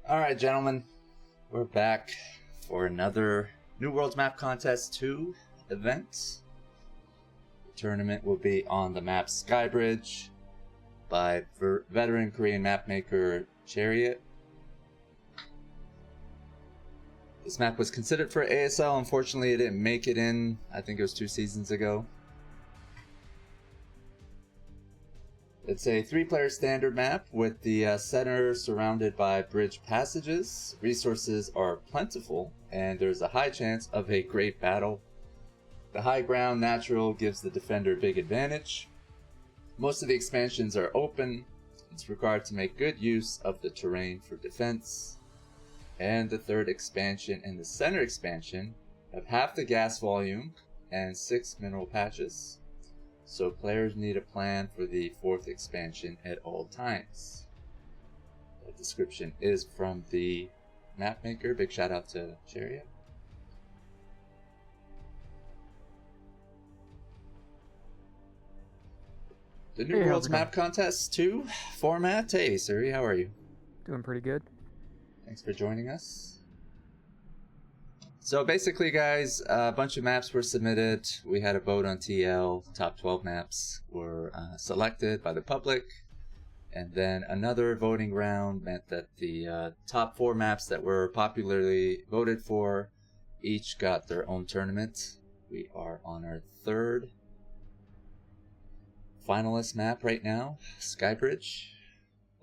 Alright, gentlemen, we're back for another New Worlds Map Contest 2 event. The tournament will be on the map Skybridge by veteran Korean mapmaker CHARIOT. This map was considered for ASL. Unfortunately, it didn't make it in. I think it was 2 seasons ago. It's a 3-player standard map with the center surrounded by bridge passages. Resources are plentiful, and there's a high chance of a great battle. The high ground natural gives the defender a big advantage. Most of the expansions are open. It's required to make good use of the terrain for defense. And the 3rd expansion and the center expansion have half the gas volume and 6 mineral patches. So players need a plan for the 4th expansion at all times. The description is from the mapmaker. Big shout out to CHARIOT. The New Worlds Map Contest 2 format. Hey, Siri, how are you? Doing pretty good. Thanks for joining us. So basically, guys, a bunch of maps were submitted. We had a vote on TL. Top 12 maps were selected by the public. And then another voting round meant that the top 4 maps that were popularly voted for each got their own tournament. We are on our 3rd finalist map right now, Skybridge.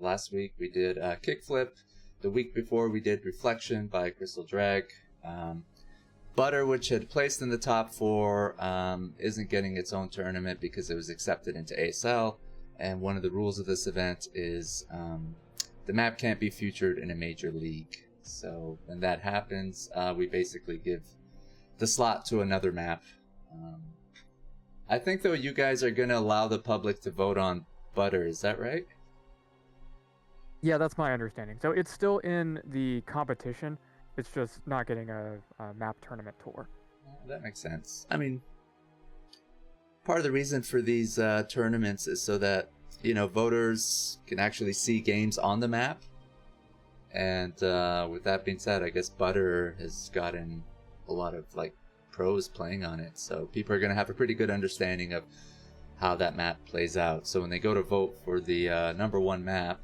Last week we did Kickflip. The week before we did Reflection by Crystal Drag. Butter, which had placed in the top 4, isn't getting its own tournament because it was accepted into ASL. And one of the rules of this event is the map can't be featured in a major league. So when that happens, we basically give the slot to another map. I think, though, you guys are going to allow the public to vote on Butter. Is that right? Yeah, that's my understanding. So it's still in the competition. It's just not getting a map tournament tour. That makes sense. I mean, part of the reason for these tournaments is so that, you know, voters can actually see games on the map. And with that being said, I guess Butter has gotten a lot of, like, pros playing on it. So people are going to have a pretty good understanding of how that map plays out. So when they go to vote for the number 1 map,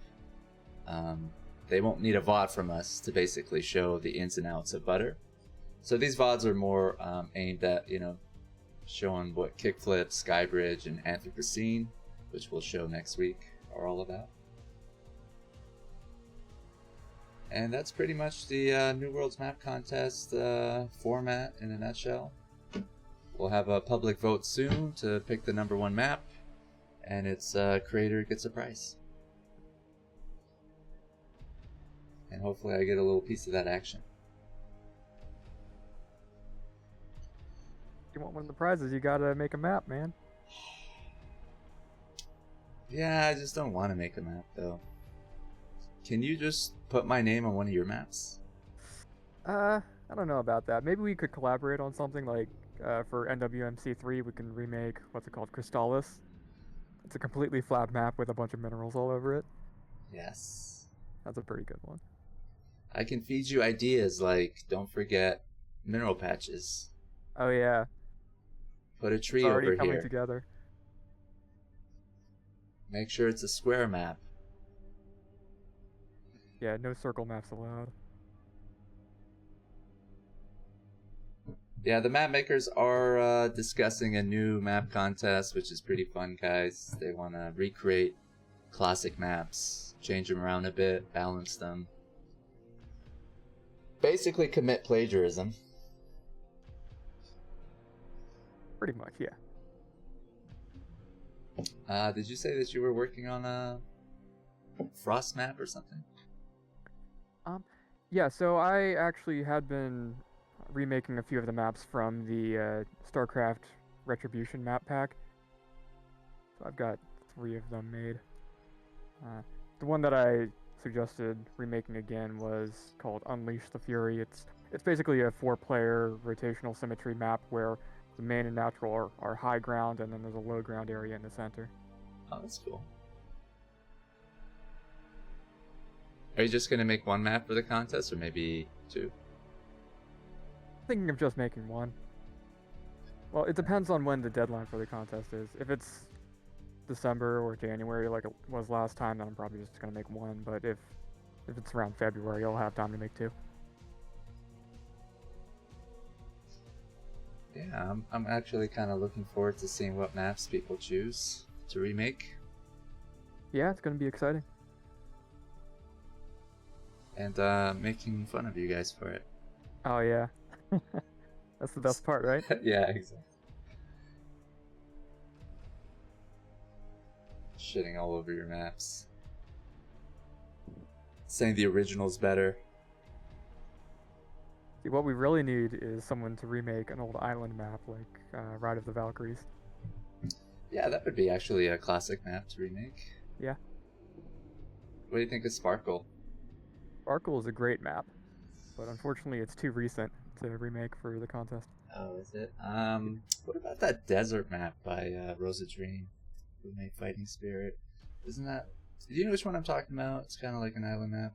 they won't need a VOD from us to basically show the ins and outs of Butter. So these VODs are more aimed at, you know, showing what Kickflip, Skybridge, and Anthropocene, which we'll show next week, are all about. And that's pretty much the New Worlds Map Contest format in a nutshell. We'll have a public vote soon to pick the number 1 map, and its creator gets a prize. And hopefully I get a little piece of that action. If you want one of the prizes, you gotta make a map, man. Yeah, I just don't want to make a map, though. Can you just put my name on one of your maps? I don't know about that. Maybe we could collaborate on something like, for NWMC3, we can remake, what's it called, Crystallis. It's a completely flat map with a bunch of minerals all over it. Yes. That's a pretty good one. I can feed you ideas like, don't forget mineral patches. Oh yeah. Put a tree it's already over coming here. Together. Make sure it's a square map. Yeah, no circle maps allowed. Yeah, the map makers are discussing a new map contest, which is pretty fun, guys. They want to recreate classic maps, change them around a bit, balance them. Basically commit plagiarism. Pretty much, yeah. Did you say that you were working on a Frost map or something? Yeah, so I actually had been remaking a few of the maps from the StarCraft Retribution map pack. So I've got 3 of them made. The one that I suggested remaking again was called Unleash the Fury. It's basically a 4-player rotational symmetry map where the main and natural are high ground, and then there's a low ground area in the center. Oh, that's cool. Are you just gonna make one map for the contest, or maybe two? Thinking of just making one. Well, it depends on when the deadline for the contest is. If it's December or January like it was last time, then I'm probably just gonna make one. But if it's around February, I'll have time to make two. Yeah, I'm actually kind of looking forward to seeing what maps people choose to remake. Yeah, it's gonna be exciting. And making fun of you guys for it. Oh yeah. That's the best part, right? Yeah, exactly. Shitting all over your maps. Saying the original's better. See, what we really need is someone to remake an old island map like Ride of the Valkyries. Yeah, that would be actually a classic map to remake. Yeah. What do you think of Sparkle? Sparkle is a great map, but unfortunately it's too recent to remake for the contest. Oh, is it? What about that desert map by Rosa Dream, who made Fighting Spirit? Isn't that... Do you know which one I'm talking about? It's kind of like an island map.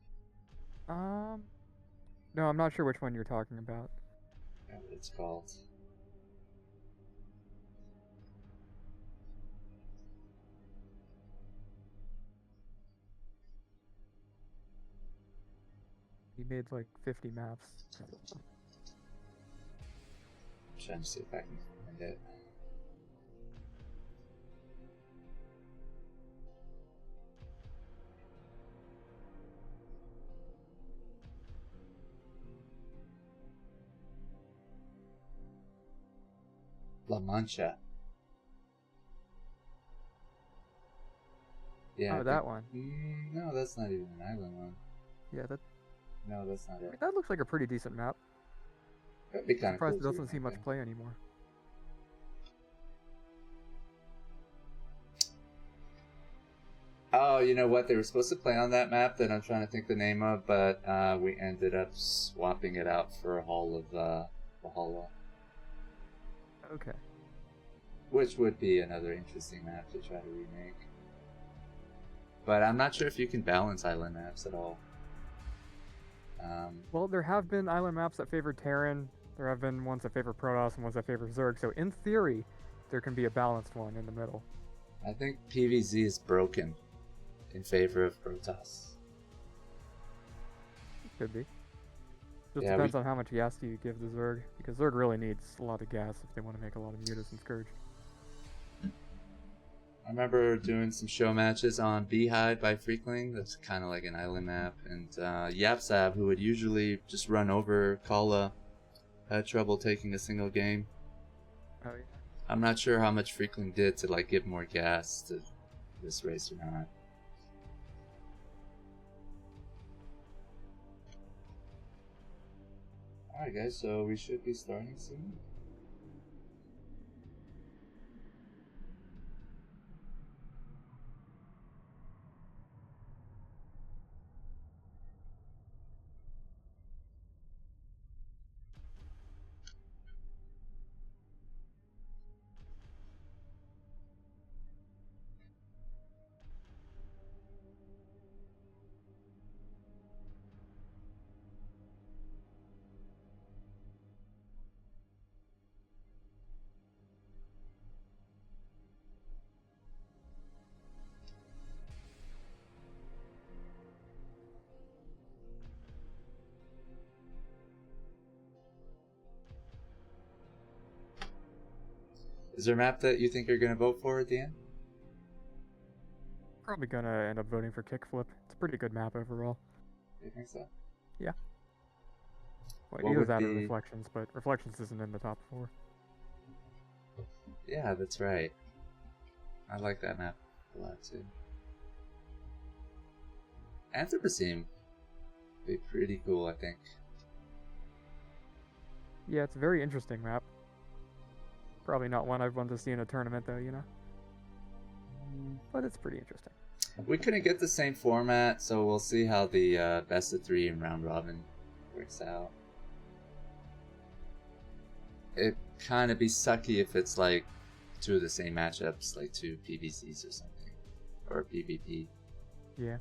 No, I'm not sure which one you're talking about. I forgot what it's called. He made like 50 maps. I'm trying to see if I can find it. La Mancha. Yeah. Oh, that one. No, that's not even an island one. Yeah, that. No, that's not I mean, it. that looks like a pretty decent map. That'd be kind of Surprised cool. it doesn't see much play anymore. Oh, you know what? They were supposed to play on that map that I'm trying to think the name of, but we ended up swapping it out for a Hall of Valhalla. Okay. Which would be another interesting map to try to remake. But I'm not sure if you can balance island maps at all. Well, there have been island maps that favor Terran. There have been ones that favor Protoss and ones that favor Zerg. So in theory, there can be a balanced one in the middle. I think PvZ is broken in favor of Protoss. Could be. Just Yeah, depends on how much gas do you give the Zerg, because Zerg really needs a lot of gas if they want to make a lot of mutas and Scourge. I remember doing some show matches on Beehive by Freakling. That's kind of like an island map. And Yapsav, who would usually just run over Kala, had trouble taking a single game. Oh yeah. I'm not sure how much Freakling did to like give more gas to this race or not. Alright guys, so we should be starting soon. Is there a map that you think you're going to vote for at the end? Probably gonna end up voting for Kickflip. It's a pretty good map overall. You think so? Yeah. Well, What either would that or be- Reflections, but Reflections isn't in the top 4. Yeah, that's right. I like that map a lot too. Anthropocene would be pretty cool, I think. Yeah, it's a very interesting map. Probably not one I'd want to see in a tournament, though, you know? But it's pretty interesting. We couldn't get the same format, so we'll see how the best of 3 and round robin works out. It'd kind of be sucky if it's like 2 of the same matchups, like 2 PVCs or something, or PvP. Yeah.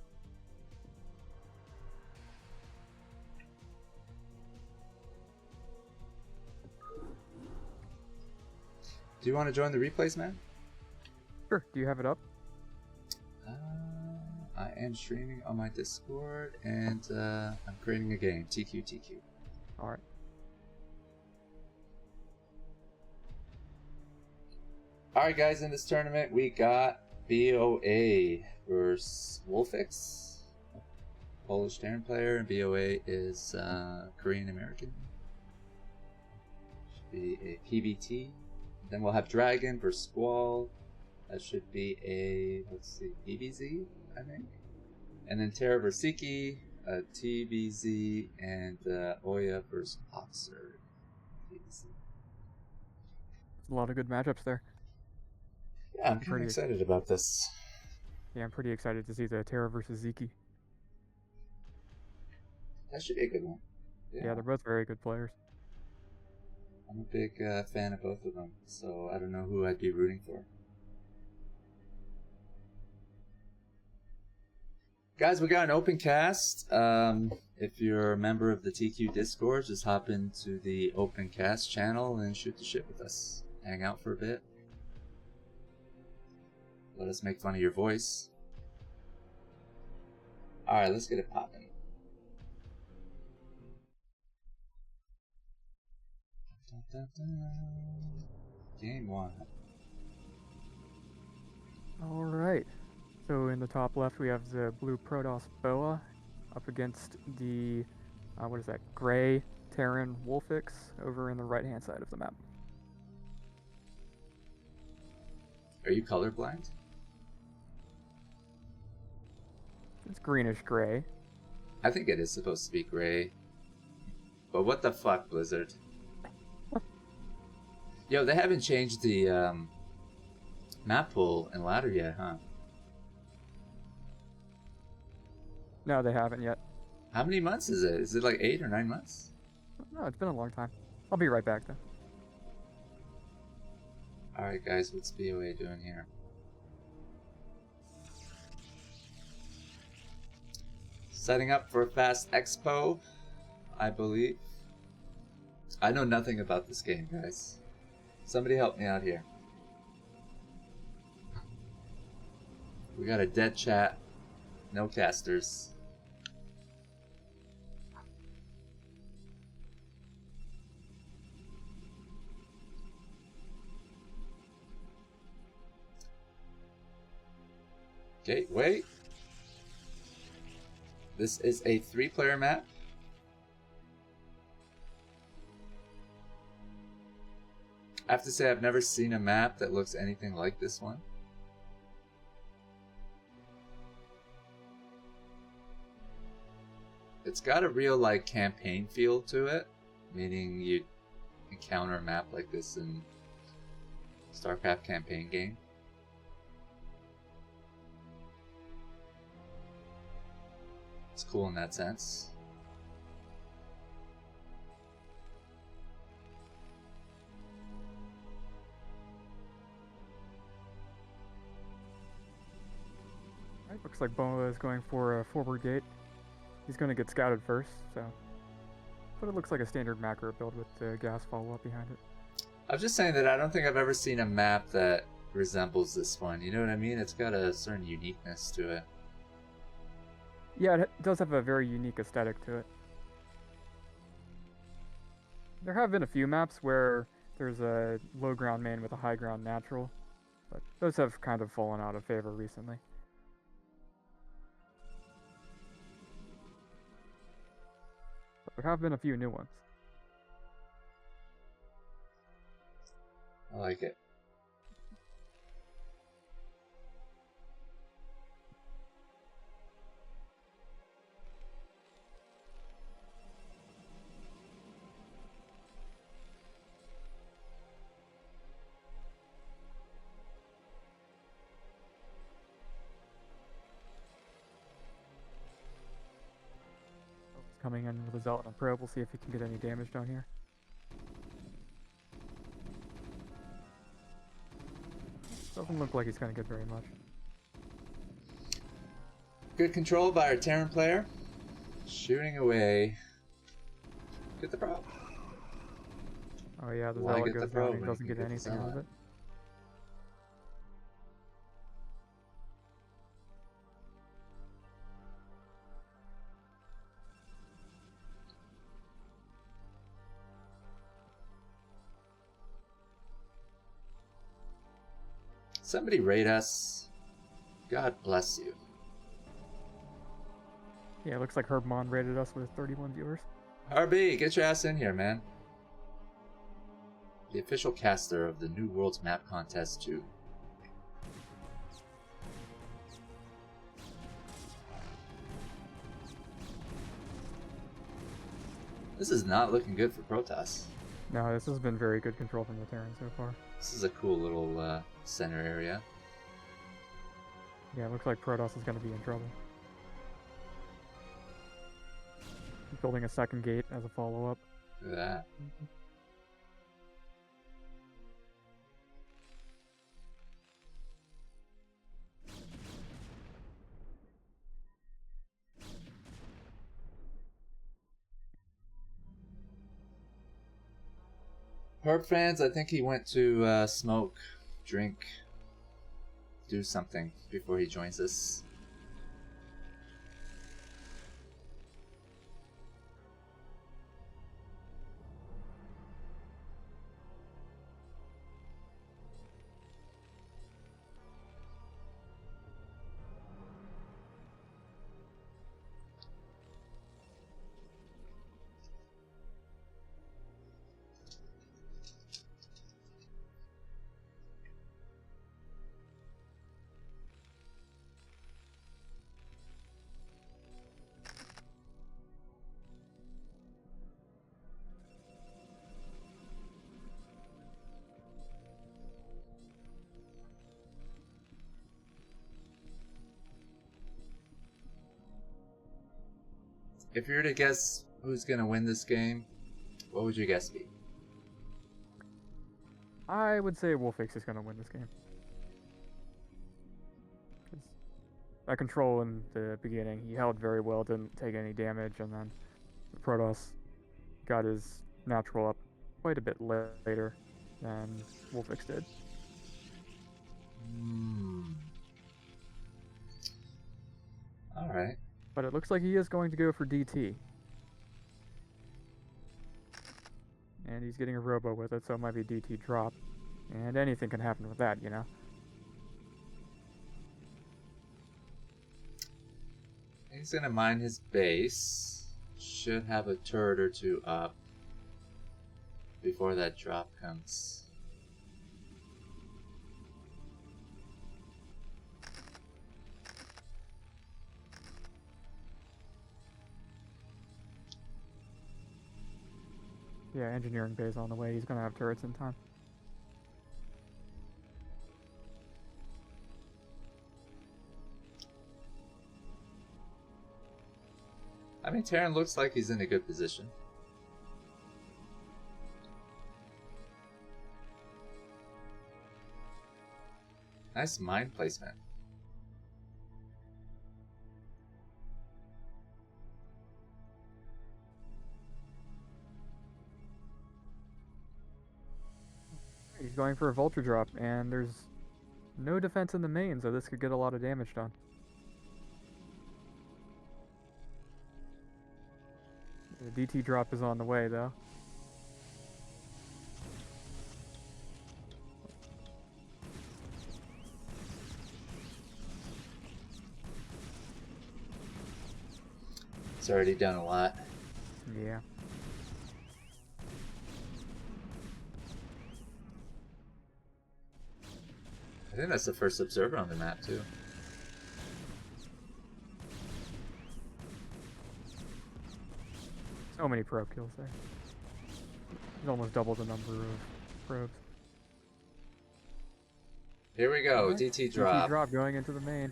Do you want to join the replays, man? Sure. Do you have it up? I am streaming on my Discord, and I'm creating a game. TQ. All right. All right, guys. In this tournament, we got BOA versus Wolfix, Polish Terran player, and BOA is Korean American. Should be a PBT. Then we'll have Dragon versus Squall. That should be a, let's see, EBZ, I think. And then Terra versus Sziky, TBZ, and Oya versus OctZerg. A lot of good matchups there. Yeah, I'm pretty excited about this. Yeah, I'm pretty excited to see the Terra versus Sziky. That should be a good one. Yeah, they're both very good players. I'm a big fan of both of them, so I don't know who I'd be rooting for. Guys, we got an open cast. If you're a member of the TQ Discord, just hop into the open cast channel and shoot the shit with us. Hang out for a bit. Let us make fun of your voice. Alright, let's get it popping. Game 1. Alright. So in the top left we have the blue Protoss Boa up against the, what is that, gray Terran Wolfix over in the right hand side of the map. Are you colorblind? It's greenish gray. I think it is supposed to be gray. But what the fuck, Blizzard? Yo, they haven't changed the map pool and ladder yet, huh? No, they haven't yet. How many months is it? Is it like 8 or 9 months? No, it's been a long time. I'll be right back though. Alright guys, what's BOA doing here? Setting up for a fast expo, I believe. I know nothing about this game, guys. Somebody help me out here. We got a dead chat. No casters. Okay, wait. This is a 3-player map. I have to say I've never seen a map that looks anything like this one. It's got a real like campaign feel to it, meaning you encounter a map like this in StarCraft campaign game. It's cool in that sense. Right, looks like Boa is going for a forward gate. He's going to get scouted first, so. But it looks like a standard macro build with the gas follow-up behind it. I'm just saying that I don't think I've ever seen a map that resembles this one. You know what I mean? It's got a certain uniqueness to it. Yeah, it does have a very unique aesthetic to it. There have been a few maps where there's a low ground main with a high ground natural, but those have kind of fallen out of favor recently. But there have been a few new ones. I like it. Coming in with a Zealot and Probe, we'll see if he can get any damage down here. Doesn't look like he's going to get very much. Good control by our Terran player. Shooting away. Get the probe. Oh yeah, the Why Zealot get the goes probe down, he when doesn't you get can get the anything out of Zealot? it. Somebody rate us. God bless you. Yeah, it looks like Herbmon rated us with 31 viewers. RB, get your ass in here, man. The official caster of the New Worlds Map Contest 2. This is not looking good for Protoss. No, this has been very good control from the Terran so far. This is a cool little center area. Yeah, it looks like Protoss is going to be in trouble. He's building a second gate as a follow-up. Look at that. Herb fans, I think he went to smoke, drink, do something before he joins us. If you were to guess who's going to win this game, what would your guess be? I would say Wolfix is going to win this game. 'Cause that control in the beginning, he held very well, didn't take any damage, and then the Protoss got his natural up quite a bit later than Wolfix did. Alright. But it looks like he is going to go for DT. And he's getting a robo with it, so it might be DT drop. And anything can happen with that, you know? He's going to mine his base. Should have a turret or two up before that drop comes. Yeah, engineering base on the way. He's going to have turrets in time. I mean, Terran looks like he's in a good position. Nice mine placement. He's going for a vulture drop, and there's no defense in the main, so this could get a lot of damage done. The DT drop is on the way, though. It's already done a lot. Yeah. I think that's the first observer on the map, too. So many probe kills there. He's almost double the number of probes. Here we go, Okay. DT drop. DT drop going into the main.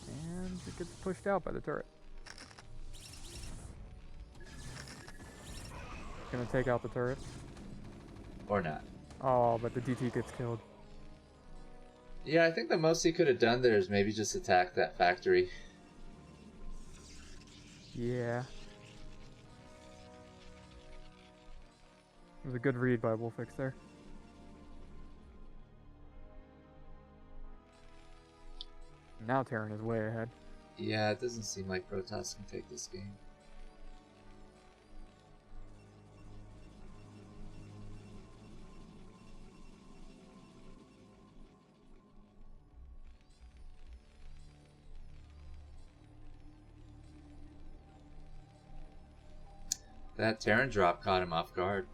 And it gets pushed out by the turret. Gonna take out the turret. Or not. Oh, but the DT gets killed. Yeah, I think the most he could have done there is maybe just attack that factory. Yeah. It was a good read by Wolfix there. Now Terran is way ahead. Yeah, it doesn't seem like Protoss can take this game. That Terran drop caught him off guard.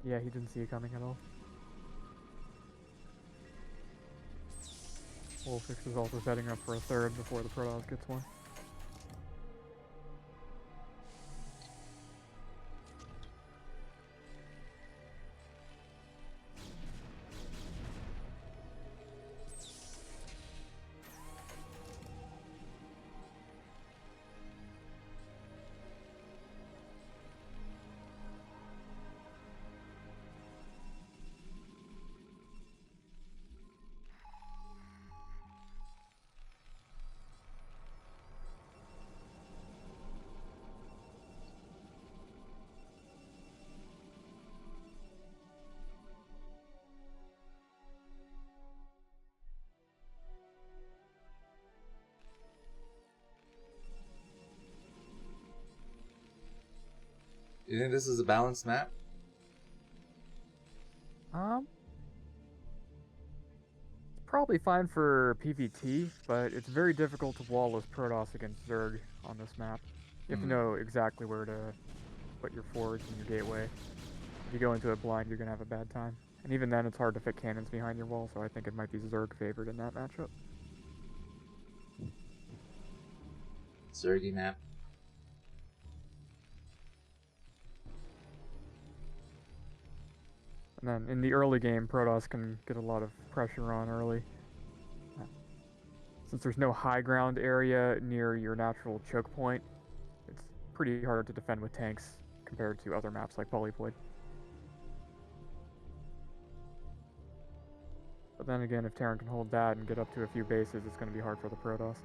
Yeah, he didn't see it coming at all. Wolfix is also setting up for a third before the Protoss gets one. You think this is a balanced map? It's probably fine for PvT, but it's very difficult to wall-less Protoss against Zerg on this map. You have to know exactly where to put your forwards and your gateway. If you go into it blind, you're gonna have a bad time. And even then, it's hard to fit cannons behind your wall, so I think it might be Zerg favored in that matchup. Zergy map. And then in the early game, Protoss can get a lot of pressure on early. Since there's no high ground area near your natural choke point, it's pretty hard to defend with tanks compared to other maps like Polyploid. But then again, if Terran can hold that and get up to a few bases, it's going to be hard for the Protoss.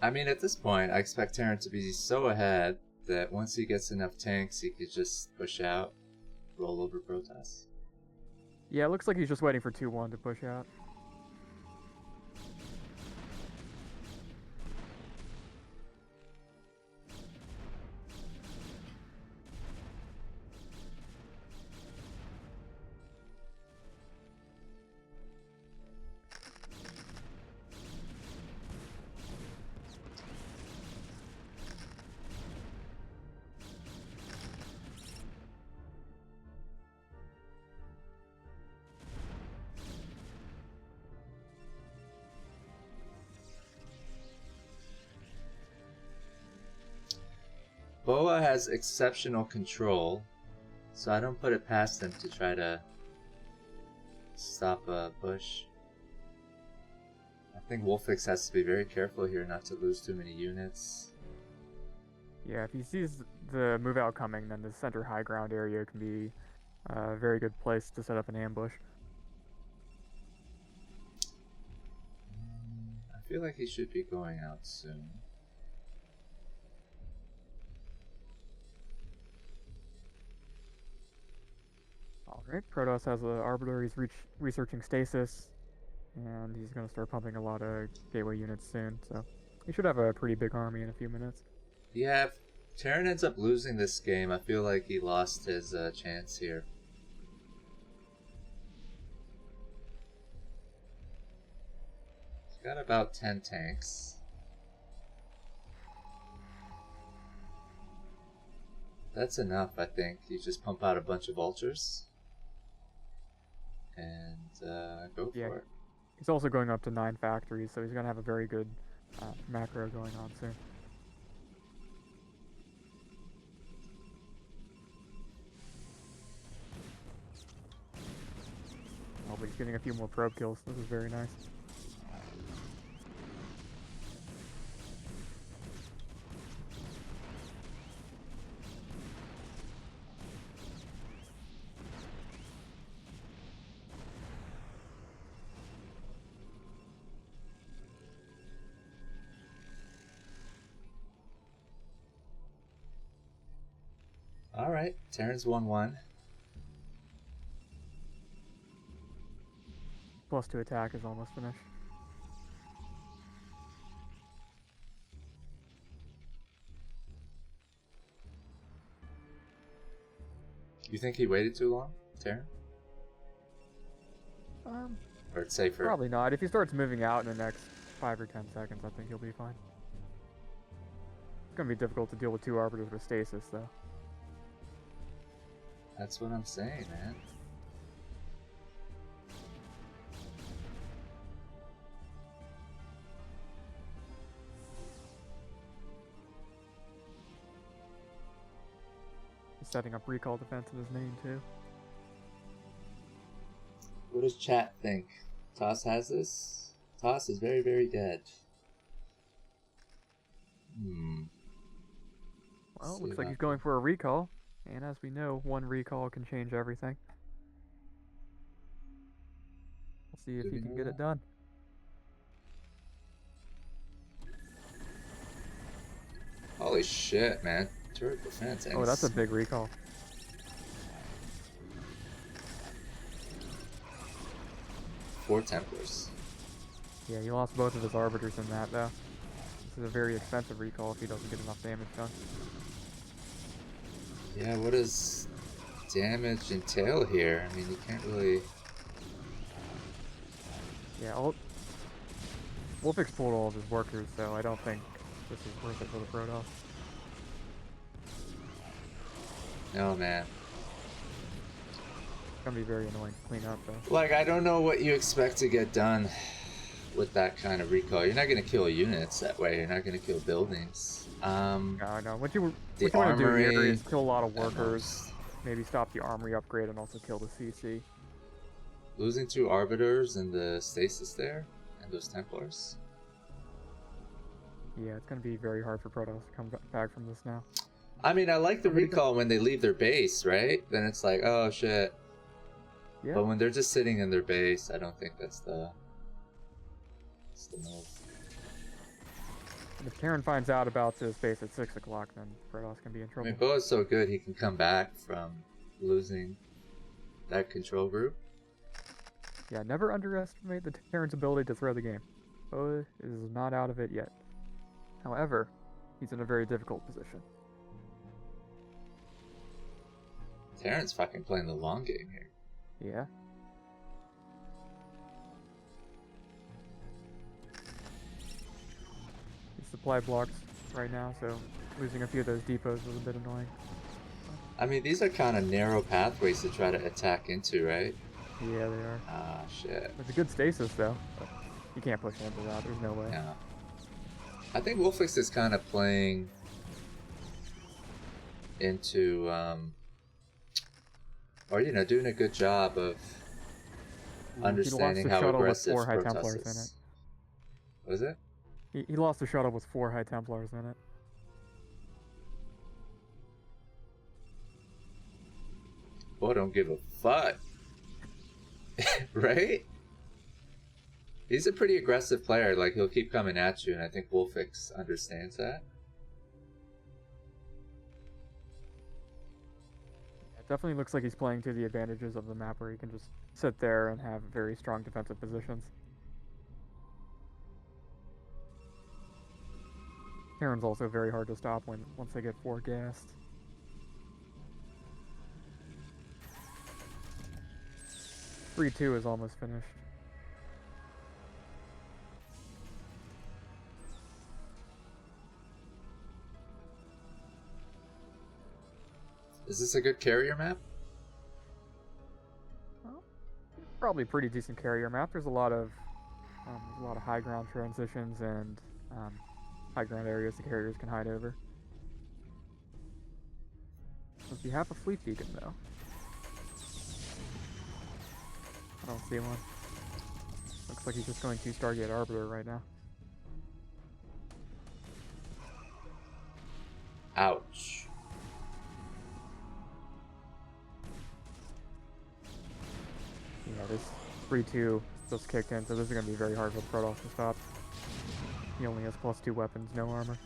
I mean, at this point, I expect Terran to be so ahead that once he gets enough tanks, he could just push out, roll over Protoss. Yeah, it looks like he's just waiting for 2-1 to push out. Boa has exceptional control, so I don't put it past him to try to stop a bush. I think Wolfix has to be very careful here not to lose too many units. Yeah, if he sees the move out coming, then the center high ground area can be a very good place to set up an ambush. I feel like he should be going out soon. Alright, Protoss has an Arbiter, he's researching stasis, and he's going to start pumping a lot of gateway units soon, so he should have a pretty big army in a few minutes. Yeah, if Terran ends up losing this game, I feel like he lost his chance here. He's got about 10 tanks. That's enough, I think. You just pump out a bunch of vultures and go for it. He's also going up to 9 factories, so he's going to have a very good macro going on soon. Oh, but he's getting a few more probe kills. This is very nice. Alright, Terran's 1-1. +2 attack is almost finished. You think he waited too long, Terran? Or it's safer? Probably not. If he starts moving out in the next 5 or 10 seconds, I think he'll be fine. It's gonna be difficult to deal with 2 arbiters with stasis, though. That's what I'm saying, man. He's setting up recall defense in his main, too. What does chat think? Toss has this? Toss is very, very dead. Well, looks like he's going for a recall. And as we know, 1 recall can change everything. We'll see if he can get it done. Holy shit, man. Turret defense. Oh, that's a big recall. Four Templars. Yeah, he lost both of his arbiters in that, though. This is a very expensive recall if he doesn't get enough damage done. Yeah, what does damage entail here? I mean, you can't really... Yeah, Wolfix pulled all of his workers, so I don't think this is worth it for the Protoss. No, man. It's gonna be very annoying to clean up, though. Like, I don't know what you expect to get done with that kind of recall. You're not gonna kill units that way. You're not gonna kill buildings. No. What you want to do here is kill a lot of workers, maybe stop the armory upgrade, and also kill the CC. Losing 2 arbiters and the stasis there, and those Templars. Yeah, it's gonna be very hard for Protoss to come back from this now. I mean, I like the recall when they leave their base, right? Then it's like, oh shit. Yeah. But when they're just sitting in their base, I don't think that's the move. And if Terran finds out about this base at 6 o'clock, then Protoss can be in trouble. I mean, Boa's so good, he can come back from losing that control group. Yeah, never underestimate the Terran's ability to throw the game. Boa is not out of it yet. However, he's in a very difficult position. Terran's fucking playing the long game here. Yeah. He's supply blocks right now, so losing a few of those depots was a bit annoying. I mean, these are kind of narrow pathways to try to attack into, right? Yeah, they are. Ah, shit. It's a good stasis, though. But you can't push into that. There's no way. Yeah. I think Wolfix is kind of playing into, or, you know, doing a good job of understanding how aggressive Protoss is. Was it? He lost the shuttle with 4 High Templars in it. Boy, don't give a fuck. Right? He's a pretty aggressive player. Like, he'll keep coming at you, and I think Wolfix understands that. It definitely looks like he's playing to the advantages of the map, where he can just sit there and have very strong defensive positions. Terran's also very hard to stop once they get 4 gassed. (3-2) is almost finished. Is this a good carrier map? Well, probably a pretty decent carrier map. There's a lot of high ground transitions and high ground areas the carriers can hide over. Must be half a fleet beacon, though. I don't see one. Looks like he's just going 2 Stargate Arbiter right now. Ouch. Yeah, this 3-2 just kicked in, so this is going to be very hard for Protoss to stop. He only has +2 weapons, no armor.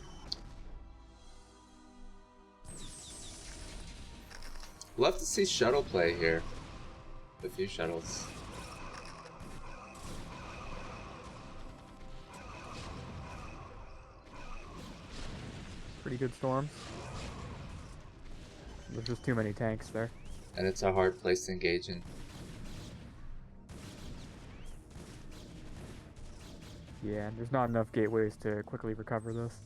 Love to see shuttle play here. A few shuttles. Pretty good storms. There's just too many tanks there. and it's a hard place to engage in. Yeah, and there's not enough gateways to quickly recover this.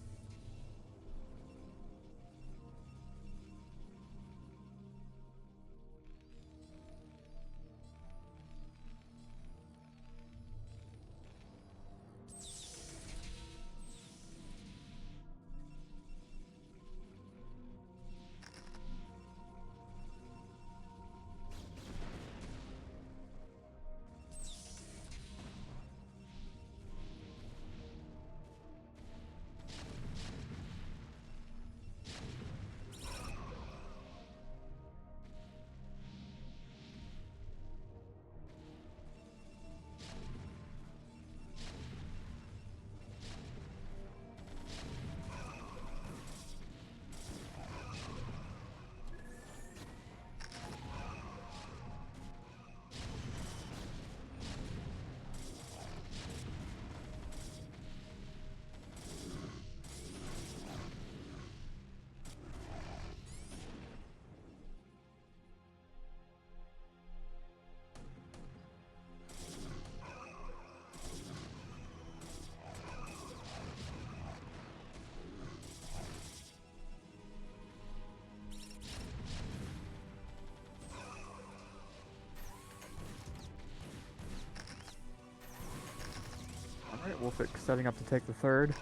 Alright, Wolfix setting up to take the third.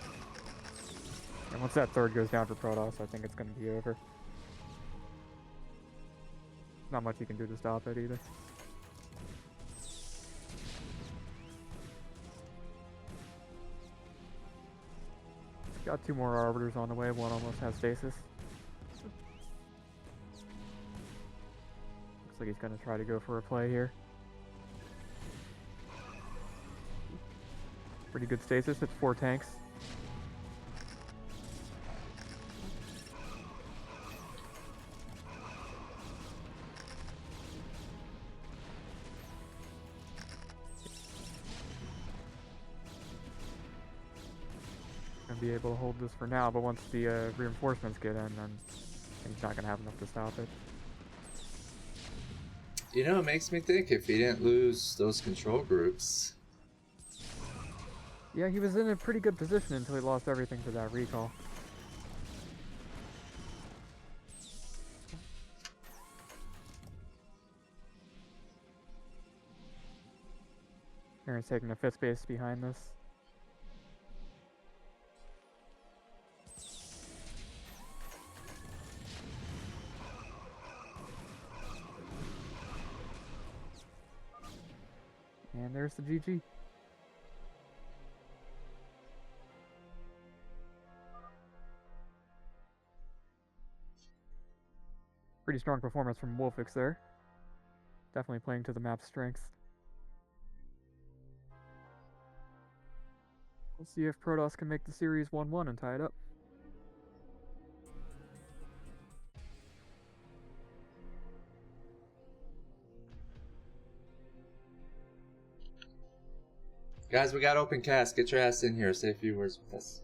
And once that third goes down for Protoss, I think it's going to be over. Not much you can do to stop it either. Got 2 more Arbiters on the way, one almost has stasis. Looks like he's going to try to go for a play here. Pretty good stasis, it's 4 tanks. Gonna be able to hold this for now, but once the reinforcements get in, then he's not gonna have enough to stop it. You know, it makes me think if he didn't lose those control groups. Yeah, he was in a pretty good position until he lost everything to that recall. Aaron's taking a 5th base behind this. And there's the GG. Pretty strong performance from Wolfix there. Definitely playing to the map's strengths. We'll see if Protoss can make the series 1-1 and tie it up. Guys, we got open cast. Get your ass in here. Say a few words with us.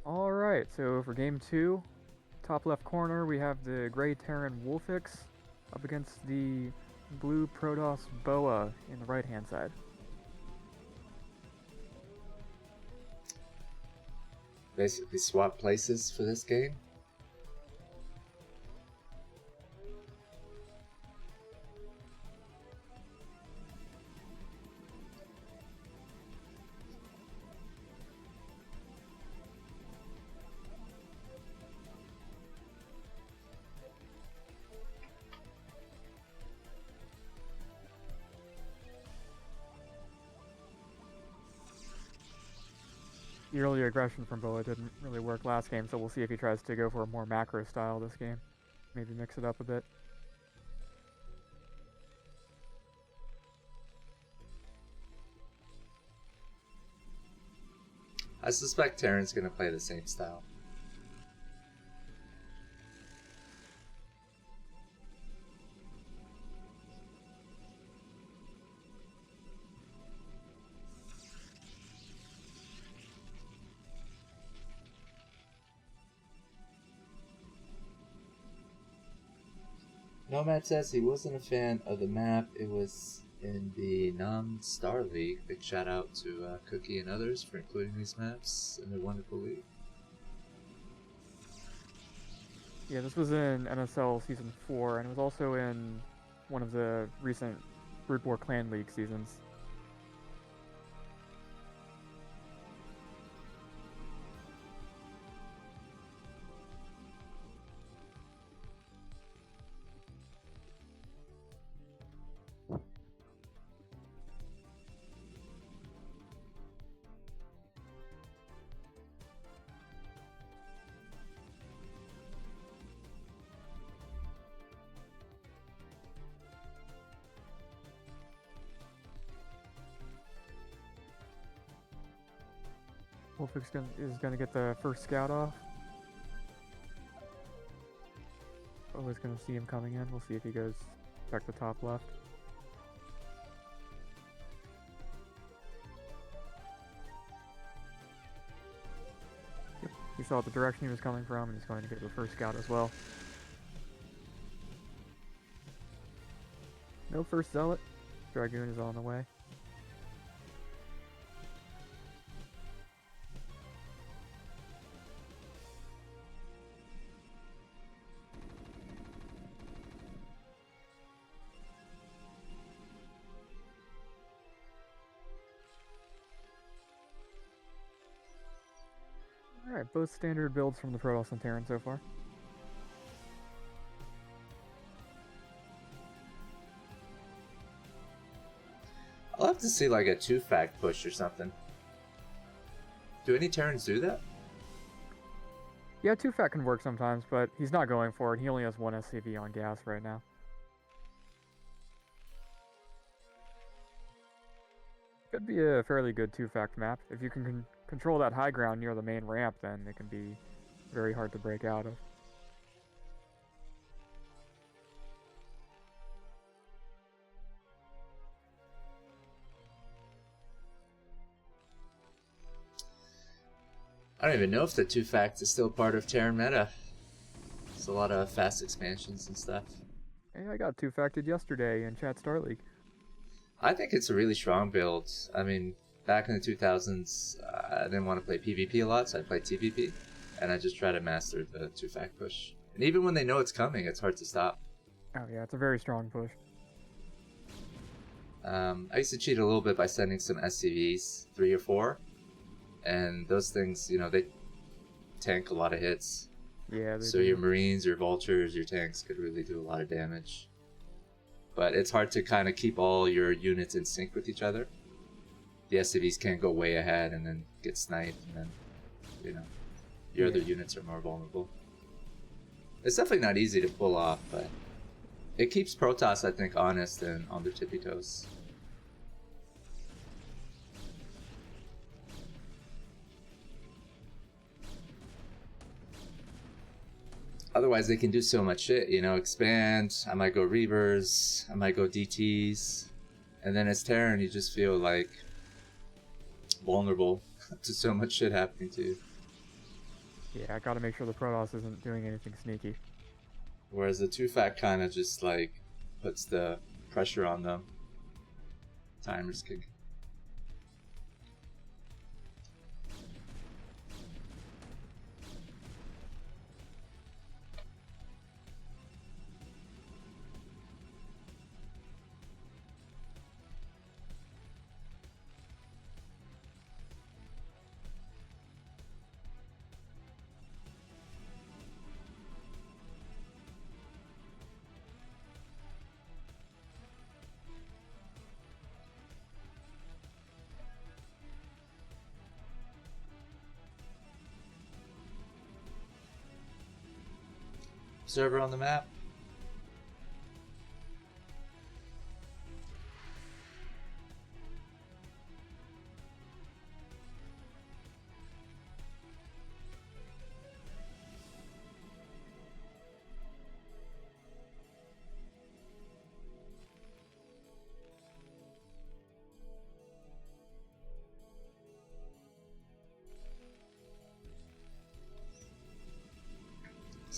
Alright, so for game 2, top left corner we have the gray Terran Wolfix up against the blue Protoss Boa in the right hand side. Basically swap places for this game. The early aggression from Boa didn't really work last game, so we'll see if he tries to go for a more macro style this game. Maybe mix it up a bit. I suspect Terran's gonna play the same style. Nomad says he wasn't a fan of the map. It was in the non-Star League. Big shout out to Cookie and others for including these maps in their wonderful league. Yeah, this was in NSL Season 4, and it was also in one of the recent Brood War Clan League seasons. Wolfix is going to get the first scout off. Always going to see him coming in. We'll see if he goes back to top left. Yep, he saw the direction he was coming from, and he's going to get the first scout as well. No first zealot. Dragoon is on the way. Alright, both standard builds from the Protoss and Terran so far. I'll have to see like a 2-fact push or something. Do any Terrans do that? Yeah, 2-fact can work sometimes, but he's not going for it. He only has one SCV on gas right now. Could be a fairly good 2-fact map. If you can control that high ground near the main ramp, then it can be very hard to break out of. I don't even know if the 2-fact is still part of Terran meta. There's a lot of fast expansions and stuff. Hey, I got 2-facted yesterday in Chat Star League. I think it's a really strong build. I mean, back in the 2000s, I didn't want to play PvP a lot, so I played TVP. And I just try to master the 2-fact push. And even when they know it's coming, it's hard to stop. Oh yeah, it's a very strong push. I used to cheat a little bit by sending some SCVs, 3 or 4. And those things, you know, they tank a lot of hits. Yeah, they so do. your Marines, your Vultures, your tanks could really do a lot of damage. But it's hard to kind of keep all your units in sync with each other. The SCVs can't go way ahead and then get sniped, and then, you know, your other units are more vulnerable. It's definitely not easy to pull off, but it keeps Protoss, I think, honest and on their tippy toes. Otherwise, they can do so much shit, you know, expand, I might go Reavers, I might go DTs, and then as Terran, you just feel like vulnerable to so much shit happening to you. Yeah, I gotta make sure the Protoss isn't doing anything sneaky. Whereas the 2-fact kind of just like puts the pressure on them. Timers kick. Observer on the map.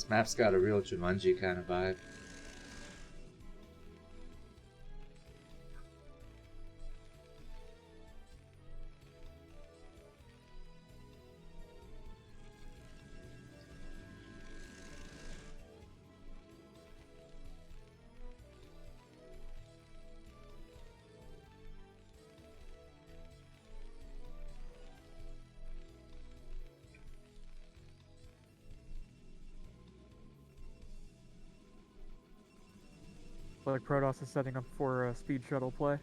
This map's got a real Jumanji kind of vibe. Like Protoss is setting up for a speed shuttle play.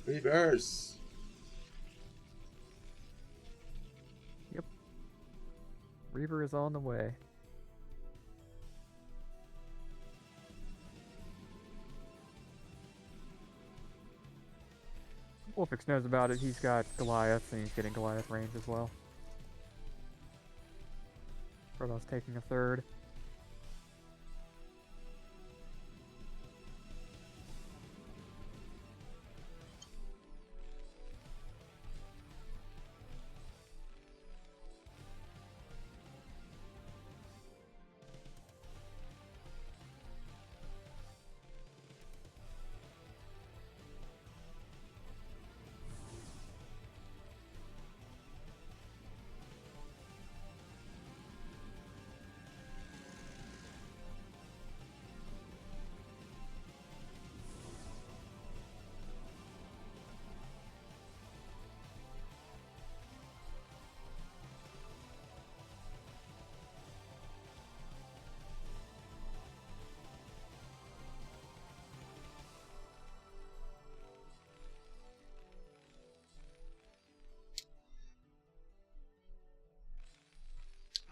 Reverse. Yep. Reaver is on the way. Wolfix knows about it. He's got Goliath, and he's getting Goliath range as well. Protoss taking a third.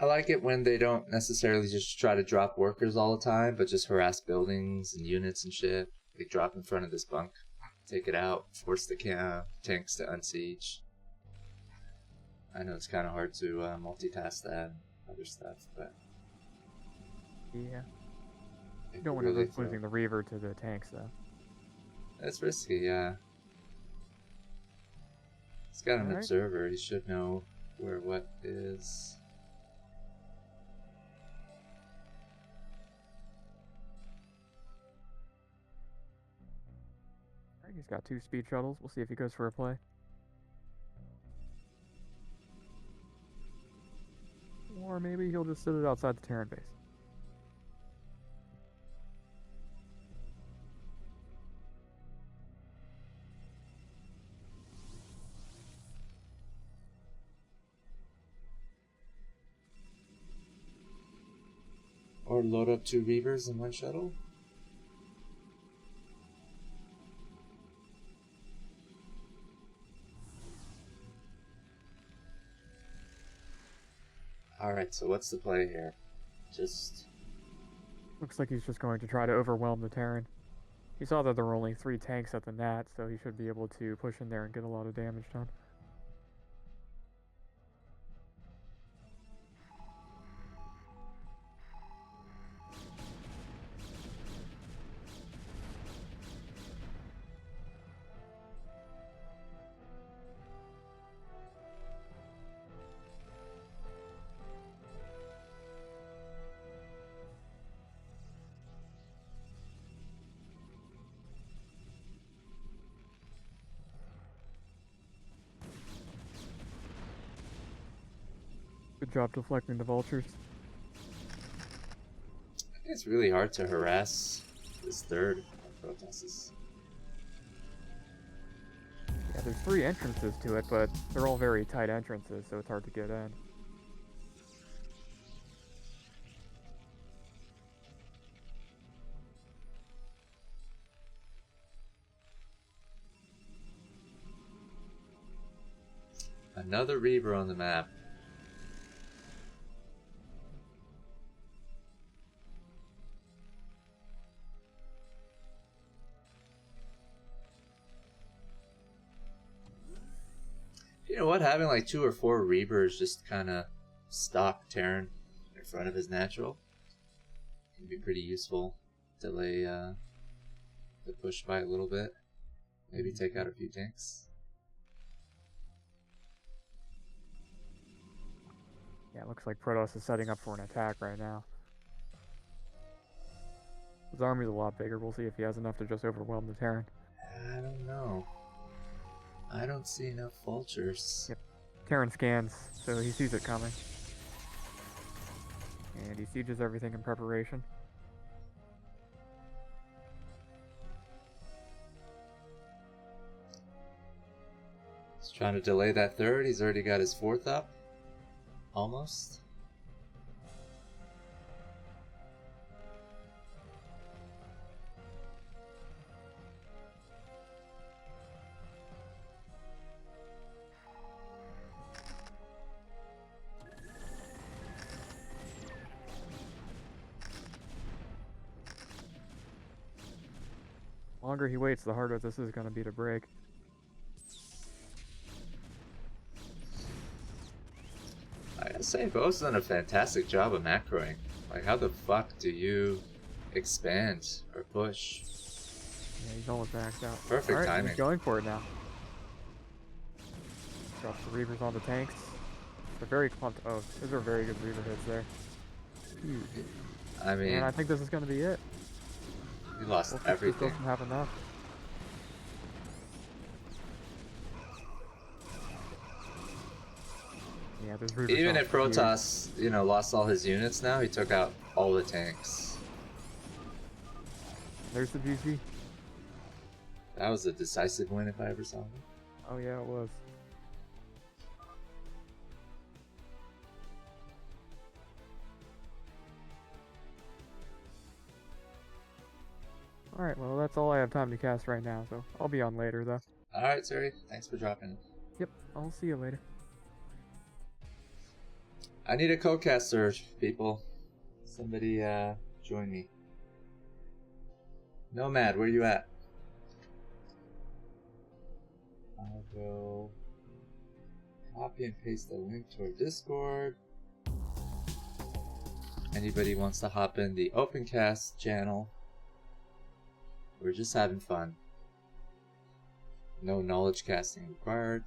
I like it when they don't necessarily just try to drop workers all the time, but just harass buildings and units and shit. Like drop in front of this bunk, take it out, force the tanks to unsiege. I know it's kind of hard to multitask that and other stuff, but yeah, you don't want to risk losing the Reaver to the tanks, though. That's risky, yeah. He's got an observer. He should know where what is. He's got 2 speed shuttles. We'll see if he goes for a play. Or maybe he'll just sit it outside the Terran base. Or load up 2 Reavers in 1 shuttle. Alright, so what's the play here? Just... Looks like he's just going to try to overwhelm the Terran. He saw that there were only 3 tanks at the Nat, so he should be able to push in there and get a lot of damage done. Good job deflecting the vultures. I think it's really hard to harass this third of Protosses. Yeah, there's 3 entrances to it, but they're all very tight entrances, so it's hard to get in. Another Reaver on the map. You know what? Having like 2 or 4 Reavers just kind of stop Terran in front of his natural can be pretty useful. Delay the push by a little bit. Maybe take out a few tanks. Yeah, it looks like Protoss is setting up for an attack right now. His army's a lot bigger. We'll see if he has enough to just overwhelm the Terran. I don't know. I don't see enough vultures. Yep. Terran scans, so he sees it coming. And he sieges everything in preparation. He's trying to delay that third. He's already got his fourth up. Almost. The longer he waits, the harder this is going to be to break. I gotta say, Bo's done a fantastic job of macroing. Like, how the fuck do you expand or push? Yeah, he's almost maxed out. Perfect timing. He's going for it now. Drops the Reavers on the tanks. They're very clumped. Oh, those are very good Reaver hits there. I mean, and I think this is going to be it. he lost Wolfix everything. doesn't have enough. Yeah, there's Reavers. Even if Protoss, you know, lost all his units now, he took out all the tanks. There's the GG. That was a decisive win if I ever saw one. Oh yeah, it was. Alright, well that's all I have time to cast right now, so I'll be on later though. Alright, Siri. Thanks for dropping. Yep, I'll see you later. I need a co-caster, people. Somebody, join me. Nomad, where you at? I'll go copy and paste the link to our Discord. Anybody wants to hop in the OpenCast channel? We're just having fun. No knowledge casting required.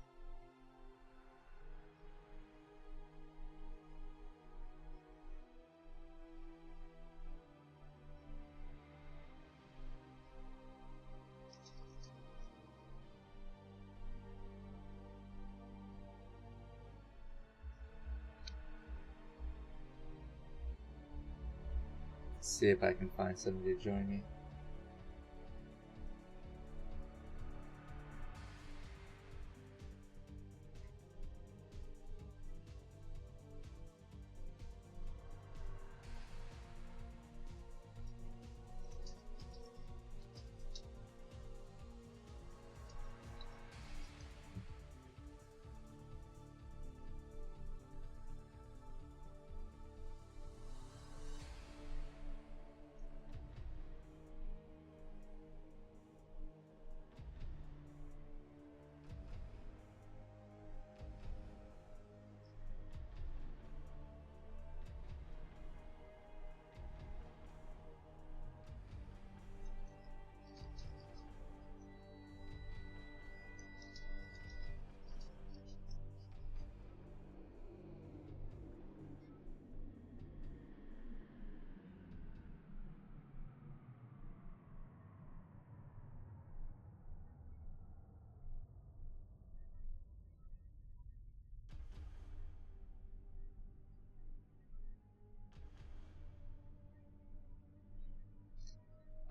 See if I can find somebody to join me.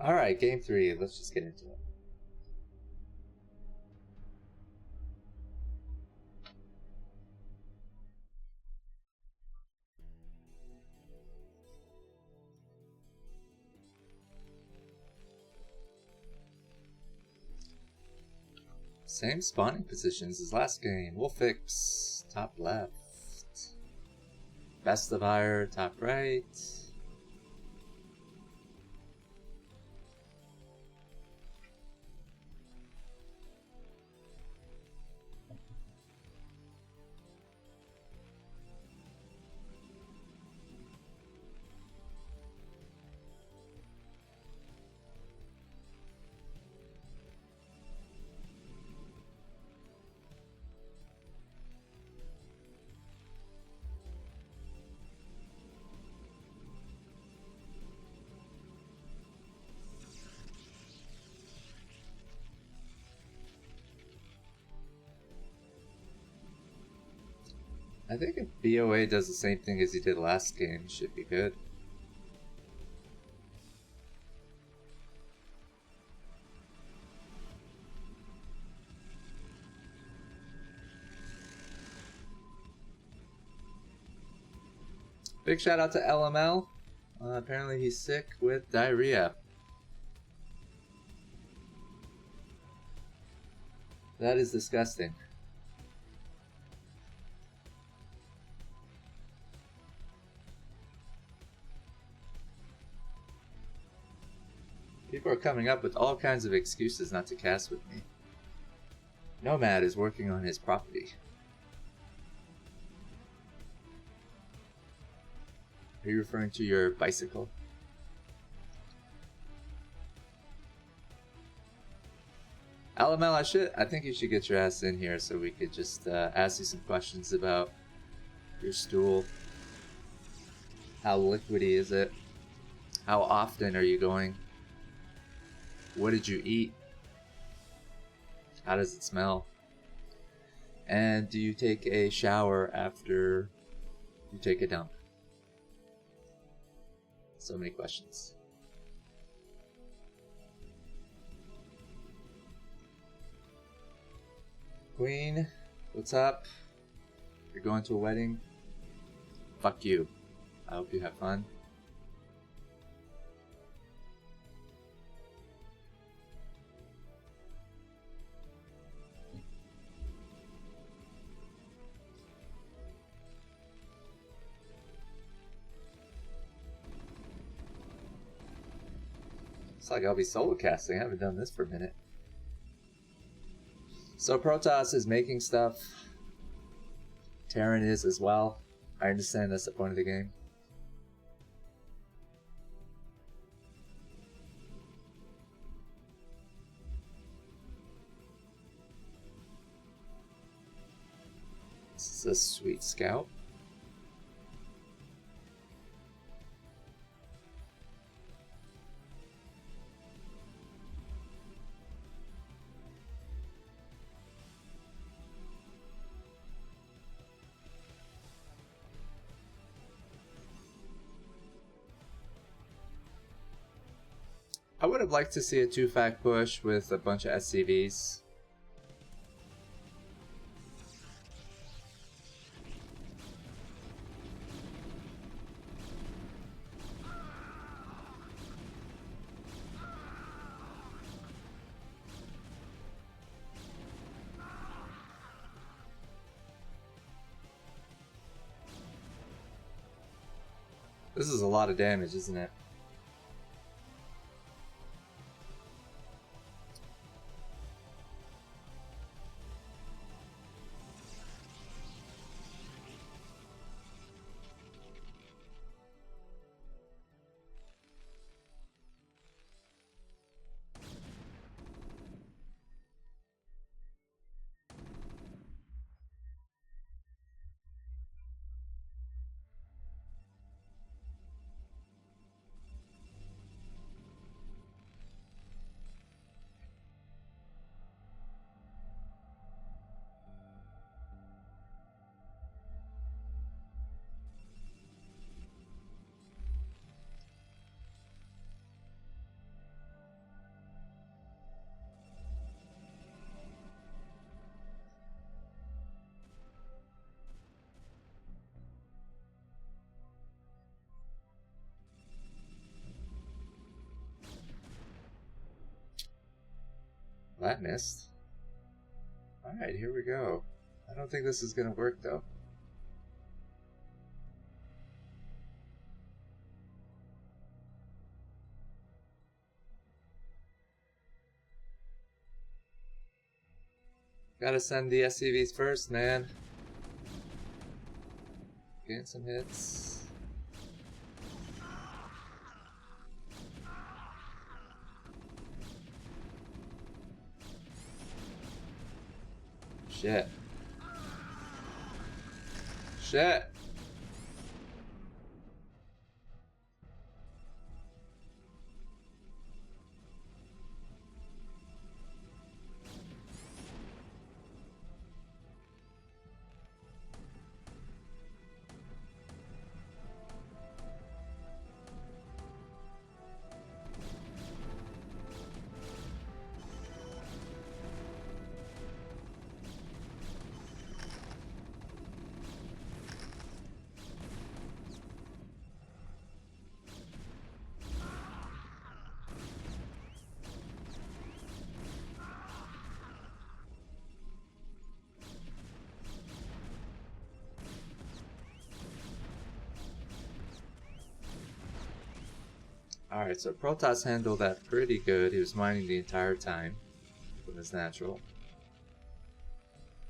Alright, game 3. Let's just get into it. Same spawning positions as last game. Wolfix, top left. Best of Ire, top right. I think if BOA does the same thing as he did last game, it should be good. Big shout out to LML. Apparently he's sick with diarrhea. That is disgusting. People are coming up with all kinds of excuses not to cast with me. Nomad is working on his property. Are you referring to your bicycle? LML, I think you should get your ass in here so we could just ask you some questions about your stool. How liquidy is it? How often are you going? What did you eat? How does it smell? And do you take a shower after you take a dump? So many questions. Queen, what's up? You're going to a wedding? Fuck you. I hope you have fun. Looks like I'll be solo casting. I haven't done this for a minute. So Protoss is making stuff. Terran is as well. I understand that's the point of the game. This is a sweet scout. I would have liked to see a 2-fact push with a bunch of SCVs. This is a lot of damage, isn't it? That missed. Alright, here we go. I don't think this is gonna work though. Gotta send the SCVs first, man. Getting some hits. Shit. Shit. Alright, so Protoss handled that pretty good. He was mining the entire time from his natural.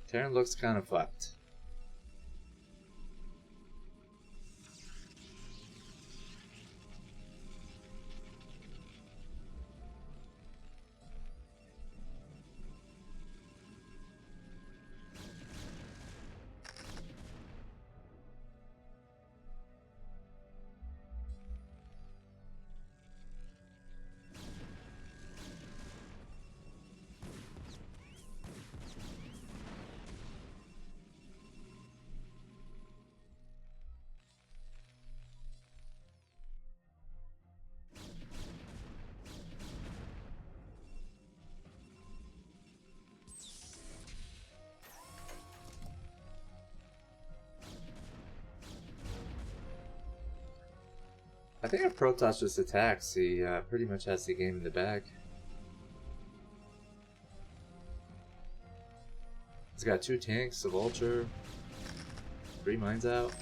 Terran looks kind of fucked. I think if Protoss just attacks, he pretty much has the game in the bag. He's got 2 tanks, a vulture, 3 mines out.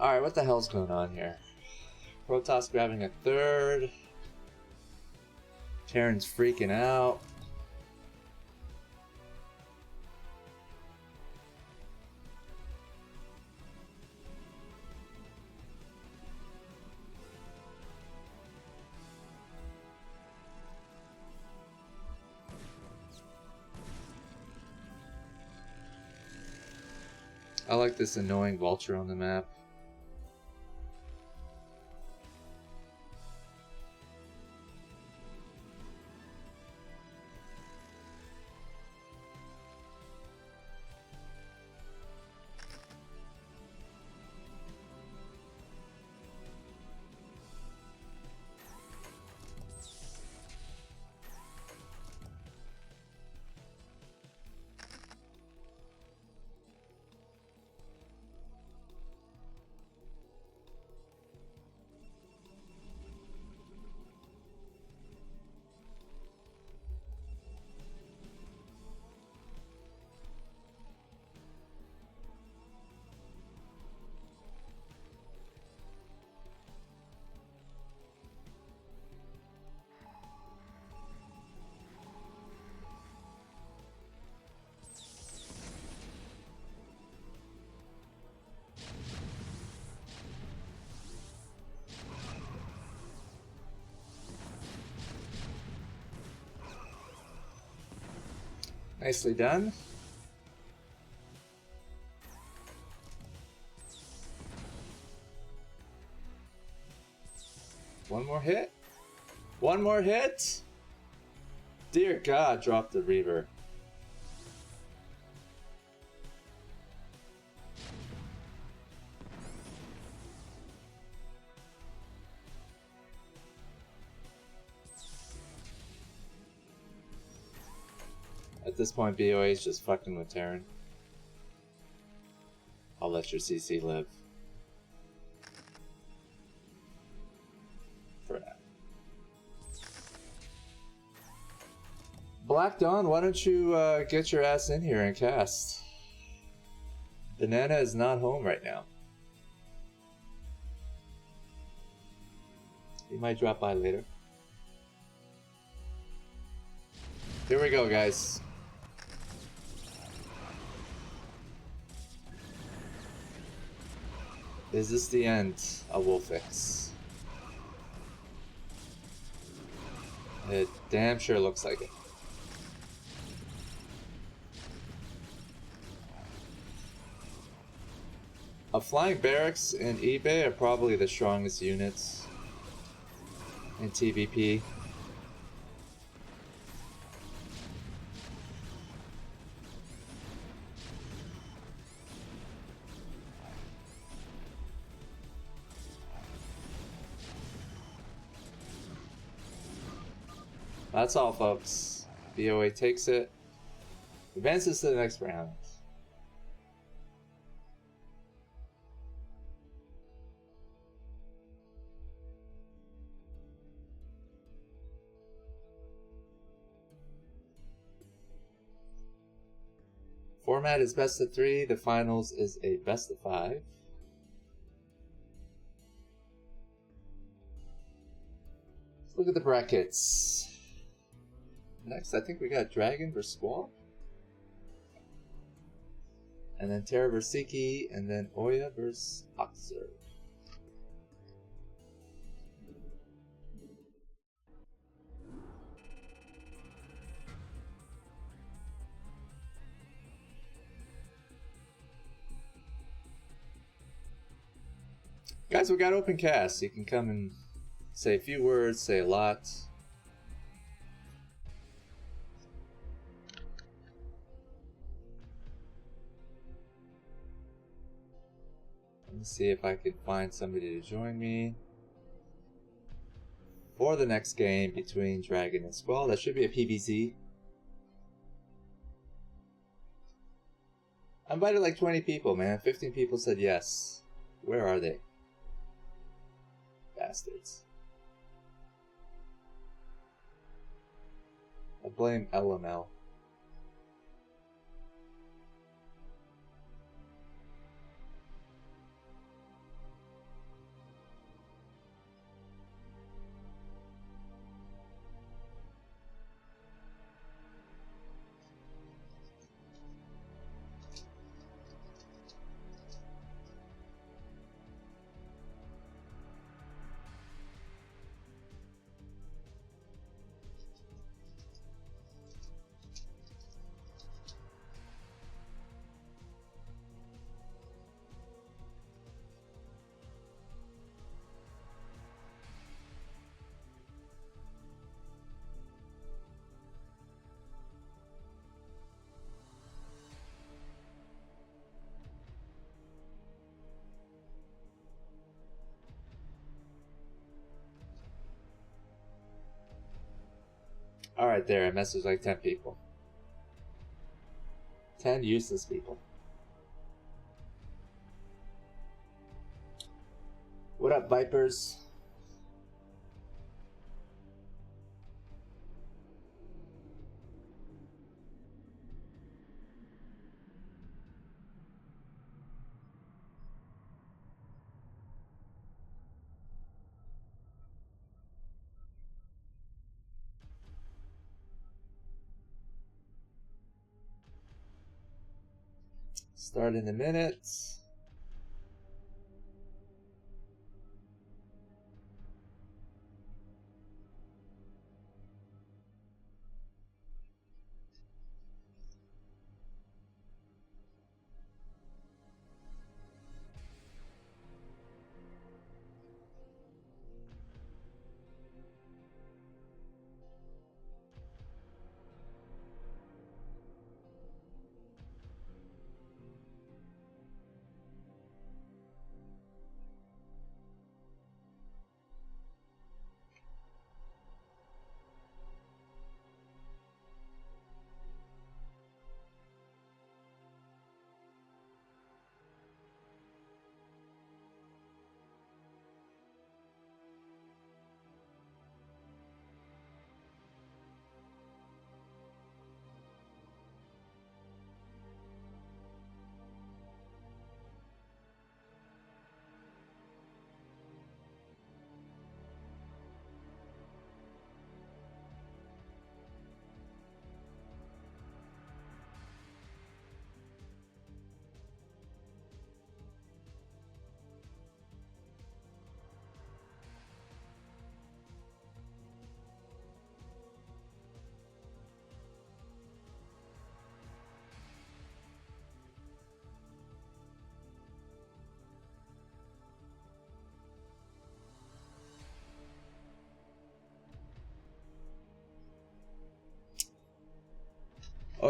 Alright, what the hell's going on here? Protoss grabbing a 3rd. Terran's freaking out. I like this annoying vulture on the map. Nicely done. One more hit. One more hit. Dear God, drop the Reaver. At this point, BOA is just fucking with Terran. I'll let your CC live. For now. Black Dawn, why don't you get your ass in here and cast? Banana is not home right now. He might drop by later. Here we go, guys. Is this the end of Wolfix? It damn sure looks like it. A flying barracks and eBay are probably the strongest units in TVP. That's all, folks. BOA takes it. Advances to the next round. Format is best of 3. The finals is a best of 5. Let's look at the brackets. Next, I think we got Dragon vs. Squall. And then Terra vs. Sziky. And then Oya vs. OctZerg. Guys, we got open cast. You can come and say a few words, say a lot. Let me see if I can find somebody to join me for the next game between Dragon and Squall. That should be a PVZ. I invited like 20 people, man. 15 people said yes. Where are they? Bastards. I blame LML. Alright, there, I messaged like 10 people. 10 useless people. What up, Vipers? Start in a minute.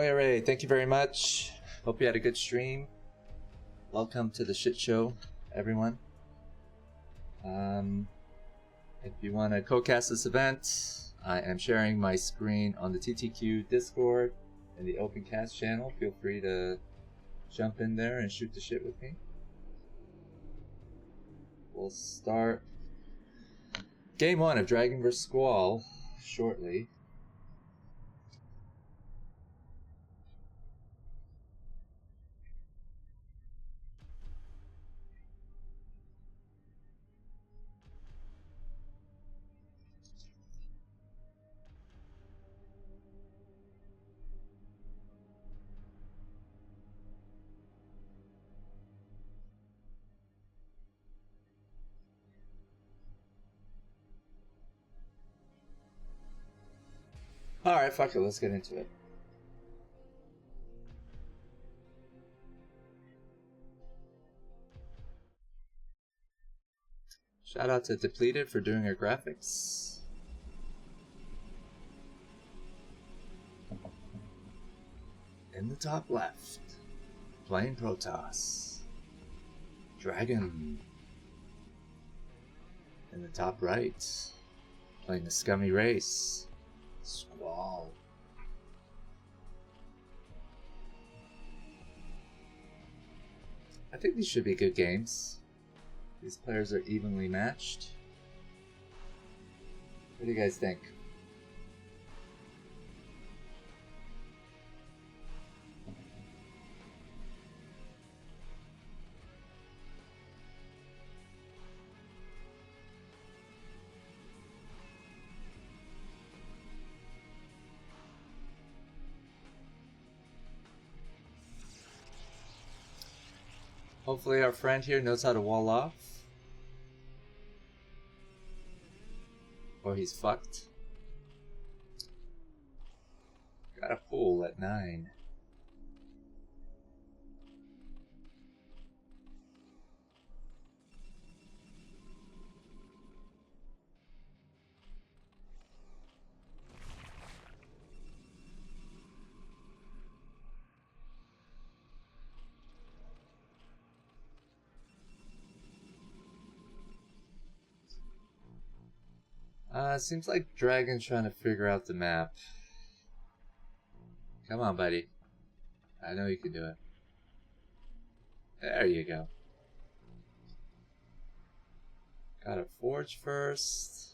Ray, thank you very much. Hope you had a good stream. Welcome to the shit show, everyone. If you want to co-cast this event, I am sharing my screen on the TTQ Discord and the OpenCast channel. Feel free to jump in there and shoot the shit with me. We'll start Game 1 of Dragon vs. Squall shortly. Alright, fuck it, let's get into it. Shout out to Depleted for doing our graphics. In the top left, playing Protoss. Dragon. In the top right, playing the scummy race. Squall. I think these should be good games. These players are evenly matched. What do you guys think? Hopefully our friend here knows how to wall off. Or he's fucked. Got a fool at 9. Seems like Dragon's trying to figure out the map. Come on, buddy. I know you can do it. There you go. Gotta forge first.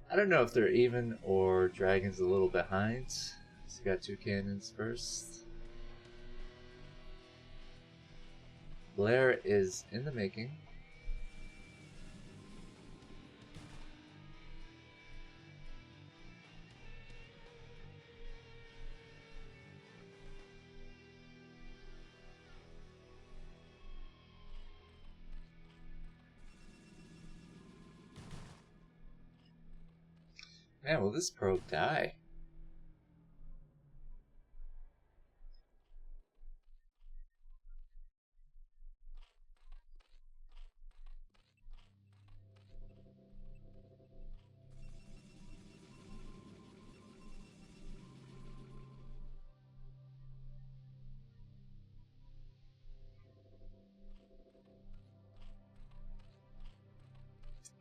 I don't know if they're even or Dragon's a little behind. He's got 2 cannons first. Blair is in the making. Man, will this probe die?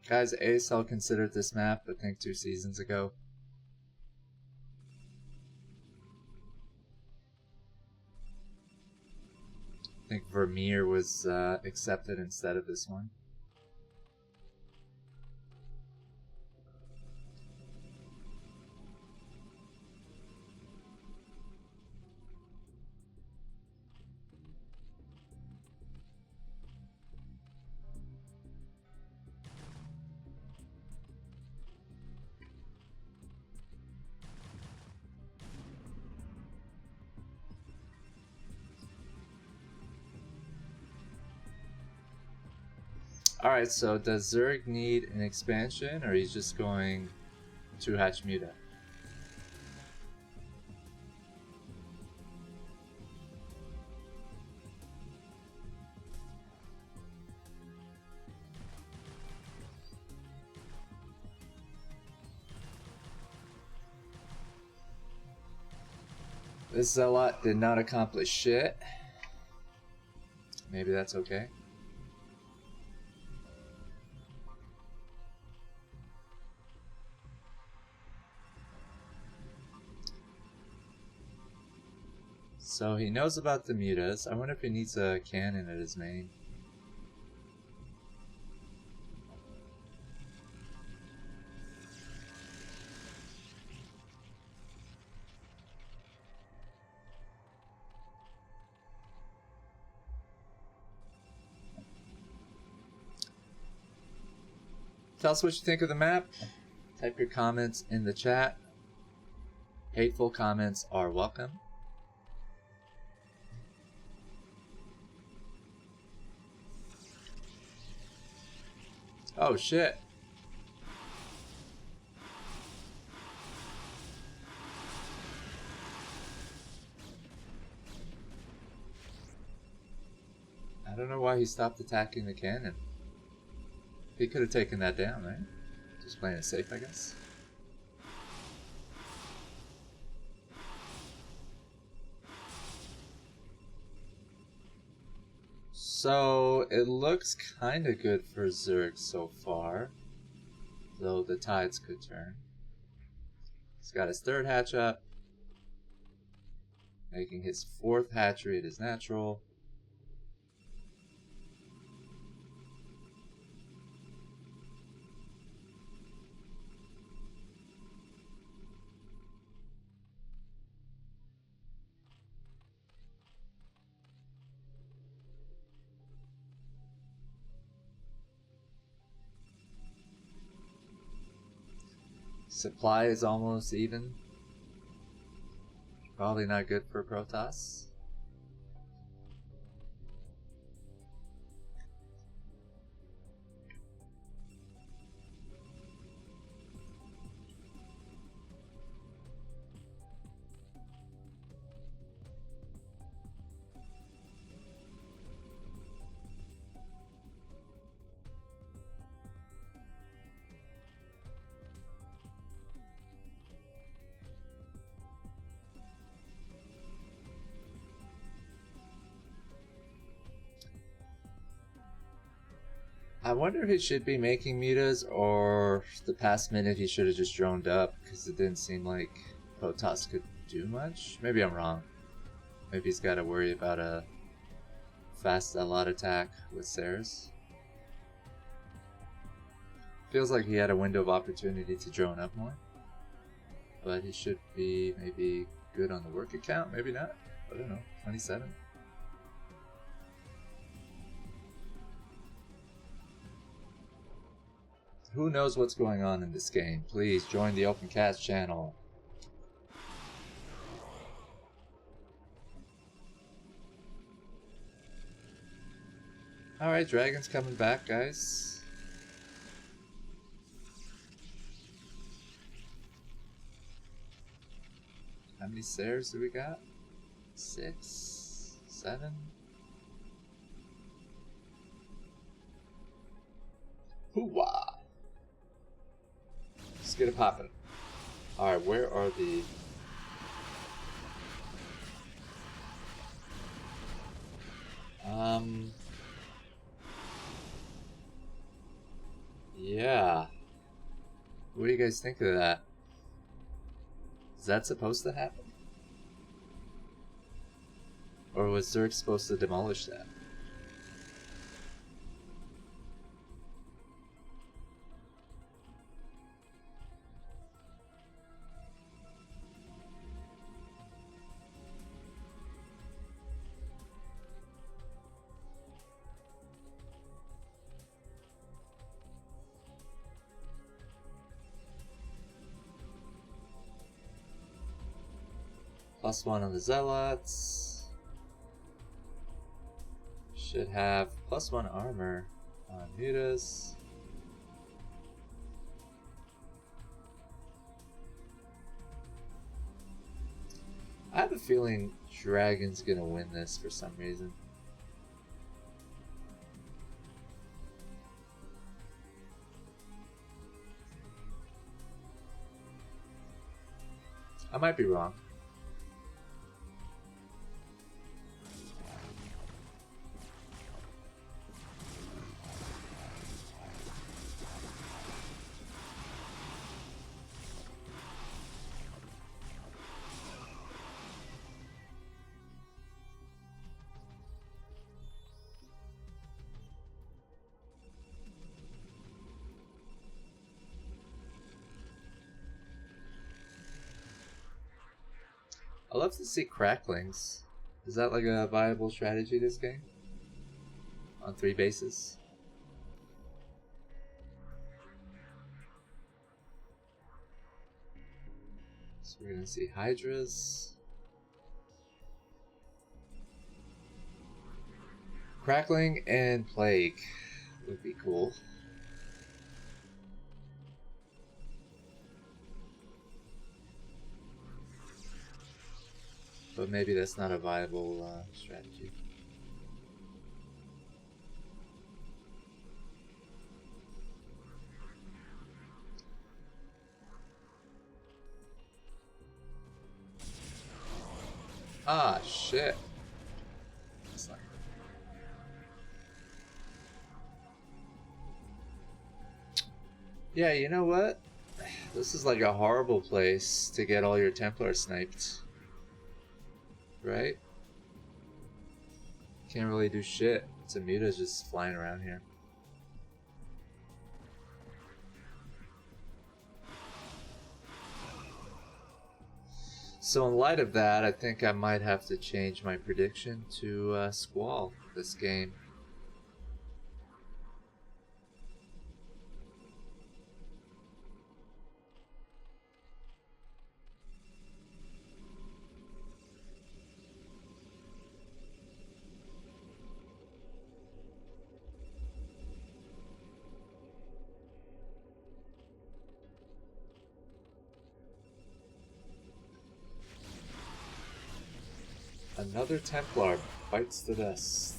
Guys, ASL considered this map, I think 2 seasons ago. I think Vermeer was accepted instead of this one. Alright, so does Zerg need an expansion, or he's just going to hatch Muta? This Zealot did not accomplish shit. Maybe that's okay. So he knows about the mutas. I wonder if he needs a cannon at his main. Tell us what you think of the map. Type your comments in the chat. Hateful comments are welcome. Oh shit. I don't know why he stopped attacking the cannon. He could have taken that down, right? Just playing it safe, I guess. So it looks kind of good for Zerg so far, though the tides could turn. He's got his 3rd hatch up, making his 4th hatchery at his natural. Supply is almost even. Probably not good for Protoss. I wonder if he should be making mutas, or the past minute he should have just droned up, because it didn't seem like Protoss could do much. Maybe I'm wrong. Maybe he's got to worry about a fast lot attack with Sares. Feels like he had a window of opportunity to drone up more. But he should be maybe good on the work account, maybe not. I don't know, 27. Who knows what's going on in this game? Please join the Open Cast channel. Alright, Dragon's coming back, guys. How many Sares do we got? 6, 7. Hoo-wah! Let's get it poppin'. Alright, where are the... Yeah. you guys think of that? Is that supposed to happen? Or was Zerg supposed to demolish that? +1 on the Zealots. Should have +1 armor on Mutas. I have a feeling Dragon's gonna win this for some reason. I might be wrong. I love to see cracklings. Is that like a viable strategy this game? On 3 bases? So we're gonna see Hydras. Crackling and Plague would be cool. But maybe that's not a viable strategy. Ah, shit. That's not good. Yeah, you know what? This is like a horrible place to get all your Templars sniped. Right? Can't really do shit. Muta's just flying around here. So in light of that, I think I might have to change my prediction to Squall this game. Another Templar bites the dust.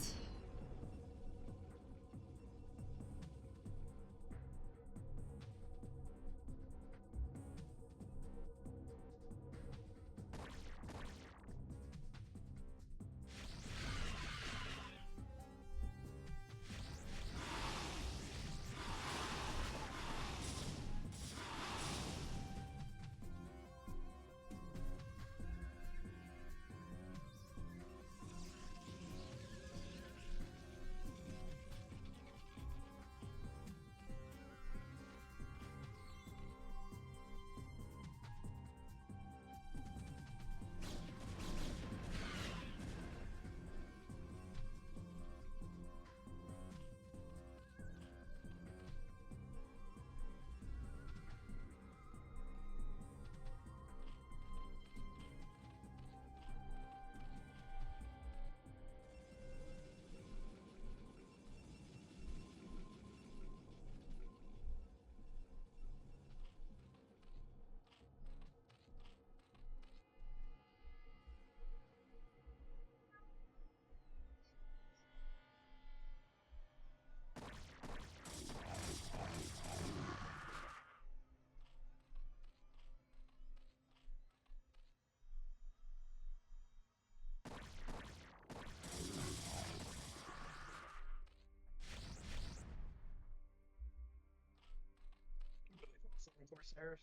Corsairs.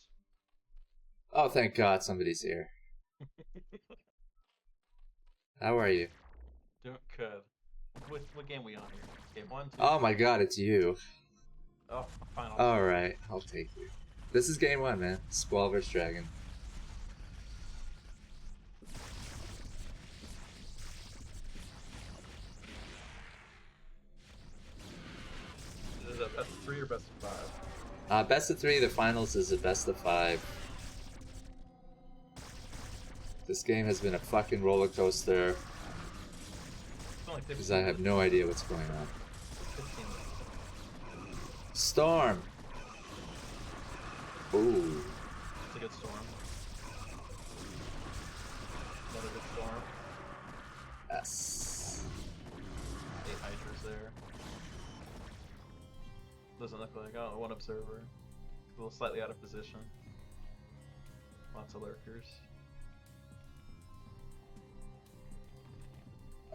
Oh, thank God somebody's here. How are you? Doing good. What game we on here? Game 1, 2? Oh my God, it's you. Oh, fine. Alright, I'll take you. This is game 1, man. Squall vs. Dragon. Is it best of 3 or best of 5? Best of 3, the finals is a best of 5. This game has been a fucking roller coaster. Because I have no idea what's going on. 15 minutes. Storm! Ooh. It's a good storm. Another good storm. Yes. 8 hydras there. Doesn't look like, oh, 1 observer. A little slightly out of position. Lots of lurkers.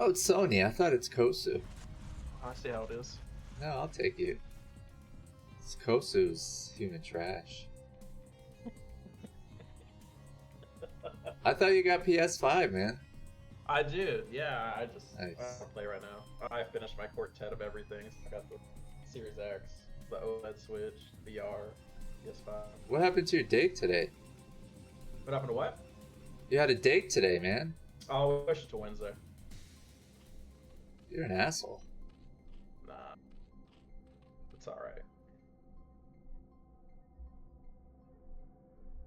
Oh, it's Sony. I thought it's Kosu. I see how it is. No, I'll take you. It's Kosu's human trash. I thought you got PS5, man. I do, yeah. I just Nice. I don't play right now. I finished my quartet of everything. I got the Series X, the OLED Switch, VR, PS5. What happened to your date today? What happened to what? You had a date today, man. Oh, we pushed it to Wednesday. You're an asshole. Nah. It's alright.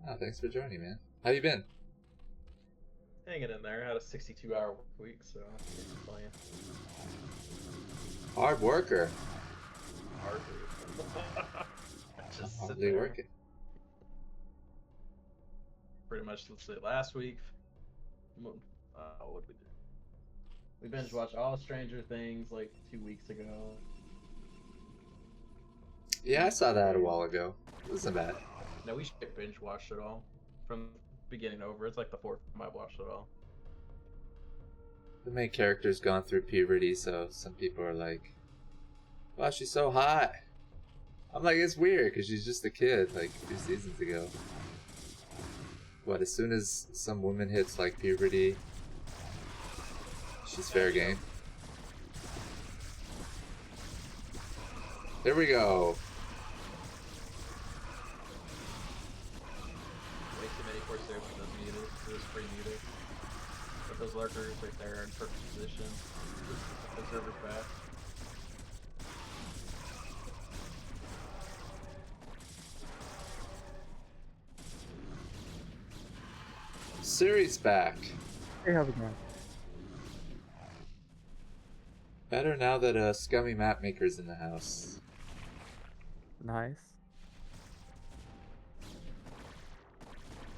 Oh, thanks for joining, man. How you been? Hanging in there. I had a 62-hour work week, so I can't complain. Hard worker. Hardly. Just sit Hardly there. working. Pretty much, let's say last week. What did we do? We binge watched all Stranger Things like 2 weeks ago. Yeah, I saw that a while ago. It wasn't bad. No, we should binge watch it all from beginning to over. It's like the 4th time I've watched it all. The main character's gone through puberty, so some people are like, wow, she's so hot. I'm like, it's weird, because she's just a kid, like, 2 seasons ago. But as soon as some woman hits, like, puberty, she's fair game. There we go. Way too many Corsairs for those muted. It was free muted. But those lurkers right there in perfect position. Observer's back. Siri's back. Hey, how's it going? Better now that a scummy map maker's in the house. Nice.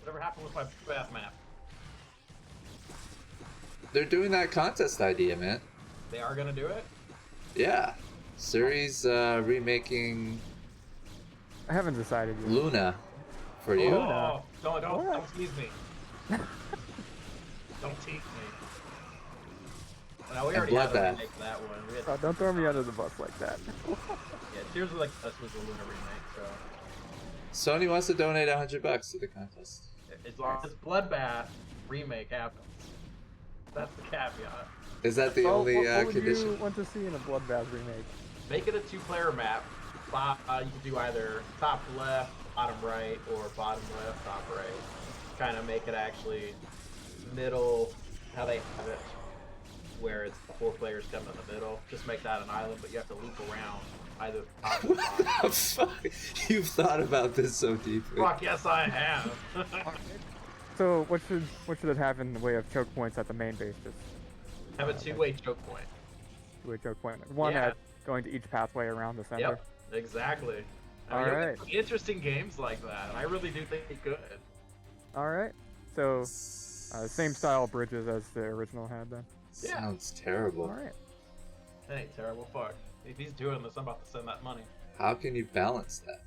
Whatever happened with my bath map? They're doing that contest idea, man. They are gonna do it? Yeah. Siri's remaking I haven't decided yet. Luna for you. Oh, don't What? tease me. Don't tease me. Now we And already had to Bloodbath. remake that one. We had Oh, don't throw me under the bus like that. yeah, Tears of the Us was a Luna remake, so Sony wants to donate $100 to the contest. as long as Bloodbath remake happens. That's the caveat. Is that the Well, only what would condition? you want to see in a Bloodbath remake? Make it a 2-player map. You can do either top left, bottom right, or bottom left, top right. Kind of make it actually middle, how they have it, where it's 4 players come in the middle. Just make that an island, but you have to loop around either top or What bottom. the fuck? You've thought about this so deeply. Fuck yes, I have. So what should it have in the way of choke points at the main base? Just Have a 2-way choke point. two-way choke point. One Yeah. at going to each pathway around the center. Yep, exactly. I mean, Alright. Interesting games like that. I really do think it could. All right. So same style bridges as the original had then. Yeah. Sounds terrible. All right. That ain't terrible. Fuck. If he's doing this, I'm about to send that money. How can you balance that?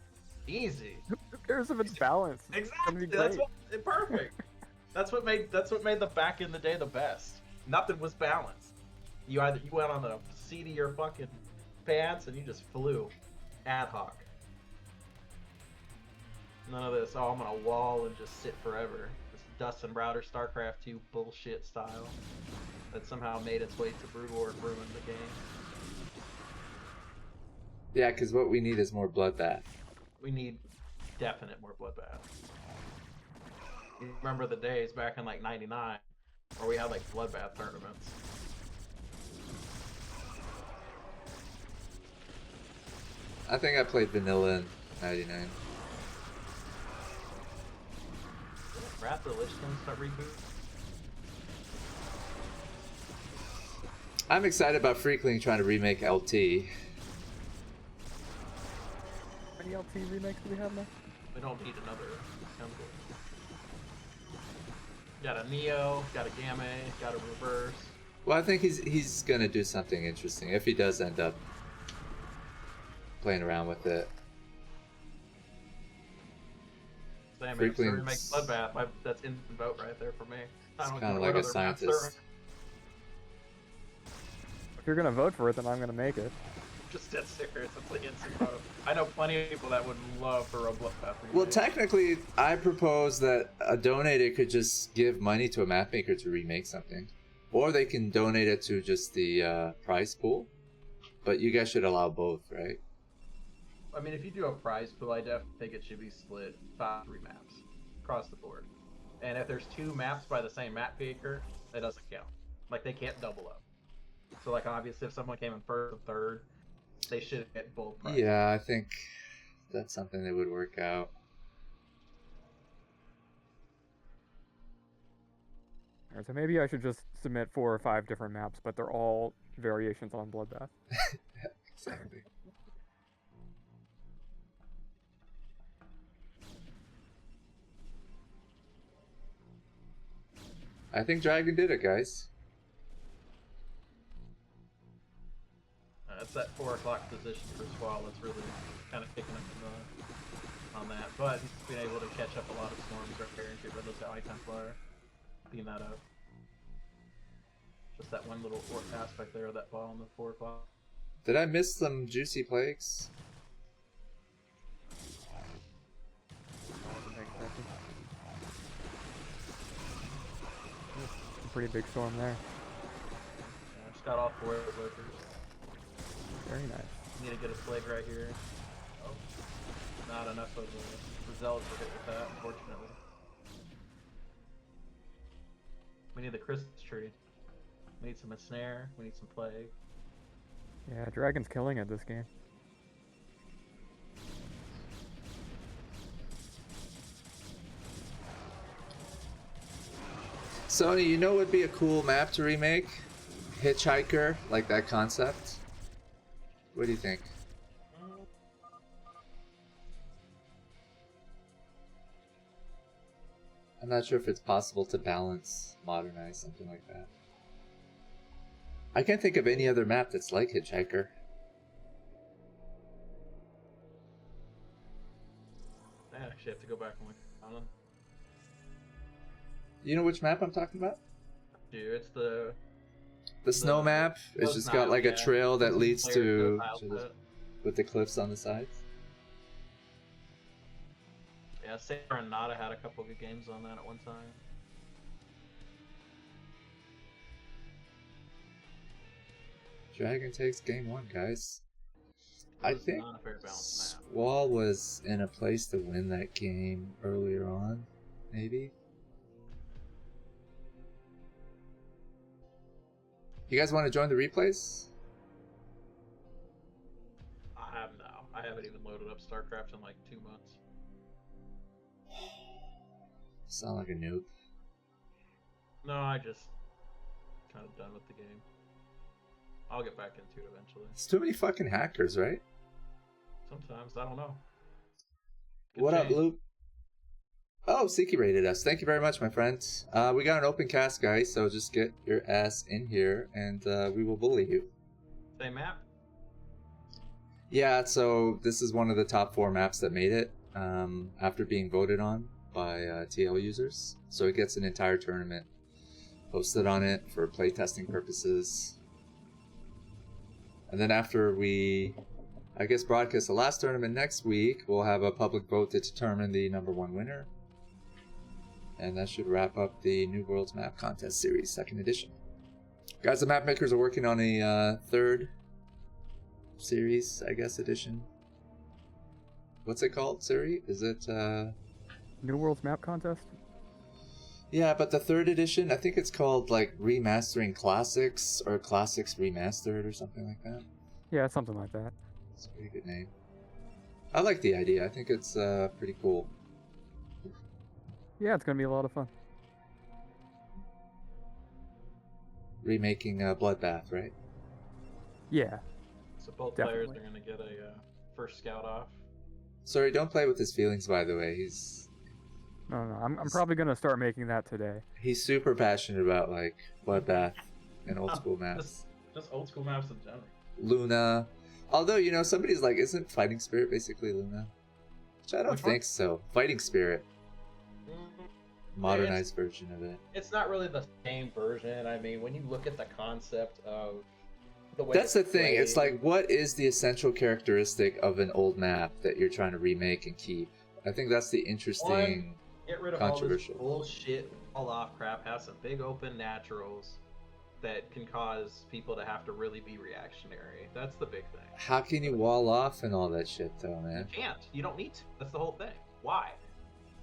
Easy. Who cares if it's balanced? It's gonna Exactly. be That's great. what. Perfect. That's what made the back in the day the best. Nothing was balanced. You went on the seat of your fucking pants and you just flew, ad hoc. None of this, oh, I'm gonna wall and just sit forever. This Dustin Browder StarCraft 2 bullshit style that somehow made its way to Brood War and ruined the game. Yeah, because what we need is more Bloodbath. We need definite more Bloodbath. You remember the days back in like 99 where we had like Bloodbath tournaments. I think I played vanilla in 99. Wrath of the Lich King start reboot? I'm excited about Freakling trying to remake LT. How many LT remakes do we have now? We don't need another temple. Got a Neo, got a Gamma, got a Reverse. Well, I think he's gonna do something interesting if he does end up playing around with it. Same, if they remake Bloodbath, that's in the vote right there for me. It's kind of like a scientist. If you're gonna vote for it, then I'm gonna make it. Just dead serious, it's like instant vote. I know plenty of people that would love for a Bloodbath remake. Well, technically, I propose that a donator could just give money to a map maker to remake something. Or they can donate it to just the prize pool. But you guys should allow both, right? I mean, if you do a prize pool, I definitely think it should be split 5 maps across the board. And if there's 2 maps by the same map maker, it doesn't count. Like, they can't double up. So, like, obviously, if someone came in first or third, they should get both prizes. Yeah, I think that's something that would work out. Alright, so maybe I should just submit 4 or 5 different maps, but they're all variations on Bloodbath. Exactly. I think Dragon did it, guys. It's that 4 o'clock position for Squall that's really kind of kicking up on that. But he's been able to catch up a lot of storms right here and get rid of the Eye Templar. Beam that up. Just that one little aspect there of that ball on the 4 o'clock. Did I miss some juicy plagues? A pretty big storm there. Yeah, just got all 4 of the workers. Very nice. Need to get a plague right here. Oh, not enough of the zealots to hit with that, unfortunately. We need the Christmas tree. We need some ensnare. We need some plague. Yeah, Dragon's killing it this game. Sony, you know what would be a cool map to remake? Hitchhiker, like that concept? What do you think? I'm not sure if it's possible to modernize something like that. I can't think of any other map that's like Hitchhiker. I actually have to go back and look at them. You know which map I'm talking about? Dude, it's the snow map. It's just got like a trail that leads to with the cliffs on the sides. Yeah, Sarah and Nada had a couple good games on that at one time. Dragon takes game 1, guys. I think not a fair balance map. Squall was in a place to win that game earlier on, maybe. You guys want to join the replays? I have now. I haven't even loaded up StarCraft in like 2 months. Sound like a noob. No, I just kind of done with the game. I'll get back into it eventually. It's too many fucking hackers, right? Sometimes, I don't know. Could What change. up, Loop? Oh, Sziky rated us. Thank you very much, my friend. We got an open cast, guys, so just get your ass in here and we will bully you. Same map? Yeah, so this is one of the top 4 maps that made it after being voted on by TL users. So it gets an entire tournament posted on it for playtesting purposes. And then after we I guess broadcast the last tournament next week. We'll have a public vote to determine the #1 winner. And that should wrap up the New Worlds Map Contest Series, 2nd edition. Guys, the map makers are working on a 3rd series, I guess, edition. What's it called, Siri? Is it, New Worlds Map Contest? Yeah, but the 3rd edition, I think it's called, like, Remastering Classics, or Classics Remastered, or something like that. Yeah, something like that. It's a pretty good name. I like the idea. I think it's pretty cool. Yeah, it's gonna be a lot of fun. Remaking Bloodbath, right? Yeah. So both Definitely. players are going to get a first scout off. Sorry, don't play with his feelings, by the way. No, I'm probably gonna start making that today. He's super passionate about, like, Bloodbath and old school Oh, maps. Just old school maps in general. Luna. Although, you know, somebody's like, isn't Fighting Spirit basically Luna? Which I don't Which one? think so. Fighting Spirit. Modernized version of it. It's not really the same version. I mean, when you look at the concept of the way That's the it's thing. It's played, like, what is the essential characteristic of an old map that you're trying to remake and keep? I think that's the interesting, get rid of all this controversial. bullshit, all off crap. Have some big open naturals that can cause people to have to really be reactionary. That's the big thing. How can you wall off and all that shit, though, You man? can't. You don't need to. That's the whole thing. Why?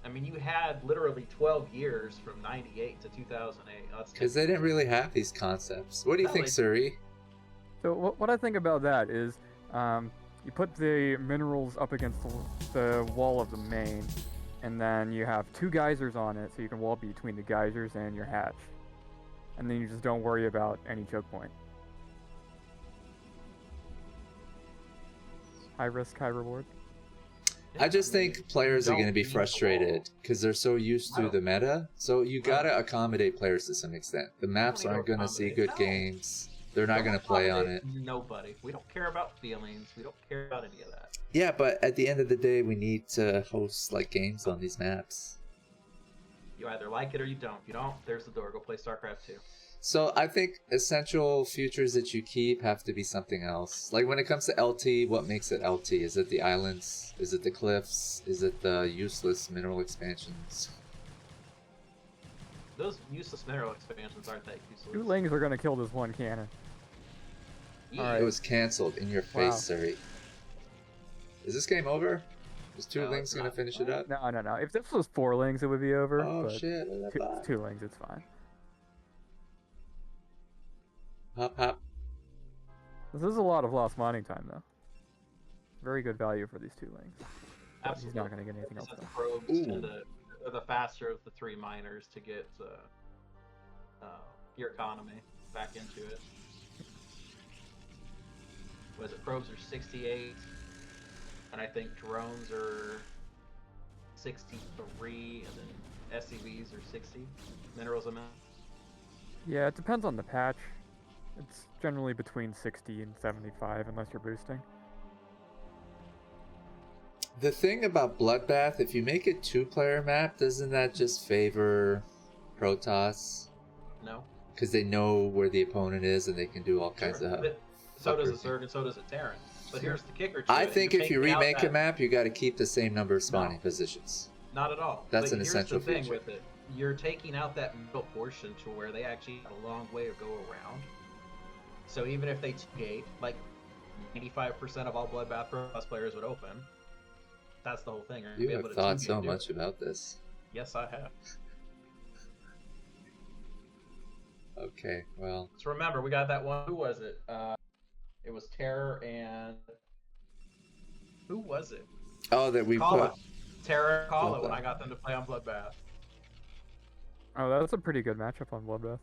I mean, you had literally 12 years from 98 to 2008. That's Because they didn't really have these concepts. What do you No, think, they- Suri? So what I think about that is, you put the minerals up against the wall of the main, and then you have 2 geysers on it, so you can wall between the geysers and your hatch. And then you just don't worry about any choke point. High risk, high reward. I just think players are don't going to be need frustrated because they're so used to the meta. So you got to accommodate players to some extent. The maps need to aren't going to see accommodate. good No. games. They're not Don't going to play on it. accommodate Nobody. We don't care about feelings. We don't care about any of that. Yeah, but at the end of the day, we need to host like games on these maps. You either like it or you don't. If you don't, there's the door. Go play StarCraft 2. So I think essential features that you keep have to be something else. Like when it comes to LT, what makes it LT? Is it the islands? Is it the cliffs? Is it the useless mineral expansions? Those useless mineral expansions aren't that useless. 2 lings are gonna kill this one cannon. Yeah. Alright. It was canceled in your Wow. face, Suri. Is this game over? Is 2 No, links it's gonna not. finish it up? No. If this was 4 lings, it would be over. Oh but shit! Look at that. 2 lings, it's fine. Hop hop. This is a lot of lost mining time, though. Very good value for these 2 lings. But Absolutely. he's not gonna get anything else. Because the Though. probes Ooh. tend to, are the faster of the 3 miners to get your economy back into it. Was it probes are 68, and I think drones are 63, and then SCVs are 60 minerals amount. Yeah, it depends on the patch. It's generally between 60 and 75 unless you're boosting. The thing about Bloodbath, if you make it 2-player map, doesn't that just favor Protoss? No. Because they know where the opponent is and they can do all kinds Sure. of... But so does a fuckery. Zerg and so does a Terran. But here's the kicker to I it. think You're if you taking out remake a that- map, you got to keep the same number of spawning No. positions. Not at all. That's But an here's essential the thing feature. with it. You're taking out that middle portion to where they actually have a long way to go around. So even if they gate, like 95% of all Bloodbath Plus players would open. That's the whole thing. You're gonna You be able have to thought two-gate so do much it. about this. Yes, I have. Okay, well... So remember, we got that one. Who was it? It was Terror and who was it? Oh, that we Kala. put... Terror and Kala when Bloodbath. I got them to play on Bloodbath. Oh, that's a pretty good matchup on Bloodbath.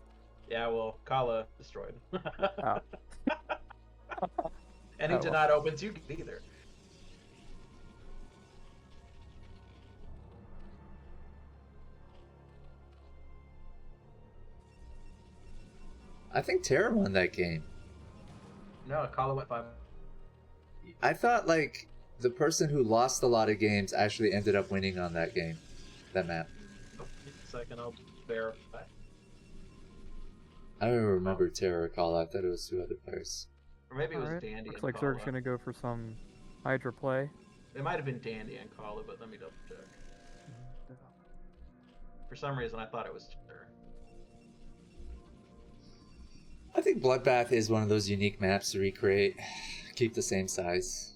Yeah, well, Kala destroyed. Oh. And he Oh, did well. not open 2-gate either. I think Terra won that game. No, Kala went 5. I thought, like, the person who lost a lot of games actually ended up winning on that game. That map. Oh, give me a second, I'll verify. I don't remember Terra or Kala. I thought it was 2 other players. Or maybe it was Alright, Dandy looks and like Kala. Zerg's gonna go for some Hydra play. It might have been Dandy and Kala, but let me double check. For some reason, I thought it was Chapter. I think Bloodbath is one of those unique maps to recreate. Keep the same size.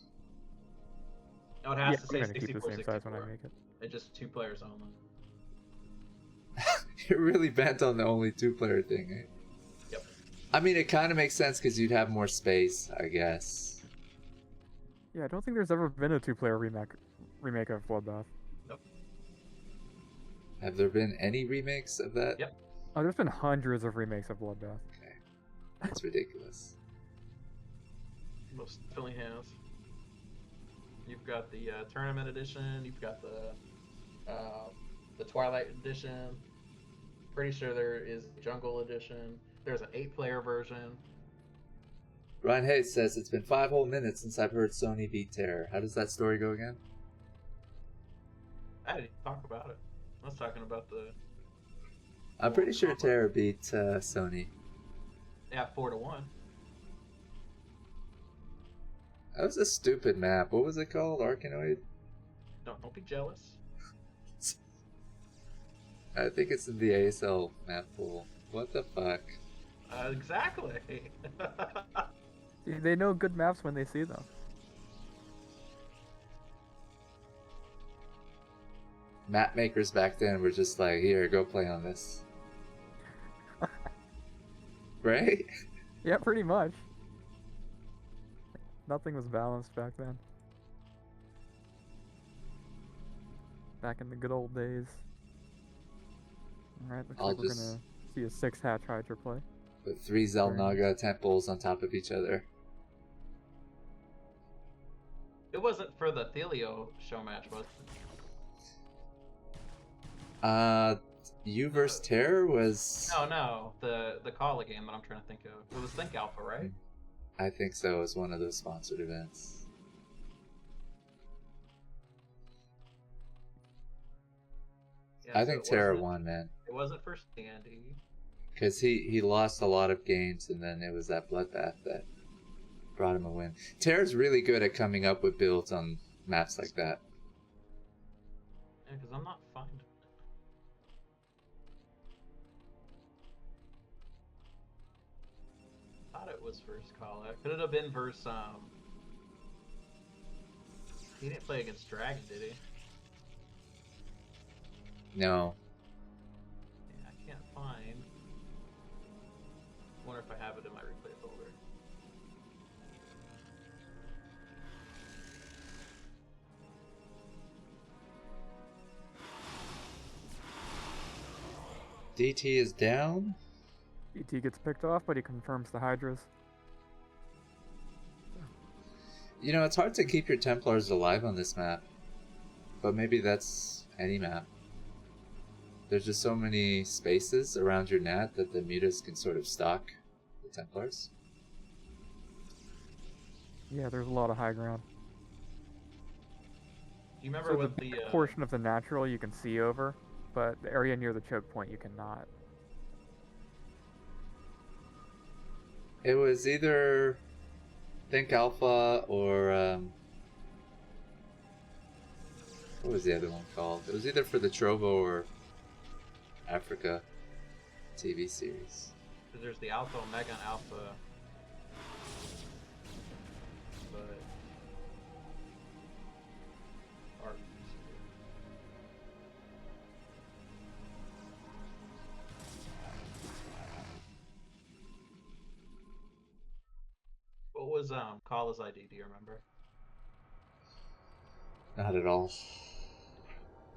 No, it has Yeah, to I'm say gonna keep the 64, same size when I 64. make it. It's just 2 players only. You're really bent on the only 2-player thing, eh? Yep. I mean, it kind of makes sense because you'd have more space, I guess. Yeah, I don't think there's ever been a 2-player remake of Bloodbath. Nope. Have there been any remakes of that? Yep. Oh, there's been hundreds of remakes of Bloodbath. Okay. That's ridiculous. Most definitely has. You've got the tournament edition. You've got the Twilight edition. Pretty sure there is a Jungle edition. There's an 8-player version. Ryan Hayes says, it's been 5 whole minutes since I've heard Sony beat Terror. How does that story go again? I didn't talk about it. I was talking about the. I'm pretty sure Terror beat Sony. Yeah, 4-1. That was a stupid map. What was it called? Arkanoid? Don't be jealous. I think it's in the ASL map pool. What the fuck? Exactly. See, they know good maps when they see them. Map makers back then were just like, here, go play on this. Right? Yeah, pretty much. Nothing was balanced back then. Back in the good old days. Alright, looks I'll like we're just- gonna see a 6-hatch Hydra play. With 3 Zelnaga temples on top of each other. It wasn't for the Thelio show match, was it? You vs. Terror was... No, the Kala game that I'm trying to think of. It was Think Alpha, right? I think so. It was one of those sponsored events. Yeah, I so think it Terror wasn't- won, man. It wasn't for Standy. Because he lost a lot of games, and then it was that Bloodbath that brought him a win. Terror's really good at coming up with builds on maps like that. Yeah, because I'm not finding it. Thought it was versus Kala. Could it have been versus He didn't play against Dragon, did he? No. Yeah, I can't find. Wonder if I have it in my replay folder. DT is down. ET gets picked off, but he confirms the Hydras. You know, it's hard to keep your Templars alive on this map. But maybe that's any map. There's just so many spaces around your nat that the mutas can sort of stalk the Templars. Yeah, there's a lot of high ground. Do you remember So what the the back portion of the natural you can see over, but the area near the choke point you cannot. It was either Think Alpha or what was the other one called? It was either for the Trovo or Africa TV series. There's the Alpha, Omega, and Alpha. But Art. What was Kala's ID? Do you remember? Not at all.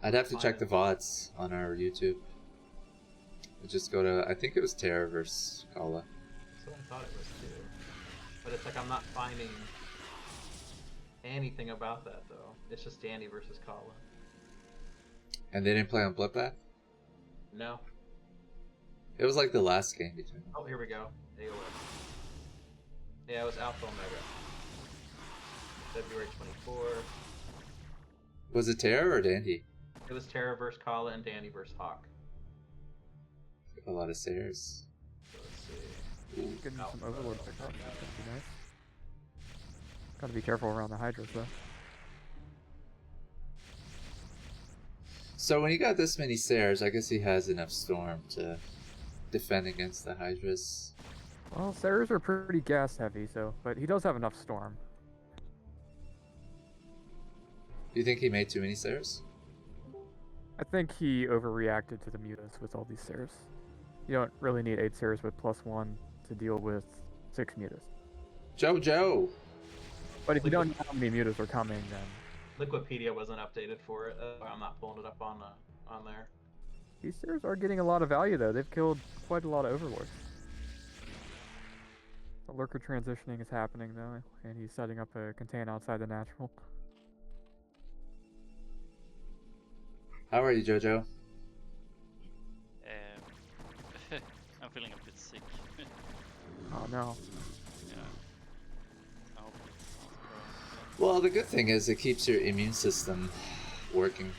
I'd have to check the VODs on our YouTube. I'd just go to, I think it was Terror versus Kala. That's what I thought it was too. But it's like I'm not finding anything about that though. It's just Danny versus Kala. And they didn't play on Bloodbath? No. It was like the last game between them. Oh, here we go. AOS. Yeah, it was Alpha Omega. February 24. Was it Terror or Dandy? It was Terra versus Kala and Danny versus Hawk. A lot of stairs. So let's see. Getting some Overlord pickups, that's gonna be nice. Gotta be careful around the Hydras, though. So when you got this many Sares, I guess he has enough Storm to defend against the Hydras. Well, Sares are pretty gas heavy, so but he does have enough Storm. Do you think he made too many Sares? I think he overreacted to the mutas with all these Sares. You don't really need 8 Sares with +1 to deal with 6 mutas. Jojo! But if you don't know how many mutas are coming, then Liquipedia wasn't updated for it. I'm not pulling it up on there. these Sares are getting a lot of value, though. They've killed quite a lot of Overlords. The Lurker transitioning is happening, though, and he's setting up a contain outside the natural. How are you, Jojo? I'm feeling a bit sick. Oh no. Yeah. I hope it's not corona. Well, the good thing is it keeps your immune system working.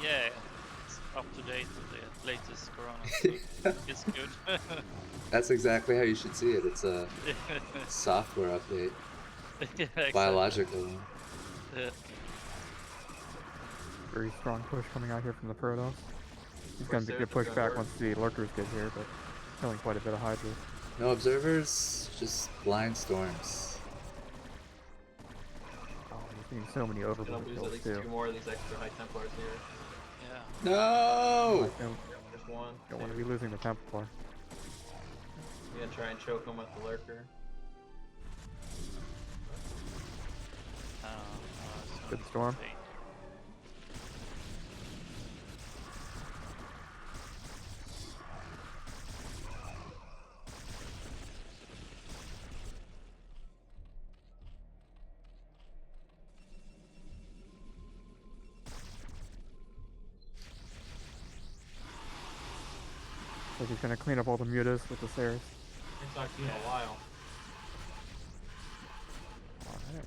Yeah, it's up to date with the latest corona, so it's good. That's exactly how you should see it. It's a software update. Yeah, exactly. Biological. Yeah. Very strong push coming out here from the Protoss. He's Where's going to get Sarah pushed back Jojo? once the Lurkers get here, but killing quite a bit of Hydras. No observers, just blind storms. Oh, he's getting so many Gonna Overlord lose at kills, least too. 2 more of these extra High Templars here. Yeah. No! Just one. Don't want to two. be losing the Templar. I'm gonna try and choke him with the Lurker. It's Good storm. insane. So he's going to clean up all the mutas with the Sares. It's not been a while. Alright.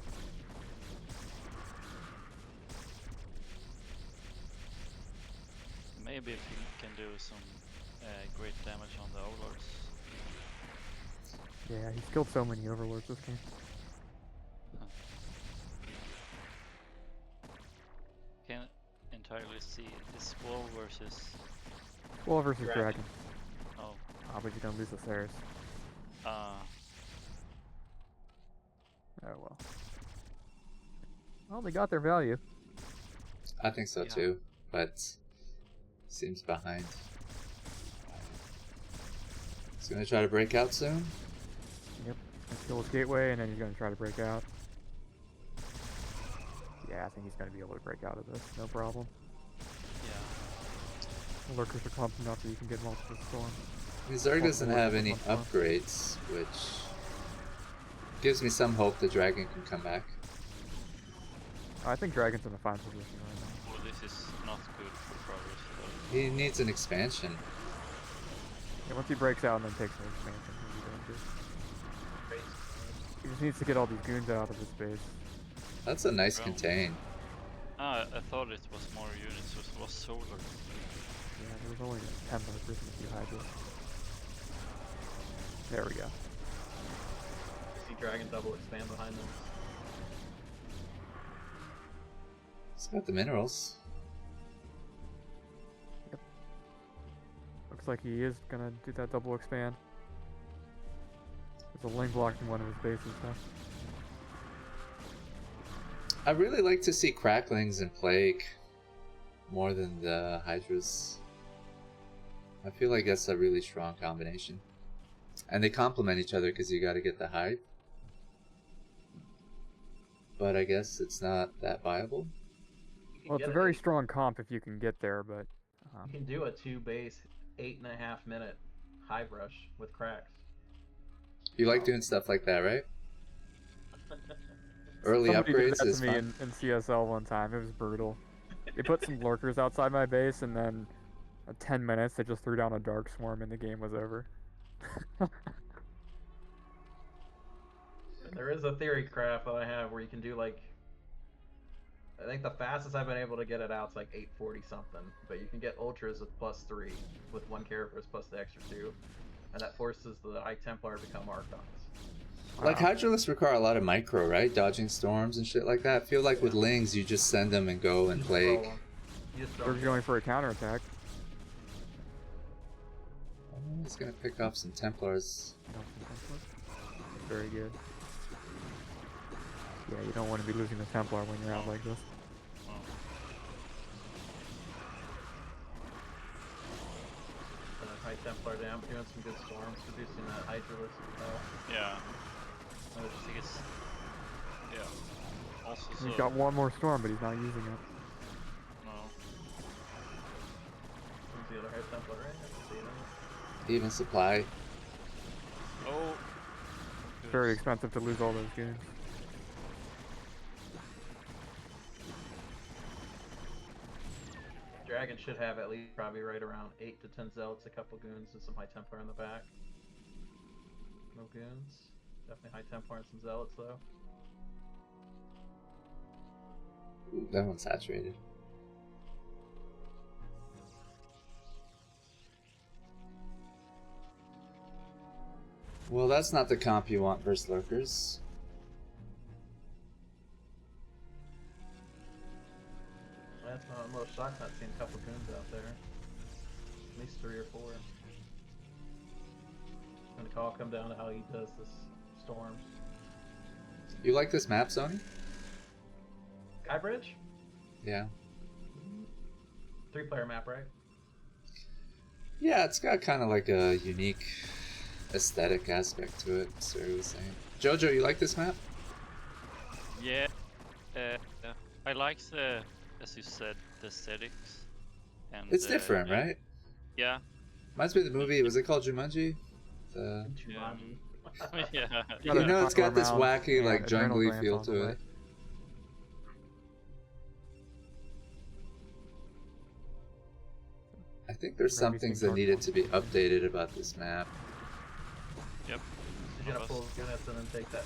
Maybe if he can do some great damage on the Overlords. Yeah, he's killed so many Overlords this game. Can't entirely see the Squall versus. Squall versus Dragon. Dragon. Oh, Ah, but you're going to lose the Sares. uh, Oh well. Well, they got their value. I think so Yeah. too, but seems behind. He's gonna try to break out soon. Yep. Let's kill his gateway, and then he's going to try to break out. Yeah, I think he's going to be able to break out of this. No problem. yeah. The Lurkers are clumped enough that you can get multiple storms. I mean, Zerg doesn't have any upgrades, which gives me some hope the dragon can come back. I think Dragon's in a fine position right Well, this is not good for progress. He needs an expansion. now. Yeah, once he breaks out and then takes an expansion, he'll be doing good. He just needs to get all these goons out of his base. That's a nice Well. contain. I thought it was more units, so it was solar. Yeah, there was only 10 Lurkers and a few Hydras. There we go. See Dragon double expand behind them. He's got the minerals. Looks like he is gonna do that double expand. There's a lane blocking one of his bases though. I really like to see cracklings and plague more than the hydras. I feel like that's a really strong combination. And they complement each other because you got to get the hype. But I guess it's not that viable. You can Well, it's get a an very eight- strong comp if you can get there, but You can do a 2 base 8.5 minute hive rush with cracks. You like doing stuff like that, right? Early somebody did upgrades that is to me fun. in CSL one time. It was brutal. They put some lurkers outside my base, and then at 10 minutes they just threw down a dark swarm, and the game was over. There is a theory craft that I have where you can do like, I think the fastest I've been able to get it out is like 840 something, but you can get ultras with +3 with one character plus the extra 2, and that forces the High Templar to become Archons. Like Wow. Hydralisks require a lot of micro, right? Dodging storms and shit like that. I feel like with Lings, you just send them and go and You just roll plague. 'em. You just They're don't going for a counterattack. Oh, he's gonna pick off some Templars. Very good. Yeah, you don't want to be losing the Templar when you're out like this. Oh. High Templar down, doing some good storms, reducing that Hydralisk as well. Yeah. I think it's. Yeah. Also, He's so. got one more storm, but he's not using it. No. Who's the other High Templar, right? I can see them. Even supply. Oh. It's very expensive to lose all those games. Dragon should have at least probably right around 8 to 10 Zealots, a couple Goons, and some High Templar in the back. No Goons. Definitely High Templar and some Zealots, though. Ooh, that one's saturated. Well, that's not the comp you want versus lurkers. That's not I'm a little shocked not seeing a couple Goons out there. At least 3 or 4. And the call come down to how he does this storms. You like this map, Sony? Skybridge? Yeah. 3-player map, right? Yeah, it's got kind of like a unique aesthetic aspect to it, Siri was saying. Jojo, you like this map? Yeah. I like the, as you said, the aesthetics. And It's different, right? Yeah. Reminds me of the movie, was it called Jumanji? The... Jumanji. Yeah. You know, it's got this Around, wacky, yeah, like, adrenal jungly glands feel on the to way. it. I think there's some things that needed to be updated about this map. Yep. You're gonna pull units and then take that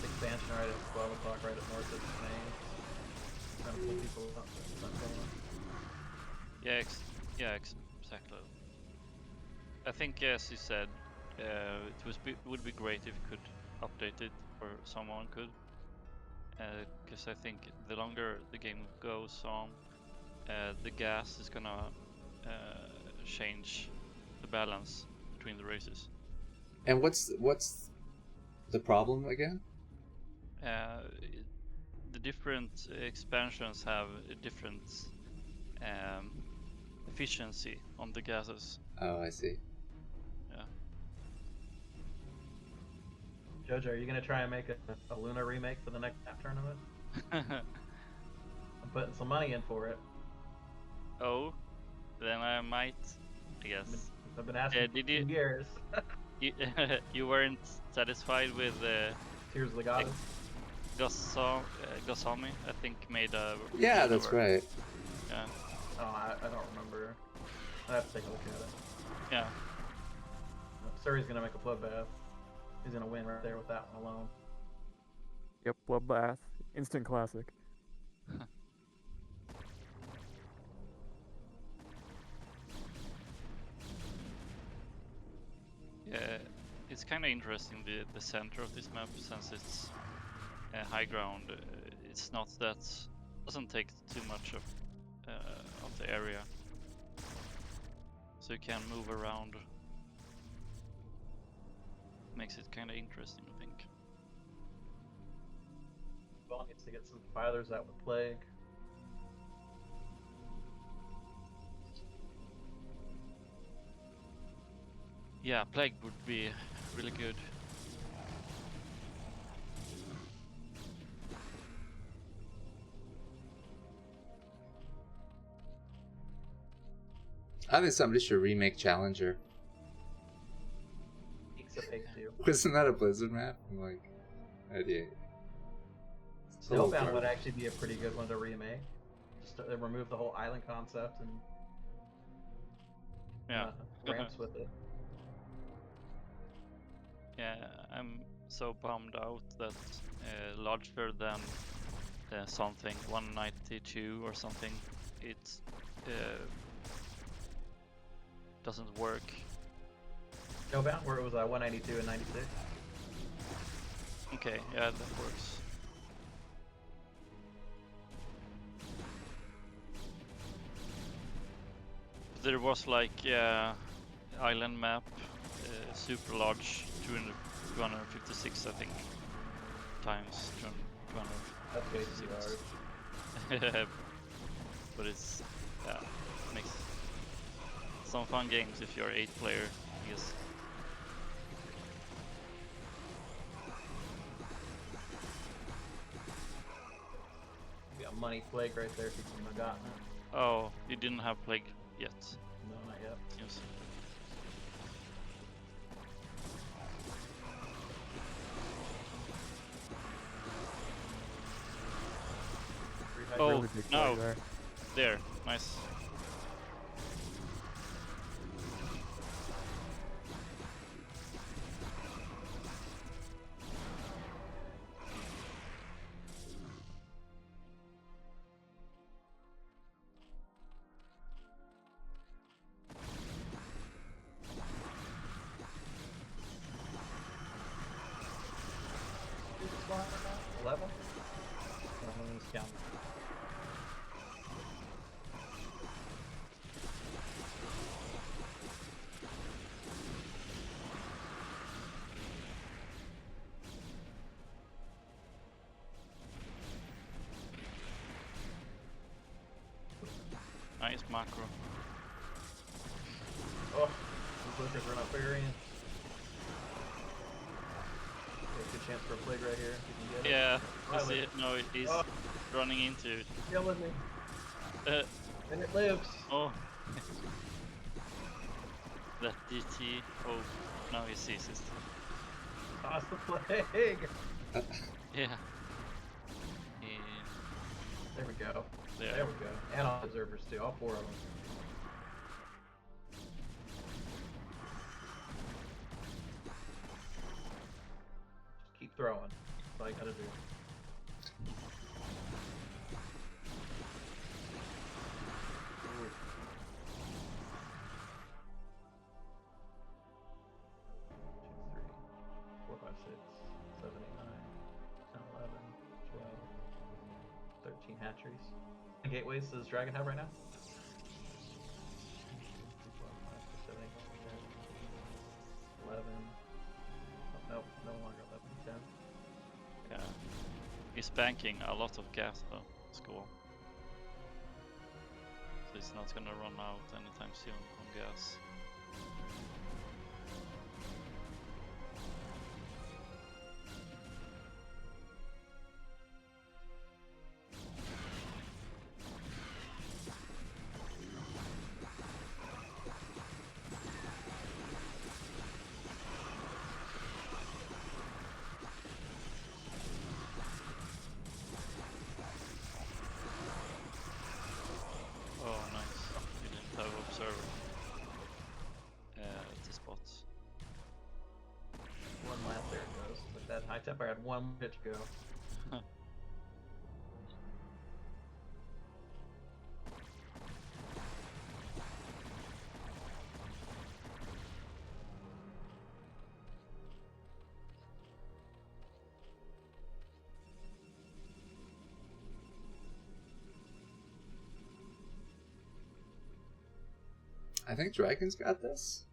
expansion right at 12 o'clock, right at north of the main. Trying to pull people up. Yeah, exactly. I think, as you said, would be great if you could update it, or someone could. Because I think the longer the game goes on, the gas is gonna change the balance between the races. And what's the problem again? The different expansions have a different efficiency on the gases. Oh, I see. Yeah. Jojo, are you gonna try and make a Luna remake for the next map tournament? I'm putting some money in for it. Oh, then I might, I guess. I've been asking did for 2 years. You weren't satisfied with Tears of the Goddess. Gosami, I think, made a... Yeah, that's right. Yeah. Oh, I don't remember. I have to take a look at it. Yeah. Suri's gonna make a bloodbath. He's gonna win right there with that one alone. Yep, Bloodbath. Instant classic. Yeah, it's kind of interesting, the center of this map, since it's high ground. It's not that... doesn't take too much of the area. So you can move around. Makes it kind of interesting, I think. Well, needs to get some filers out with Plague. Yeah, Plague would be really good. I think somebody should remake Challenger. Geeks of Pig too. Wasn't that a Blizzard map? I'm like, idea. Snowbound would actually be a pretty good one to remake. Just to remove the whole island concept and Yeah. ramps with it. Yeah, I'm so bummed out that larger than something 192 or something, it doesn't work. Snowbound, where it was 192 and 96. Okay, yeah, that works. There was like island map, super large, 256 I think, times 256. That's way too large. But it's makes some fun games if you're 8 player, I guess. We got Money Plague right there if you couldn't have gotten it. Oh, you didn't have Plague yet. No, not yet. Yes. Oh, Really big play no. there. There, nice. Who's the spot right now? 11? No, let me count. Nice macro. Oh, these lookers are not figuring. Good chance for a plague right here. If you can get it. Yeah, I Pilot. see it. No, he's Oh. running into it. Killing me. Uh, And it lives. oh. That DT. Oh, now he sees it. Toss the plague. Yeah. There we go. There. There we go. And all observers too. All 4 of them. Just keep throwing. That's all you gotta do. Ooh. 2, 3, 4, 5, 6, 7, 8, 9, 10, 11, 12, 13 hatcheries. How many gateways does Dragon have right now? 11. Oh, nope, no longer 11, 10. Yeah. He's banking a lot of gas though, Squall. So he's not gonna run out anytime soon on gas. Oh, nice. You didn't have observer at the spots. One lap, there it goes. With that high temp, I had one pitch go. I think Dragon's got this.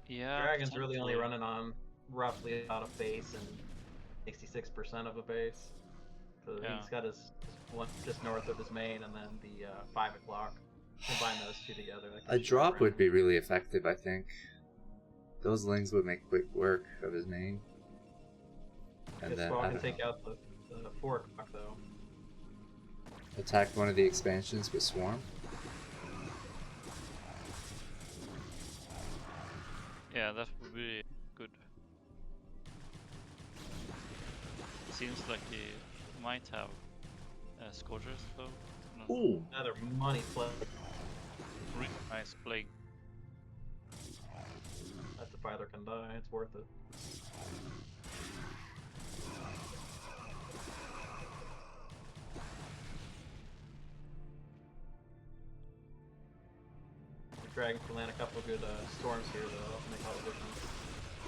Yeah. Dragon's really only potentially. running on roughly about a base and 66% of a base. So Yeah. he's got his one just north of his main, and then the 5 o'clock. Combine those two together. that A gets you drop around. would be really effective, I think. Those lings would make quick work of his main. And This then, Squall I can don't take know, out the 4 o'clock though. attack one of the expansions with Swarm. Yeah, that would be good. Seems like he might have Scorchers though. No. Ooh! Another money play. Really nice plague. That's if either can die. It's worth it. Dragon can land a couple good storms here, though. Make all the difference.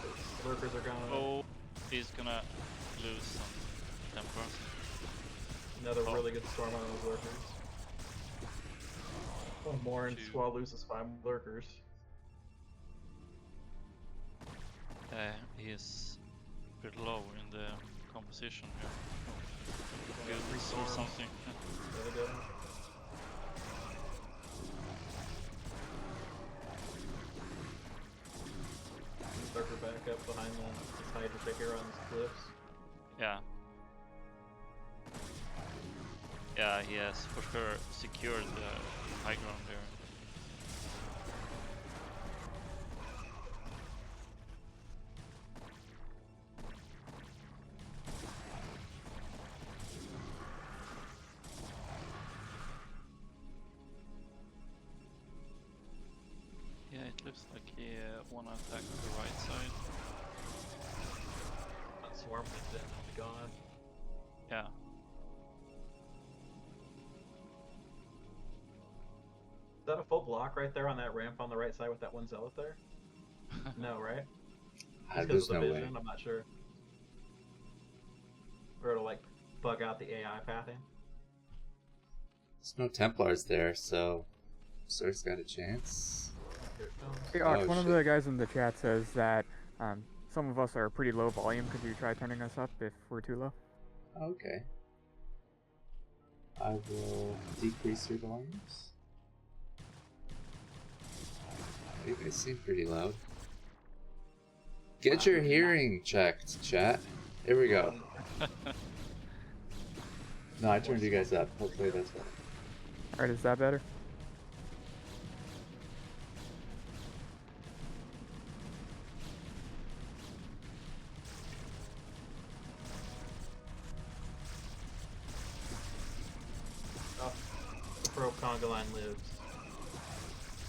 Those lurkers are gonna. Oh, he's gonna lose some temper. Another really good storm on those lurkers. One more and Squall loses 5 lurkers. He is pretty low in the composition here. Good or something. Really good. Lurker back up behind the Hydra Shaker on these cliffs. Yeah. Yeah, he has for sure secured the high ground there. Yeah, it looks like he wanna attack the right side. That swarm is in, oh my god. Yeah. Is that a full block right there on that ramp on the right side with that one zealot there? No, right? Just because of the vision, I'm not sure. Or it'll like bug out the AI pathing. There's no Templars there, so Zerg's got a chance. Here it comes. Hey, Ox, one of the guys in the chat says that some of us are pretty low volume. Could you try turning us up if we're too low? Okay. I will decrease your volumes. You guys seem pretty loud. Get your hearing checked, chat. Here we go. No, I turned you guys up. Hopefully that's better. Alright, is that better? Oh, the pro conga line lives.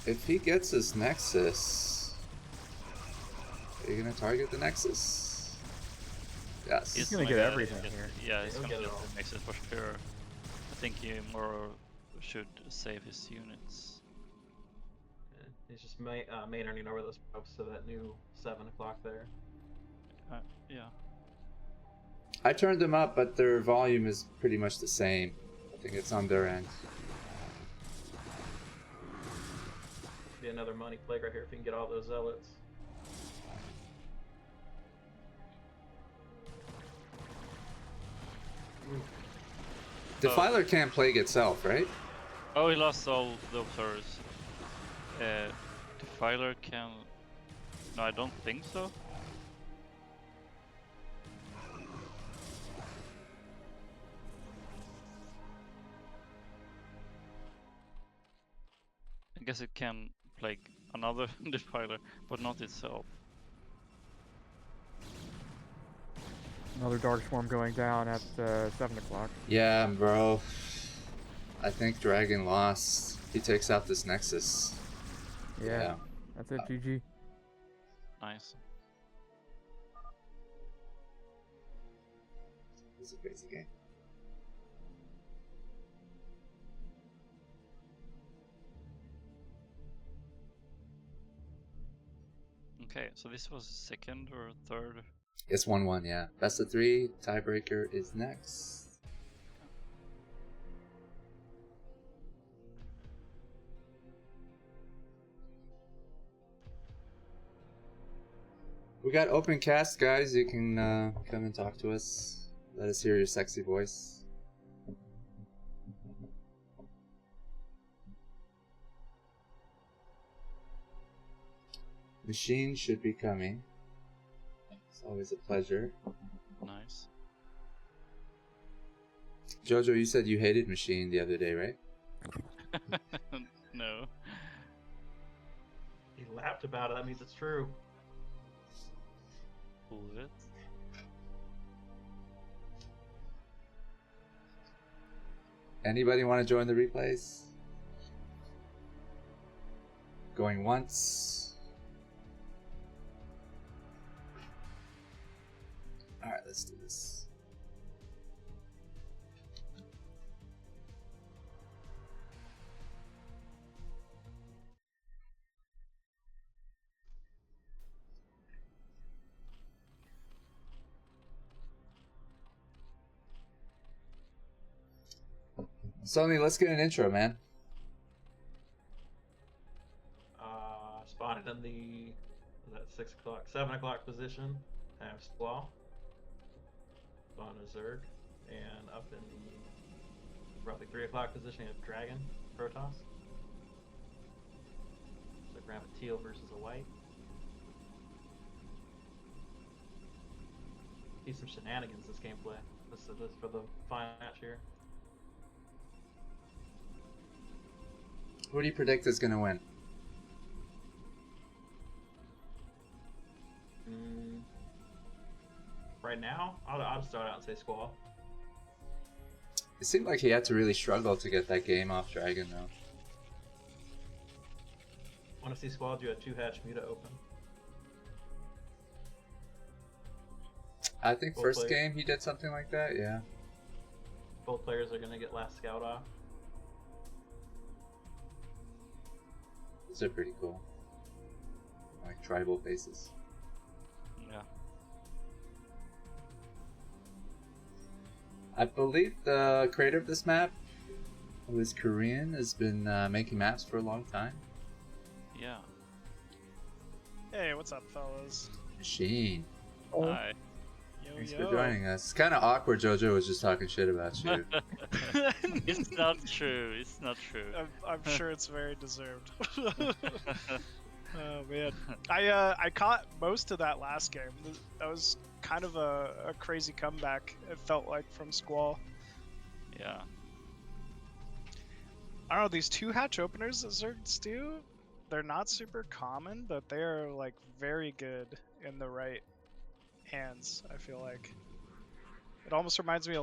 If he gets his Nexus, are you gonna target the Nexus? Yes. He's gonna get everything get, here. Yeah, he's He'll gonna get get it all. the Nexus for sure. I think he more should save his units. Yeah, he's just main earning over those probes to that new 7 o'clock there. Yeah. I turned them up, but their volume is pretty much the same. I think it's on their end. Be another money plague right here if you can get all those zealots. Defiler can't plague itself, right? Oh, he lost all the observers. Defiler can... No, I don't think so. I guess it can plague another Defiler, but not itself. Another Dark Swarm going down at 7 o'clock. Yeah, bro. I think Dragon lost. He takes out this Nexus. Yeah. That's it, GG. Nice. It's a crazy game. Okay, so this was second or third? It's 1-1, yeah. Best of 3. Tiebreaker is next. We got open cast, guys. You can come and talk to us. Let us hear your sexy voice. Machine should be coming. It's always a pleasure. Nice. Jojo, you said you hated Machine the other day, right? No. He laughed about it, that means it's true. Hold it. Anybody want to join the replays? Going once. Alright, let's do this. Sony, let's get an intro, man. Spotted in the 7 o'clock position. I have Squall on OctZerg, and up in the roughly 3 o'clock position, you have Dragon Protoss. So grab a teal versus a white. See some shenanigans this gameplay. This for the final match here. Who do you predict is going to win? Right now, I'll just start out and say Squall. It seemed like he had to really struggle to get that game off Dragon, though. Want to see Squall do a 2-hatch Muta open? I think Both first players. game he did something like that, yeah. Both players are going to get last scout off. Those are pretty cool. Like tribal bases. Yeah. I believe the creator of this map, who is Korean, has been making maps for a long time. Yeah. Hey, what's up, fellas? Machine. Hi. Yo, Thanks yo. for joining us. It's kind of awkward JoJo was just talking shit about you. It's not true. It's not true. I'm sure it's very deserved. Oh man, I caught most of that last game. That was kind of a crazy comeback. It felt like from Squall. Yeah. I don't know, these 2-hatch openers that Zergs do, they're not super common, but they are like very good in the right hands. I feel like it almost reminds me of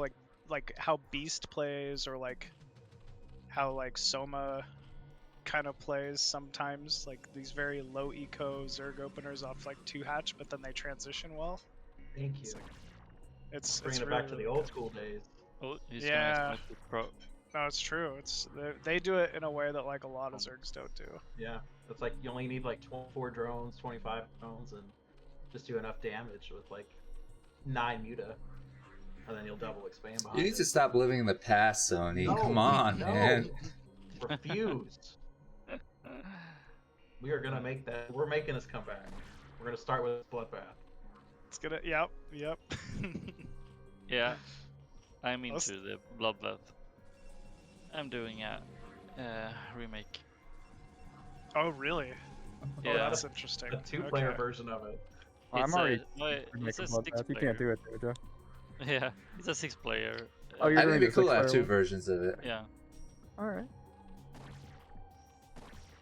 like how Beast plays, or like how like Soma kind of plays sometimes, like these very low eco Zerg openers off like 2-hatch, but then they transition well. Thank you. It's like, it's Bringing it really, back to the really old good. school days. Oh, he's Yeah. gonna pro. No, it's true. They do it in a way that like a lot of Zergs don't do. Yeah, it's like you only need like 24 drones, 25 drones, and just do enough damage with like 9 Muta, and then you'll double expand behind You need it. to stop living in the past, Sony. No, Come on, no. man. Refuse. We are gonna make that. We're making this comeback. We're gonna start with Bloodbath. It's gonna. Yep. Yeah. I'm Let's- into the Bloodbath. I'm doing a remake. Oh really? Yeah. Oh, that's interesting. A 2-player Okay. version of it. I'm It's already it's making a Bloodbath. You 6-player. can't do it, Jojo. Yeah, it's a 6-player. Oh, you're I doing think it'd be the cool to have 6-player two one? versions of it. Yeah. Alright.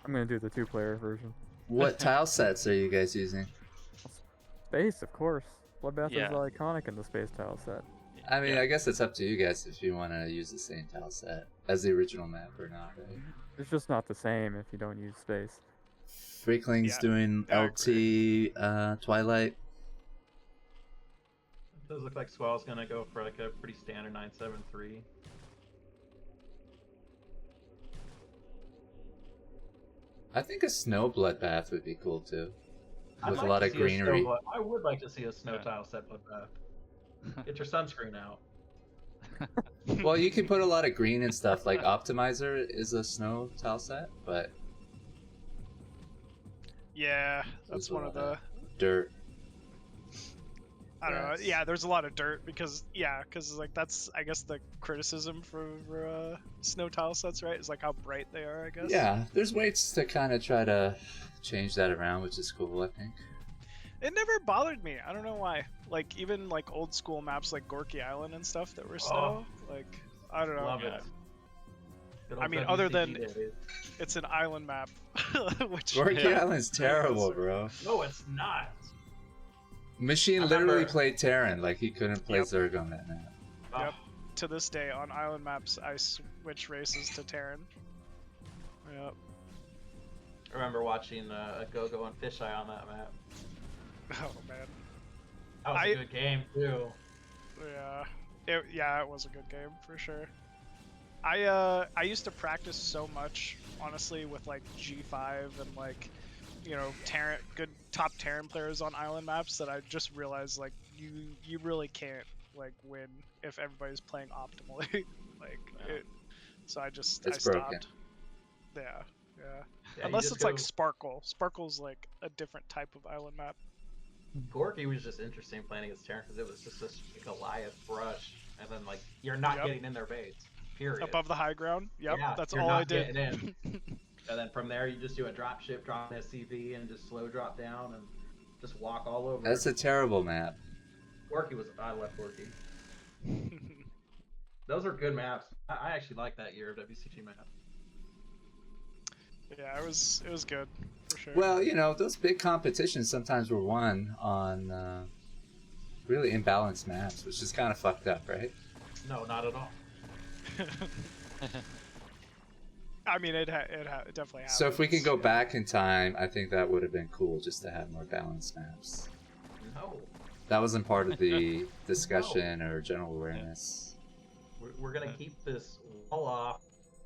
I'm gonna do the 2-player version. What tile sets are you guys using? Space, of course. Bloodbath Yeah. is iconic in the space tile set. I mean, yeah. I guess it's up to you guys if you want to use the same tile set as the original map or not, right? It's just not the same if you don't use space. Freakling's Yeah, doing I LT Twilight. It does look like Squall's gonna go for like a pretty standard 973. I think a snow bloodbath would be cool too, I'd with like a lot to of see a snow greenery. I would like to see a snow Yeah. tile set Bloodbath. Get your sunscreen out. Well, you can put a lot of green and stuff. Like Optimizer is a snow tile set, but Yeah, that's there's a one lot of the. dirt. I don't know. grass. Yeah, there's a lot of dirt because like that's I guess the criticism for snow tile sets, right? Is like how bright they are. I guess. Yeah, there's ways to kind of try to change that around, which is cool, I think. It never bothered me. I don't know why. Like even like old school maps like Gorky Island and stuff that were snow. Like I don't know. Love Yeah. it. Good I old mean, other WCG than- days. It's an island map, which Gorky Yeah. Island's terrible, bro. No, it's not. Machine I literally remember- played Terran, like he couldn't play Yep. Zerg on that map. Yep. to this day on island maps I switch races to Terran. Yep. I remember watching a Go-Go and Fisheye on that map. Oh man. That was I- a good game too. Yeah. It was a good game for sure. I used to practice so much, honestly, with like G5 and like, you know, Terran, good top Terran players on island maps that I just realized like you really can't like win if everybody's playing optimally. Like Yeah. so I just It's I broken. stopped. Yeah. Yeah, you Unless just it's like go- Sparkle. Sparkle's like a different type of island map. Gorky was just interesting playing against Terran because it was just this Goliath brush, and then like you're not Yep. getting in their base. Period. Above the high ground. Yep, Yeah, that's you're all not I did. getting in. And then from there, you just do a drop ship, drop an SCV, and just slow drop down and just walk all over. That's a terrible map. Gorky was. I left Gorky. Those are good maps. I actually like that year of WCG map. Yeah, it was good for sure. Well, you know, those big competitions sometimes were won on really imbalanced maps, which is kind of fucked up, right? No, not at all. I mean, it definitely happens. So if we can go yeah. back in time, I think that would have been cool just to have more balanced maps. No, That wasn't part of the discussion or general awareness. we're gonna keep this wall off.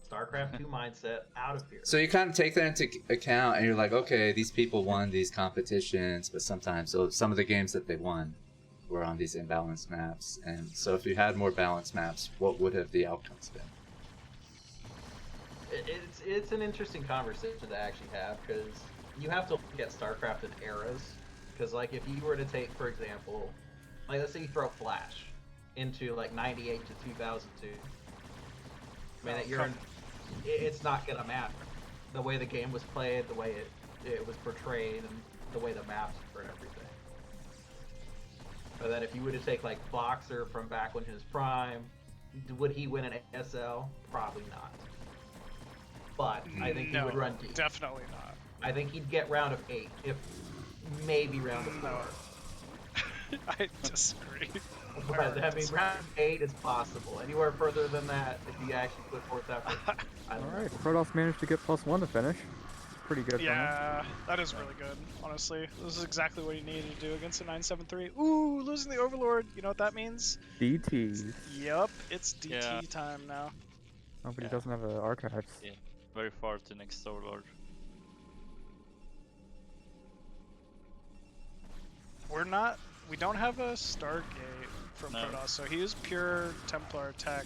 StarCraft 2 mindset out of here. So you kind of take that into account and you're like, okay, these people won these competitions, but sometimes some of the games that they won were on these imbalanced maps. And so if you had more balanced maps, what would have the outcomes been? It's an interesting conversation to actually have because you have to look at StarCraft in eras. Because like if you were to take, for example, like let's say you throw Flash into like 98 to 2002. I mean, it's not gonna matter. The way the game was played, the way it was portrayed, and the way the maps were and everything. But then if you were to take like Boxer from back when his prime, would he win an ASL? Probably not. But I think he would run deep. Definitely not. I think he'd get round of 8, if maybe round of 4. I disagree. But I mean, round 8 is possible. Anywhere further than that, if he actually put forth effort, I don't know. Alright, Protoss managed to get +1 to finish. Pretty good. Yeah, that is really good, honestly. This is exactly what you needed to do against a 973. Ooh, losing the Overlord. You know what that means? DT. Yep, it's DT Yeah. time now. Oh, but he Yeah. doesn't have the archives. Yeah. Very far to next Overlord. We don't have a Stargate from No. Protoss, so he is pure Templar tech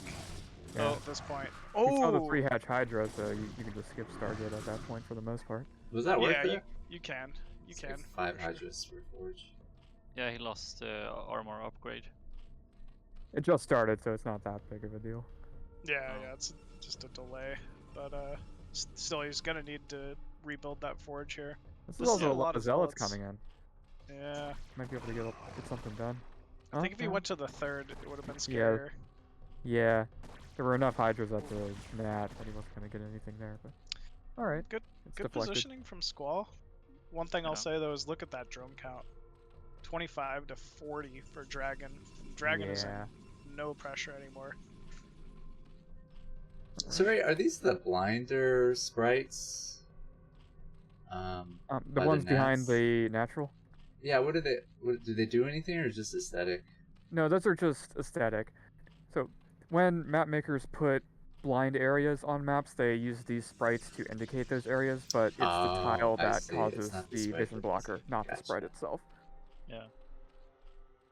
Yeah. at this point. You saw the Oh, 3-hatch Hydra, so you can just skip Stargate at that point for the most part. Was that worth yeah, it? you can. You It's can. like 5 for sure. Hydras for Forge. Yeah, he lost armor upgrade. It just started, so it's not that big of a deal. Yeah, Oh. yeah, it's just a delay. But still, he's gonna need to rebuild that forge here. This This is is also a a lot lot of of zealots zealots. coming in. Yeah, Might be able to get something done. I think if he Okay. went to the third, it would have been Yeah. scarier. Yeah, there were enough Hydras at the mat that he wasn't going to get anything there, but... Alright, Good, it's good deflected. positioning from Squall. One thing I'll Yeah. say though is look at that drone count. 25 to 40 for Dragon. Dragon is Yeah. in no pressure anymore. So are these the blinder sprites? The by ones behind nats? the natural? Yeah, what do they do anything or just aesthetic? No, those are just aesthetic. So, when map makers put blind areas on maps, they use these sprites to indicate those areas, but it's the tile I that see. causes It's not the the sprite vision that blocker, does it. not the Gotcha. sprite itself. Yeah.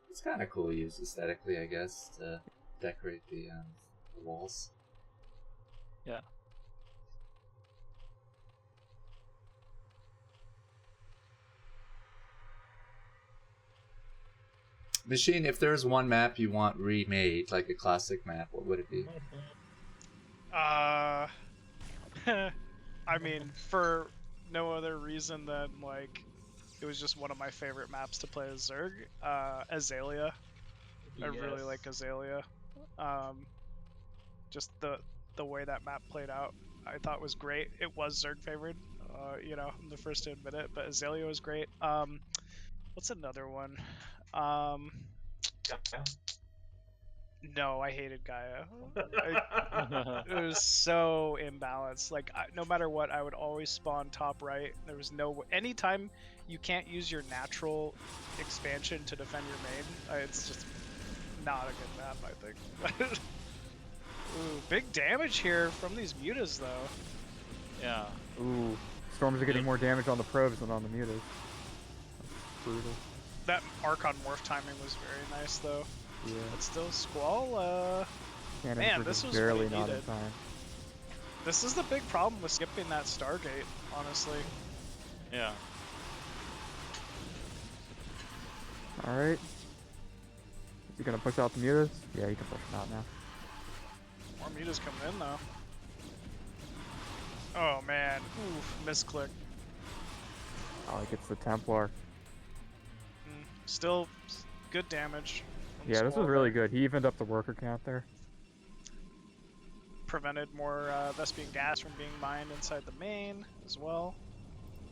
It's kind of cool used aesthetically, I guess, to decorate the walls. Yeah. Machine, if there's one map you want remade, like a classic map, what would it be? I mean, for no other reason than like it was just one of my favorite maps to play as Zerg. Azalea. I really Yes. like Azalea. Just the way that map played out, I thought was great. It was Zerg favored. You know, I'm the first to admit it, but Azalea was great. What's another one? Yeah. No, I hated Gaia. It was so imbalanced. Like, no matter what, I would always spawn top right. There was anytime you can't use your natural expansion to defend your main, it's just not a good map, I think. Ooh, big damage here from these mutas, though. Yeah. Ooh, storms are getting more damage on the probes than on the mutas. That's brutal. That Archon morph timing was very nice, though. Yeah. But still, Squall, Cannons Man, were this just was what barely he not in needed. time. This is the big problem with skipping that Stargate, honestly. Yeah. Alright. Is he gonna push out the mutas? Yeah, he can push them out now. More mutas coming in though. Oh man, oof, misclick. Oh, he gets the Templar. Still good damage. from Yeah, this Squall was really there. good. He evened up the worker count there. Prevented more Vespian gas from being mined inside the main as well.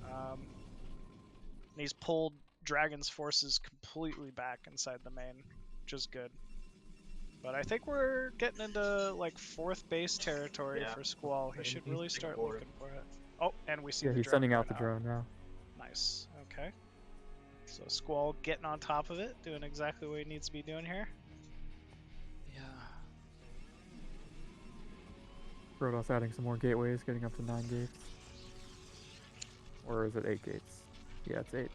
And he's pulled Dragon's forces completely back inside the main, which is good. But I think we're getting into like 4th base territory Yeah. for Squall. He He should needs really to take start forward. looking for it. Oh, and we see Yeah, the he's drone sending out right the now. drone now. Nice. Okay. So Squall getting on top of it, doing exactly what he needs to be doing here. Yeah. Protoss adding some more gateways, getting up to 9 gates. Or is it 8 gates? Yeah, it's 8.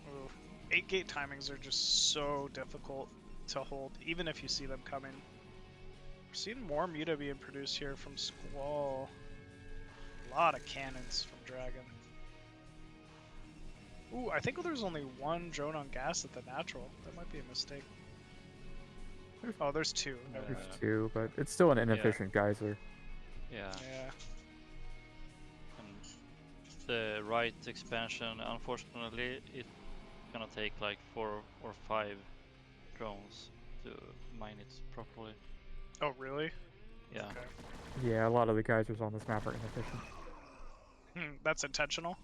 Ooh. 8 gate timings are just so difficult to hold, even if you see them coming. We're seeing more muta being produced here from Squall. A lot of cannons from Dragon. Ooh, I think there's only 1 drone on gas at the natural. That might be a mistake. Oh, there's 2. Never There's mind. 2, but it's still an inefficient geyser. Yeah. Yeah. And the right expansion, unfortunately, it's gonna take like 4 or 5 drones to mine it properly. Oh, really? Yeah. Okay. Yeah, a lot of the geysers on this map are inefficient. That's intentional?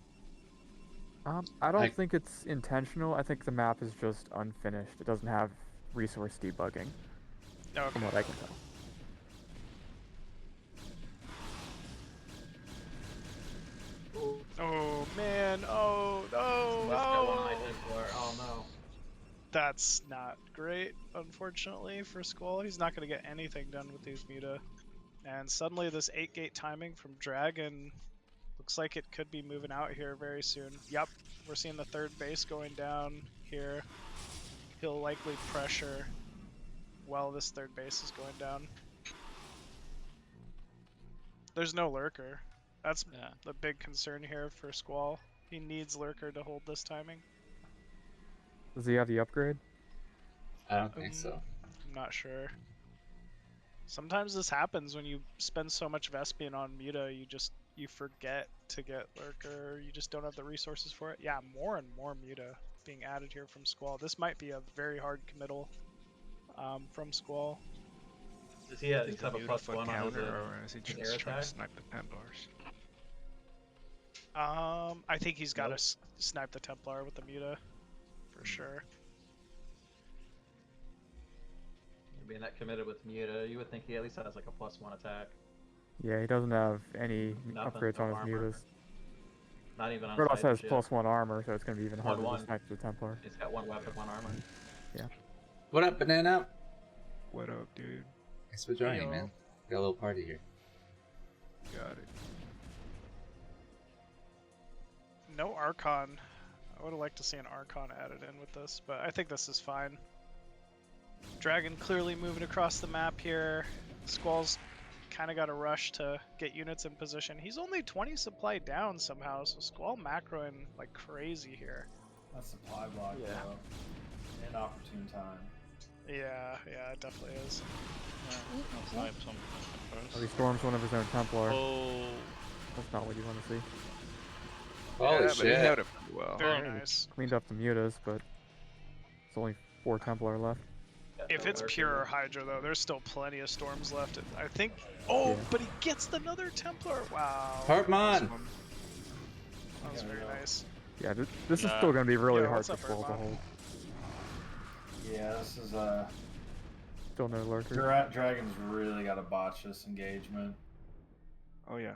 I don't I- think it's intentional. I think the map is just unfinished. It doesn't have resource debugging, Okay. from what I can tell. Oh, man. Oh, no. West got one eye Oh. Templar. Oh no. That's not great, unfortunately, for Squall. He's not going to get anything done with these muta. And suddenly this 8 gate timing from Dragon looks like it could be moving out here very soon. Yep, we're seeing the 3rd base going down here. He'll likely pressure while this 3rd base is going down. There's no lurker. That's Yeah. the big concern here for Squall. He needs lurker to hold this timing. Does he have the upgrade? I don't think so. I'm not sure. Sometimes this happens when you spend so much Vespian on muta, you forget to get lurker, you just don't have the resources for it. Yeah, more and more muta being added here from Squall. This might be a very hard committal from Squall. Does he at least have a +1 on his counter, or is he air just trying attack? to snipe the Templars? I think he's got to Nope. snipe the Templar with the muta, for sure. Being that committed with Muta, you would think he at least has like a +1 attack. Yeah, he doesn't have any Nothing, upgrades no on his armor. mutas. Not even on Protoss sight has shit. +1 armor, so it's going to be even harder 1-1. to snipe the Templar. He's got 1 weapon, 1 armor. What up, Banana? What up, dude? Thanks for joining, Yo. man. Got a little party here. Got it. No Archon. I would have liked to see an Archon added in with this, but I think this is fine. Dragon clearly moving across the map here. Squall's kind of got a rush to get units in position. He's only 20 supply down somehow, so Squall macroing like crazy here. A supply block, Yeah. though. Inopportune time. Yeah, it definitely is. I'll snipe some Oh, he first. storms one of his own Templar. Oh, That's not what you want to see. Holy yeah, but he shit. held it pretty well. Very Oh. nice. Cleaned up the mutas, but there's only 4 Templar left. If it's pure Hydra though, there's still plenty of storms left. I think. Oh, Yeah. but he gets another Templar. Wow. Hartman! That was very nice. Yeah, this is Nah. still going to be really Yeah, hard what's for up, Squall to Armand? hold. Yeah, this is Still no lurker. Dragon's really got to botch this engagement. Oh yeah.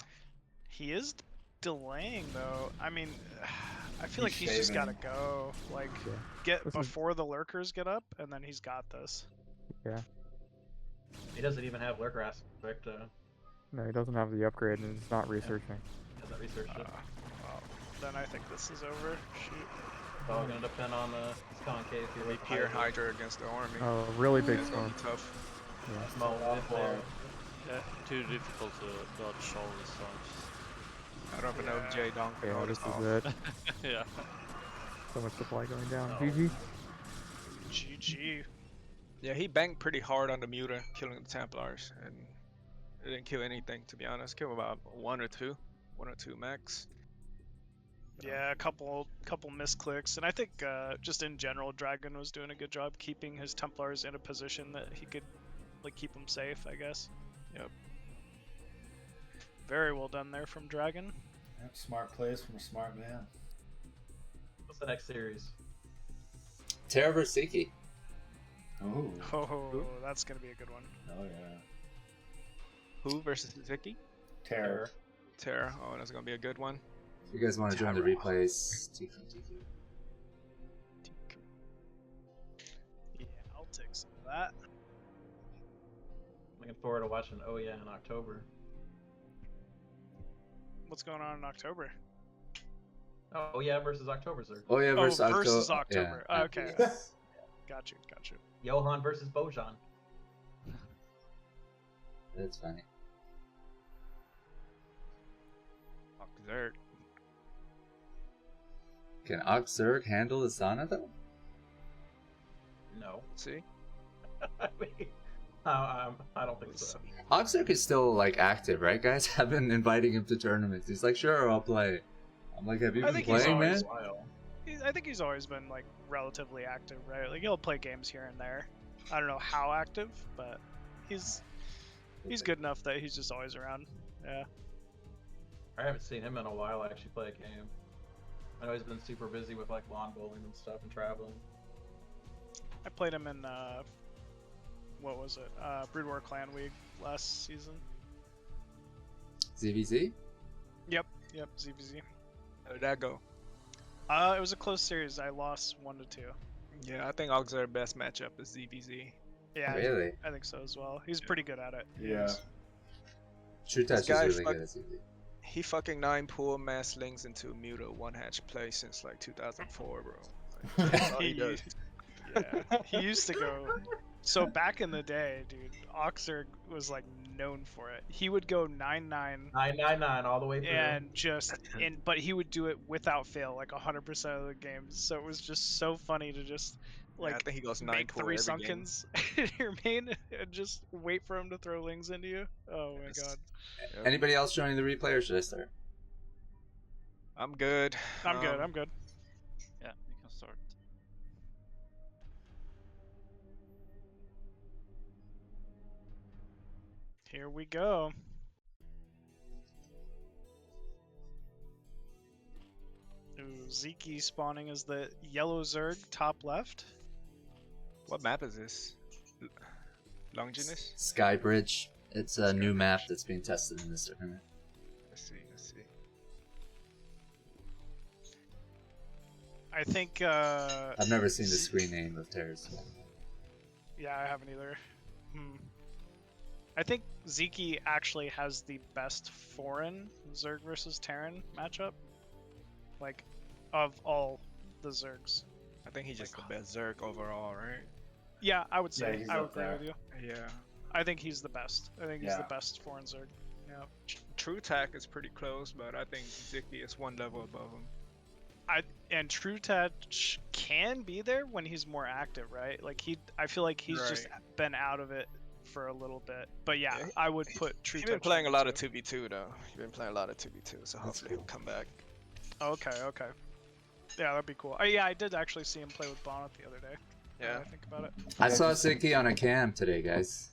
He is delaying though. I mean, I feel like He's he's just got to shaving. go. Like, Yeah. get This is- before the lurkers get up, and then he's got this. Yeah. He doesn't even have lurker aspect. No, he doesn't have the upgrade and he's not researching. He hasn't researched it. Well, then I think this is over. Shoot. It's all gonna depend on the concave here. Be with pure Hydra. Hydra against the army. Oh, really big It's gonna storm. be tough. Yeah. Small whip there. Too difficult to dodge all the stars. I don't even know if J Donk Yeah, hold this it off. is it. Yeah. So much supply going down. Oh. GG. GG. Yeah, he banged pretty hard on the muta, killing the Templars, and it didn't kill anything, to be honest. Killed about one or two max. Yeah, a couple misclicks, and I think just in general, Dragon was doing a good job keeping his Templars in a position that he could like keep them safe, I guess. Yep. Very well done there from Dragon. Yep, smart plays from a smart man. What's the next series? Terra vs. Sziky. Ooh. Oh, that's gonna be a good one. Oh yeah. Who versus Sziky? Terror. Terra. Oh, that's gonna be a good one. If you guys want to join the replays, TQ. Yeah, I'll take some of that. Looking forward to watching Oh Yeah in October. What's going on in October? Oh Yeah versus October, sir. Oh yeah, versus Octo. versus October. Yeah. Okay. Got you. Johan versus Bojan. That's funny. OctZerg. Can OctZerg handle Asana though? No. See? I mean, I don't think so. OctZerg is still like active, right, guys? I've been inviting him to tournaments. He's like, sure, I'll play. I'm like, have you I been think he's playing, man? always I think he's always been like relatively active, right? Like he'll play games here and there. I don't know how active, but he's good enough that he's just always around. Yeah. I haven't seen him in a while actually play a game. I know he's been super busy with like lawn bowling and stuff and traveling. I played him in what was it? Brood War Clan League last season. ZVZ? Yep, ZVZ. How did that go? It was a close series. I lost 1-2. Yeah, I think OctZerg best matchup is ZVZ. Yeah, Really? I think so as well. He's pretty good at it. Yeah. True This Touch guy is really fuck- good at ZVZ. He fucking 9-pool mass links into muta one hatch play since like 2004, bro. Like, that's all he does. He used to go. So back in the day, dude, OctZerg was like known for it. He would go 9-9 999 all the way through. and but he would do it without fail, like 100% of the games. So it was just so funny to just Yeah, I like think he goes make 9-pool 3 every game. sunkens in your main and just wait for him to throw lings into you. Oh my Yes. god. Yep. Anybody else joining the replay, or should I start? I'm good. I'm good. Yeah, you can start. Here we go. Ooh, Sziky spawning as the yellow Zerg top left. What map is this? Longinus? Skybridge. It's a new map that's being tested in this tournament. Let's see. I think I've never seen the screen name of Terra's. yeah, I haven't either. I think Sziky actually has the best foreign Zerg versus Terran matchup. Like, of all the Zergs. I think he's just the best Zerg overall, right? Yeah, I would say. he's I would up agree there. with you. Yeah. I think he's the best. I think he's the Yeah. best foreign Zerg. Yeah. True Tack is pretty close, but I think Sziky is one level above him. And True Touch can be there when he's more active, right? Like I feel like he's just been out of it for a little bit. But yeah, Yeah, I would put True He's Touch. been playing a in lot of too. 2v2 though. He's been playing a lot of 2v2, so hopefully he'll come back. Okay. Yeah, that'd be cool. Yeah, I did actually see him play with Bonnet the other day. now Yeah. that I think about it. I saw Sziky on a cam today, guys.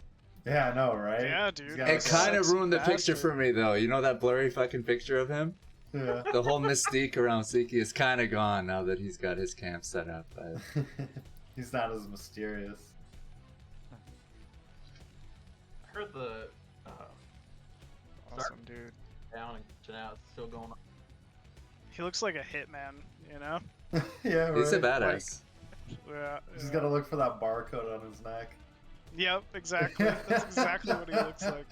Yeah, I know, right? Yeah, dude. He's got It like a- kind of sexy ruined the picture bastard. for me, though. You know that blurry fucking picture of him? Yeah. The whole mystique around Sziky is kind of gone now that he's got his camp set up. He's not as mysterious. I heard the Awesome, dude. down and out is still going on. He looks like a hitman, you know? Yeah, He's a right. badass. Yeah. Just gotta look for that barcode on his neck. Yep, exactly. That's exactly what he looks like.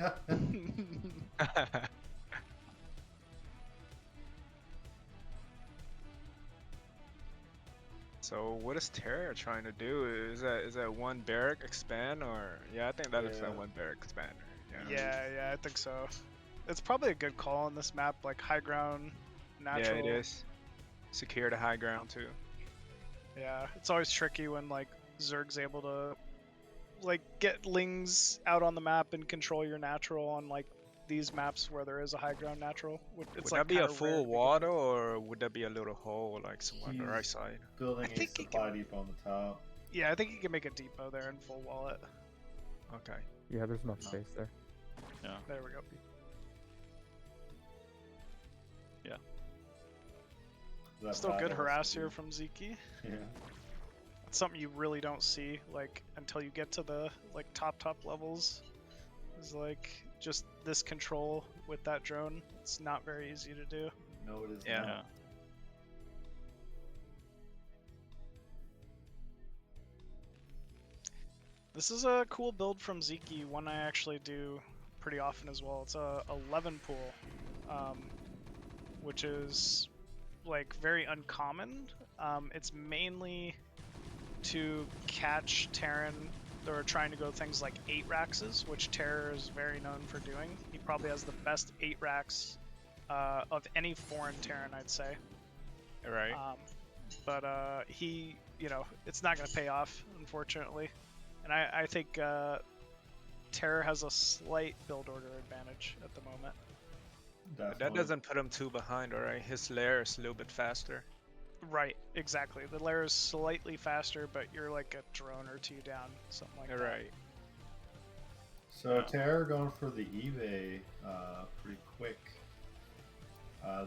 So what is Terra trying to do? Is that one barrack expand or yeah? I think that looks like Yeah. one barrack expander. Yeah, I think so. It's probably a good call on this map, like high ground, natural. Yeah, it is. Secure the high ground too. Yeah, it's always tricky when like Zerg's able to like get lings out on the map and control your natural on like these maps where there is a high ground natural. It's Would like that be a kinda rare full to get. water, or would that be a little hole like somewhere on the right He's side? building I a think he supply can- depot on the top. Yeah, I think you can make a depot there and full wall it. Okay. Yeah, there's enough space there. Yeah. There we go. That Still good battle harass has to here be- from Sziky. Yeah. It's something you really don't see like until you get to the like top levels. Is like just this control with that drone. It's not very easy to do. No, it is Yeah. not. Yeah. This is a cool build from Sziky, one I actually do pretty often as well. It's a 11 pool, which is like very uncommon. It's mainly to catch Terran that are trying to go things like 8 Raxes, which Terror is very known for doing. He probably has the best 8 Rax of any foreign Terran, I'd say. Right. But he, it's not going to pay off, unfortunately. And I think Terror has a slight build order advantage at the moment. But that Definitely. doesn't put him too behind, alright? His lair is a little bit faster. Right, exactly. The layer is slightly faster, but you're like a drone or 2 down, something like that. Right. So Terror going for the Eve pretty quick.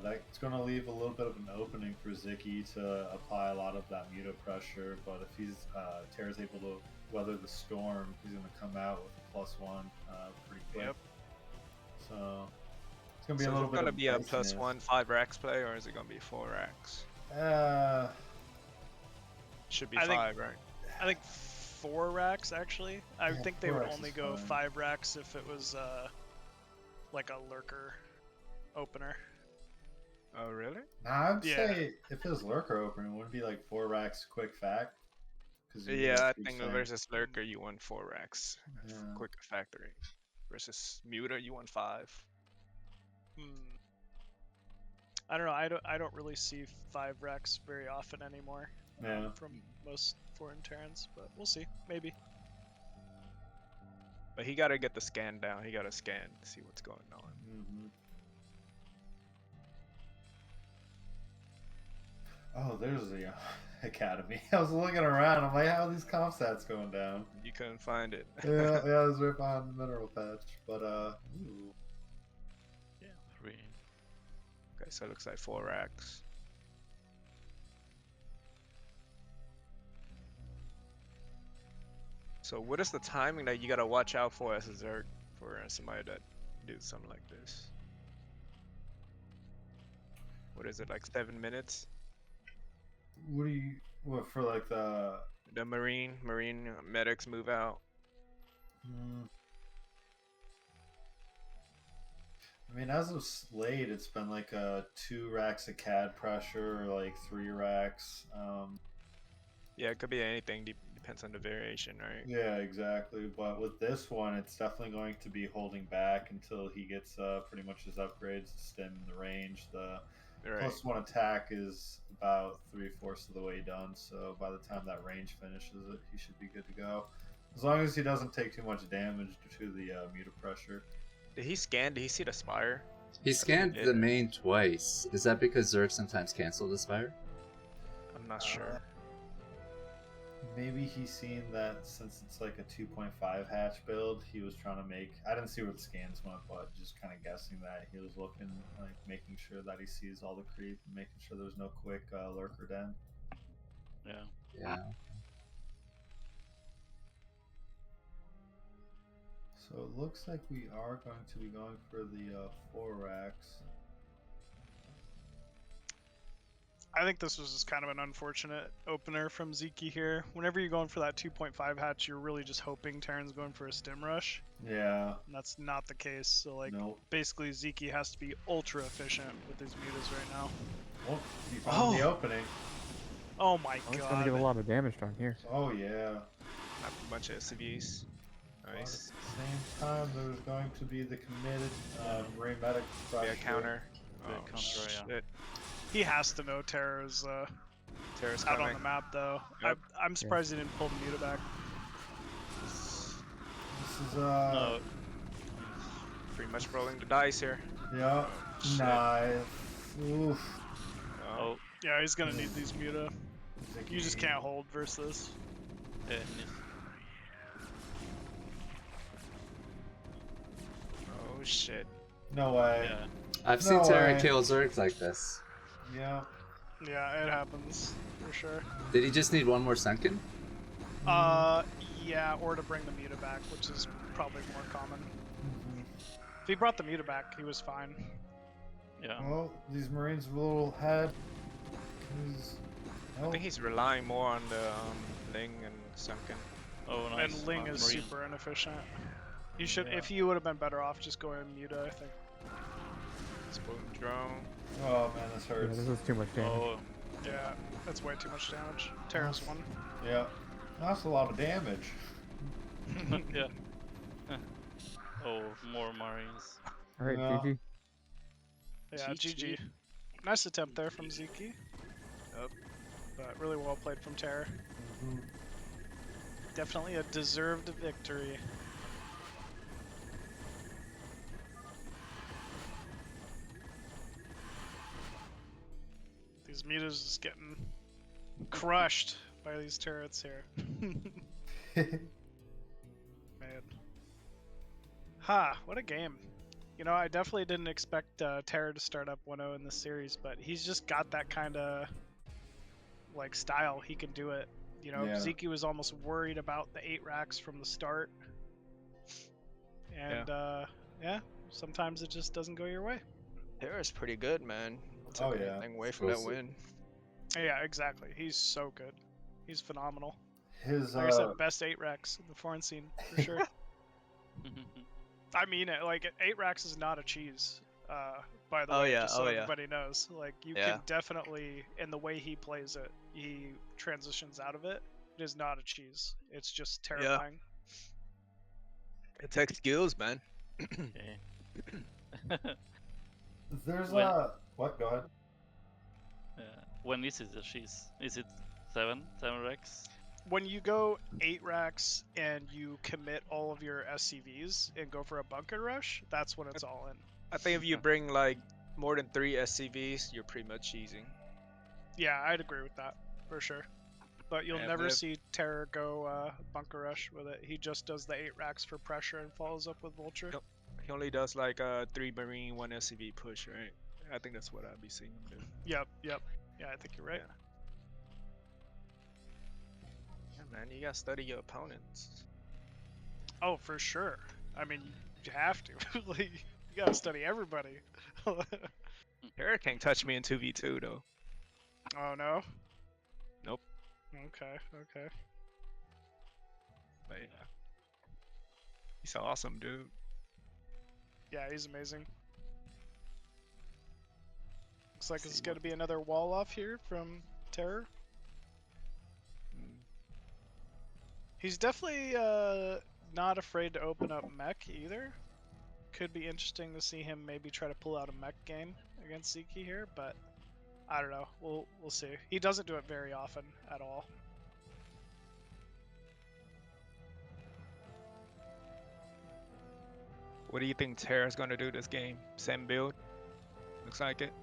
That's going to leave a little bit of an opening for Sziky to apply a lot of that muta pressure, but if he's Terror's able to weather the storm, he's going to come out with a +1 pretty quick. Yep. So it's going to be So a little is bit it gonna of be a spiciness. +1 5 racks play, or is it gonna be 4 racks? Should be I think- 5, right? I think 4 racks actually. I Yeah, think they 4 would racks only is go fine. 5 racks if it was like a lurker opener. Oh, really? Nah, I'd Yeah. say if it was Lurker opening, it wouldn't be like 4 racks quick fact. Yeah, I think versus Lurker, you won 4 racks. Yeah. Quick factory. Versus Muta, you won 5. I don't know. I don't really see 5 racks very often anymore. Yeah. From most foreign Terrans, but we'll see. Maybe. But he gotta get the scan down. He gotta scan to see what's going on. Mm-hmm. Oh, there's the academy. I was looking around. I'm like, how are these comp stats going down? You couldn't find it. Yeah, I was right behind the mineral patch. But ooh. 3. Okay, so it looks like 4 racks. So what is the timing that you gotta watch out for as a Zerg for somebody that do something like this? What is it, like 7 minutes? What do you for like the? The marine medics move out. I mean, as of late, it's been like 2 racks of CAD pressure, or like 3 racks. Yeah, it could be anything. Depends on the variation, right? Yeah, exactly. But with this one, it's definitely going to be holding back until he gets pretty much his upgrades, the stem, and the range. The Right. +1 attack is about 3/4 of the way done. So by the time that range finishes it, he should be good to go. As long as he doesn't take too much damage to the muta pressure. Did he scan? Did he see the spire? He scanned Yeah. the main twice. Is that because Zerg sometimes cancel the Spire? I'm not sure. Maybe he's seen that since it's like a 2.5 hatch build, he was trying to make. I didn't see where the scans went, but just kind of guessing that he was looking, like making sure that he sees all the creep, and making sure there's no quick lurker den. Yeah. Yeah. So it looks like we are going to be going for the 4 racks. I think this was just kind of an unfortunate opener from Sziky here. Whenever you're going for that 2.5 hatch, you're really just hoping Terran's going for a stim rush. Yeah. And that's not the case. So like Nope. basically Sziky has to be ultra efficient with his mutas right now. Oh, he found the Oh. opening. Oh my Oh, it's gonna get a god. lot of damage down here. Oh yeah. A bunch of SCVs. Nice. At the same time, there's going to be the committed Marine Medic Yeah, pressure. counter. The Oh, counter, yeah. shit. He has to know Terra's Terra's out coming. on the map, though. Yep. I'm surprised he didn't pull the Muta back. This is No, Pretty much rolling the dice here. yeah, shit. nice. Oof. Oh, oh, Yeah, he's gonna need these Muta. Sziky. You just can't hold versus this. oh shit. No way. Yeah. I've seen No Terra way. kill Zergs like this. Yeah. Yeah, it happens for sure. Did he just need one more Senkin? Yeah, or to bring the Muta back, which is probably more common. Mhm. If he brought the Muta back, he was fine. Yeah. Well, these Marines are a little head. I think he's relying more on the Ling and Sunken. Oh, nice. And Ling is Marine. super inefficient. You should, Yeah. if he would have been better off just going Muta, I think. Spoon drone. Oh man, this Yeah, hurts. this is too much damage. Oh, Yeah, that's way too much damage. Terra's one. Yeah, that's a lot of damage. yeah. Oh, more Marines. Alright, Yeah. GG. Yeah, GG. GG. Nice attempt there from Sziky. Yep. But really well played from Terra. Mhm. Definitely a deserved victory. These Mutas is getting crushed by these turrets here. Man. Ha, what a game. You know, I definitely didn't expect Terra to start up 1-0 in this series, but he's just got that kind of like style. He can do it. You know, Yeah. Sziky was almost worried about the 8 racks from the start. And yeah, sometimes it just doesn't go your way. Terra's pretty good, man. Oh, Took yeah. anything away from that Explosive. win. Yeah, exactly. He's so good. He's phenomenal. His Like I said, best 8 racks in the foreign scene for sure. I mean it. Like 8 racks is not a cheese. By the Oh, way, yeah, just so oh, yeah. everybody knows. Like you Yeah. can definitely, in the way he plays it, he transitions out of it. It is not a cheese. It's just terrifying. It takes skills, man. Okay. there's Well- what? Go ahead. When is it a cheese? Is it 7 Rex? When you go 8 racks and you commit all of your SCVs and go for a bunker rush, that's when it's all in. I think if you bring like more than 3 SCVs, you're pretty much cheesing. Yeah, I'd agree with that for sure. But you'll Yeah, never but if- see Terror go bunker rush with it. He just does the 8 racks for pressure and follows up with Vulture. Yep. He only does like a 3 Marine, 1 SCV push, right? I think that's what I'd be seeing him do. Yep. Yeah, I think you're right. Yeah, man, you gotta study your opponents. Oh, for sure. I mean, you have to. Like, you gotta study everybody. Terra can't touch me in 2v2 though. Oh no. Nope. Okay. But yeah. He's awesome, dude. Yeah, he's amazing. Looks like See it's gonna what- be another wall off here from Terror. Mm. He's definitely not afraid to open up mech either. Could be interesting to see him maybe try to pull out a mech game against Sziky here, but I don't know. We'll see. He doesn't do it very often at all. What do you think Terra's gonna do this game? Same build? Looks like it.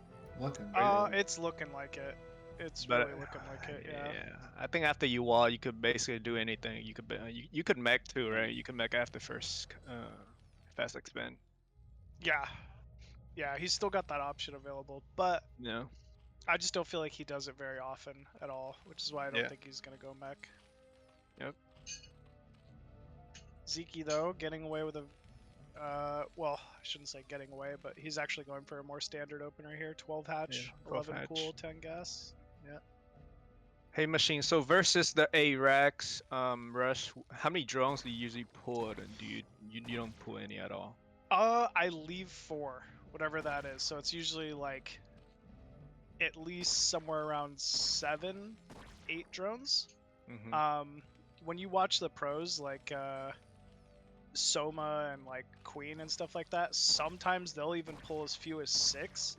Looking. It's looking like it. It's But, really looking like it. Yeah. I think after you wall, you could basically do anything. You could you could mech too, right? You can mech after first fast expand. Yeah, he's still got that option available, but You know? I just don't feel like he does it very often at all, which is why I don't Yeah. think he's gonna go mech. Yep. Sziky though, getting away with a well, I shouldn't say getting away, but he's actually going for a more standard opener here. 12 hatch, Yeah, 12 11 hatch. cool, 10 gas. Hey machine, so versus the A-Rax rush, how many drones do you usually pull and do you don't pull any at all? I leave 4, whatever that is. So it's usually like at least somewhere around 7, 8 drones. Mm-hmm. When you watch the pros, like Soma and like Queen and stuff like that, sometimes they'll even pull as few as 6,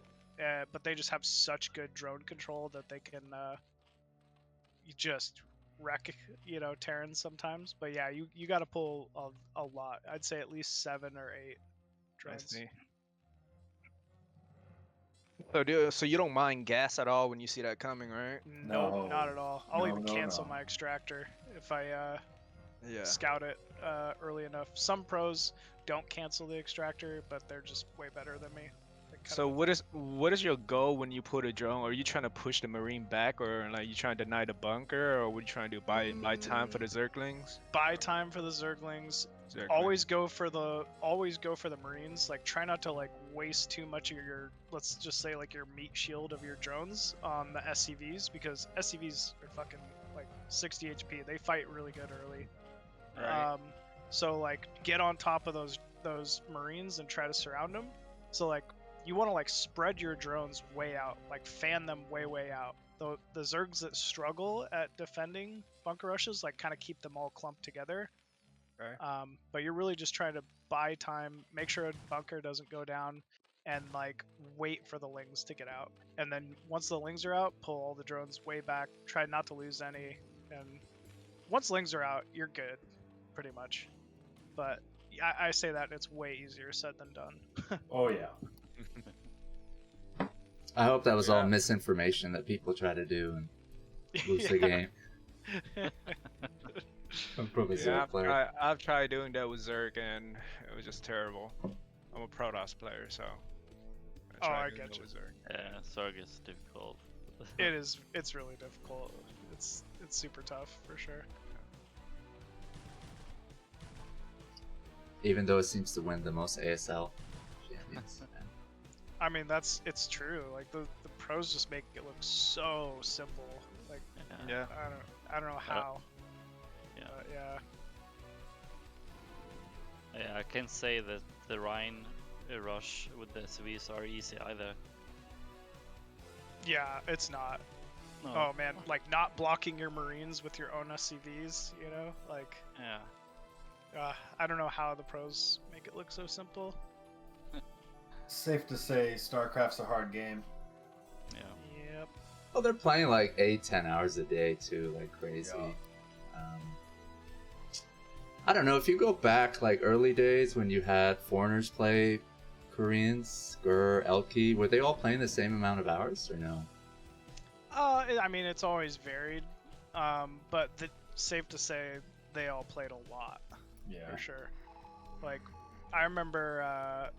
but they just have such good drone control that they can just wreck, Terrans sometimes. But yeah, you got to pull a lot. I'd say at least 7 or 8 I drones. see. So you don't mind gas at all when you see that coming, right? Nope, No. not at all. I'll No, even no, cancel no. my extractor if I Yeah. scout it early enough. Some pros don't cancel the extractor, but they're just way better than me. They kinda- So what is your goal when you put a drone? Are you trying to push the Marine back, or like you trying to deny the bunker, or what you trying to do? Buy time for the Zerglings? buy time for the Zerglings. Zerglings. Always go for the Marines. Like, try not to like waste too much of your, let's just say, like, your meat shield of your drones on the SCVs, because SCVs are fucking like 60 HP. They fight really good early. Right. So like, get on top of those Marines and try to surround them. So like, you want to like spread your drones way out, like fan them way out. The Zergs that struggle at defending bunker rushes, like, kind of keep them all clumped together. Okay. But you're really just trying to buy time, make sure a bunker doesn't go down, and like wait for the lings to get out. And then once the lings are out, pull all the drones way back. Try not to lose any. And once lings are out, you're good, pretty much. But I say that it's way easier said than done. Oh yeah. I hope that was all Yeah. misinformation that people try to do and lose the game. I'm probably Yeah, Zerg player. I've tried doing that with Zerg, and it was just terrible. I'm a Protoss player, so. I tried doing get that you. with Zerg. Yeah, Zerg is difficult. It's really difficult. It's super tough for sure. Even though it seems to win the most ASL champions. I mean, it's true. Like, the pros just make it look so simple. Like, Yeah. I don't know how. Yeah. Yeah. Yeah, I can't say that the Rhine rush with the SVs are easy either. Yeah, it's not. No. Oh man, like, not blocking your Marines with your own SCVs, like, Yeah. I don't know how the pros make it look so simple. Safe to say, StarCraft's a hard game. Yeah. Yep. Well, they're playing like 8-10 hours a day too, like crazy. Yeah. I don't know, if you go back like early days when you had foreigners play Koreans, Gur, Elki, were they all playing the same amount of hours or no? I mean, it's always varied, but safe to say they all played a lot. Yeah. For sure. Like, I remember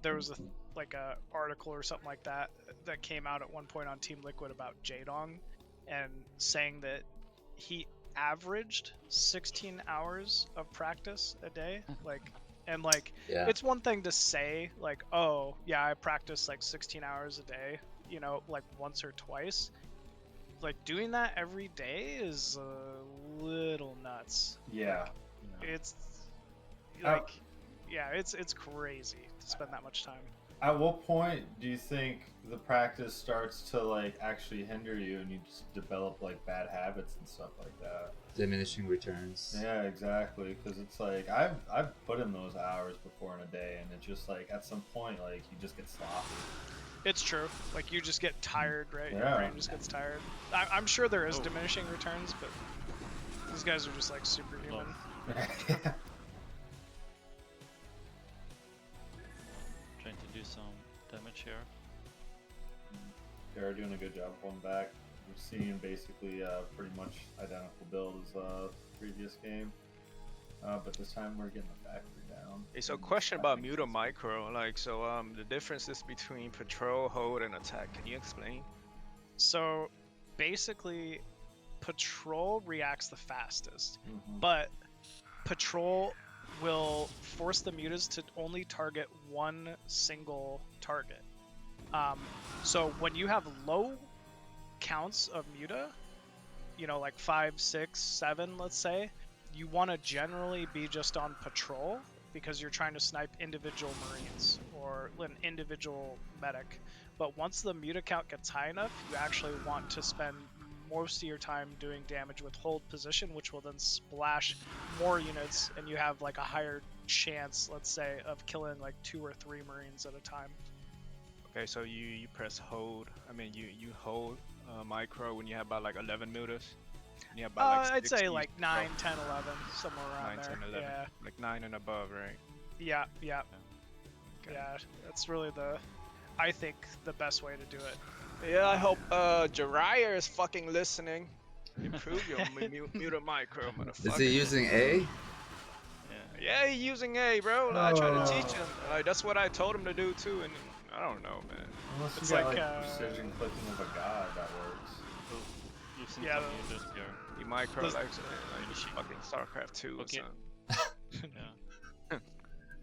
there was a article or something like that came out at one point on Team Liquid about Jaedong, and saying that he averaged 16 hours of practice a day. Yeah. It's one thing to say, like, oh yeah, I practice like 16 hours a day, like once or twice. Like, doing that every day is a little nuts. Yeah. It's like, yeah, it's crazy to spend that much time. At what point do you think the practice starts to like actually hinder you and you just develop like bad habits and stuff like that? Diminishing returns. Yeah, exactly. Because it's like I've put in those hours before in a day, and it's just like at some point like you just get sloppy. It's true. Like, you just get tired, right? Your Yeah. brain just gets tired. I'm sure there is diminishing returns, but these guys are just like superhuman. Trying to do some damage here. They're doing a good job going back. We're seeing basically pretty much identical build as previous game, but this time we're getting the factory down. Hey, so question about Muta Micro, like, so the differences between patrol, hold, and attack. Can you explain? So basically, patrol reacts the fastest, Mhm. but patrol will force the mutas to only target one single target. So when you have low counts of muta, like 5, 6, 7, let's say, you want to generally be just on patrol, because you're trying to snipe individual Marines or an individual medic. But once the muta count gets high enough, you actually want to spend most of your time doing damage with hold position, which will then splash more units, and you have like a higher chance, let's say, of killing like 2 or 3 Marines at a time. Okay, so you press hold. I mean, you hold micro when you have about like 11 mutas. You have about like I'd 6, say you like throw 9, 10, 11, somewhere around 9, there. 10, 11. Yeah, Like 9 and above, right? yeah, yeah. Okay. Yeah, that's really I think the best way to do it. Yeah, I hope Jiraiya is fucking listening. Improve your muta micro, motherfucker. Is he using A? Yeah. Yeah, he's using A, bro. I tried to teach him. Like, that's what I told him to do too, and I don't know, man. Unless It's you got like, precision clicking of a god, that works. Using Yeah, some units here. He micro Those- like fucking StarCraft 2 or Okay. something. Yeah.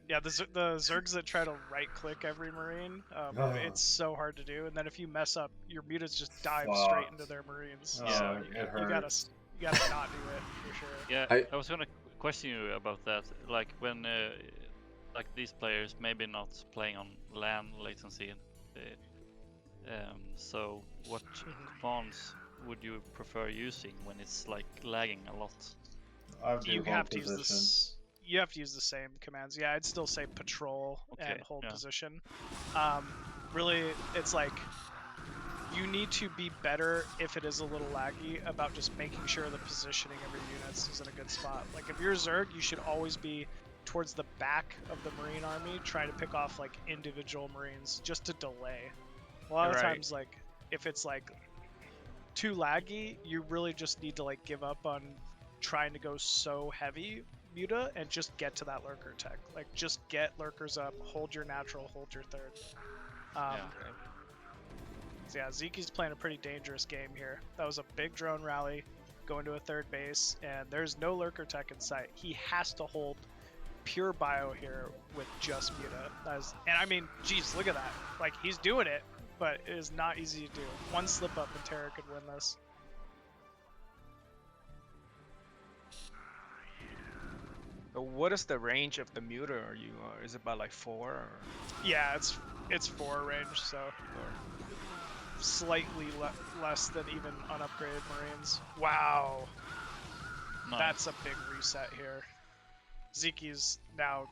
Yeah, the Zergs that try to right-click every Marine, Oh. it's so hard to do. And then if you mess up, your mutas just dive Fuck. straight into their Marines. Oh, So it you hurts. gotta not do it for sure. Yeah, I- I was gonna question you about that. Like when, like these players maybe not playing on LAN latency. So what commands would you prefer using when it's like lagging a lot? I would do You hold have to position. use this. You have to use the same commands. Yeah, I'd still say patrol and Okay, hold yeah. position. Really, it's like you need to be better if it is a little laggy about just making sure the positioning of your units is in a good spot. Like if you're Zerg, you should always be towards the back of the Marine army, trying to pick off like individual Marines just to delay. A lot of Right. times, like if it's like too laggy, you really just need to like give up on trying to go so heavy muta and just get to that lurker tech. Like just get lurkers up, hold your natural, hold your third. Yeah. So yeah, Ziky's playing a pretty dangerous game here. That was a big drone rally, going to a third base, and there's no lurker tech in sight. He has to hold pure bio here with just muta. And I mean, geez, look at that. Like he's doing it, but it is not easy to do. One slip up and Terra could win this. So what is the range of the muta? Are you? Is it about like 4? Or? Yeah, it's 4 range, so slightly less than even unupgraded Marines. Wow, Nice. that's a big reset here. Ziky's now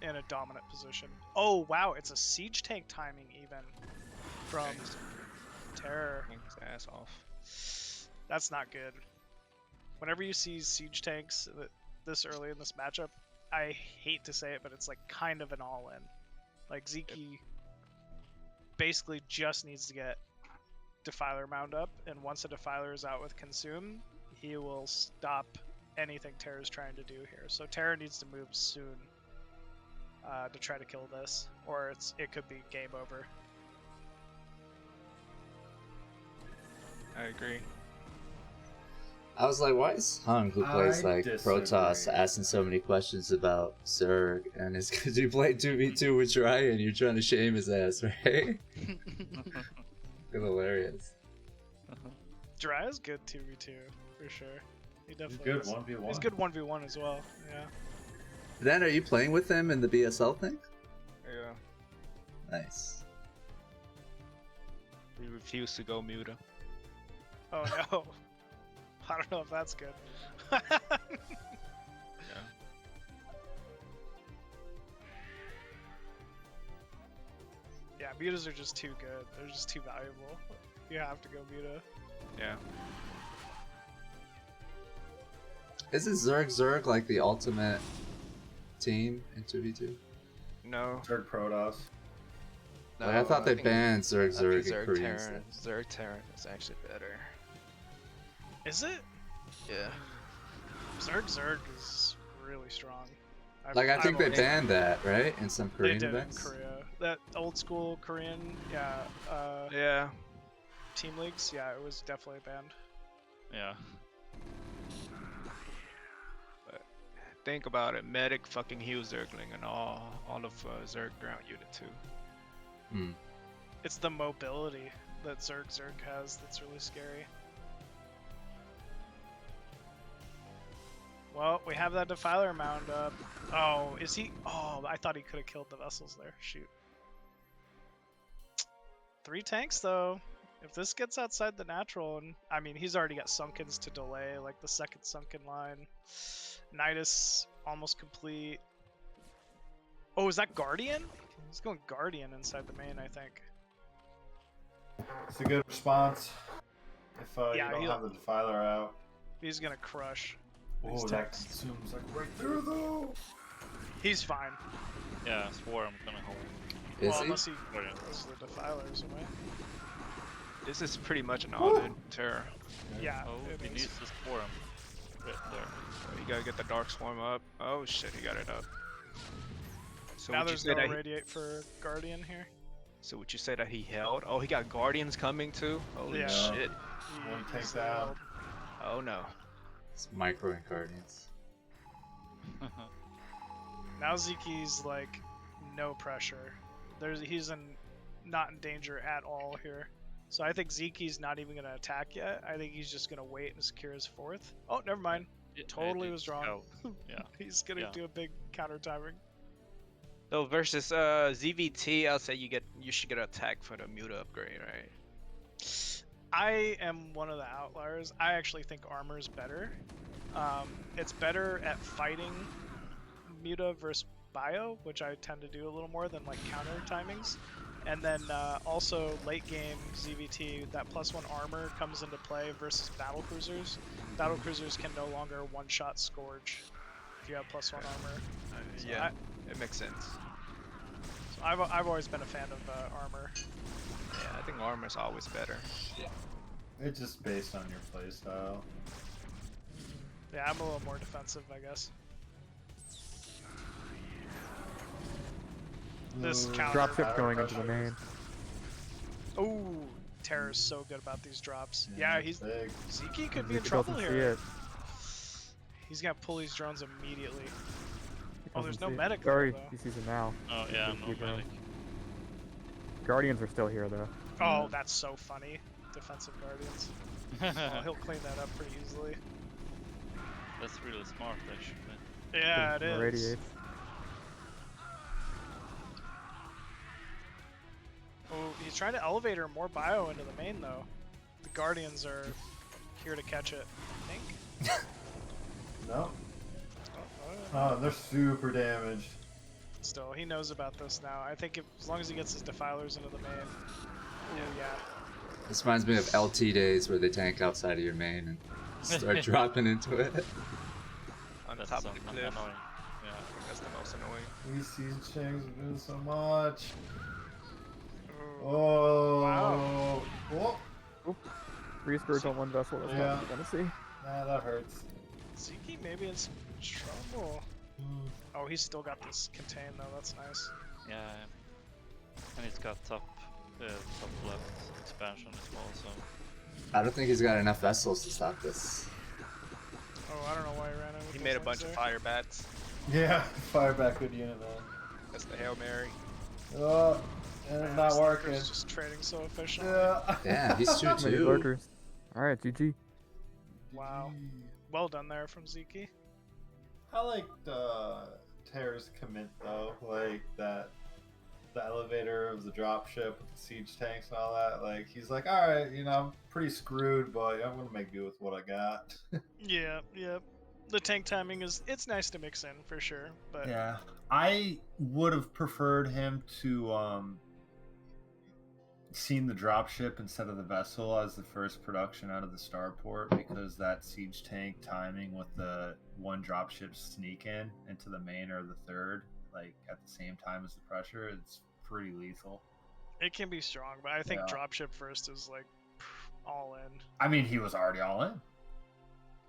in a dominant position. Oh wow, it's a siege tank timing even from Terror. His ass off. That's not good. Whenever you see siege tanks this early in this matchup, I hate to say it, but it's like kind of an all-in. Like Ziky basically just needs to get Defiler Mound up, and once a Defiler is out with Consume, he will stop anything Terra's trying to do here. So Terra needs to move soon to try to kill this, or it could be game over. I agree. I was like, why is Hung, who plays I like Protoss, disagree. asking so many questions about Zerg? And it's because you play 2v2 with Jiraiya and you're trying to shame his ass, right? Hilarious. Jiraiya's good 2v2 for sure. He He's definitely good is. 1v1. He's good 1v1 as well. Yeah. Then, are you playing with him in the BSL thing? Yeah. Nice. We refuse to go muta. Oh no. I don't know if that's good. Yeah, mutas are just too good. They're just too valuable. You have to go muta. Yeah. Isn't Zerg like the ultimate team in 2v2? No. Zerg Protoss. No, Like, I thought they think- banned Zerg I think and Korean Terran. stuff. Zerg Terran is actually better. Is it? Yeah. Zerg is really strong. Like, I think they always- banned that, right? In some They Korean did events? in Korea. That old school Korean, Yeah. team leagues, yeah, it was definitely banned. Yeah. Think about it. Medic, fucking heal Zergling, and all of Zerg ground unit too. Hmm. It's the mobility that Zerg has that's really scary. Well, we have that Defiler Mound up. Oh, is he? Oh, I thought he could have killed the vessels there. Shoot. 3 tanks, though. If this gets outside the natural, and I mean, he's already got Sunkens to delay, like the second Sunken line. Nidus almost complete. Oh, is that Guardian? He's going Guardian inside the main, I think. It's a good response. If Yeah, you don't he'll- have the Defiler out. He's gonna crush these Oh, that tanks. consumes like right through though. He's fine. Yeah, Swarm gonna hold. Is Well, he? unless he Guardian. throws the Defilers away. This is pretty much an all-in terror. Yeah, Oh, it he is. needs the Swarm. Right there. So you gotta get the Dark Swarm up. Oh shit, he got it up. So Now would you there's say no that? Radiate for Guardian here. So would you say that he held? Oh, he got Guardians coming too. Holy Yeah. shit! One He takes sailed. out. Oh no. It's micro Guardians. Now Ziki's like no pressure. He's not in danger at all here. So I think Ziki's not even gonna attack yet. I think he's just gonna wait and secure his fourth. Oh, never mind. Yeah, Totally it was is wrong. out. Yeah. He's gonna Yeah. do a big counter timing. So versus ZVT, I'll say you should get an attack for the Muta upgrade, right? I am one of the outliers. I actually think armor is better. It's better at fighting Muta versus Bio, which I tend to do a little more than like counter timings. And then also late game ZVT, that +1 armor comes into play versus battle cruisers. Battle cruisers can no longer one-shot Scourge if you have +1 armor. So Yeah, it makes sense. So I've always been a fan of armor. Yeah, I think armor is always better. It's just based on your playstyle. Yeah, I'm a little more defensive, I guess. This counter. Dropship going into the main. Oh, Terror's so good about these drops. Yeah, he's big. Sziky could be in He trouble doesn't see here. it. He's gonna pull these drones immediately. He Oh, there's doesn't no see it. medic Sorry, though. he sees it now. Oh yeah, Keep no going. medic. Guardians are still here though. Oh, that's so funny. Defensive Guardians. Oh, he'll clean that up pretty easily. That's really smart, actually. Yeah, it From the is. Radiates. Oh, he's trying to elevator more bio into the main though. The Guardians are here to catch it, I think. No. Oh, Oh, they're super damaged. still, he knows about this now. I think as long as he gets his Defilers into the main. Yeah. This reminds me of LT days where they tank outside of your main and start dropping into it. On the That's top so of the cliff. annoying. Yeah. I think that's the most annoying. These siege tanks are doing so much. Ooh. Oh. Wow. Oh. Three Scourge on one vessel, that's Yeah. not what you're gonna see. Nah, that hurts. Sziky maybe in some trouble. Oh, he's still got this contain though, that's nice. Yeah. And it's got top left expansion as well, so. I don't think he's got enough vessels to stop this. Oh, I don't know why he ran in with He those made a things bunch there. of fire bats. Yeah, fire back good unit, man. That's the Hail Mary. Oh, and it's Man, not this working. Snicker's just trading so efficiently. Yeah. Yeah, he's Too many 2-2. lurkers. Alright, GG. Wow. Well done there from Sziky. I like Terra's commit though, like that the elevator of the dropship with the siege tanks and all that. Like he's like, all right, you know, I'm pretty screwed, but I'm gonna make do with what I got. Yeah. The tank timing it's nice to mix in for sure, but Yeah, I would have preferred him to seen the dropship instead of the vessel as the first production out of the starport, because that siege tank timing with the one dropship sneak in into the main or the third, like at the same time as the pressure, it's pretty lethal. it can be strong. But I think Yeah. dropship first is like all in. I mean, he was already all in,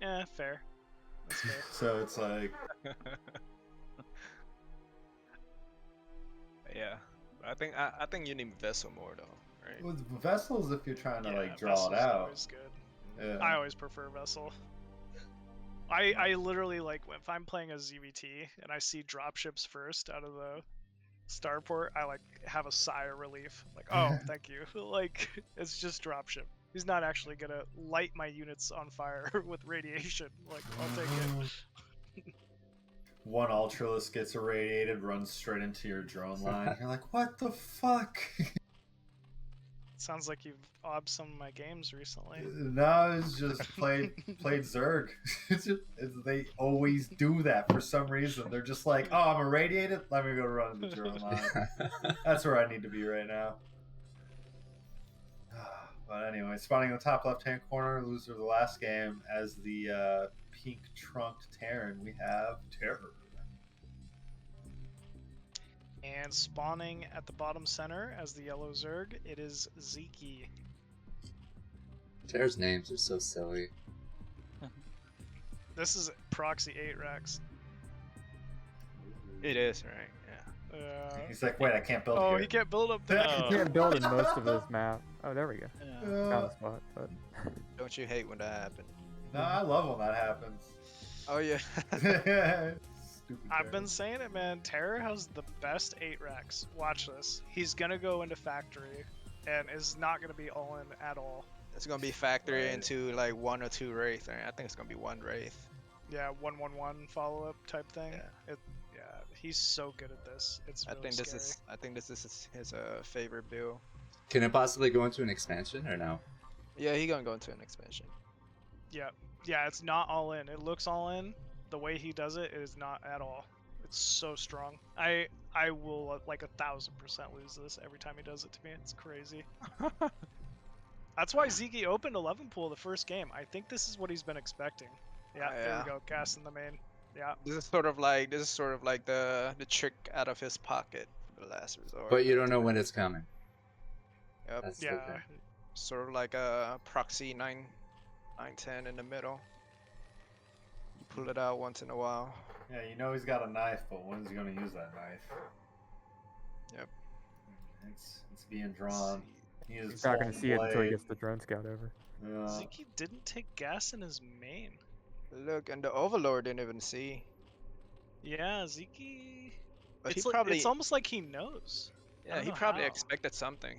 Yeah, fair. That's fair. so it's like, Yeah. But I think you need vessel more though, right? with vessels, if you're trying to Yeah, like draw Vessel's it out. always good. Yeah. I always prefer Vessel. I literally, like, if I'm playing a ZVT and I see dropships first out of the starport, I, like, have a sigh of relief. Like, oh, thank you. Like, it's just dropship. He's not actually gonna light my units on fire with radiation. Like, I'll take it. One Ultralist gets irradiated, runs straight into your drone line. You're like, what the fuck? Sounds like you've obbed some of my games recently. No, it's just played Zerg. They always do that for some reason. They're just like, oh, I'm irradiated. Let me go run the drone line. That's where I need to be right now. But anyway, spawning in the top left-hand corner, loser of the last game as the pink-trunked Terran. We have Terror. And spawning at the bottom center as the yellow Zerg, it is Sziky. Terror's names are so silly. This is proxy 8 Rex. It is, right? Yeah. He's like, wait, I can't build Oh, here. he can't build up there. You can't build in most of this map. Oh, there we go. Yeah. Found a spot, but Don't you hate when that happens? No, I love when that happens. Oh yeah. Stupid I've Terror. been saying it, man. Terror has the best 8 Rex. Watch this. He's gonna go into factory and is not gonna be all in at all. It's gonna be factory Right. into like 1 or 2 wraith. Right? I think it's gonna be 1 wraith. Yeah, 1-1-1 follow-up type thing. Yeah. Yeah, he's so good at this. It's I really think scary. this is his favorite build. Can it possibly go into an expansion or no? Yeah, he gonna go into an expansion. Yeah, it's not all in. It looks all in. The way he does it is not at all. It's so strong. I will like 1000% lose this every time he does it to me. It's crazy. That's why Sziky opened 11 pool the first game. I think this is what he's been expecting. Yeah, there Yeah. we go. Gas in the main. Yeah. This is sort of like the trick out of his pocket for the last resort. But you don't know when it's coming. Yep. That's the Yeah. thing. Sort of like a proxy 910 in the middle. You pull it out once in a while. Yeah, you know he's got a knife, but when's he going to use that knife? Yep. It's being drawn. He is he's not going to full see it until he blade. gets the drone scout over. Yeah. Sziky didn't take gas in his main. Look, and the Overlord didn't even see. Yeah, Sziky. But It's, he probably, it's almost like he knows. I yeah, don't he know probably how. expected something.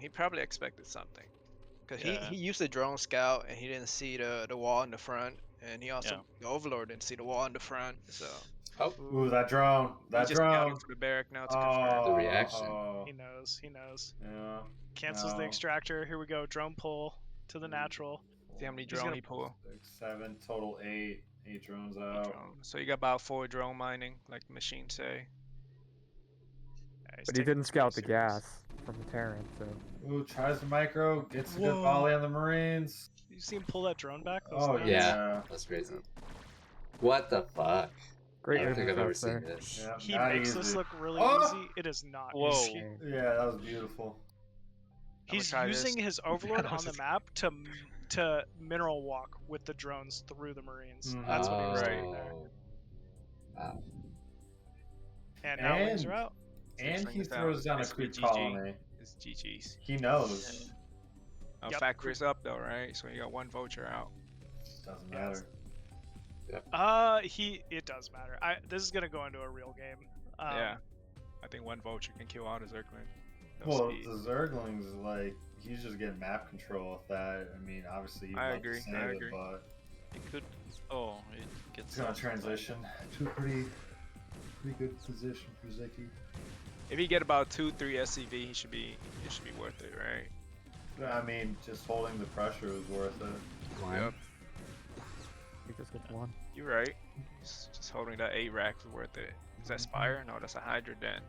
Because Yeah. he used the drone scout and he didn't see the wall in the front, and he also Yeah. the Overlord didn't see the wall in the front. So Oh, Ooh, that drone. That he's just scouting drone. for the barrack now to confirm. The reaction. Oh, He knows. He knows. yeah. Cancels the No. extractor. Here we go. Drone pull to the natural. See how many He's drone gonna- he pull. 6, 7, total 8. 8 drones out. Drone. So you got about 4 drone mining, like the machines say. Yeah, he's But he taking didn't this scout pretty the serious. gas from the Terran, so Ooh, tries the micro, gets a good Whoa. volley on the Marines. You see him pull that drone back? That was Oh nuts. yeah. That's crazy. What the fuck? great I don't think I've ever movement seen there. this. Yeah, He not makes easy. this look really Oh! easy. It is not Whoa. easy. Yeah, that was beautiful. He's try this. using his Overlord That on was the just- map to mineral walk with the drones through the Marines. That's what he was doing there. Oh. Wow. And now wings And- are out. And Things he down. throws down a It's creep GG. colony. It's GG's. He knows. Yep. Factory's up though, right? So you got 1 vulture out. Doesn't Yeah, matter. It does matter. This is gonna go into a real game. Yeah. I think 1 vulture can kill all the Zergling. No Well, speed. the Zerglings, like, he's just getting map control with that. I mean, obviously, you'd I love agree, to save I it, agree. but It could. Oh, it gets. it's going to out. transition to a pretty good position for Sziky. If you get about 2-3 SCV, it should be worth it, right? I mean, just holding the pressure is worth it. Yep. He just gets one. You're right. Just holding that 8 rack is worth it. Is that Spire? No, that's a Hydra den.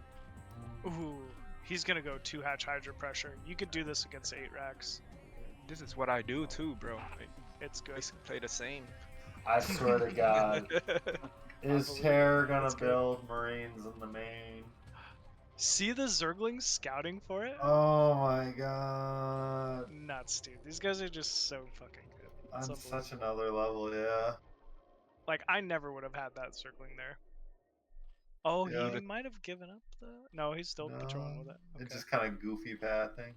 Ooh, he's gonna go 2 hatch Hydra pressure. You could do this against 8 racks. This is what I do too, bro. I It's good. basically play the same. I swear to God. Is believe Terror it. going That's to good. build Marines in the main? See the Zerglings scouting for it? Oh my God. Nuts, dude. These guys are just so fucking good. It's On such unbelievable. another level, yeah. Like, I never would have had that circling there. Oh, Yeah. he might have given up the... No, he's still patrolling with it. It's Okay. just kind of goofy pathing.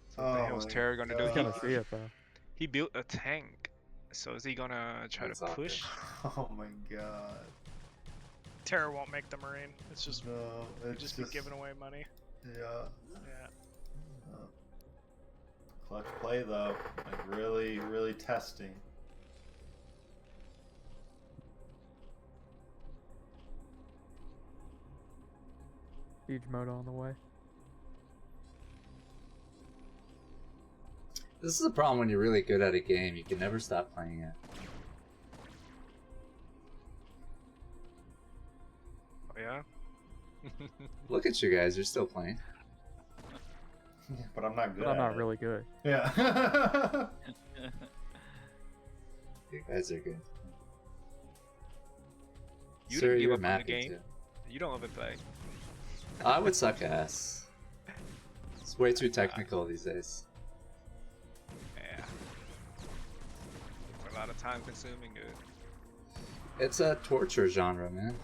So what the hell's my Terror gonna do? He's God. gonna see it though. He built a tank. So is he gonna try That's to push? Oh my God. Terror won't make the Marine. It's just... No, He'd it's just be giving away money. Yeah. Yeah. Clutch play though, like really testing. Siege mode on the way. This is the problem when you're really good at a game. You can never stop playing it. Oh yeah. Look at you guys. You're still playing. Yeah, but I'm not good. But I'm at not it. really good. Yeah. You guys are good. You Sir, didn't give you're up on the mapping game. too. You don't ever play. I would suck ass. It's way too technical these days. Yeah. It's a lot of time consuming, dude. It's a torture genre, man.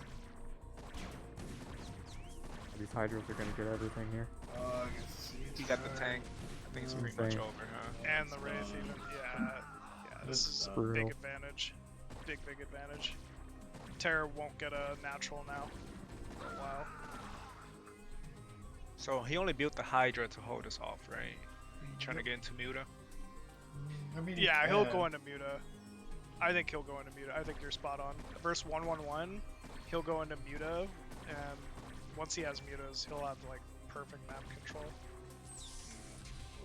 These Hydras are gonna get everything here. He got the tank. I think it's pretty much Insane. over, huh? And the Wraith even. Yeah. Yeah, this is a Brutal. big advantage. Big advantage. Terra won't get a natural now for a while. So he only built the Hydra to hold us off, right? He trying to get into Muta. I mean, Yeah, he'll go into. into Muta. I think he'll go into Muta. I think you're spot on. Verse 111, he'll go into Muta, and once he has Mutas, he'll have like perfect map control.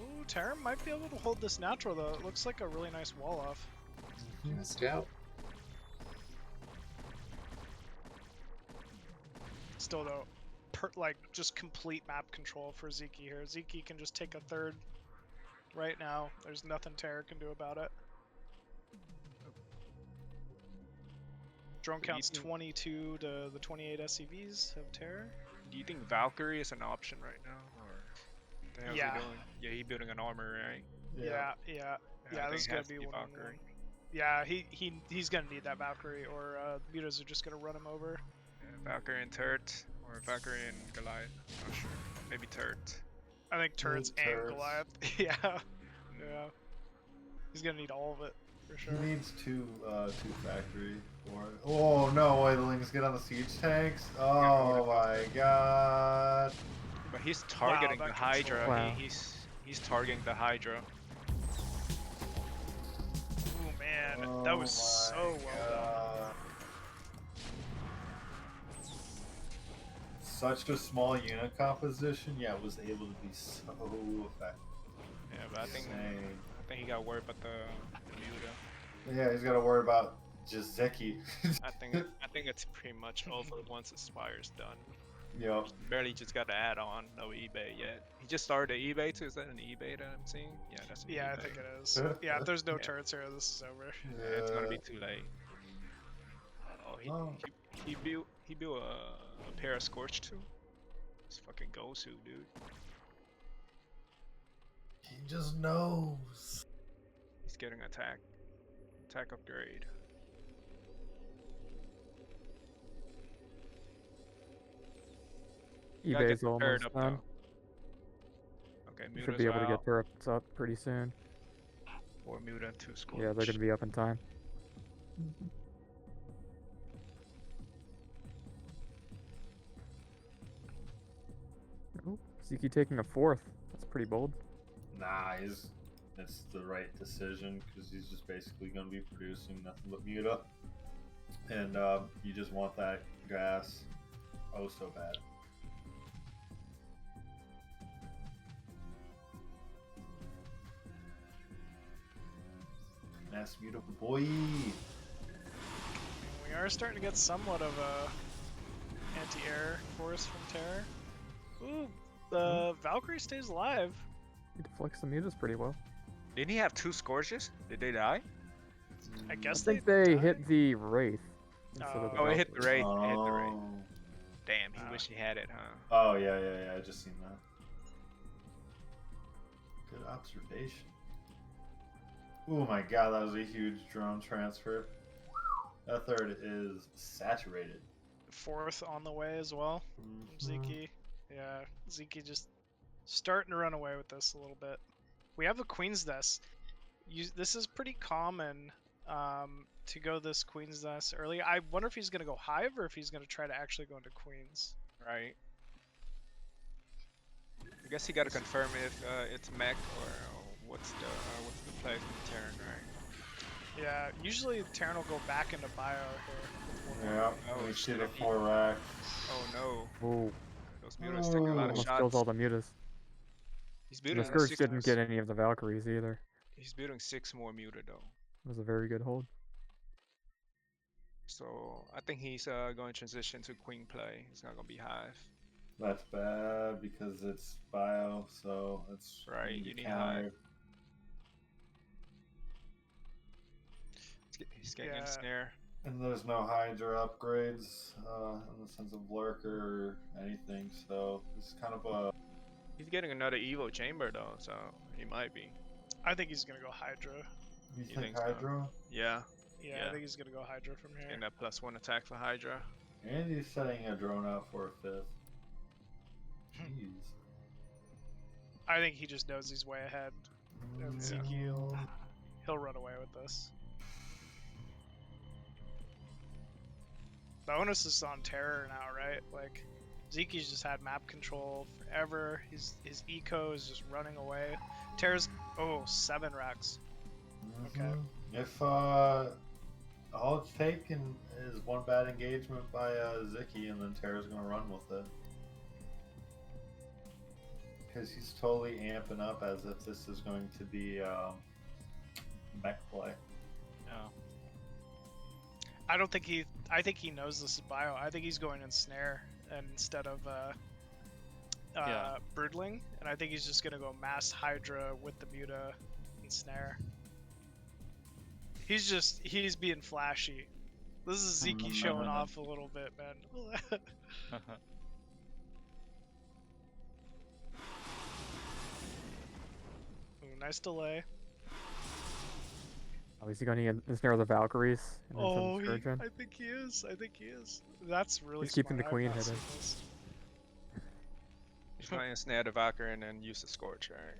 Ooh, Terra might be able to hold this natural though. It looks like a really nice wall off. Scout. Still though, like just complete map control for Sziky here. Sziky can just take a third right now. There's nothing Terra can do about it. Drone counts 22 to the 28 SCVs of Terra. Do you think Valkyrie is an option right now, or what the hell is Yeah. he doing? Yeah, he's building an armor, right? Yeah, I this is think it gonna has to be be 1-on-1. Valkyrie. Yeah, he's gonna need that Valkyrie, or Mutas are just gonna run him over. Yeah, Valkyrie and turret, or Valkyrie and Goliath. Not sure. Maybe turret. I think turrets and turrets. Goliath. Yeah. He's gonna need all of it for sure. He needs two factory. Oh no! Why the Lings get on the siege tanks? Oh my god! But he's targeting that the Hydra. control. Wow. He's targeting the Hydra. Ooh man, Oh that was my so well done. god. Such a small unit composition, yeah, it was able to be so effective. Yeah, but I think Insane. he got worried about the Muta. Yeah, he's got to worry about just Sziky. I think it's pretty much over once the Spire's done. Yo, Barely just got the add-on, no eBay yet. He just started the eBay too. Is that an eBay that I'm seeing? Yeah, that's an Yeah, I eBay. think it is. Yeah, if there's no Yeah. turrets here, this is over. Yeah, it's gonna be too late. Oh, Oh. he built a pair of Scorch too. It's fucking Gosu, dude. he just knows. He's getting attack upgrade. Gotta eBay's get the turret almost up, done. though. Okay, You Muta's should be able to out. get turrets up pretty soon. Or Muta 2 Scorch. Yeah, they're gonna be up in time. Oh, Sziky taking a fourth. That's pretty bold. Nah, that's the right decision because he's just basically going to be producing nothing but Muta. And you just want that gas oh so bad. Nice Muta boy. We are starting to get somewhat of a anti-air force from Terra. Ooh, the Valkyrie stays alive. He deflects the mutas pretty well. Didn't he have 2 Scourges? Did they die? I I guess think they died. hit the Wraith instead of the Oh, it hit the Valkyrie. Wraith. It hit the Wraith. Oh. Damn, he wished he had it, huh? Oh yeah. I just seen that. Good observation. Oh my god, that was a huge drone transfer. That third is saturated. Fourth on the way as well. Mhm. Sziky. Yeah, Sziky just starting to run away with this a little bit. We have a Queen's Nest. This is pretty common to go this Queen's Nest early. I wonder if he's going to go Hive or if he's going to try to actually go into Queen's. Right. I guess he gotta confirm if it's mech or what's the play from Terran, right? Yeah, usually Terran will go back into Bio here. with one Yeah, more. Oh, we it's see the gonna be- 4 rack. Oh no, Oh, those Mutas taking a lot of almost shots. kills all the mutas. He's And building the a Scourge 6 didn't get any of the Valkyries either. He's building 6 more muta though. It was a very good hold. So I think he's going to transition to queen play. It's not gonna be hive. That's bad because it's bio, so it's Right, gonna be you need countered. He's getting in Yeah. snare. And there's no Hydra upgrades in the sense of lurker or anything, so it's kind of a. He's getting another Evo chamber though, so he might be. I think he's gonna go Hydra. You You think think so? Hydra? Yeah, Yeah, Yeah. I think he's gonna go Hydra from here. and that +1 attack for Hydra. And he's setting a drone out for a 5th. Jeez. I think he just knows he's way ahead. And Yeah. Sziky he'll run away with this. The onus is on Terror now, right? Like, Sziky's just had map control forever. His eco is just running away. Terror's 7 racks. Okay. Mhm. If all it's taken is one bad engagement by Sziky, and then Terra's gonna run with it. Because he's totally amping up as if this is going to be mech play. Yeah. I think he knows this is bio. I think he's going in snare instead of Broodling, and I think he's just gonna go mass Hydra with the muta and snare. He's being flashy. This is Sziky showing off a little bit, man. Ooh, nice delay. Oh, is he going to ensnare the Valkyries? And then some Scourgeon? I think he is. I think he is. That's really He's keeping smart. the queen I've not hidden. seen this. He's going to snare the Valkyrie and then use the Scorch, right?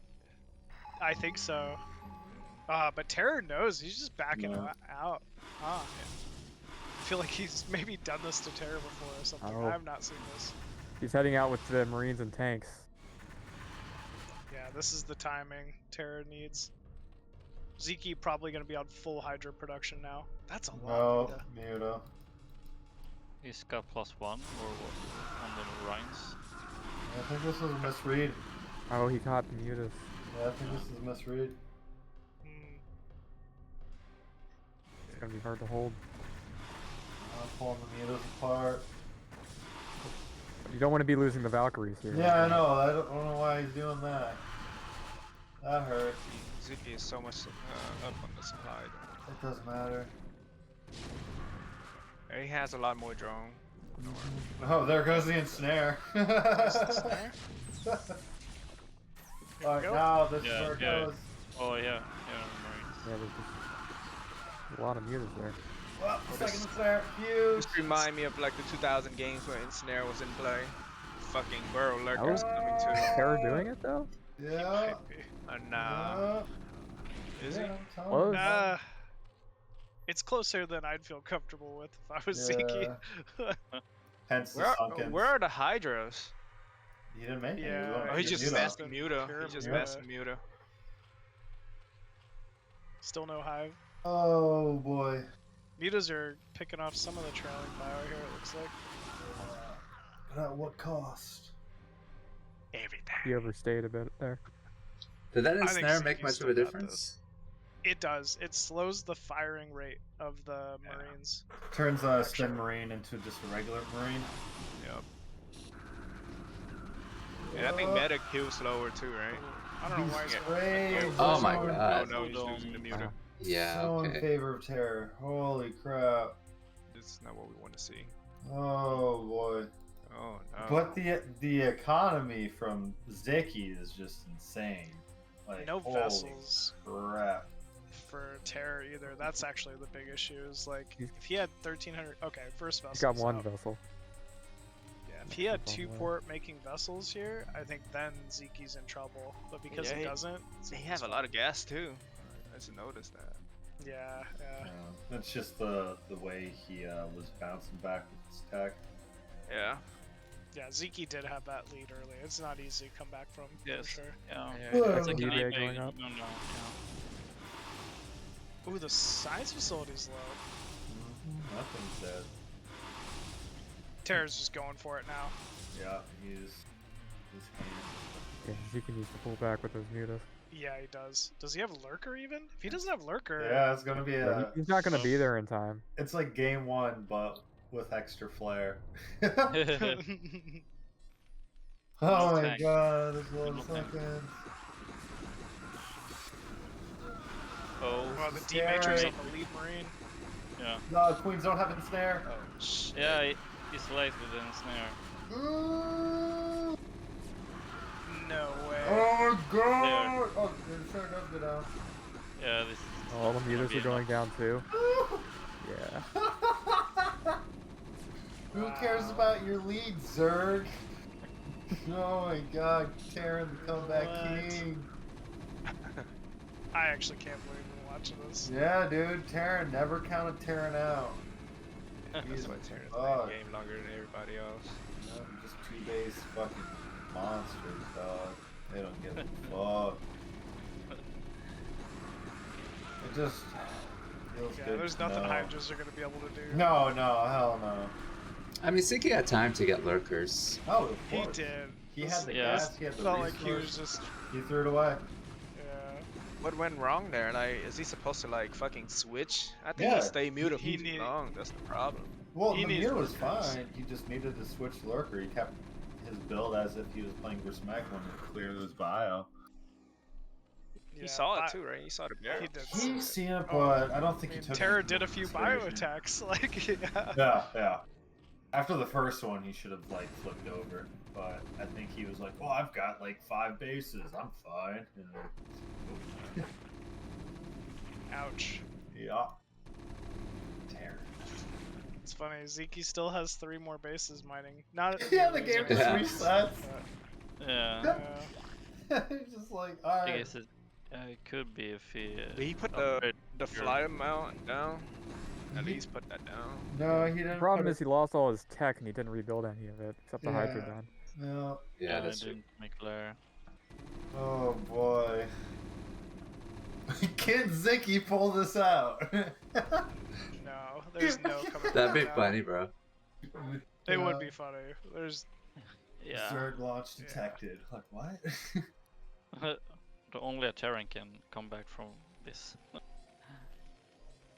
I think so. But Terror knows. He's just backing No. out. I feel like he's maybe done this to Terror before or something. Oh. I have not seen this. He's heading out with the Marines and tanks. Yeah, this is the timing Terror needs. Sziky probably going to be on full Hydra production now. That's a lot. No, Muta. Muta. He's got +1 or what on the Rhines. I think this is a misread. Oh, he caught the mutas. Yeah, I think this is a misread. Hmm. It's going to be hard to hold. I'm pulling the Mutas apart. You don't want to be losing the Valkyries here. Yeah, I know. I don't know why he's doing that. That hurt. Sziky is so much up on the supply. It doesn't matter. He has a lot more drone. Oh, there goes the ensnare. Snare? Alright, go. now this is Yeah, where it yeah. goes. Oh yeah, Marines. Yeah, there's just a lot of mutas there. Well, second ensnare. Huge. This remind me of like the 2000 games where Ensnare was in play. Fucking Burrow That Lurkers was coming too. Terror doing it though? Yeah. Might be. Nah. Is he? Yeah, I'm telling Close. you. It's closer than I'd feel comfortable with if I was Sziky. Hence the Where, sunken. where are the Hydras? He didn't make it. Yeah, Oh, He he's just Muta. messing Muta. Pure He's just Muta. messing Muta. Still no Hive. Oh boy. Mutas are picking off some of the trailing bio here, it looks like. But at what cost? Everything. He overstayed a bit there. Did that I think ensnare make Sziky's much still of a got difference? It does. It slows the firing rate of the Marines. Turns a Stim Marine into just a regular Marine. Yep. And I think Meta kills slower too, right? I don't know why he's Yeah. going. Great. Oh my Oh god. no, he's losing the Muta. Yeah, So in okay. favor of Terror. Holy crap. This is not what we want to see. Oh boy. Oh no. But the economy from Sziky is just insane. Like No holy vessels crap. for Terror either. That's actually the big issue. Is like He's- if he had 1300. Okay, first vessel. He's got one vessel. Yeah, if he had One two way. port making vessels here, I think then Zeki's in trouble. But because Yeah, he doesn't, They Zeke's have a fine. lot of gas too. I just noticed that. Yeah, yeah. That's just the way he was bouncing back with his tech. Yeah. Yeah, Sziky did have that lead early. It's not easy to come back from, Yes. for sure. Yeah. Yeah, It's like New an day eBay. going up. No, yeah. Ooh, the science facility's low. Nothing's dead. Terror's just going for it now. Yeah, he's his hand. Yeah, Sziky needs to pull back with those mutas. Yeah, he does. Does he have Lurker even? If he doesn't have Lurker, Yeah, it's gonna be Yeah, a. he's not gonna be there in time. It's like game 1, but with extra flair. Oh my tank. god, this Little one tank. second. Oh, well, the D Scary. Matrix on the lead Marine. yeah. No, Queens don't have ensnare. Oh shit. Yeah, he's late with the snare. Ooh. No way. Oh my god! Oh, the ensnare does go down. Yeah, this is All the gonna meters be are going enough. down too. Ooh. Yeah. Who cares about your lead, Zerg? Oh my god, Terran the comeback What? king. I actually can't believe we're watching this. Yeah, dude, Terran never counted Terran out. That's why Terran's fuck. playing the game longer than everybody else. No, just 2-base fucking monsters, dog. They don't give a fuck. It just feels Yeah, good. there's to nothing know. Hydras are gonna be able to do. No, no, hell no. I mean, Sziky had time to get lurkers. Oh, of He course. did. He had the Yeah. gas, he had the Felt like he was resource. just. He threw it away. Yeah. What went wrong there? Like, is he supposed to like fucking switch? I think Yeah, he stay muted he for too need- long. That's the problem. Well, He the needs mirror was lurkers. fine. He just needed to switch lurker. He kept his build as if he was playing Grismek when it cleared his bio. Yeah, He saw it I- too, right? He saw the bear. He did. He's seen it, Oh, but I don't think I he mean, took Terra it did a into few bio consideration. attacks. Like, yeah. Yeah, yeah. After the first one, he should have like flipped over, but I think he was like, "Oh, I've got like 5 bases. I'm fine." And Ouch. yeah. Terror. It's funny. Sziky still has 3 more bases mining. Not. Yeah, the game just Yeah. resets. Yeah. He's just like, I alright. guess it could be if he. Did he put upgrade the your- fly amount down? At He- least put that down. No, he didn't. The problem put is he lost all his tech and he didn't rebuild any of it except the Hydra Yeah. gun. No. Yeah, I that's true. didn't make lair. Oh boy. Can Sziky pull this out? No, there's no coming That'd be back funny, bro. It would be funny. There's. Yeah. Zerg launch detected. Like what? The only a Terran can come back from this.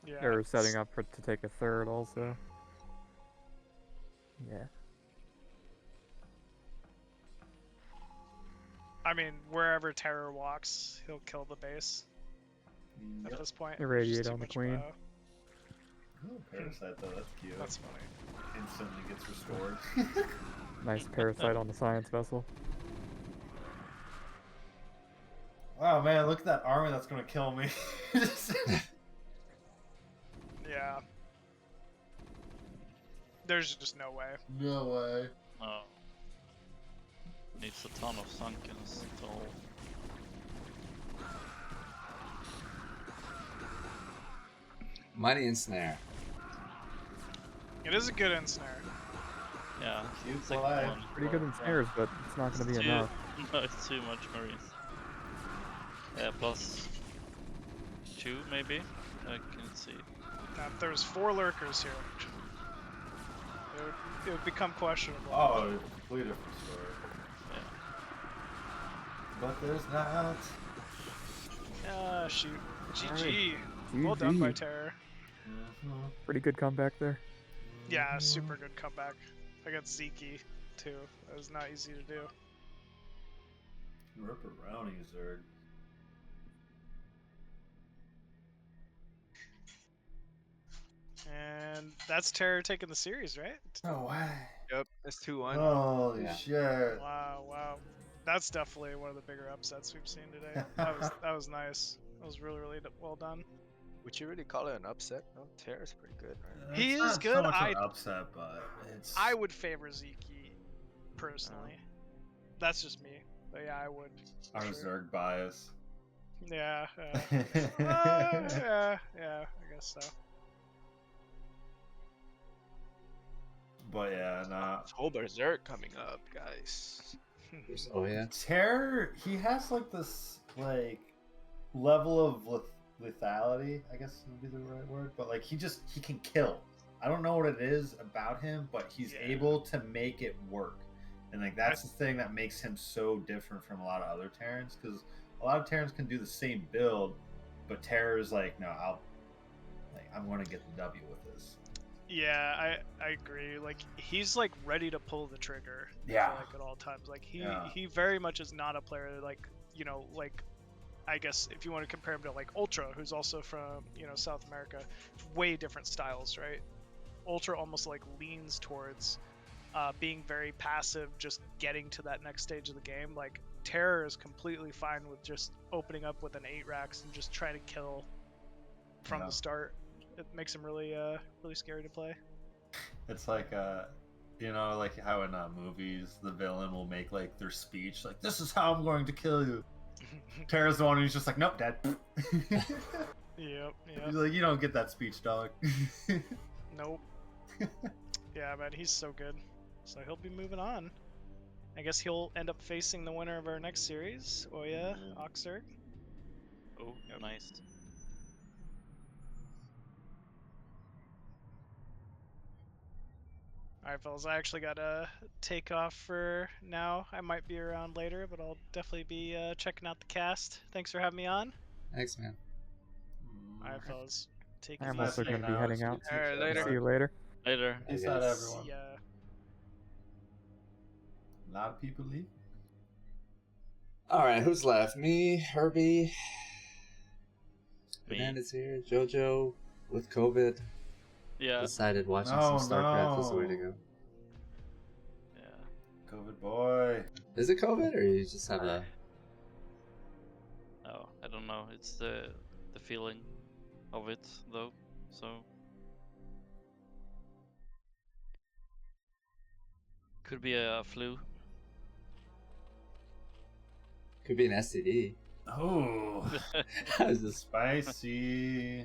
Yeah. They're setting up for to take a third also. Yeah. I mean, wherever Terror walks, he'll kill the base at Yep. this point. Irradiate There's just too on the much queen. bio. Oh, Parasite though, that's cute. That's funny. Instantly gets restored. Nice parasite on the science vessel. Wow, man, look at that armor that's gonna kill me. Yeah. There's just no way. No way. Oh. Needs a ton of sunkens to hold. Money and snare. It is a good ensnare. Yeah. Cute it's like flag. one- Pretty good in snares, but it's not going to be It's enough. No, it's too much Marines. Yeah, plus 2 maybe? I can see. If there was 4 lurkers here, it would become questionable. Oh, it's a completely different story. Yeah. But there's not. Ah, shoot. GG. Well GG. done by Terror. Pretty good comeback there. Yeah, super good comeback against Sziky, too. That was not easy to do. Ripperoni, Zerg. And that's Terror taking the series, right? No way. Yep, it's 2-1. Holy Yeah. shit. Wow, wow. That's definitely one of the bigger upsets we've seen today. That was nice. That was really, really well done. Would you really call it an upset? No, Terra's pretty good, right? He It's is not good, So much I- an upset, but it's. I would favor Sziky, personally. That's just me. But yeah, I would. for Our sure. Zerg bias. Yeah. Yeah, I guess so. But yeah, nah. Whole Berserk coming up, guys. Oh yeah. Terror, he has like this like level of lethality, I guess would be the right word, but like he can kill. I don't know what it is about him, but he's Yeah. able to make it work. And like that's the thing that makes him so different from a lot of other Terrans, because a lot of Terrans can do the same build, but Terror is like, no, I'm going to get the W with this. Yeah, I agree. Like he's like ready to pull the trigger. Yeah. I feel like at all times. Like he very much is not a player that, like, you know, like I guess if you want to compare him to like Ultra, who's also from, you know, South America, way different styles, right? Ultra almost like leans towards being very passive, just getting to that next stage of the game. Like Terror is completely fine with just opening up with an 8 racks and just trying to kill from the start. It makes him really really scary to play. It's like you know, like how in movies the villain will make like their speech like, this is how I'm going to kill you. Terra's the one who's just like, nope, Dad. Yep. He's like, you don't get that speech, dog. Nope. Yeah, man, he's so good. So he'll be moving on. I guess he'll end up facing the winner of our next series. Oh yeah, OctZerg. Oh, nice. Alright, fellas, I actually gotta take off for now. I might be around later, but I'll definitely be checking out the cast. Thanks for having me on. Thanks, man. Alright, fellas. Take it I'm easy. also going to be heading out. Alright, later. See you later. Later. Peace out, Yes. everyone. Yeah. A lot of people leave. All right, who's left? Me, Herbie, Me. Bananas here, JoJo with COVID. Yeah. Decided watching No, some StarCraft was the way to no. go. Yeah. COVID boy. Is it COVID or you just have a? Oh, I don't know. It's the feeling of it though. So could be a flu. Could be an STD. Oh, I was just- spicy.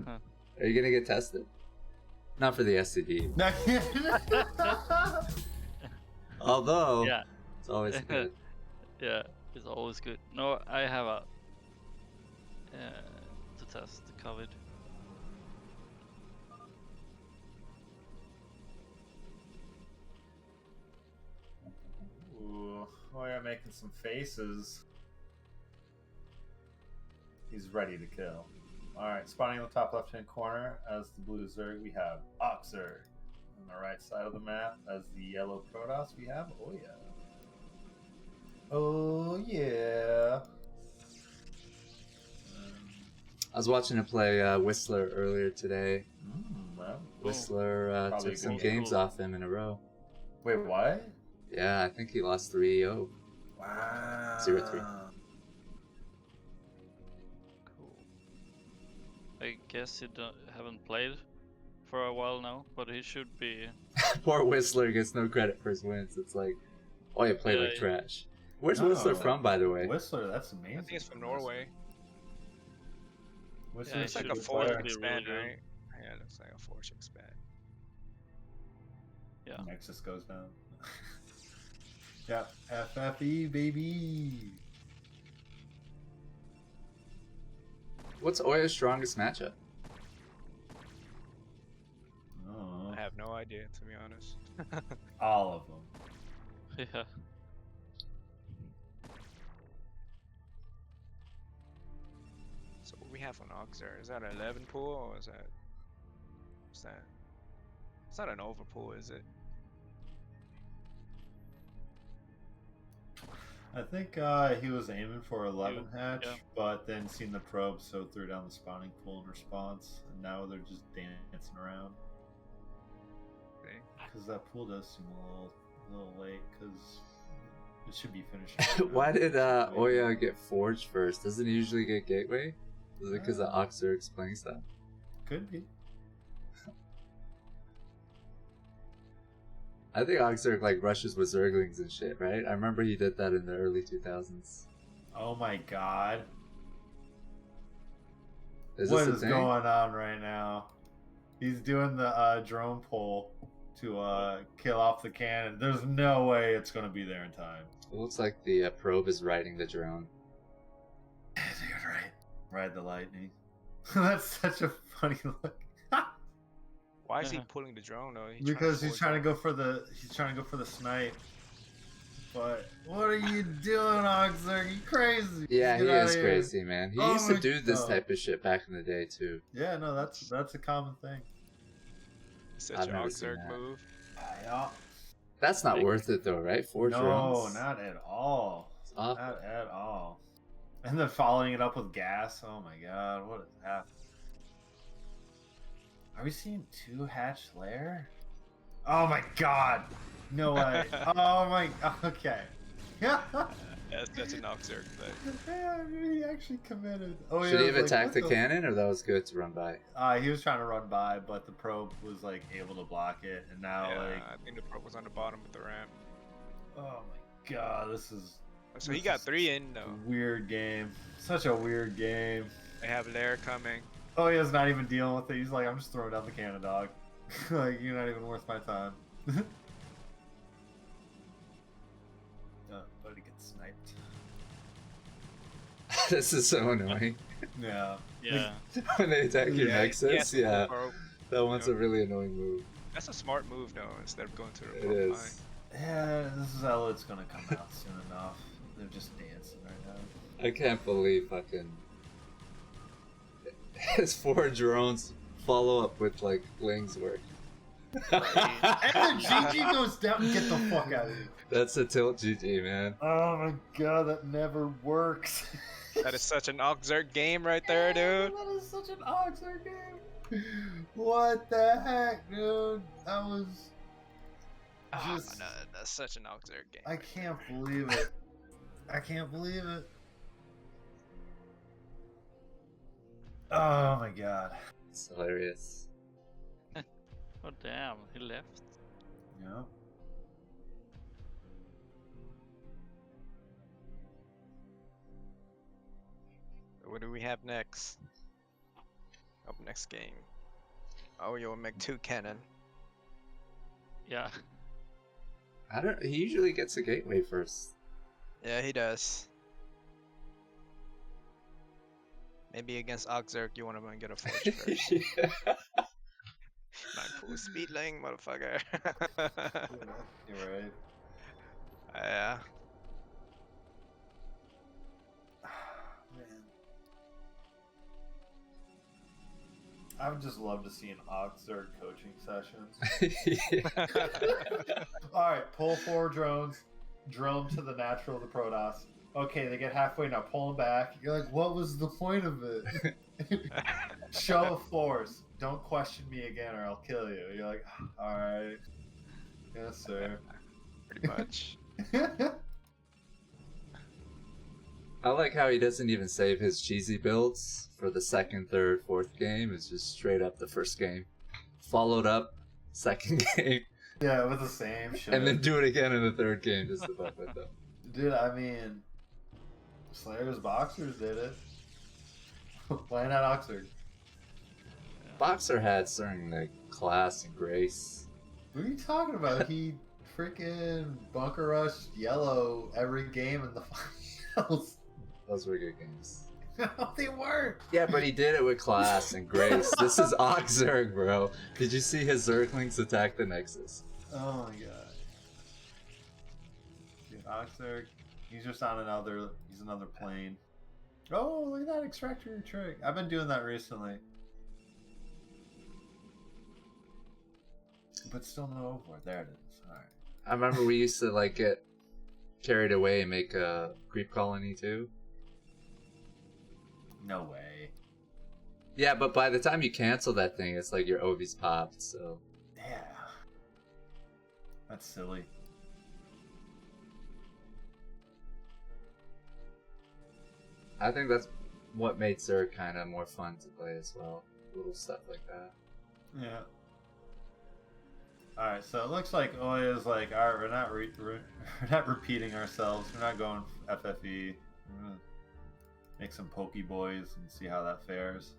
Are you gonna get tested? Not for the STD. Although, Yeah. it's always good. Yeah, it's always good. No, I have a to test the COVID. Ooh, oh yeah, making some faces. He's ready to kill. Alright, spawning in the top left-hand corner as the blue Zerg, we have OctZerg. On the right side of the map, as the yellow Protoss, we have Oya. Oh yeah. I was watching him play Whistler earlier today. Well, Whistler Probably took some good. games off him in a row. wait, what? Yeah, I think he lost 3-0. Wow. 0-3. Cool. I guess you haven't played for a while now, but he should be. Poor Whistler gets no credit for his wins. It's like, oh, you played like Yeah. trash. Where's No, Whistler that- from, by the way? Whistler, that's amazing. I think it's from Norway. Whistler's Yeah, It's like should a be force really expand, good. right? Yeah, it looks like a force expand. Yeah. Nexus goes down. Yep, FFE, baby. What's Oya's strongest matchup? Oh, I have no idea, to be honest. all of them. Yeah. So what we have on OctZerg, is that an 11 pool or is that? What's that? It's not an over pool, is it? I think he was aiming for 11 hatch, yeah. but then seen the probe, so threw down the spawning pool in response, and now they're just dancing around. Okay. Because that pool does seem a little late, because it should be finished. Why did Oya get Forge first? Doesn't he usually get Gateway? Is it because of OctZerg's playing style? Could be. I think OctZerg like rushes with Zerglings and shit, right? I remember he did that in the early 2000s. Oh my god. Is What this a is thing? going on right now? He's doing the drone pull to kill off the cannon. There's no way it's going to be there in time. It looks like the probe is riding the drone. Dude, right. Ride the lightning. That's such a funny look. Why is he Uh-huh. pulling the drone though? Because he's trying to go for the snipe. But what are you doing, OctZerg? You crazy? Yeah, he Get outta is here. crazy, man. He Oh used to my do this God. type of shit back in the day too. Yeah, no, that's a common thing. Such I've an never seen OctZerg that. move. Yeah. That's not Big- worth it though, right? 4 No, drones. not at all. It's awful. Not at all. And then following it up with gas. Oh my god, what is happening? Are we seeing 2 hatch lair? Oh my god! No way. Oh my. Okay. Yeah. That's an OctZerg thing. He actually committed. Oh yeah. Should he have I was like, attacked the what cannon, or that was good to run by? He was trying to run by, but the probe was like able to block it, and now Yeah, like. I think the probe was on the bottom of the ramp. Oh my god, this is. So he This got is 3 in though. a weird game. Such a weird game. They have Lair coming. Oh, he is not even dealing with it. He's like, I'm just throwing down the cannon, dog. Like, you're not even worth my time. But he gets sniped. This is so annoying. Yeah. Yeah. When they attack your Nexus, yes, yeah. probe. That one's Yeah. a really annoying move. That's a smart move though, instead of going to the It probe line. is. Yeah, this Zealot's gonna come out soon enough. They're just dancing right now. I can't believe fucking his 4 drones follow up with like Ling's work. And then GG goes down and get the fuck out of here. That's a tilt GG, man. Oh my god, that never works. That is such an OctZerg game right there, dude. That is such an OctZerg game. What the heck, dude? That was just. No, that's such an OctZerg game. I can't believe it. I can't believe it. Oh my god. It's hilarious. Oh damn, he left. Yeah. What do we have next? Up next game. Oh, you'll make 2 cannon. Yeah. I don't. He usually gets a gateway first. Yeah, he does. Maybe against OctZerg, you want to get a forge first. Yeah. 9 full speed lane, motherfucker. You're right. Yeah. Man. I would just love to see an OctZerg coaching sessions. Alright, pull 4 drones, drill them to the natural of the Protoss. Okay, they get halfway, now pull them back. You're like, what was the point of it? Show of force. Don't question me again or I'll kill you. You're like, alright. Yes, sir. Pretty much. I like how he doesn't even save his cheesy builds for the 2nd, 3rd, 4th game. It's just straight up the first game, followed up 2nd game, Yeah, it was the same shit. and then do it again in the 3rd game just to fuck with them. Dude, I mean, Slayer's Boxers did it. Why not OctZerg? Boxer had certain like class and grace. What are you talking about? He freaking bunker rushed yellow every game in the finals. Those were good games. No, they weren't. Yeah, but he did it with class and grace. This is OctZerg, bro. Did you see his Zerglings attack the Nexus? Oh my god. Dude, OctZerg, he's just on another plane. Oh, look at that extractor trick. I've been doing that recently. But still no overboard. There it is. Alright. I remember we used to like get carried away and make a creep colony too. No way. Yeah, but by the time you cancel that thing, it's like your OV's popped, so. Yeah. That's silly. I think that's what made Zerg kind of more fun to play as well. Little stuff like that. Yeah. Alright, so it looks like Oya's like, alright, we're not repeating ourselves. We're not going FFE. We're gonna make some Pokeboys and see how that fares.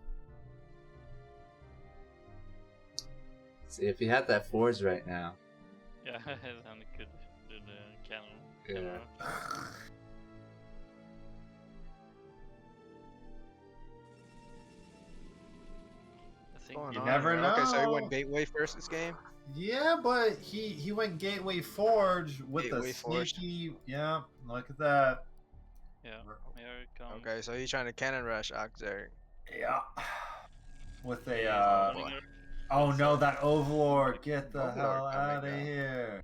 See, if he had that forge right now. Yeah, then he could do the cannon. Yeah. I think going You on never here? Okay, so he know. went Gateway first this game. Yeah, but he went Gateway Forge with Gateway a Forge. sneaky. Yeah, look at that. Yeah, here it comes. Okay, so he's trying to cannon rush OctZerg. Yeah. With He is a. opening it. Oh no, that Overlord! Get the Overlord hell coming out of down. here!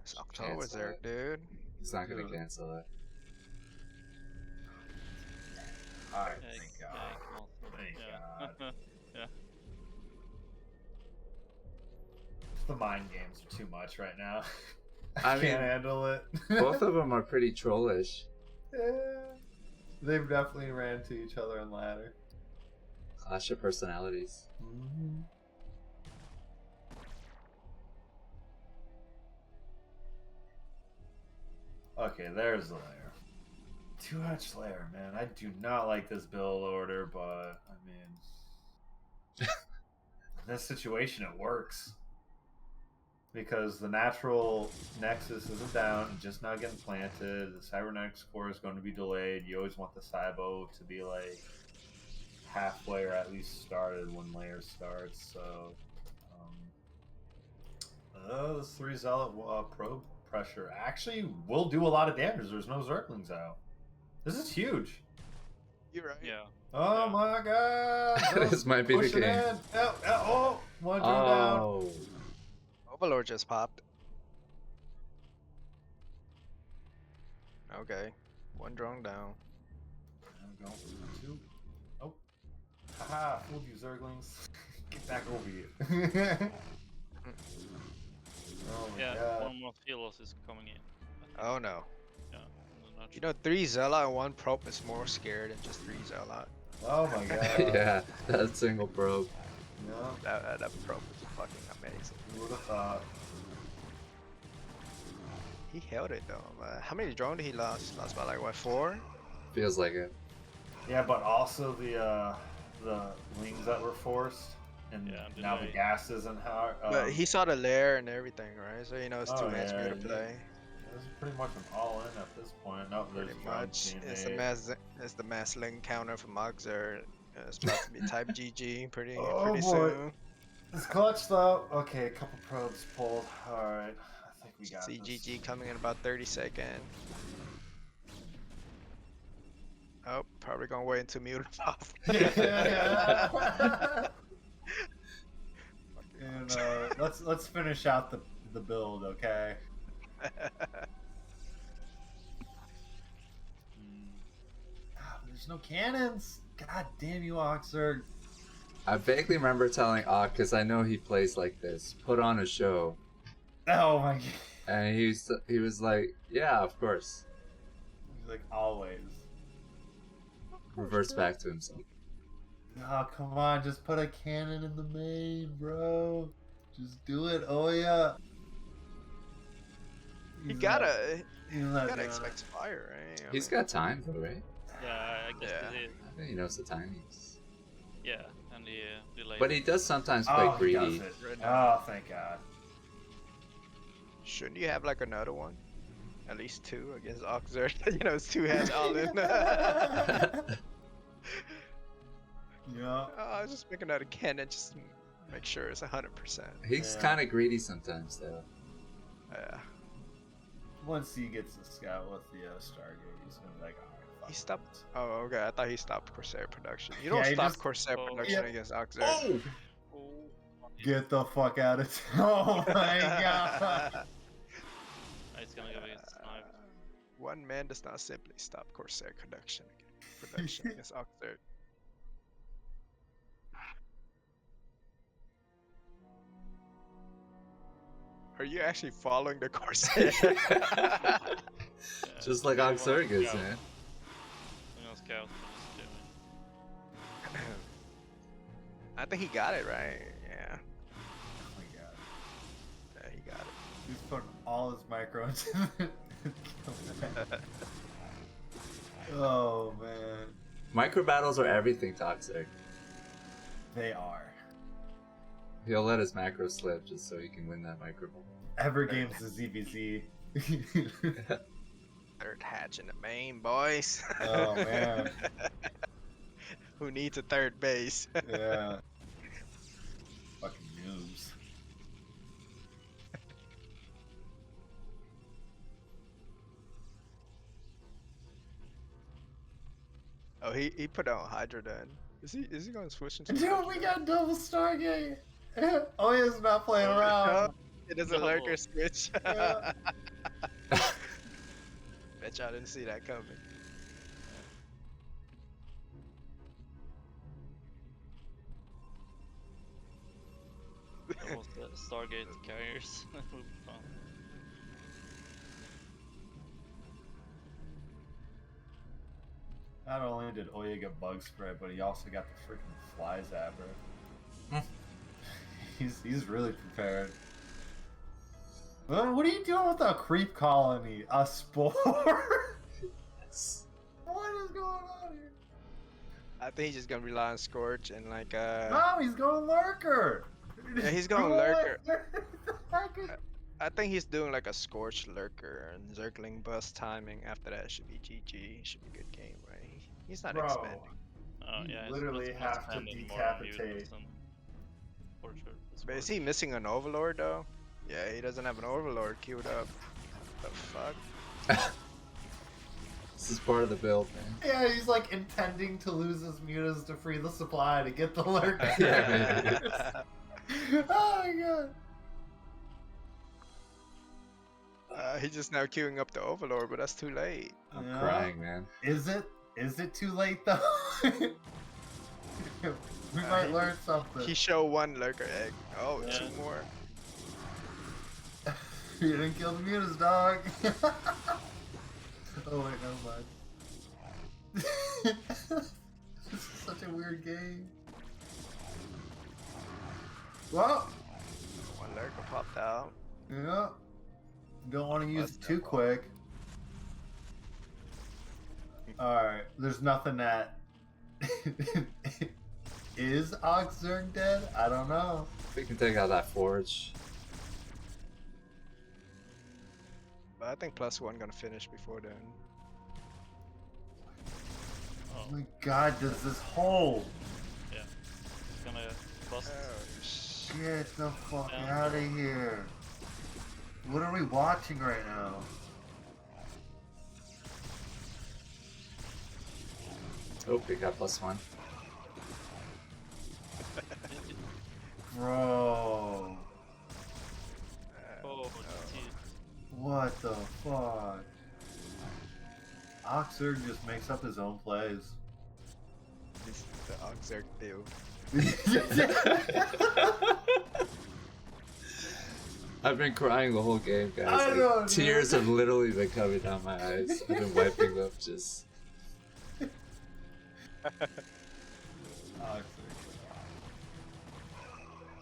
It's Cancel OctZerg, it. dude. He's not gonna Dude. cancel it. Alright, Yeah, thank yeah, God. he can also. Thank Yeah. God. Yeah. The mind games are too much right now. I I mean, can't handle it. Both of them are pretty trollish. Yeah. They've definitely ran to each other on ladder. Clash of personalities. Mm-hmm. Okay, there's the layer. Too much layer, man. I do not like this build order, but I mean, in this situation, it works. Because the natural Nexus isn't down, just now getting planted. The Cybernetics core is going to be delayed. You always want the Cybo to be like halfway or at least started when layer starts. So, this 3 Zealot probe pressure actually will do a lot of damage. There's no Zerglings out. This is huge. You're right. Yeah. Oh Yeah. my god! This might be the Push it game. in. Oh, one drew down. Oh. Overlord just popped. Okay, one drone down. I'm going for 2. Oh. Haha, fooled you, Zerglings. Get back over here. Oh my Yeah, god. one more Philos is coming in. Oh no. Yeah. I'm not You sure. know, 3 Zealot and 1 Probe is more scary than just 3 Zealot. Oh my god. Yeah, that single probe. Yeah, That Probe is fucking amazing. you would have thought. He held it though. How many drones did he lost? Lost by like what, 4? Feels like it. Yeah, but also the wings that were forced, and Yeah, and now the delay. gas isn't hard. But he saw the lair and everything, right? So you know it's Oh, 2 hands for yeah, you to yeah. play. This is pretty much an all-in at this point. No, there's Pretty drums much. being It's made. the mass link counter from OctZerg. It's about to be type GG pretty Oh, pretty boy. soon. It's clutch though. Okay, a couple probes pulled. Alright, I think we got this. CGG coming in about 30 seconds. Oh, probably gonna wait until mute off. Yeah. And let's finish out the build, okay? There's no cannons. God damn you, OctZerg. I vaguely remember telling Ock, because I know he plays like this, put on a show. Oh my god. And he was like, yeah, of course. He's like always. Reverts back to himself. Oh come on, just put a cannon in the main, bro. Just do it, Oya. You He's gotta not doing expect fire, right? I He's mean, got time though, right? Yeah, I guess Yeah. they did. I think he knows the timings. Yeah, and the delay. But he does sometimes it. play Oh, he greedy. does it. Right now. Oh, thank God. Shouldn't you have like another one? At least 2 against OctZerg. You know, it's 2 hands all in. Yeah. I was just making another cannon just to make sure it's 100%. He's Yeah. kind of greedy sometimes, though. Yeah. Once he gets the scout with the Stargate, he's gonna be like, alright, fuck He it." stopped. Oh, okay. I thought he stopped Corsair production. You Yeah, don't he stop just- Corsair Oh, production yeah. against OctZerg. Oh! Oh, Get the fuck out of town. Oh my god. it's gonna go against snipe. One man does not simply stop Corsair production against OctZerg. Are you actually following the Corsair? Yeah, Just like we wanna OctZerg is, scout. man. We wanna scout what he's doing. I think he got it right. Yeah. Oh my god. Yeah, he got it. He's putting all his micro into the Oh man. Micro battles are everything to OctZerg. They are. He'll let his macro slip just so he can win that micro. Every game's a ZBZ. Third hatch in the main, boys. Oh, man. Who needs a third base? Yeah. Fucking noobs. Oh, he put out Hydra then. Is he gonna switch into? Dude, we got double Stargate. Oh, he's not playing Oh, around. it is a Double. lurker switch. Yeah. Bet y'all didn't see that coming. Almost the Stargate carriers. That would be fun. Not only did Oya get bug spread, but he also got the freaking fly zapper. he's really prepared. What are you doing with a creep colony? A spore? What is going on here? I think he's just gonna rely on Scorch and like No, he's going lurker. Yeah, he's going lurker. I could- I think he's doing like a Scorch lurker and Zergling bust timing. After that should be GG. Should be good game, right? He's not Bro, expanding. Oh You yeah, literally it's have to expanded more on decapitate. mutants and torture. But is he missing an Overlord though? Yeah, he doesn't have an Overlord queued up. The fuck? This is part of the build, man. Yeah, he's like intending to lose his mutas to free the supply to get the lurker. Yeah, Oh my god. He's just now queuing up the Overlord, but that's too late. I'm Yeah. crying, man. Is it? Is it too late though? We might learn something. He showed one lurker egg. Oh, Yeah. two more. You didn't kill the mutas, dog. Oh wait, never mind. This is such a weird game. Well, One lurker popped out. yeah. Don't want to use That's it too no quick. Alright, there's nothing that... Is OctZerg dead? I don't know. We can take out that forge. But I think +1 gonna finish before then. Oh my god, does this hold? Yeah. It's gonna bust. Oh, Get the fuck Yeah. out of here. What are we watching right now? Oh, we got +1. Bro. Oh, What the fuck? OctZerg just makes up his own plays. This is the OctZerg deal. I've been crying the whole game, guys. I Like, know, tears dude. have literally been coming down my eyes. I've been wiping them just. OctZerg.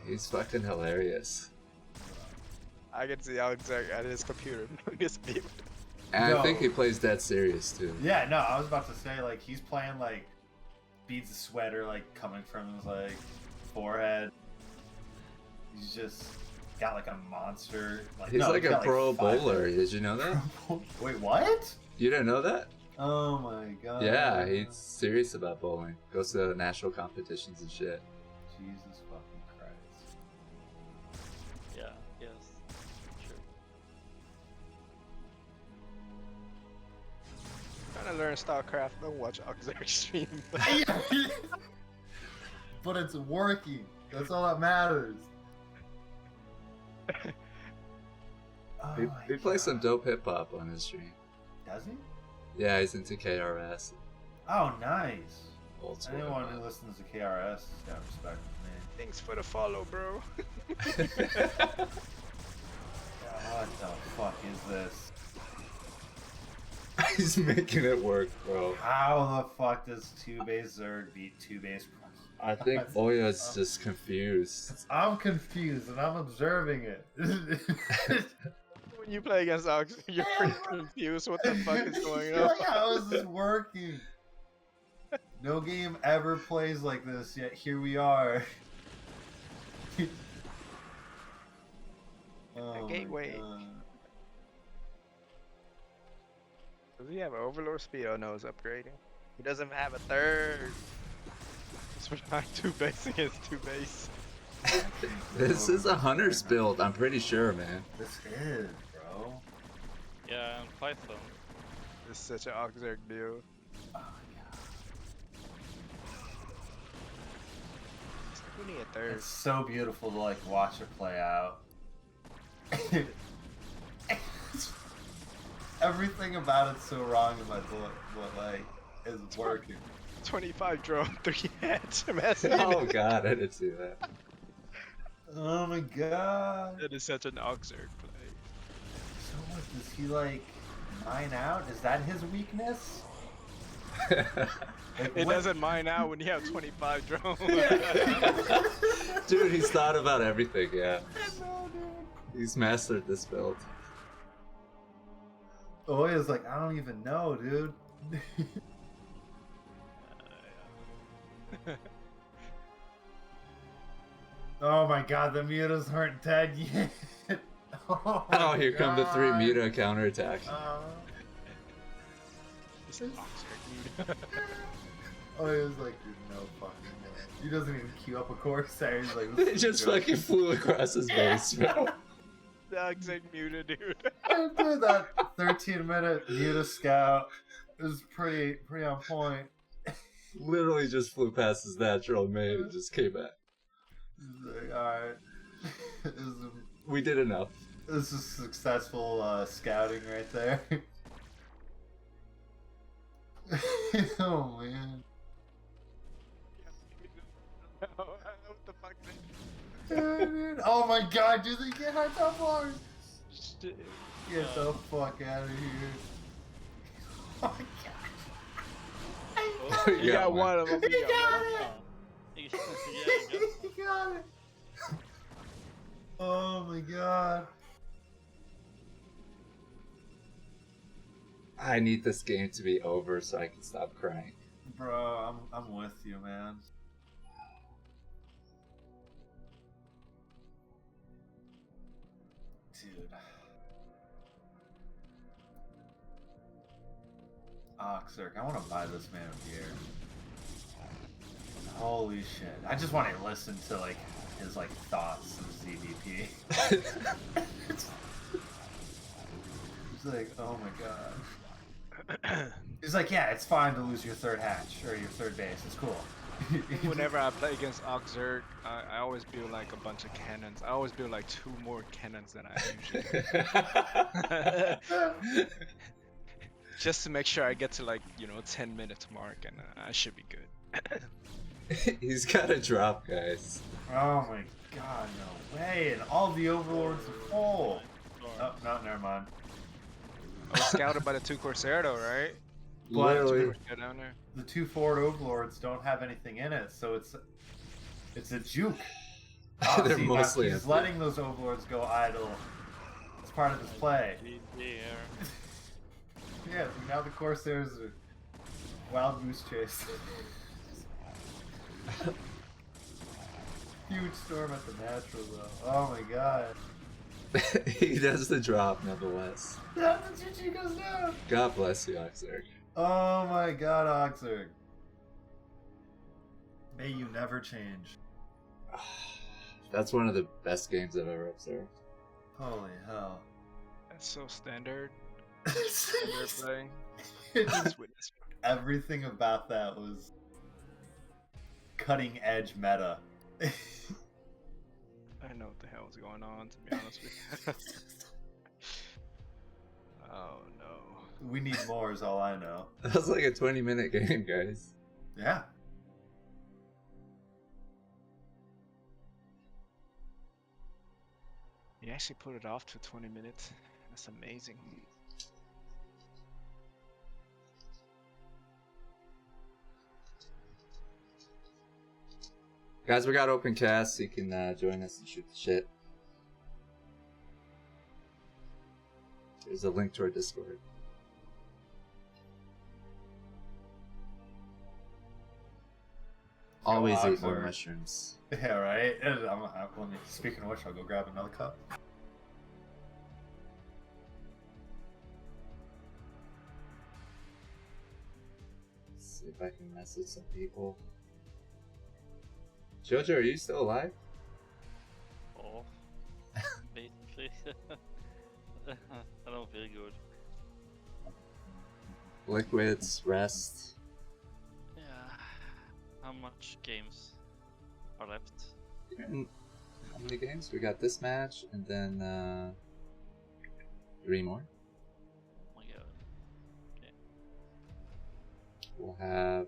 He's fucking hilarious. I can see OctZerg at his computer. His build. And I think No. he plays dead serious too. Yeah, no, I was about to say, like, he's playing, like, beads of sweat are, like, coming from his, like, forehead. He's just got, like, a monster. Like, He's no, like he's a got, pro 5 bowler. Did you know that? Wait, what? You didn't know that? Oh my god. Yeah, he's serious about bowling. Goes to national competitions and shit. Jesus fucking Christ. Yeah, yes. Sure. Trying to learn StarCraft. Don't watch OctZerg stream. But it's working. That's all that matters. Oh He my plays some God. dope hip hop on his stream. Does he? Yeah, he's into KRS. Oh, nice. Old school. Anyone who hip-hop. listens to KRS has got respect for me. Thanks for the follow, bro. God, what the fuck is this? He's making it work, bro. How the fuck does 2-base Zerg beat 2-base Pro? I think Oya's just confused. I'm confused and I'm observing it. When you play against OctZerg, you're pretty confused. What the fuck is going on? Like, how is this working? No game ever plays like this, yet here we are. Oh my gateway. God. Does he have Overlord speed? Oh no, he's upgrading. He doesn't have a third. It's behind 2 base against 2 base. This is a hunter's build, I'm pretty sure, man. This is, bro. Yeah, and Python. This is such an OctZerg deal. Oh my god. We need a third. It's so beautiful to like watch it play out. Everything about it's so wrong in my book, but like, it's working. 25 drone, 3 heads. Imagine Oh god, I didn't see that. Oh my god. That is such an OctZerg play. So what, does he like mine out? Is that his weakness? Like, It what- doesn't mine out when you have 25 drones. Dude, he's thought about everything, yeah. No, dude. He's mastered this build. Oya's like, I don't even know, dude. Oh my god, the mutas aren't dead yet. Oh, Oh, here come the 3 God. muta counterattack. It's an OctZerg dude. Oya's like, dude, no fucking way. He doesn't even queue up a Corsair. He's like, It just fucking flew across his base, bro. The OctZerg muta dude. After that 13-minute muta scout, it was pretty on point. Literally just flew past his natural main and just came back. He's like, alright. We did enough. This is successful scouting right there. Oh man. What the fuck, Dude, oh my god, do they get our top bars? Shit. Get the fuck out of here. Oh my god. You got one of them. He got it! Yeah, He got it! Oh my god. I need this game to be over so I can stop crying. Bro, I'm with you, man. Dude. OctZerg, I want to buy this man a beer. Holy shit. I just want to listen to like his like thoughts of ZDP. He's like, oh my god. He's like, yeah, it's fine to lose your third hatch or your third base. It's cool. Whenever I play against OctZerg, I always build like a bunch of cannons. I always build like 2 more cannons than I usually do. Just to make sure I get to like, 10 minutes mark and I should be good. He's got a drop, guys. Oh my god, no way. And all the overlords are full. Oh, no, never mind. I was scouted by the 2 Corsair though, right? Literally. Corsair down there. The 2 forward overlords don't have anything in it, so it's a juke. Oh, They're see, now mostly he's empty. letting those overlords go idle. It's part of his play. Yeah, so now the Corsairs are wild goose chase. Huge storm at the natural though. Oh my god. He does the drop nonetheless. That's what she goes down. God bless you, OctZerg. Oh my god, OctZerg. May you never change. That's one of the best games I've ever observed. Holy hell. That's so standard. Standard play. It Just just- witness. Everything about that was cutting edge meta. I don't know what the hell is going on, to be honest with you. Oh no. We need more is all I know. That was like a 20-minute game, guys. Yeah. You actually put it off to 20 minutes. That's amazing. Guys, we got open cast, so you can join us and shoot the shit. There's a link to our Discord. Always eat more OctZerg. mushrooms. Yeah, right? Speaking of which, I'll go grab another cup. Let's see if I can message some people. Jojo, are you still alive? honestly. I don't feel good. Liquids, rest. Yeah. How much games are left? How many games? We got this match and then 3 more. Oh my god. Okay. We'll have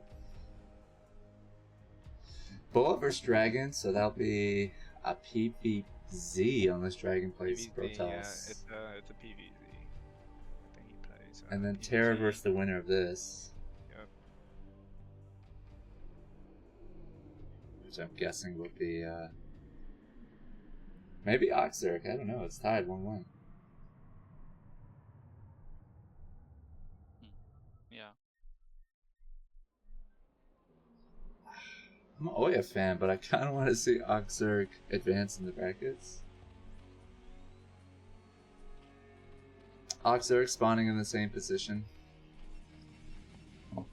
Boa vs Dragon, so that'll be a PvZ unless Dragon plays PvZ, Protoss. yeah, it's a PvZ. I think he plays. And then PvZ. Terra versus the winner of this. Yep. Which I'm guessing would be maybe OctZerg. I don't know. It's tied 1-1. Yeah. I'm an Oya fan, but I kind of want to see OctZerg advance in the brackets. OctZerg spawning in the same position.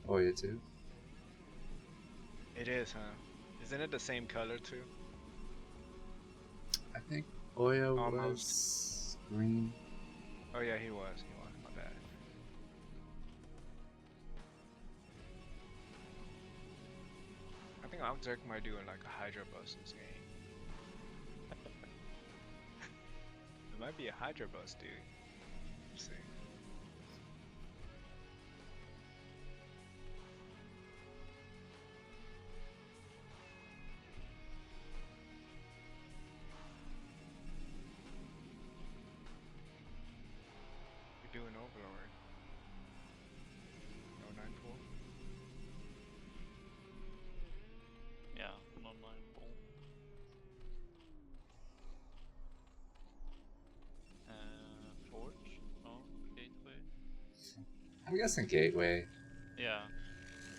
Oya too. It is, huh? Isn't it the same color too? I think Oya was Almost. green. Oh yeah, he was. My bad. I think OctZerg might do like a Hydra bus this game. It might be a Hydra bus, dude. Let's see. We're doing Overlord. No 9-4. Yeah, an online ball. Forge? No, Gateway? I'm guessing Gateway. Yeah,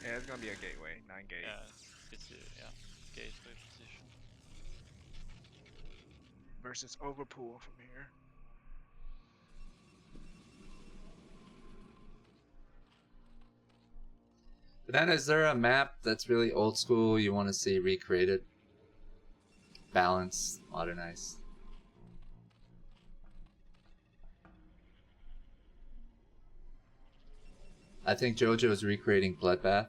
Yeah, it's gonna be a gateway. 9 gate. yeah, it's a Gateway position. Versus Overpool from here. But then, is there a map that's really old school you want to see recreated? Balanced, modernized? I think JoJo's recreating Bloodbath.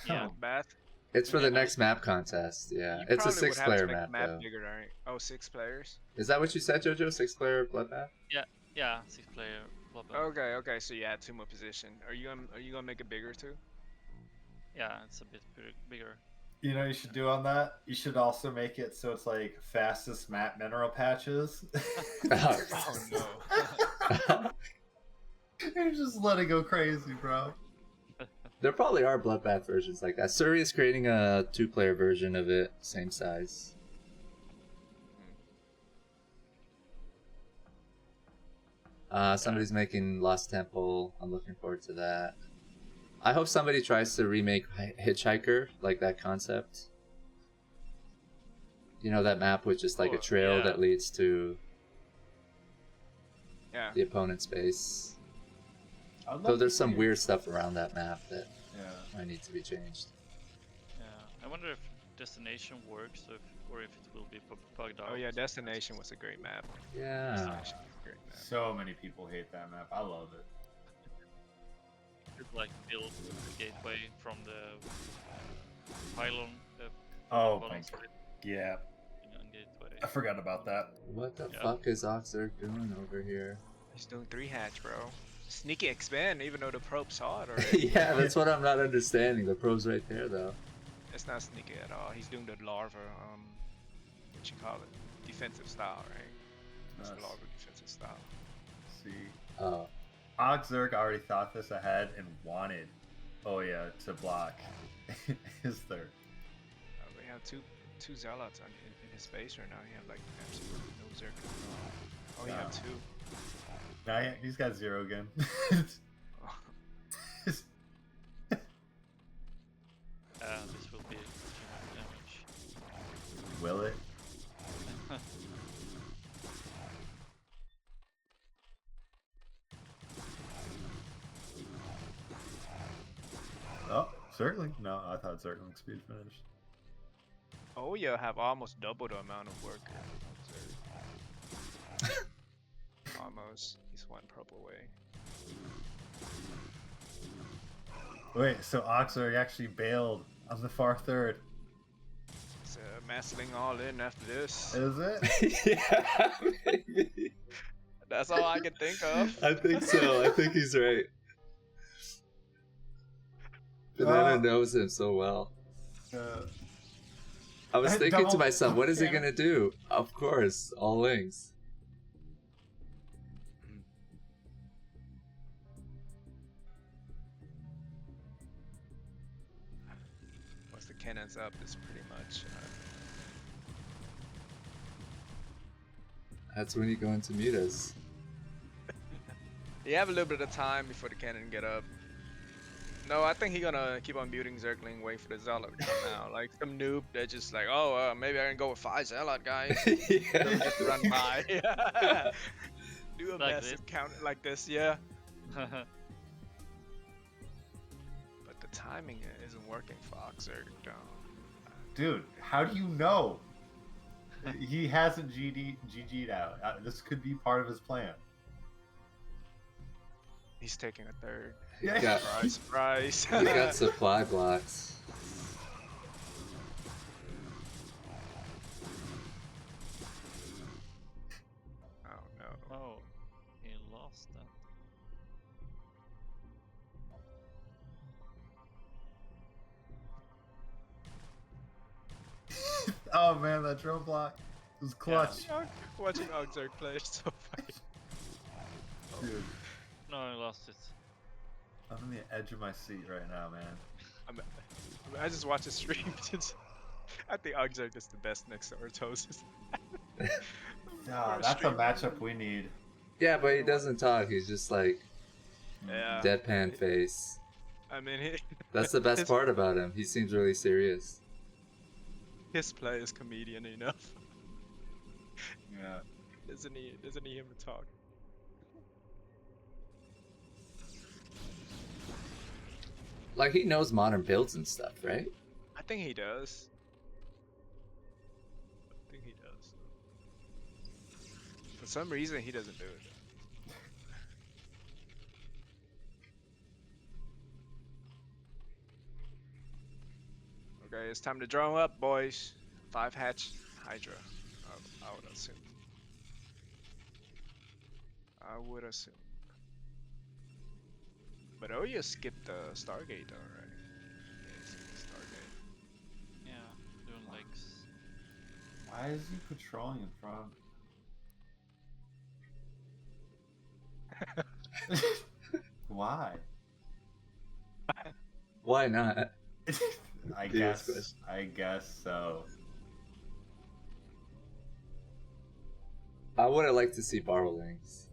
Yeah. Bath. It's for the Yeah. next map contest, yeah. You It's a probably would have to 6-player make the map, map though. bigger, right? Oh, 6 players. Is that what you said, JoJo? 6-player Bloodbath? Yeah, 6-player. Blah, blah. Okay. So you add 2 more position. Are you gonna make it bigger too? Yeah, it's a bit bigger. You know, what you should do on that. You should also make it so it's like fastest map mineral patches. Oh no. You're just letting go crazy, bro. There probably are Bloodbath versions like that. Suri is creating a 2-player version of it, same size. Somebody's making Lost Temple. I'm looking forward to that. I hope somebody tries to remake Hitchhiker, like that concept. You know, that map with just like a Oh, trail yeah. that leads to Yeah. the opponent's base. I'd love Though to there's some see- weird stuff around that map that Yeah. might need to be changed. Yeah, I wonder if Destination works or if it will be bugged out. Oh yeah, Destination was a great map. Yeah. Destination was a great map. So many people hate that map. I love it. It's like build the gateway from the pylon. Oh bottom my side, Yeah, gateway. I forgot about that. What the Yeah. fuck is OctZerg doing over here? He's doing 3 hatch, bro. Sneaky expand, even though the probe saw it already. Yeah, that's what I'm not understanding. The pro's right there, though. It's not sneaky at all. He's doing the larva, what you call it? Defensive style, right? It's the Nice. larva defensive style. See, Oh. OctZerg already thought this ahead and wanted Oya to block his third. We have two zealots in his space right now. He have like absolutely no zerg. Oh, he Wow. had 2. Now he's got 0 again. This will be too much damage. Will it? Oh, certainly. No, I thought circling speed finished. Oh, yeah, have almost double the amount of work. Almost. He's one purple away. Wait, so OctZerg actually bailed on the far third. It's Massling all in after this. Is it? Yeah, maybe. That's all I can think of. I think so. I think he's right. Banana knows him so well. I was thinking to myself, what is he gonna do? Of course, all links. Once the cannon's up, it's pretty much. That's when you go into mutas. You have a little bit of time before the cannon get up. No, I think he's gonna keep on muting Zergling, wait for the Zealot to come out. Like some noob that just like, oh, maybe I can go with 5 Zealot guys. Yeah. Just run by. Do a Like massive this. count like this, yeah. But the timing isn't working for OctZerg. Dude, how do you know? He hasn't GG'd out. This could be part of his plan. He's taking a third. Yeah. Surprise, surprise. He got supply blocks. Oh no. Oh, he lost that. Oh man, that drone block was clutch. Watching OctZerg play is so funny. Dude, No, he lost it. I'm on the edge of my seat right now, man. I just watch the stream. I think OctZerg is the best next to Ortosis. Yeah, that's a matchup we need. Yeah, but he doesn't talk. He's just like Yeah. deadpan face. I mean, That's the best part about him. He seems really serious. his play is comedian enough. Yeah. Doesn't need him to talk. Like he knows modern builds and stuff, right? I think he does. I think he does. For some reason, he doesn't do it. Okay, it's time to draw up, boys. 5 hatch Hydra. I would assume. I would assume. But oh, you skipped the Stargate, though, right? Yeah, you skipped the Stargate. Yeah, doing legs. Why is he patrolling in front? Why? Why not? I Serious guess. question. I guess so. I would have liked to see borrowlings.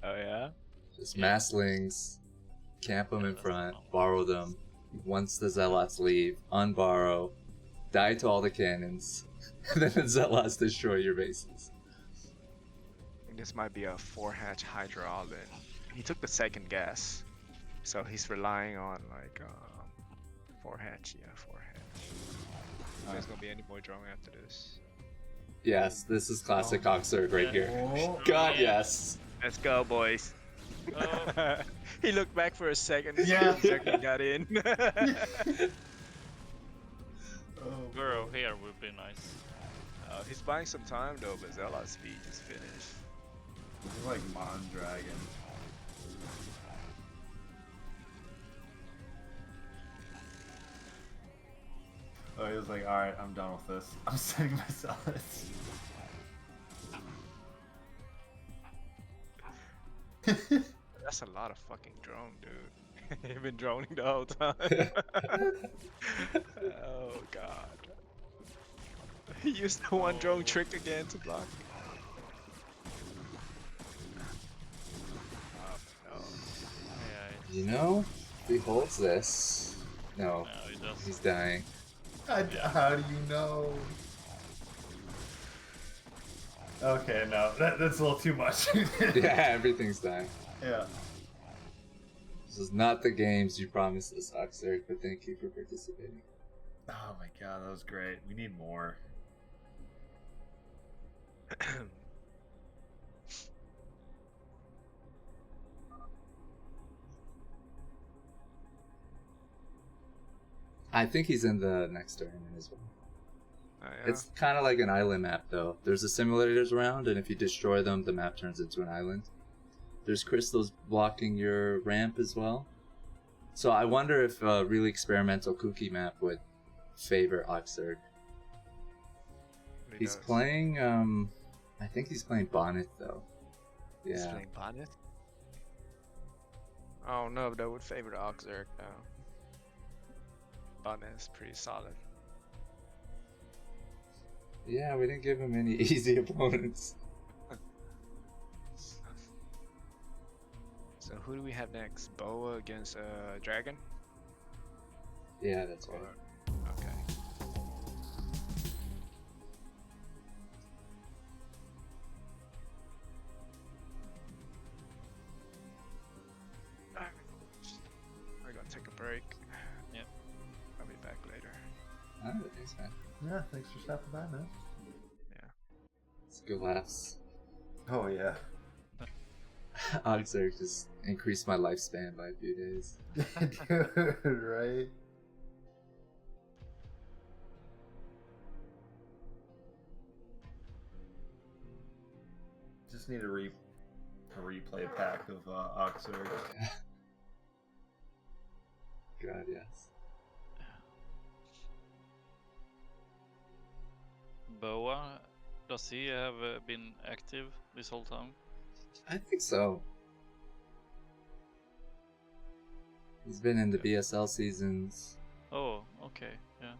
Oh yeah. Just Yeah. masslings, camp them in That's front, normal. borrow them. Once the zealots leave, unborrow, die to all the cannons, and then the zealots destroy your bases. I think this might be a 4 hatch Hydra all in. He took the second gas, so he's relying on like 4 hatch. Yeah, 4 hatch. If there's gonna be any more drawing after this. Yes, this is classic OctZerg right here. Oh, God, yes. Let's go, boys. Oh, He looked back for a second. Yeah. Second got in. oh, Burrow here would be nice. He's buying some time though, but Zealot's speed is finished. This is like Mon Dragon. Oh, he was like, alright, I'm done with this. I'm sending my zealots. That's a lot of fucking drone, dude. You've been droning the whole time. Oh god. He used the one drone trick again to block. Oh no. Yeah, You know, if he holds this. No, no, he does. he's dying. How do you know? Okay, no, that's a little too much. Yeah, everything's dying. Yeah. This is not the games you promised us, OctZerg, but thank you for participating. Oh my god, that was great. We need more. I think he's in the next tournament as well. Oh, yeah. It's kind of like an island map, though. There's the simulators around, and if you destroy them, the map turns into an island. There's crystals blocking your ramp as well. So I wonder if a really experimental kooky map would favor OctZerg. He's playing, I think he's playing Bonnet, though. He's Yeah. playing Bonnet? Oh no, that would favor the OctZerg though. Bonnet is pretty solid. Yeah, we didn't give him any easy opponents. So who do we have next? Boa against Dragon? Yeah, that's right. Okay. We're gonna take a break. Yep. I'll be back later. Alright, thanks, man. Yeah, thanks for stopping by, man. It's good laughs. Oh yeah. OctZerg just increased my lifespan by a few days. Dude, right? Just need a replay pack of OctZerg. God, yes. Boa, does he have been active this whole time? I think so. He's been in the BSL seasons. Oh, okay, yeah.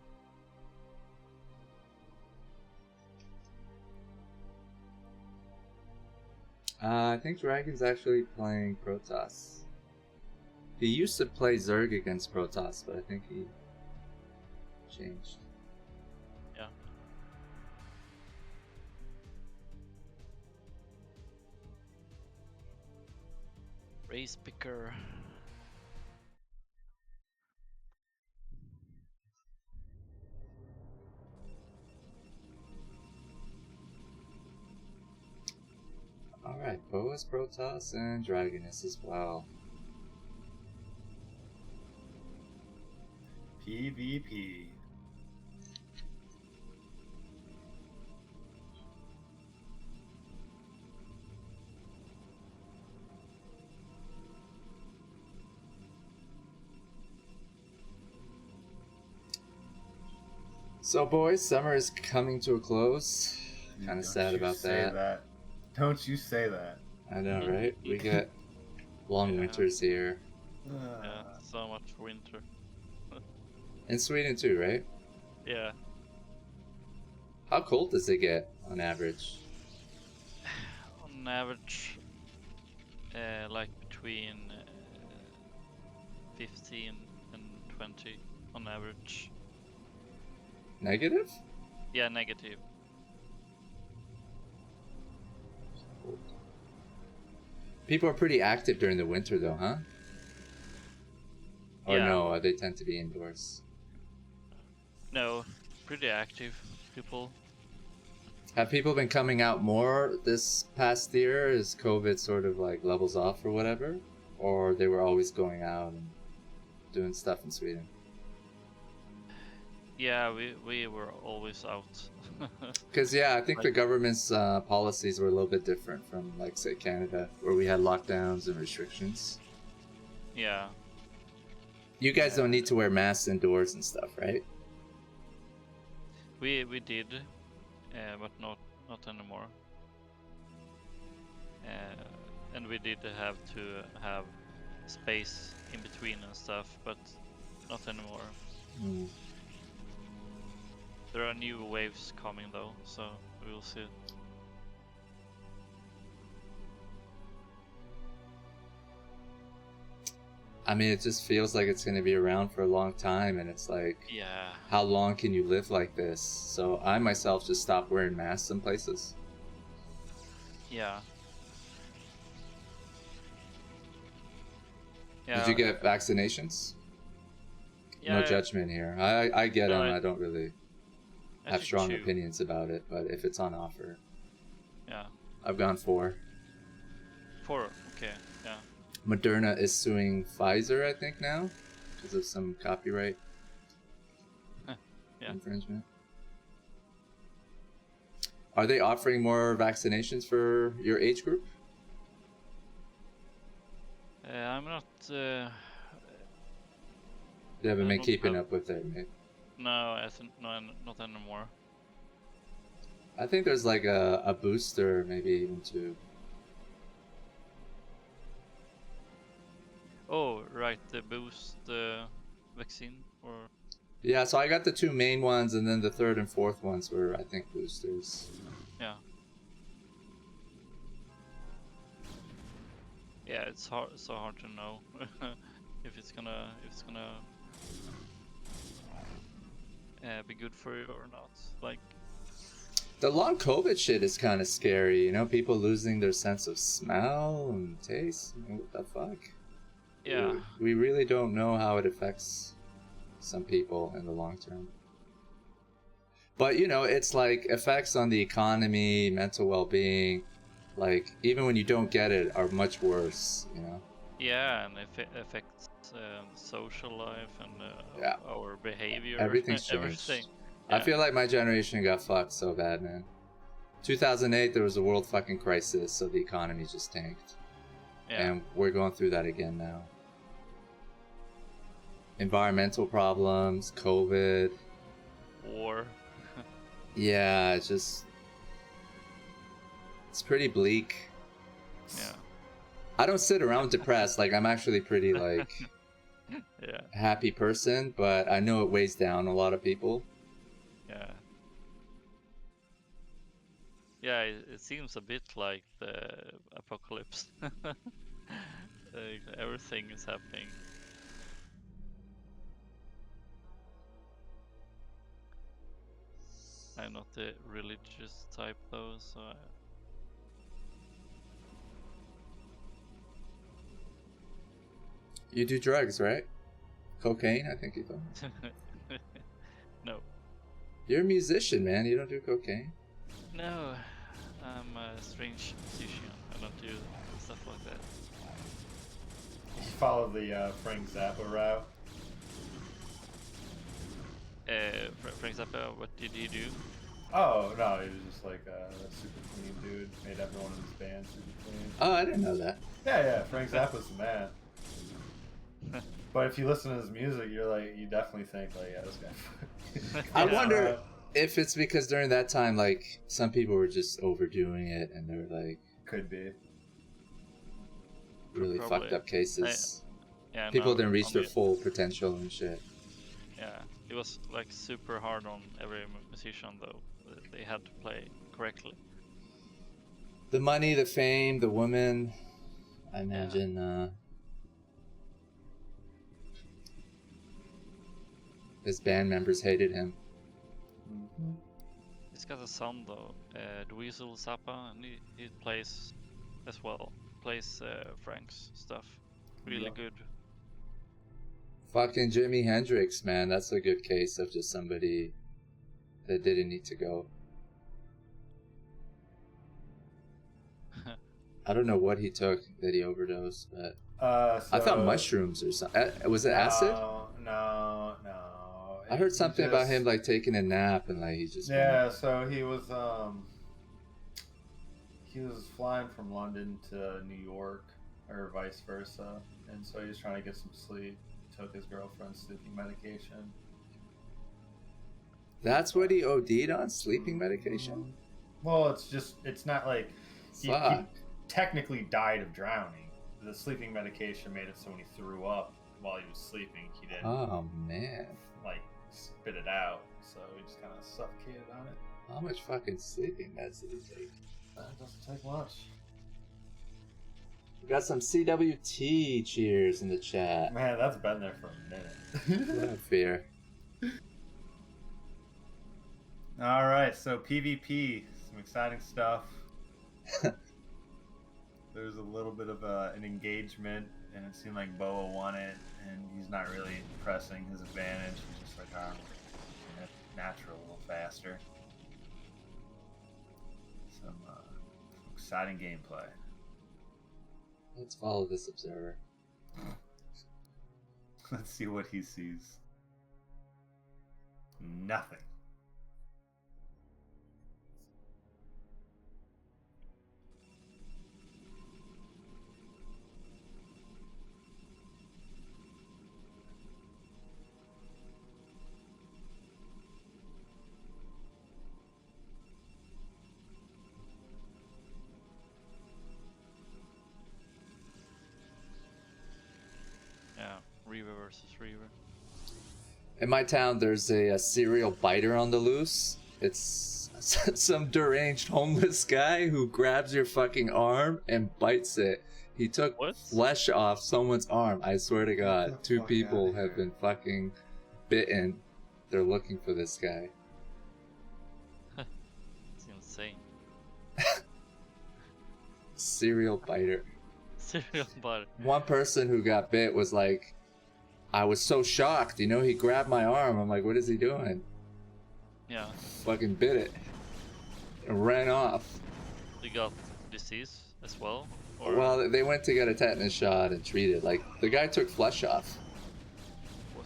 I think Dragon's actually playing Protoss. He used to play Zerg against Protoss, but I think he changed. Yeah. Race picker. Alright, Boa's Protoss and Dragoness as well. PvP. So boys, summer is coming to a close. Kind of sad about that. Don't you say that. I know, right? We got long winters here. Yeah, so much winter. In Sweden too, right? Yeah. How cold does it get on average? On average, like between 15 and 20 on average. Negative? Yeah, negative. People are pretty active during the winter though, huh? Or Yeah. no, they tend to be indoors. No, pretty active people. Have people been coming out more this past year as COVID sort of like levels off or whatever? Or they were always going out and doing stuff in Sweden? Yeah, we were always out. Because yeah, I think the government's policies were a little bit different from like say Canada, where we had lockdowns and restrictions. Yeah. You guys don't need to wear masks indoors and stuff, right? We did, but not anymore. And we did have to have space in between and stuff, but not anymore. Mm. There are new waves coming though, so we will see. I mean, it just feels like it's going to be around for a long time, and it's like, Yeah. how long can you live like this? So I myself just stopped wearing masks in places. Yeah. Did you get vaccinations? Yeah, No judgment here. I get No, them. I- I don't really I have took strong 2. opinions about it, but if it's on offer. Yeah. I've gone 4. 4. Okay. Yeah. Moderna is suing Pfizer, I think, now because of some copyright Yeah. infringement. Are they offering more vaccinations for your age group? I'm not. You haven't I been don't keeping have- up with it, right? No, I think no, not anymore. I think there's like a booster, maybe even 2. Oh, right, the boost vaccine or Yeah, so I got the 2 main ones, and then the 3rd and 4th ones were, I think, boosters. yeah. Yeah, it's so hard to know if it's gonna be good for you or not. Like, The long COVID shit is kind of scary, you know, people losing their sense of smell and taste. I mean, what the fuck? yeah, We really don't know how it affects some people in the long term. But, you know, it's like effects on the economy, mental well-being, like, even when you don't get it, are much worse, you know? yeah, and affects social life and Yeah. our behavior. Everything's changed. Everything. I Yeah. feel like my generation got fucked so bad, man. 2008, there was a world fucking crisis, so the economy just tanked. Yeah. And we're going through that again now. Environmental problems, COVID. War. Yeah, it's pretty bleak. Yeah. I don't sit around depressed. Like, I'm actually pretty, like, Yeah. happy person, but I know it weighs down a lot of people. Yeah. Yeah, it seems a bit like the apocalypse. Like, everything is happening. I'm not the religious type though, so You do drugs, right? Cocaine, I think you told me. no. You're a musician, man. You don't do cocaine. No, I'm a strange musician. I don't do stuff like that. You follow the Frank Zappa route. Frank Zappa, what did he do? Oh, no, he was just like a super clean dude. Made everyone in his band super clean. Oh, I didn't know that. Yeah, Frank Zappa's the man. But if you listen to his music, you're like, you definitely think, like, yeah, this guy. I wonder if it's because during that time, like, some people were just overdoing it, and they're like Could be. really Probably. fucked up cases. Yeah, People no, didn't reach on their the- full potential and shit. Yeah, it was like super hard on every musician though. They had to play correctly. The money, the fame, the women. I imagine his band members hated him. Mm-hmm. He's got a son though, Dweezil Zappa, and he plays as well. Plays Frank's stuff. Really Yeah. good. Fucking Jimi Hendrix, man. That's a good case of just somebody that didn't need to go. I don't know what he took that he overdosed, but I thought mushrooms or something. Was it acid? No. I heard He something about just- him like taking a nap and like he just Yeah, so he was flying from London to New York, or vice versa, and so he was trying to get some sleep. Took his girlfriend's sleeping medication. That's what he OD'd on? Sleeping medication? Well, it's not like he Fuck. technically died of drowning. The sleeping medication made it so when he threw up while he was sleeping, he didn't Oh man. like spit it out, so he just kind of suffocated on it. How much fucking sleeping meds did he take? That doesn't take much. We got some CWT cheers in the chat. Man, that's been there for a minute. What a fear. All right, so PvP, some exciting stuff. There's a little bit of an engagement, and it seemed like Boa won it, and he's not really pressing his advantage. He's just like, natural, a little faster. Some exciting gameplay. Let's follow this observer. Let's see what he sees. Nothing. Yeah, Reaver versus Reaver. In my town, there's a serial biter on the loose. It's some deranged homeless guy who grabs your fucking arm and bites it. He took What? flesh off someone's arm. I swear to Get the God, 2 fuck people outta have here. been fucking bitten. They're looking for this guy. It's insane. Serial biter. Serial butter. One person who got bit was like, I was so shocked, you know, he grabbed my arm. I'm like, what is he doing? Yeah, Fucking bit it. And ran off. they got disease as well. Or Well, they went to get a tetanus shot and treat it. Like, the guy took flesh off. what?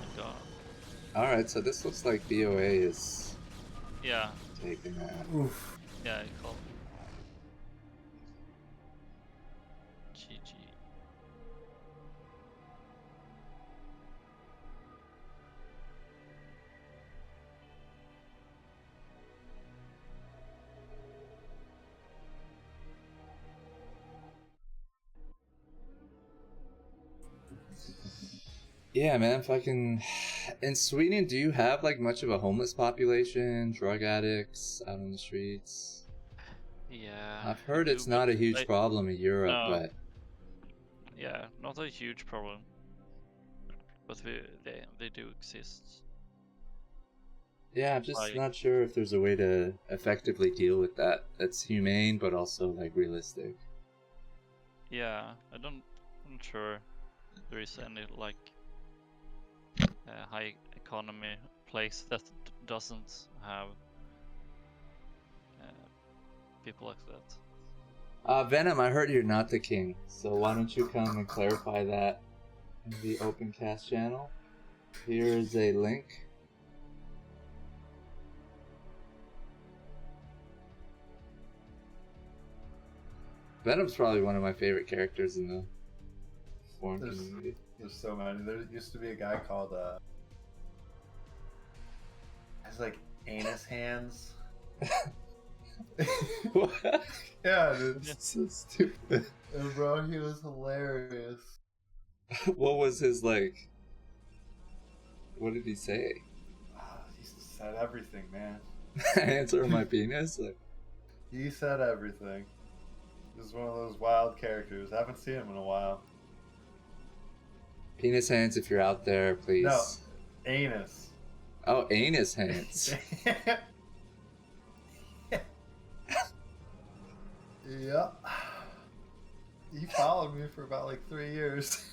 My God. Alright, so this looks like BOA is Yeah, taking that. Oof. yeah, I call. GG. Yeah, man, fucking... In Sweden, do you have, like, much of a homeless population? Drug addicts out on the streets? Yeah. I've heard I it's do, not a but huge I- problem in Europe, No. but... Yeah, not a huge problem. But they do exist. Yeah, I'm just Like- not sure if there's a way to effectively deal with that. That's humane, but also, like, realistic. Yeah, I'm not sure there is any like high economy place that doesn't have people like that. Venom, I heard you're not the king, so why don't you come and clarify that in the open cast channel? Here is a link. Venom's probably one of my favorite characters in the foreign There's- community. There's so many. There used to be a guy called has like anus hands. What? Yeah, dude. That's so stupid. And bro, he was hilarious. What was his, like... What did he say? He said everything, man. Answer my penis? Like, He said everything. This is one of those wild characters. I haven't seen him in a while. penis hands, if you're out there, please. No. Anus. Oh, anus hands. Yep. He followed me for about like 3 years.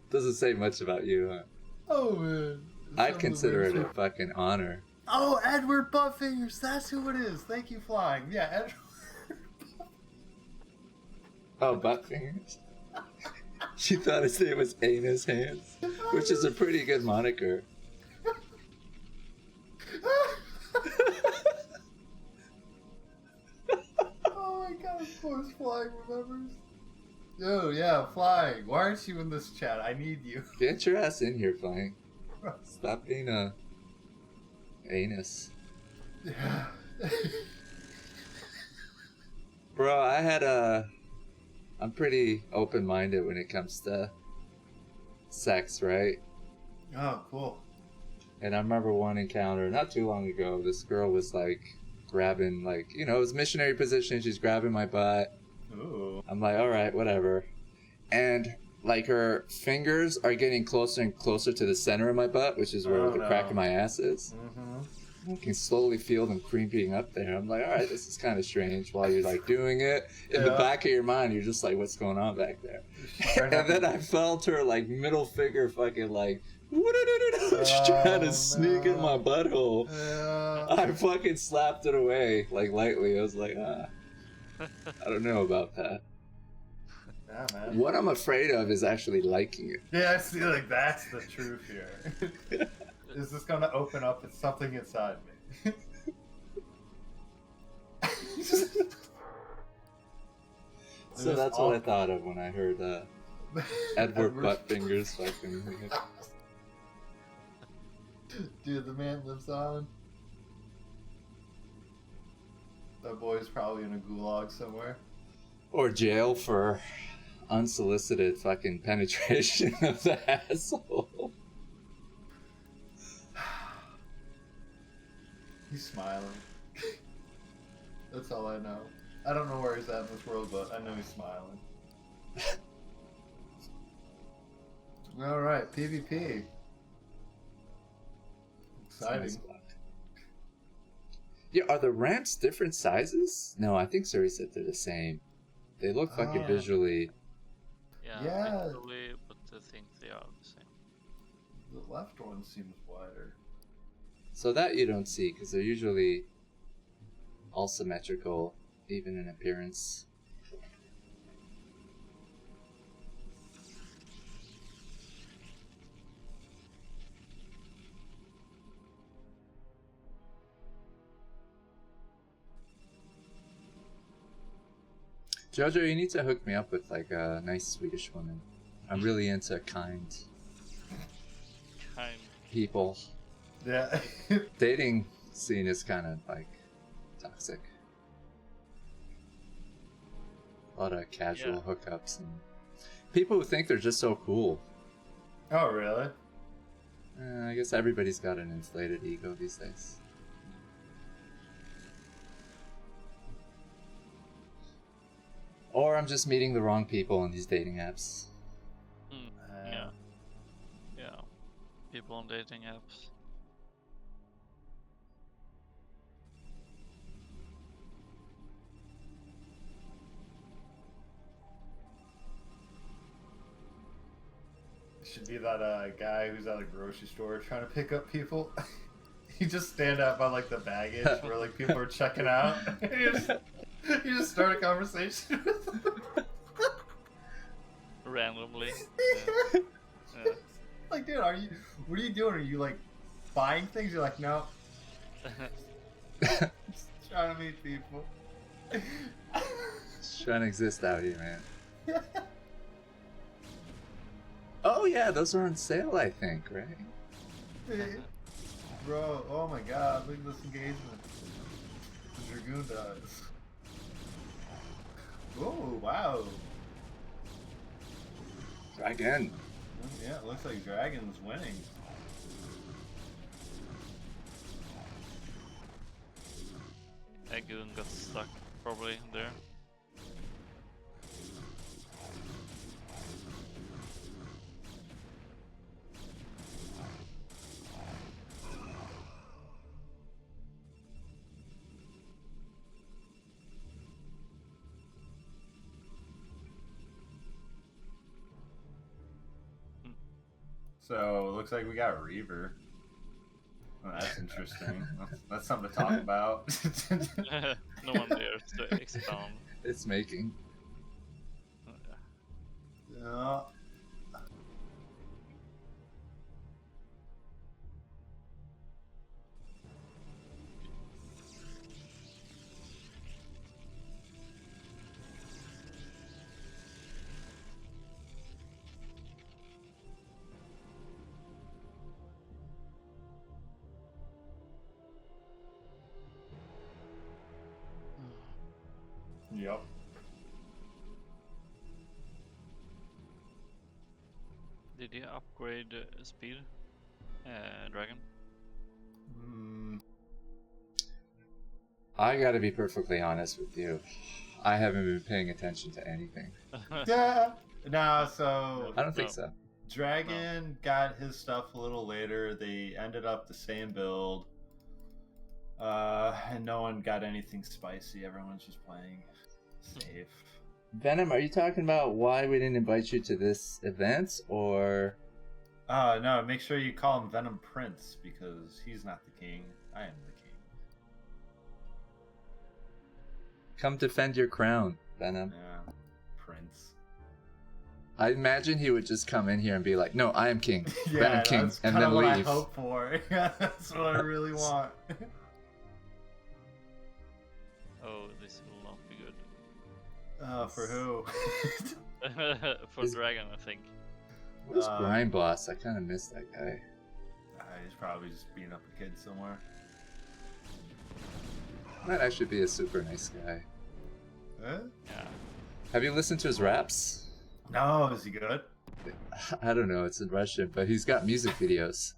Doesn't say much about you, huh? Oh man. I'd consider it a fucking honor. Oh, Edward Buttfingers. That's who it is. Thank you, Flying. Yeah, Edward. Oh, butt fingers? She thought his name was Anus Hands, which is a pretty good moniker. Oh my god, of course Flying remembers. Yo, yeah, Flying. Why aren't you in this chat? I need you. Get your ass in here, Flying. Stop being a anus. Yeah. Bro, I'm pretty open-minded when it comes to sex, right? Oh, cool. And I remember one encounter not too long ago. This girl was like grabbing, like, you know, it was missionary position. She's grabbing my butt. Ooh. I'm like, all right, whatever. And like her fingers are getting closer and closer to the center of my butt, which is where Oh, the no. crack of my ass is. Mm-hmm. I can slowly feel them creeping up there. I'm like, all right, this is kind of strange. While you're like doing it, in the back of your mind, you're just like, what's going on back there? And then I felt her like middle finger fucking like, trying to sneak in my butthole. I fucking slapped it away like lightly. I was like, I don't know about that. Yeah, man. What I'm afraid of is actually liking it. Yeah, I see. Like that's the true fear. Is this gonna open up? It's something inside me. So that's what I thought of when I heard Edward Buttfingers fucking. Dude, the man lives on. That boy's probably in a gulag somewhere. Or jail for unsolicited fucking penetration of the asshole. He's smiling. That's all I know. I don't know where he's at in this world, but I know he's smiling. Alright, PvP. Exciting. Yeah, are the ramps different sizes? No, I think Suri said they're the same. They look fucking visually. Yeah. Visually, but I think they are the same. The left one seems wider. So that you don't see, because they're usually all symmetrical, even in appearance. Jojo, you need to hook me up with like a nice Swedish woman. I'm really into kind people. Yeah. Dating scene is kind of like toxic. A lot of casual hookups and people who think they're just so cool. Oh, really? I guess everybody's got an inflated ego these days. Or I'm just meeting the wrong people on these dating apps. Yeah. People on dating apps. Should be that guy who's at a grocery store trying to pick up people. You just stand out by like the baggage where like people are checking out. You just start a conversation with them. Randomly. Like, dude, what are you doing? Are you like buying things? You're like, no. Just trying to meet people. Just trying to exist out here, man. Oh yeah, those are on sale, I think, right? Bro, oh my god, look at this engagement. The Dragoon dies. Oh, wow. Dragon. Yeah, it looks like Dragon's winning. Dragoon got stuck probably there. So, it looks like we got Reaver. Oh, that's interesting. That's something to talk about. No one dares to expound. It's making. Yeah. Yep. Did you upgrade speed, Dragon? I gotta be perfectly honest with you. I haven't been paying attention to anything. Yeah. No, so I don't think so. Dragon got his stuff a little later. They ended up the same build. And no one got anything spicy. Everyone's just playing safe. Venom, are you talking about why we didn't invite you to this event, or? No, make sure you call him Venom Prince, because he's not the king. I am the king. Come defend your crown, Venom. Yeah, Prince. I imagine he would just come in here and be like, "No, I am king, Yeah, Venom King," that's and kind then of what leave. I hope for. That's what I really want. Oh, this will not be good. For who? For Dragon, I think. Where's Grind Boss? I kind of miss that guy. He's probably just beating up a kid somewhere. Might actually be a super nice guy. Huh? Yeah. Have you listened to his raps? No, is he good? I don't know, it's in Russian, but he's got music videos.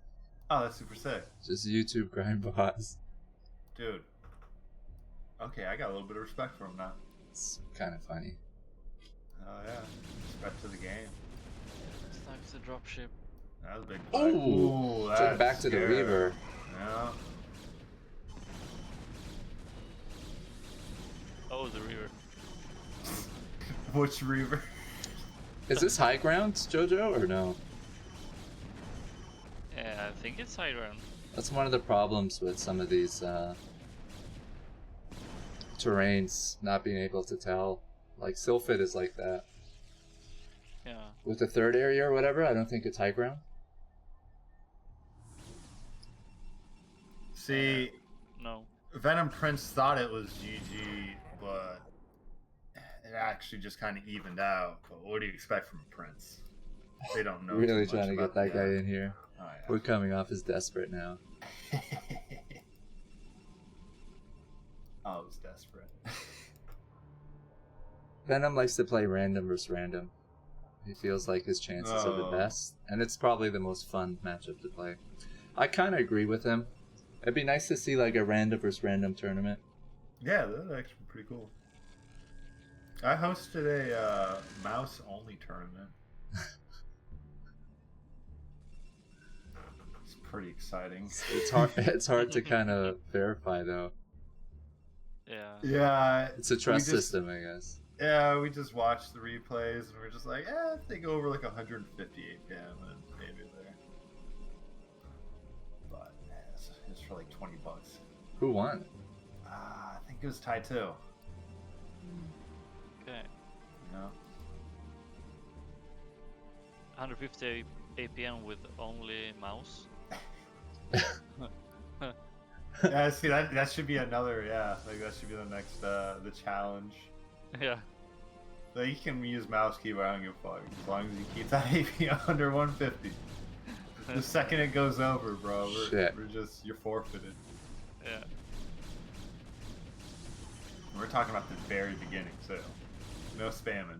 Oh, that's super sick. Just YouTube Grind Boss. Dude. Okay, I got a little bit of respect for him now. It's kind of funny. Oh, yeah. Respect to the game. It's time to dropship. That was a big Ooh, fight. took back that's to the scary. Reaver. Yeah. Oh, the river. Which Reaver? Is this high ground, Jojo, or no? Yeah, I think it's high ground. That's one of the problems with some of these terrains, not being able to tell. Like Sylphid is like that. Yeah. With the third area or whatever, I don't think it's high ground. See, No. Venom Prince thought it was GG, but it actually just kind of evened out. But what do you expect from a Prince? They don't know. Really too much trying to get about that the guy in here. Oh, We're coming off as desperate now. yeah. Oh, it was desperate. Venom likes to play random versus random. He feels like his chances are the Oh. best, and it's probably the most fun matchup to play. I kind of agree with him. It'd be nice to see like a random versus random tournament. Yeah, that'd actually be pretty cool. I hosted a mouse-only tournament. It's pretty exciting. It's hard. It's hard to kind of verify though. Yeah. Yeah, It's a trust we just- system, I guess. Yeah, we just watched the replays and we're just like, if they go over like 150 APM, then maybe there. But it's for like $20. Who won? I think it was tied too. Okay. You know? 150 APM with only mouse. Yeah, see that should be another. Yeah, like that should be the next the challenge. Yeah. Like you can use mouse keyboard, I don't give a fuck, as long as you keep that APM under 150. The second it goes over, bro, Shit. you're forfeited. Yeah. We're talking about the very beginning, so no spamming.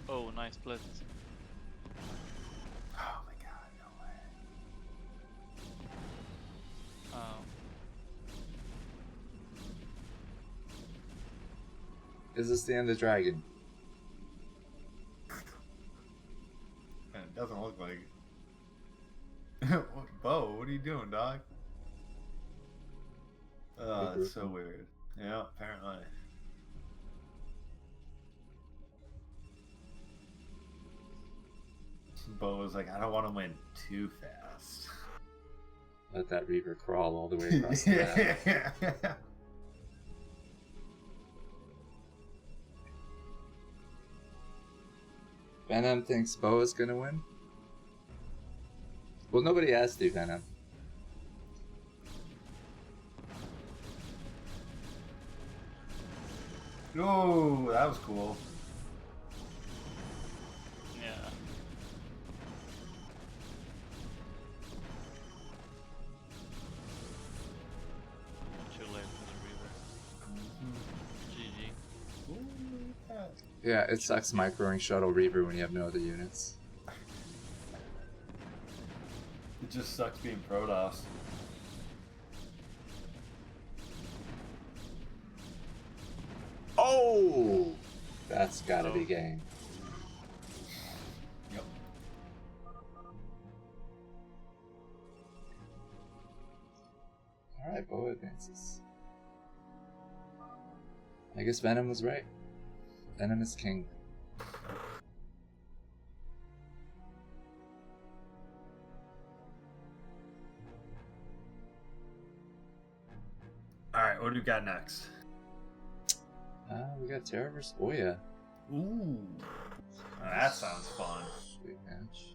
Oh, nice split. Oh my god, no way. Is this the end of Dragon? Man, it doesn't look like it. Bo, what are you doing, dog? Oh, it's so weird. Yeah, apparently. Bo was like, I don't want to win too fast. Let that Reaver crawl all the way across the map. Venom thinks Bo is gonna win? Well, nobody asked you, Venom. No, that was cool. Yeah. Too late for the river. GG. Yeah, it sucks microing Shuttle Reaver when you have no other units. It just sucks being Protoss. Oh! That's gotta be game. Yep. Alright, Boa advances. I guess Venom was right. Venom is king. Alright, what do we got next? We got Terra vs. Oya. Ooh. That sounds fun. Sweet match.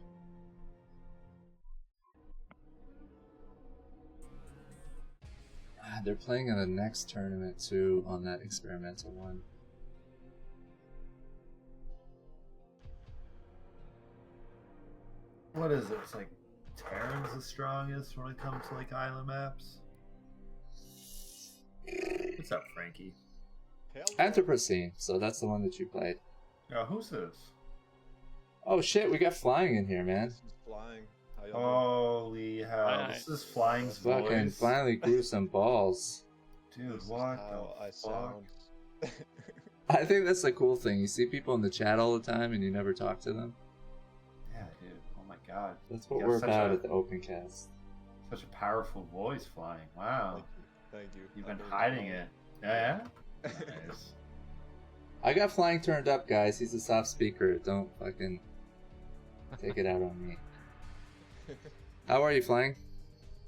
They're playing in the next tournament too on that experimental one. What is it? It's like Terran's the strongest when it comes to like island maps. What's up, Frankie? Anthropocene, so that's the one that you played. Who's this? Oh shit, we got flying in here, man. This is flying. How y'all Holy hell. Aye. This is Flying's Fucking voice. finally grew some balls. Dude, This is what how the I fuck? sound. I think that's the cool thing. You see people in the chat all the time and you never talk to them. Yeah, dude. Oh my god. That's what You we're have such about a- at the Opencast. Such a powerful voice, Flying. Wow. Thank you. You've I've been been hiding trying. it. Yeah? Nice. I got Flying turned up, guys. He's a soft speaker. Don't fucking take it out on me. How are you, Flying?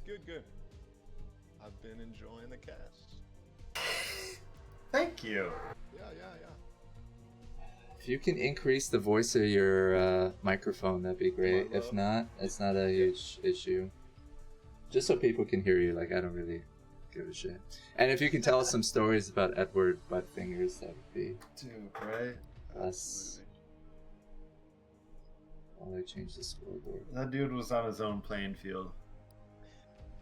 Good, good. I've been enjoying the cast. Thank you. Yeah, yeah, yeah. If you can increase the voice of your microphone, that'd be great. Come on, If love. not, it's not a huge issue. Just so people can hear you, like, I don't really give a shit. And if you can tell us some stories about Edward Buttfingers, that would be Dude, right? less. While I change the scoreboard. That dude was on his own playing field.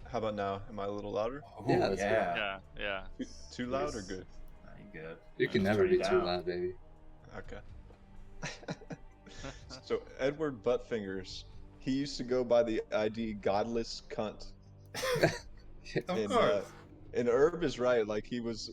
How about now? Am I a little louder? Yeah, that's good. Yeah, yeah. Too loud or good? Nah, you good. You can Just never turn be it too down. loud, baby. Okay. So Edward Buttfingers, he used to go by the ID Godless Cunt. Of and, course. And Herb is right. Like he's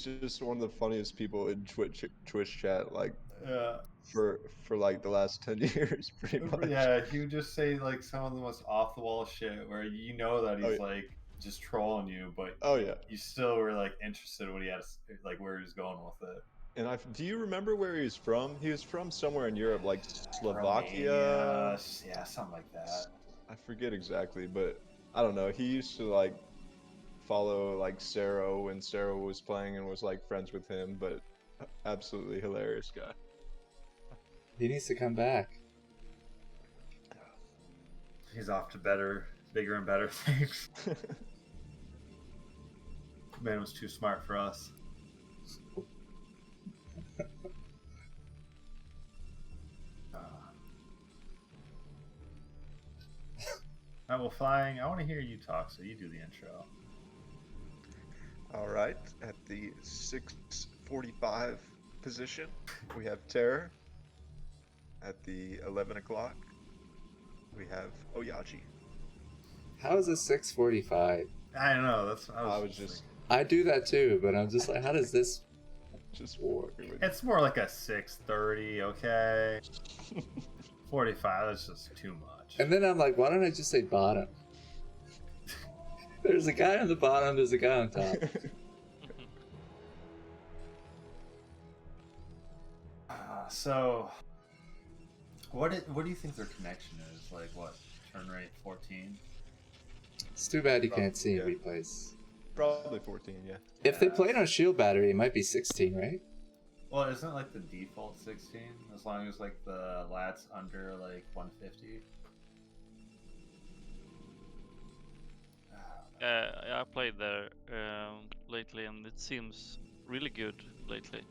just one of the funniest people in Twitch chat. Like Yeah. for like the last 10 years, pretty much. Yeah, he would just say like some of the most off the wall shit where you know that he's Oh, yeah. like just trolling you, but Oh yeah. you still were like interested in what he had, like where he was going with it. And do you remember where he was from? He was from somewhere in Europe, like Slovakia. Romania, yeah, something like that. I forget exactly, but I don't know. He used to like follow like Saro when Saro was playing and was like friends with him, but absolutely hilarious guy. He needs to come back. He's off to bigger and better things. Man was too smart for us. Alright, well, Flying, I want to hear you talk, so you do the intro. All right, at the 6:45 position, we have Terror. At the 11 o'clock, we have Oyaji. How is it 6:45? I don't know. I was just I do that too, but I'm just like, how does this work. It's more like a 6:30, okay? 45. That's just too much. And then I'm like, why don't I just say bottom? There's a guy on the bottom, there's a guy on top. So, what do you think their connection is? Like, what, turn rate 14? It's too bad you can't see Yeah. replays. Probably 14, yeah. If they played on shield battery, it might be 16, right? Well, isn't like the default 16 as long as like the lat's under like 150? I played there lately, and it seems really good lately.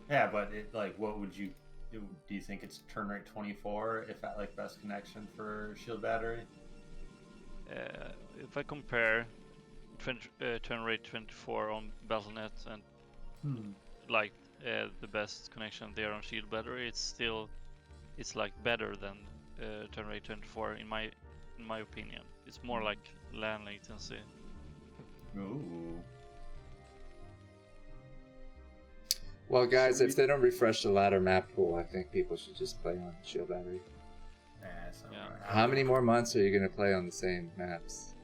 Yeah, but like, what would you do? You think it's turn rate 24 if at like best connection for shield battery? If I compare turn rate 24 on Battle.net and like the best connection there on shield battery, it's like better than turn rate 24 in my opinion. It's more like LAN latency. Ooh. Well, guys, if they don't refresh the ladder map pool, I think people should just play on Shield Battery. How many more months are you going to play on the same maps?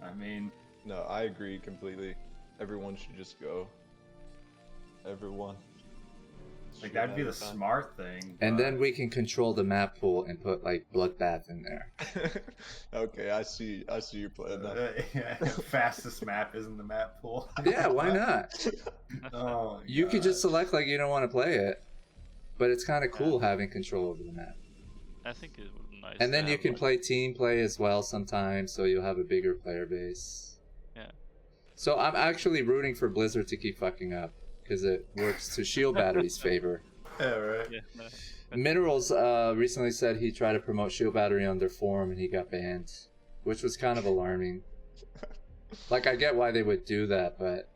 I mean, No, I agree completely. Everyone should just go. Everyone. like that'd be the smart thing. And but- then we can control the map pool and put like Bloodbath in there. Okay, I see your plan now. Yeah, fastest map is in the map pool. Yeah, why not? Oh, You could just gosh. select like you don't want to play it, but it's kind of cool having control over the map. I think it would be nice. And then to you have, can like- play team play as well sometimes, so you'll have a bigger player base. Yeah. So I'm actually rooting for Blizzard to keep fucking up because it works to Shield Battery's favor. Yeah, right. Yeah, no. Minerals recently said he tried to promote Shield Battery on their forum and he got banned, which was kind of alarming. Like, I get why they would do that, but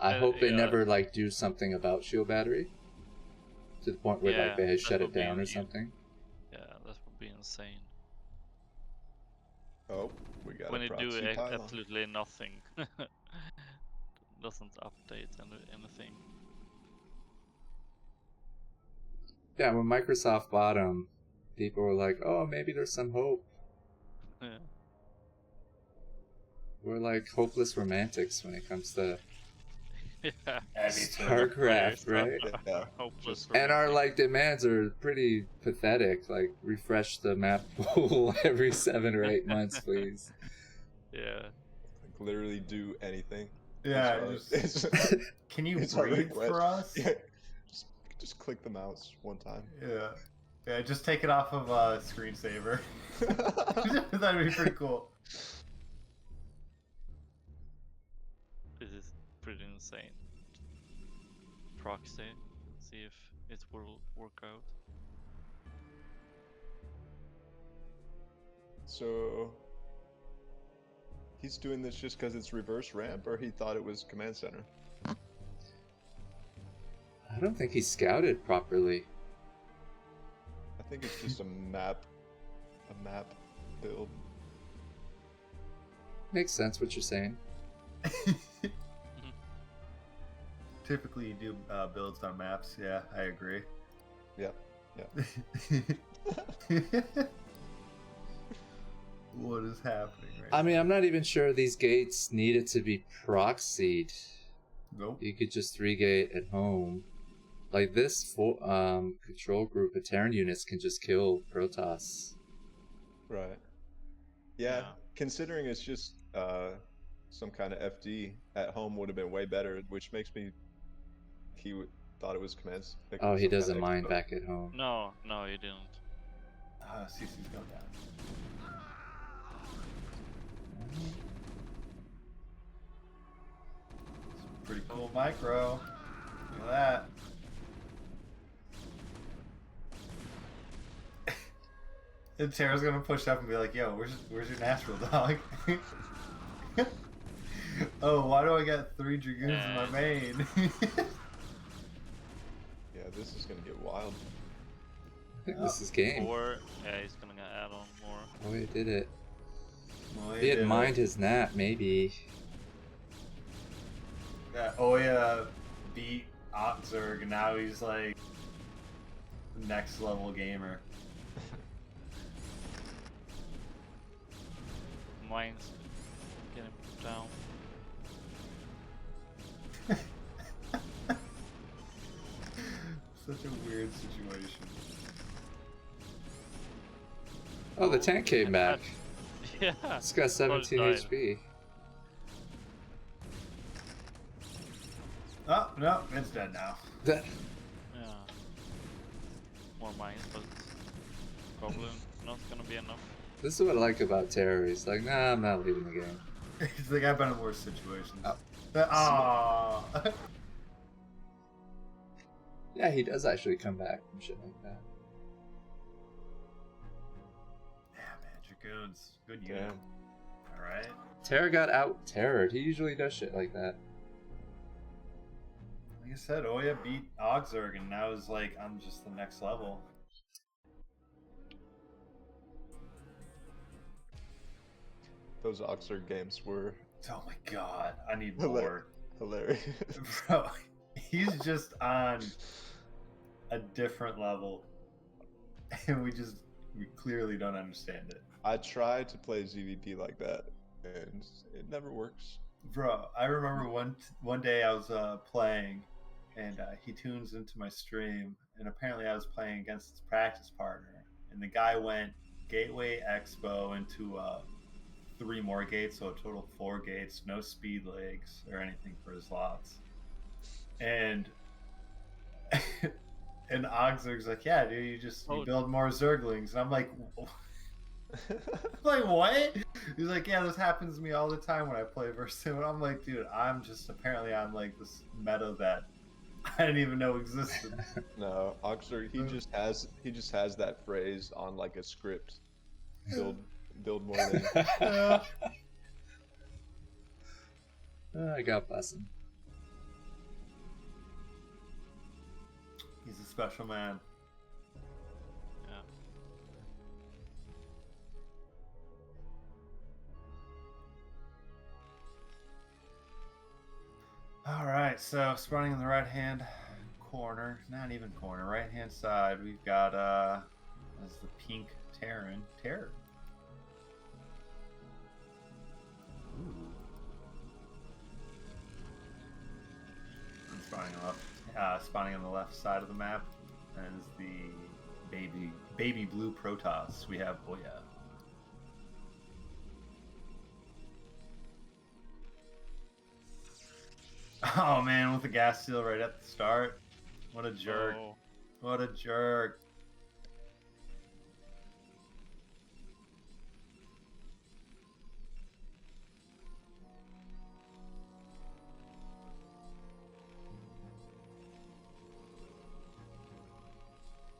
I hope they yeah. never like do something about Shield Battery to the point where Yeah, like they that shut would it be down or insane. something. Yeah, that would be insane. Oh, we got When a you do proxy pylon. absolutely nothing. Doesn't update anything. Yeah, when Microsoft bought them, people were like, "Oh, maybe there's some hope." Yeah. We're like hopeless romantics when it comes to Yeah. StarCraft, right? Yeah. Hopeless. And our romantic. like demands are pretty pathetic. Like refresh the map pool every 7 or 8 months, please. Yeah. Like, literally do anything. Yeah, It's just, can you it's our breathe request. for us? Yeah. Just click the mouse one time. Yeah. Yeah, just take it off of screensaver. That'd be pretty cool. This is pretty insane. Proxy. See if it will work out. So he's doing this just because it's reverse ramp, or he thought it was command center? I don't think he scouted properly. I think it's just a map build. Makes sense what you're saying. Typically, you do builds on maps. Yeah, I agree. Yep. What is happening right I mean, I'm not even sure these gates needed to be proxied. Nope. You could just 3-gate at home. Like this control group of Terran units can just kill Protoss. Right. Yeah, Yeah. considering it's just some kind of FD at home would have been way better, which makes me thought it was commands. like Oh, he some doesn't kinda mind expo. back at home. No, you didn't. CC's going down. Pretty cool micro. Look at that. And Tara's gonna push up and be like, "Yo, where's your natural dog?" Oh, why do I got 3 dragoons in my main? Yeah, this is gonna get wild. I think this is game. Or yeah, he's gonna add on more. Oh, he did it. Well, If he had mined his nap, maybe. Oya beat OctZerg, and now he's like next level gamer. Mine's getting put down. Such a weird situation. Oh, the tank came back. Yeah. It's got 17 died. HP. Oh no, it's dead now. That, Yeah. More mines, but probably not gonna be enough. this is what I like about Terror. He's like, nah, I'm not leaving the game. He's like, I've been in worse situations. Oh. Aww. Yeah, he does actually come back from shit like that. Yeah, man, Dragoons, good unit. Damn. All right. Terror got out-terrored. He usually does shit like that. Like I said, Oya beat OctZerg, and now is like on just the next level. Those OctZerg games were Oh my god, I need Hilar- more. hilarious. Bro, he's just on a different level, and we clearly don't understand it. I tried to play ZVP like that, and it never works. Bro, I remember one day I was playing, and he tunes into my stream, and apparently I was playing against his practice partner, and the guy went Gateway Expo into 3 more gates, so a total of 4 gates, no speed legs or anything for his lots. And and OctZerg's like, yeah, dude, you build more Zerglings. And I'm like, what? He's like, yeah, this happens to me all the time when I play versus him. And I'm like, dude, I'm just apparently on like this meta that I didn't even know existed. No, OctZerg, he just has that phrase on like a script. Build more than. I got bussin'. He's a special man. All right, so spawning in the right-hand corner, not even corner, right-hand side, we've got as the pink Terran. Ooh. And spawning on the left side of the map is the baby blue Protoss. We have Oya. Oh man, with the gas seal right at the start. What a jerk. Oh. What a jerk.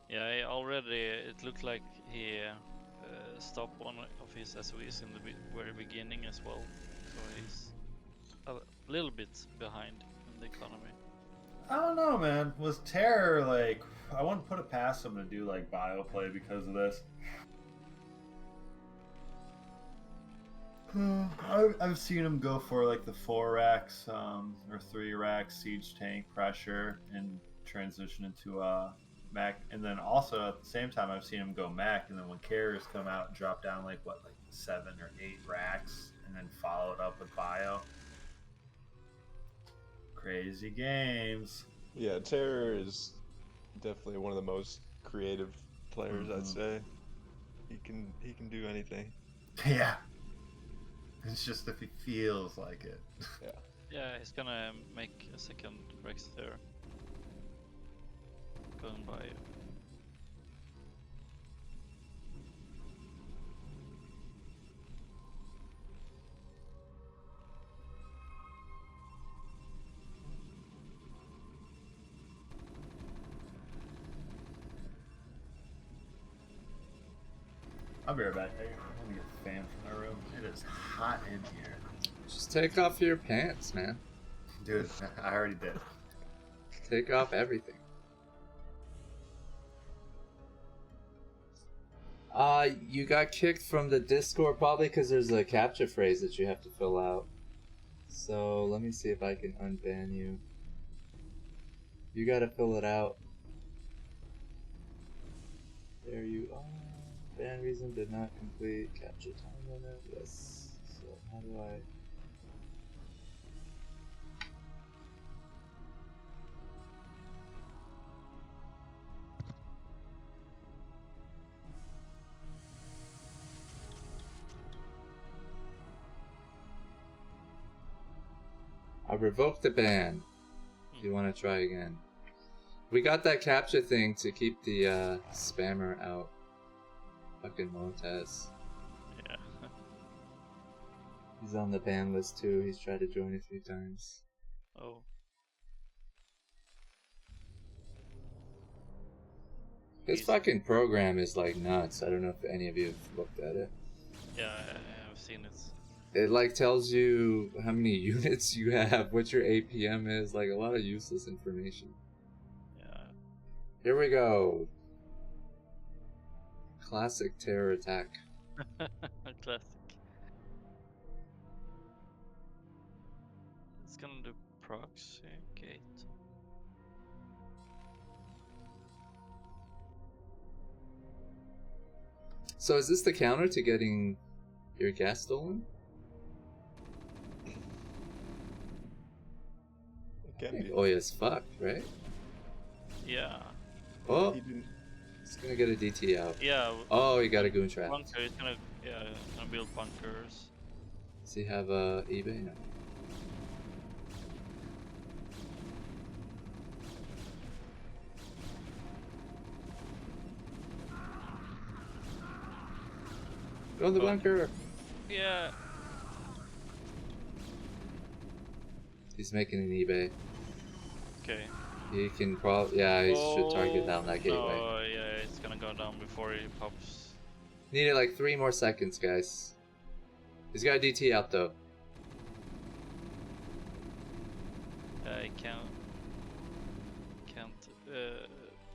Yeah, it looked like he stopped one of his SOEs in the very beginning as well, so he's a little bit behind in the economy. I don't know, man. Was Terror like? I wouldn't put it past him to do like bio play because of this. I've seen him go for like the 4 racks or 3 racks siege tank pressure and transition into Mac, and then also at the same time I've seen him go Mac, and then when carriers come out and drop down like 7 or 8 racks and then follow it up with bio. Crazy games. Yeah, Terror is definitely one of the most creative players, I'd say. He can do anything. Yeah. It's just if he feels like it. Yeah. Yeah, he's gonna make a second Rex there. Going by. I'll be right back. Let me get the fan from my room. It is hot in here. Just take off your pants, man. Dude, I already did. Take off everything. You got kicked from the Discord probably because there's a captcha phrase that you have to fill out. So let me see if I can unban you. You gotta fill it out. There you are. Ban reason did not complete capture time limit. Yes. So how do I? I revoked the ban. If you want to try again. We got that captcha thing to keep the spammer out. Fucking Montez. Yeah. He's on the ban list too. He's tried to join a few times. Oh. His fucking program is like nuts. I don't know if any of you have looked at it. Yeah, I've seen it. It like tells you how many units you have, what your APM is, like a lot of useless information. Yeah. Here we go. Classic terror attack. Classic. It's gonna do proxy gate. So is this the counter to getting your gas stolen? It can be. Oya's fucked, right? Yeah. Oh, He didn't. he's gonna get a DT out. Yeah. Oh, he got a goon trap. Bunker. He's gonna gonna build bunkers. Does he have a eBay? No. Go in the bunker. Yeah. He's making an eBay. Okay. He can probably, yeah, he should target down that gateway. Oh yeah, it's gonna go down before he pops. Needed like 3 more seconds, guys. He's got a DT out though. I can't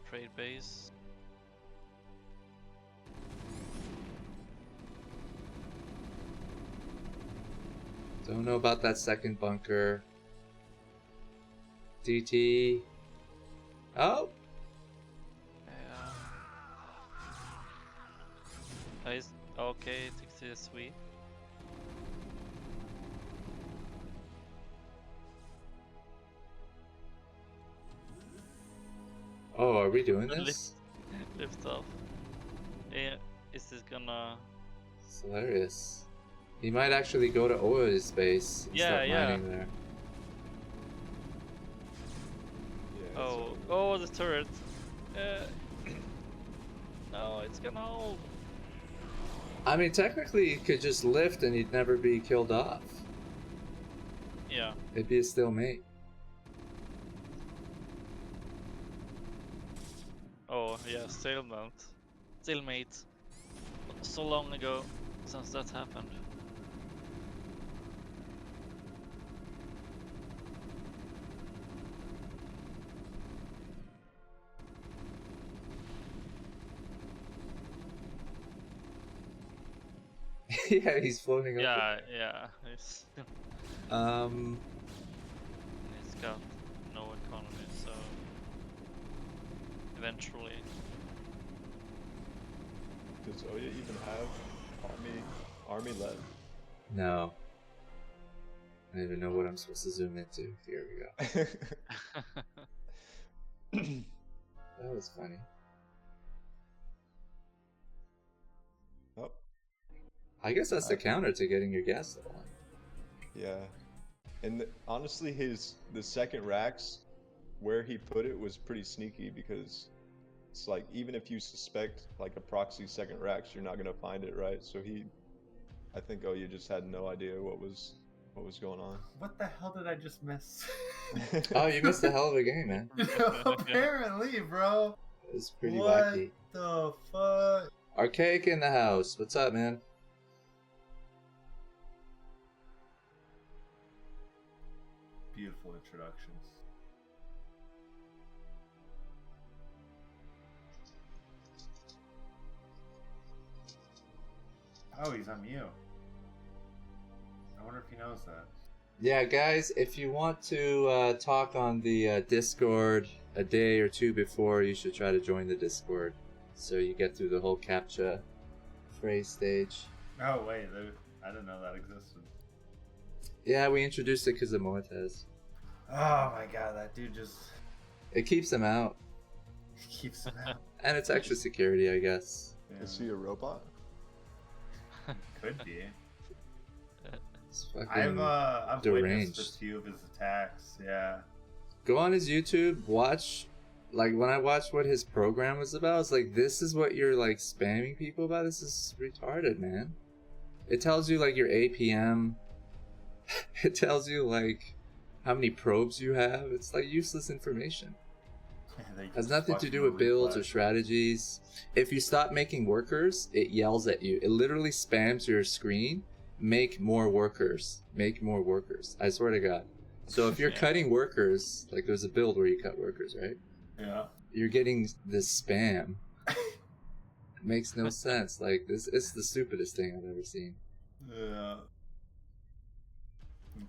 trade base. Don't know about that second bunker. DT. Oh! Nice. Okay, takes a sweep. Oh, are we doing Lift- this? Lift off. Yeah, is this gonna? It's hilarious. He might actually go to Oya's base and Yeah, start yeah. mining there. Yeah, Oh, the turret. No, it's gonna hold. I mean, technically, he could just lift and he'd never be killed off. Yeah. It'd be a stalemate. Oh yeah, stalemate. Stalemate. So long ago since that happened. Yeah, he's floating up. Yeah. It's got no economy, so eventually. Does Oya even have army left? No. I don't even know what I'm supposed to zoom into. Here we go. That was funny. Oh, I guess that's the counter to getting your gas stolen. yeah. And honestly, the second racks, where he put it was pretty sneaky because it's like even if you suspect like a proxy second racks, you're not gonna find it, right? So I think you just had no idea what was going on. What the hell did I just miss? Oh, you missed a hell of a game, man. Apparently, bro. It was pretty What wacky. the fuck? Archaic in the house. What's up, man? Beautiful introductions. Oh, he's on mute. I wonder if he knows that. Yeah, guys, if you want to talk on the Discord a day or two before, you should try to join the Discord so you get through the whole CAPTCHA phrase stage. Oh, wait. I didn't know that existed. Yeah, we introduced it because of Moatez. Oh my god, that dude just It keeps him out, keeps him out. and it's extra security, I guess. Is he a robot? Could be. It's fucking I've witnessed deranged. a few of his attacks. Yeah. Go on his YouTube, watch. Like, when I watched what his program was about, I was like, this is what you're, like, spamming people about? This is retarded, man. It tells you, like, your APM. It tells you, like, how many probes you have. It's, like, useless information. They Has just nothing to fucking do with builds or reflex. strategies. If you stop making workers, it yells at you. It literally spams your screen. Make more workers. Make more workers. I swear to God. So if you're Yeah. cutting workers, like there's a build where you cut workers, right? Yeah. You're getting this spam. It makes no sense. Like, this it's the stupidest thing I've ever seen. Yeah.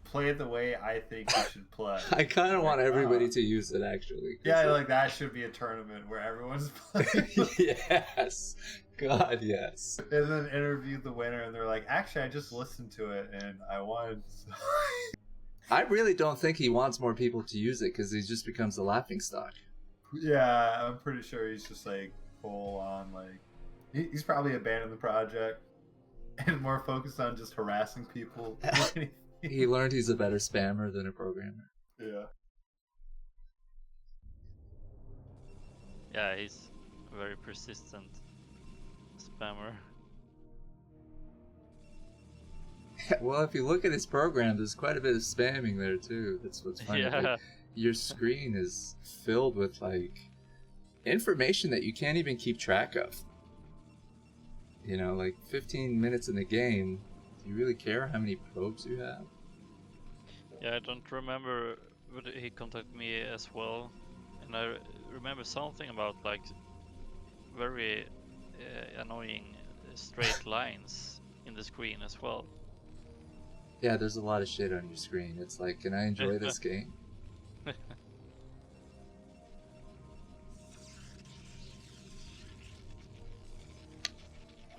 play it the way I think you should play. I kind of want everybody to use it, actually. Yeah, like that should be a tournament where everyone's playing. Yes. God, yes. And then interview the winner, and they're like, actually, I just listened to it, and I won. I really don't think he wants more people to use it, because he just becomes a laughingstock. Yeah, I'm pretty sure he's just like full on, like, he's probably abandoned the project and more focused on just harassing people. He learned he's a better spammer than a programmer. Yeah. Yeah, he's a very persistent spammer. Well, if you look at his program, there's quite a bit of spamming there too. That's what's funny. Yeah. Like, your screen is filled with like information that you can't even keep track of. You know, like 15 minutes in the game, do you really care how many probes you have? Yeah, I don't remember, but he contacted me as well, and I remember something about like very annoying straight lines in the screen as well. Yeah, there's a lot of shit on your screen. It's like, can I enjoy this game?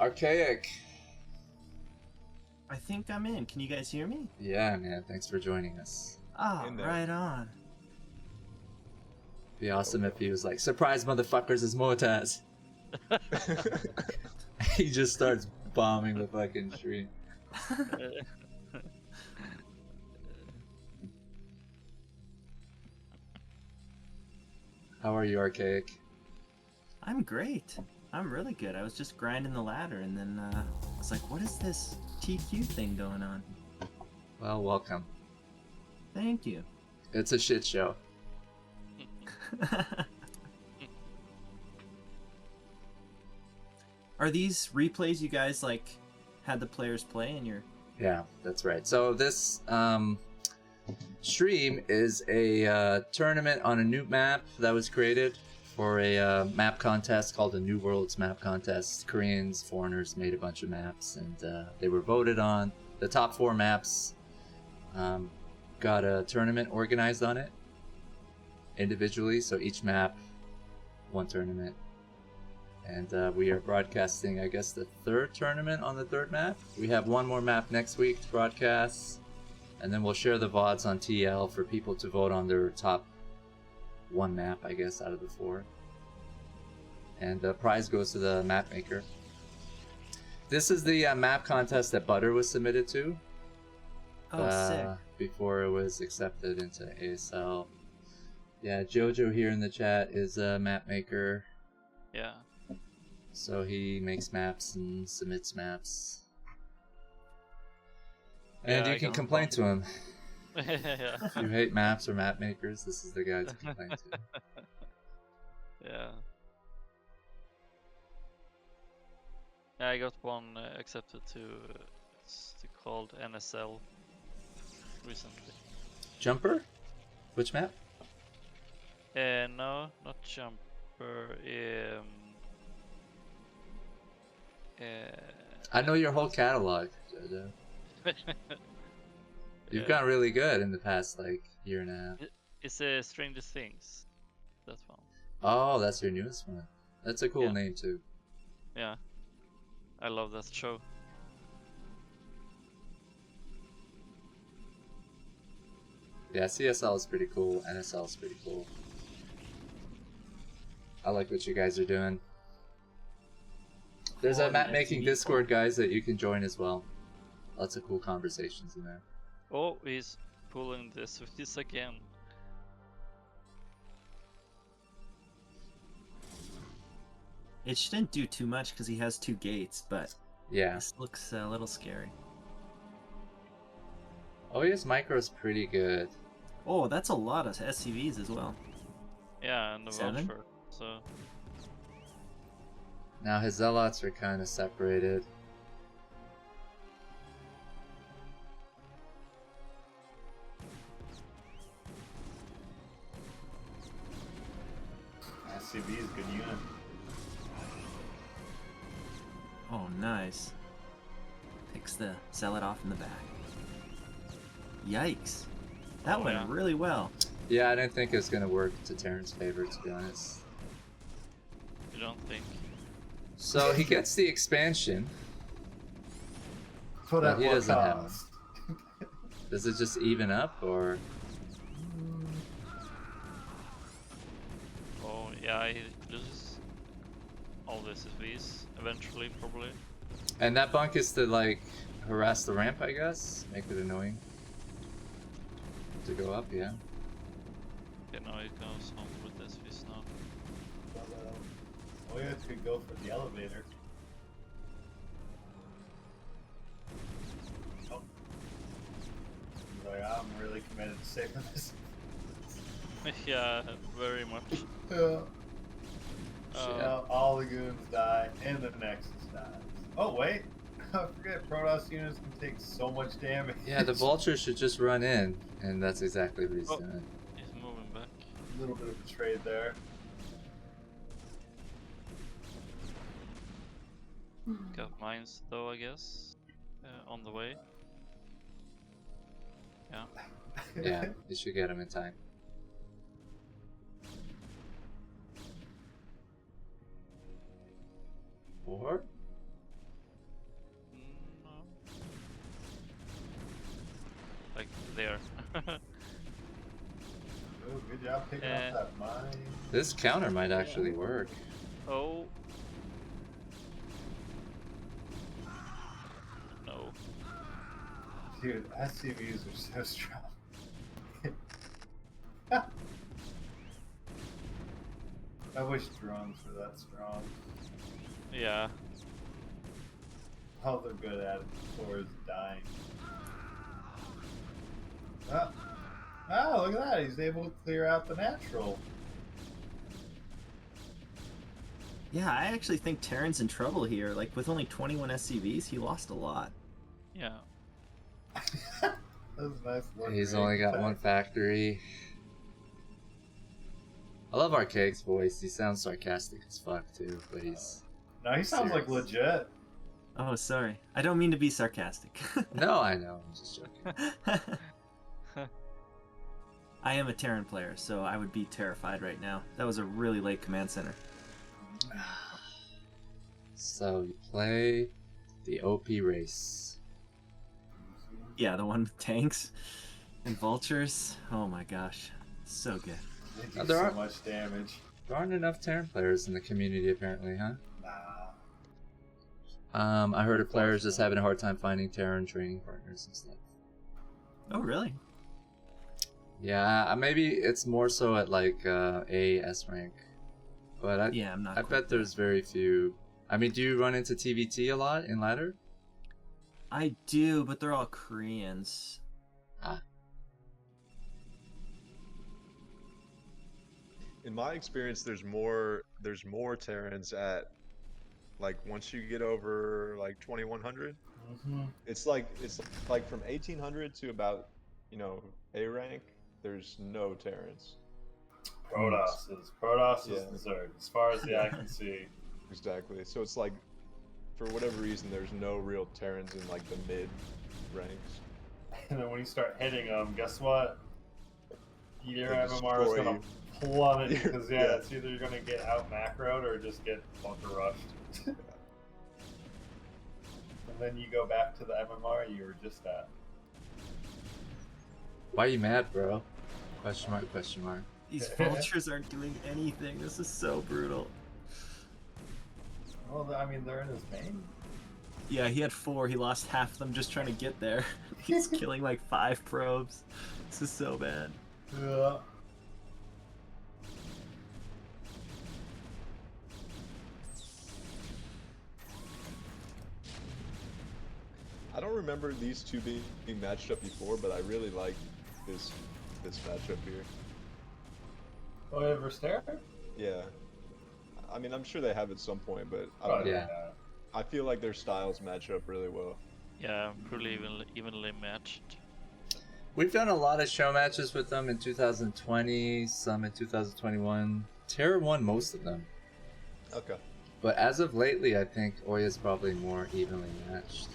Archaic. I think I'm in. Can you guys hear me? Yeah, man. Thanks for joining us. Ah, In there. right on. Be awesome if he was like, surprise motherfuckers, it's Motaz. He just starts bombing the fucking stream. How are you, Archaic? I'm great. I'm really good. I was just grinding the ladder, and then I was like, what is this TQ thing going on? Well, welcome. Thank you. It's a shit show. Are these replays you guys like had the players play in your? Yeah, that's right. So this stream is a tournament on a new map that was created for a map contest called the New Worlds Map Contest. Koreans, foreigners made a bunch of maps, and they were voted on. The top 4 maps got a tournament organized on it individually, so each map, one tournament. And we are broadcasting, I guess, the 3rd tournament on the 3rd map. We have one more map next week to broadcast, and then we'll share the VODs on TL for people to vote on their top 1 map, I guess, out of the 4. And the prize goes to the map maker. This is the map contest that Butter was submitted to. Oh, sick. Before it was accepted into ASL. Yeah, Jojo here in the chat is a map maker. Yeah. So he makes maps and submits maps. And Yeah, you I can got complain one. to him. Yeah. If you hate maps or map makers, this is the guy to complain to. Yeah. Yeah, I got one accepted to it's called NSL recently. Jumper? Which map? No, not Jumper. I know your whole catalog, Jojo. You've Yeah. gotten really good in the past, like, year and a half. It's Stranger Things. That one. Oh, that's your newest one. That's a cool Yeah. name, too. Yeah. I love that show. Yeah, CSL is pretty cool. NSL is pretty cool. I like what you guys are doing. There's a Oh, map nice. making Discord, guys, that you can join as well. Lots of cool conversations in there. Oh, he's pulling this with this again. It shouldn't do too much because he has 2 gates, but Yeah. this looks a little scary. Oh, his micro's pretty good. Oh, that's a lot of SCVs as well. Yeah, and the 7? voucher. So Now his zealots are kind of separated. SCB is a good unit. Oh, nice. Picks the zealot off in the back. Yikes. That Oh, went yeah. really well. Yeah, I didn't think it was gonna work to Terran's favor, to be honest. You don't think? So he gets the expansion. Put But at he what doesn't have cost? Does it just even up, or? Oh, yeah, he loses all the SSVs eventually, probably. And that bunk is to like harass the ramp, I guess. Make it annoying to go up. Yeah. Okay, now it goes home with SSVs now. Oh, yeah, could go for the elevator. Oh. He's like, I'm really committed to saving this. Yeah, very much. Yeah. Uh, Now all the goons die, and the Nexus dies. Oh, wait. I forget, Protoss units can take so much damage. Yeah, the vulture should just run in, and that's exactly what he's Oh. doing. He's moving back. A little bit of a trade there. Got mines though, I guess. On the way. Yeah. Yeah, you should get him in time. Or? No. Like there. Oh, good job picking up that mine. This counter might actually work. Oh. No. Dude, SCVs are so strong. I wish drones were that strong. Yeah. All they're good at is dying. Oh, look at that. He's able to clear out the natural. Yeah, I actually think Terran's in trouble here. Like, with only 21 SCVs, he lost a lot. Yeah. That was nice work. He's Ray. only got one factory. I love Archaic's voice. He sounds sarcastic as fuck too, but he's... No, he sounds like serious. legit. Oh, sorry. I don't mean to be sarcastic. No, I know. I'm just joking. I am a Terran player, so I would be terrified right now. That was a really late command center. So you play the OP race. Yeah, the one with tanks and vultures. Oh my gosh. So good. They do Now, there so are- much damage. There aren't enough Terran players in the community apparently, huh? Nah. I heard of players just having a hard time finding Terran training partners and stuff. Oh, really? Yeah, maybe it's more so at like A, S rank. But Yeah, I'm not I quite bet there's very few. I mean, do you run into TVT a lot in ladder? I do, but they're all Koreans. In my experience, there's more Terrans at like once you get over like 2100. It's like from 1800 to about A rank. There's no Terrans. Protoss Yeah. is Zerg, as far as the eye can see. Exactly. So it's like, for whatever reason, there's no real Terrans in like the mid ranks. And then when you start hitting them, guess what? Your They MMR is destroy gonna you. plummet because Yeah. it's either you're gonna get out macroed or just get bunker rushed. And then you go back to the MMR you were just at. Why are you mad, bro? Question mark, question mark. These vultures aren't doing anything. This is so brutal. Well, I mean, they're in his main. Yeah, he had 4. He lost half of them just trying to get there. He's killing like 5 probes. This is so bad. Yeah. I don't remember these two being matched up before, but I really like this matchup here. Oh, yeah, Verstera? Yeah. I mean, I'm sure they have at some point, but I Oh, don't know. Yeah. I feel like their styles match up really well. Yeah, pretty evenly matched. We've done a lot of show matches with them in 2020, some in 2021. Terra won most of them. Okay. But as of lately, I think Oya's probably more evenly matched.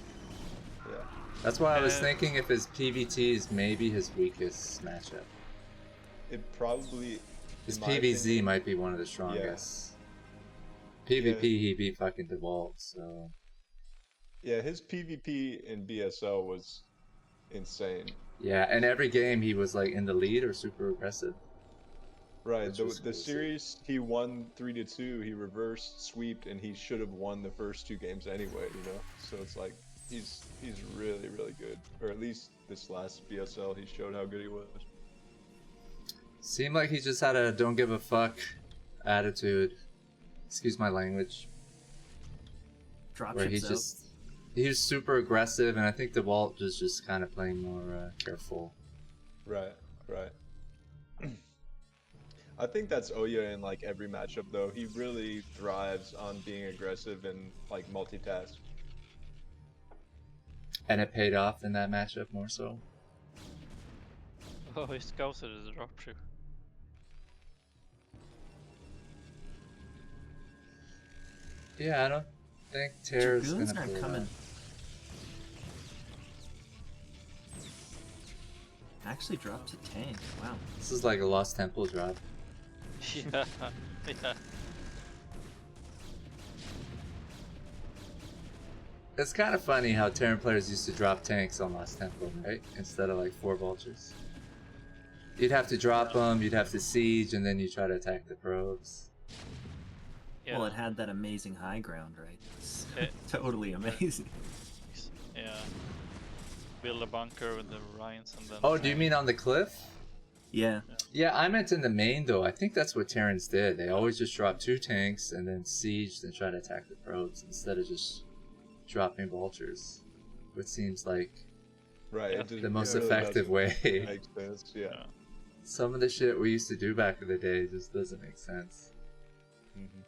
Yeah. That's why I was thinking if his PVT is maybe his weakest matchup. It probably. His in my PVZ opinion- might be one of the strongest. PvP, he beat fucking DeWalt, so. Yeah, his PvP in BSL was insane. Yeah, and every game he was like in the lead or super aggressive. Right, Which was the cool to see. series he won 3-2. He reversed sweeped, and he should have won the first 2 games anyway. You know, so it's like he's really good, or at least this last BSL he showed how good he was. Seemed like he just had a don't give a fuck attitude. Excuse my language. Where he Dropships he was super aggressive, and I think DeWalt was just kind of playing more careful. Right. I think that's Oya in like every matchup though. He really thrives on being aggressive and like multitask. And it paid off in that matchup more so. Oh, he scouted the dropship. Yeah, I don't think Terra's Dragoons gonna aren't pull it coming. off. Actually dropped to tank. Wow. This is like a Lost Temple drop. Yeah, yeah. It's kind of funny how Terran players used to drop tanks on Lost Temple, right? Instead of like 4 vultures. You'd have to drop them, you'd have to siege, and then you try to attack the probes. Yeah. Well, it had that amazing high ground, right? It's Yeah. totally amazing. Yeah. Build a bunker with the Ryans and then. Oh, do you mean on the cliff? Yeah. Yeah, I meant in the main though. I think that's what Terrans did. They always just dropped 2 tanks and then sieged and tried to attack the probes instead of just dropping vultures, which seems like Right. Yeah. It just- the most it really effective doesn't way. make sense. Yeah. Some of the shit we used to do back in the day just doesn't make sense. Mhm.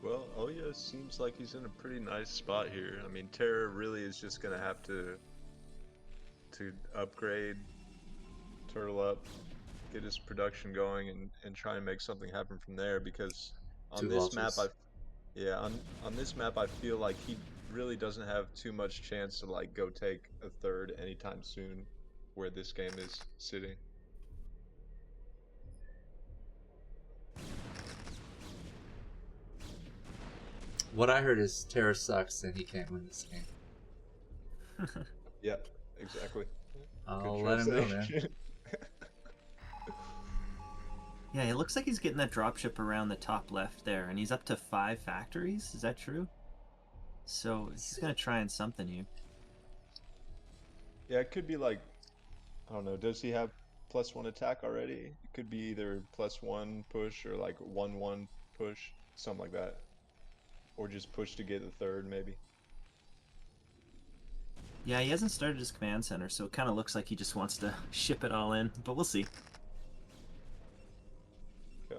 Well, Oya seems like he's in a pretty nice spot here. I mean, Terra really is just gonna have to upgrade, turtle up, get his production going, and try and make something happen from there. Because on 2 this map, vultures. on this map, I feel like he really doesn't have too much chance to like go take a third anytime soon, where this game is sitting. What I heard is Terra sucks and he can't win this game. Yeah, exactly. I'll Good let him know, man. translation. Yeah, it looks like he's getting that dropship around the top left there, and he's up to 5 factories. Is that true? So he's gonna try and something you. Yeah, it could be like, I don't know, does he have +1 attack already? It could be either +1 push or like 1-1 push, something like that. Or just push to get the third, maybe. Yeah, he hasn't started his command center, so it kind of looks like he just wants to ship it all in, but we'll see. Yeah.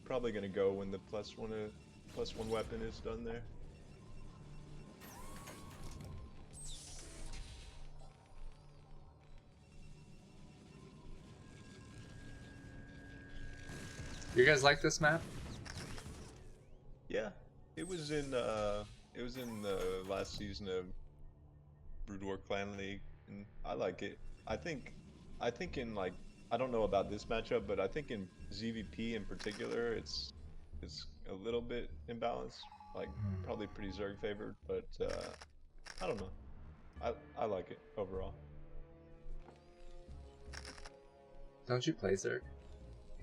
Probably gonna go when the +1 weapon is done there. You guys like this map? Yeah, it was in the last season of Brood War Clan League, and I like it. I think in like, I don't know about this matchup, but I think in ZVP in particular, it's a little bit imbalanced. Like probably pretty Zerg favored, but I don't know. I like it overall. Don't you play Zerg?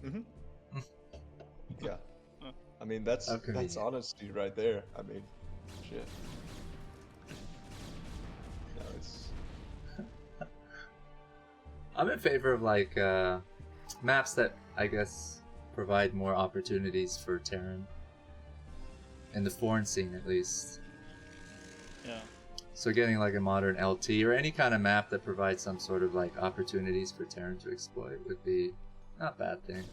Mhm. Yeah. I mean that's honesty right there. I mean, shit. No, it's. I'm in favor of like maps that I guess provide more opportunities for Terran. in the foreign scene at least. Yeah. So getting like a modern LT or any kind of map that provides some sort of like opportunities for Terran to exploit would be not a bad thing.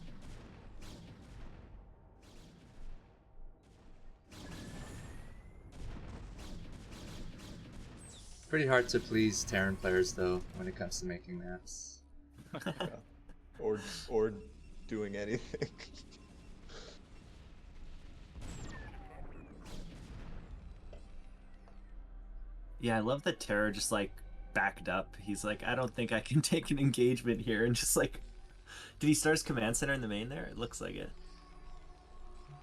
Pretty hard to please Terran players though when it comes to making maps. Yeah. Or doing anything. Yeah, I love that Terra just like backed up. He's like, I don't think I can take an engagement here, and just like, did he start his command center in the main there? It looks like it.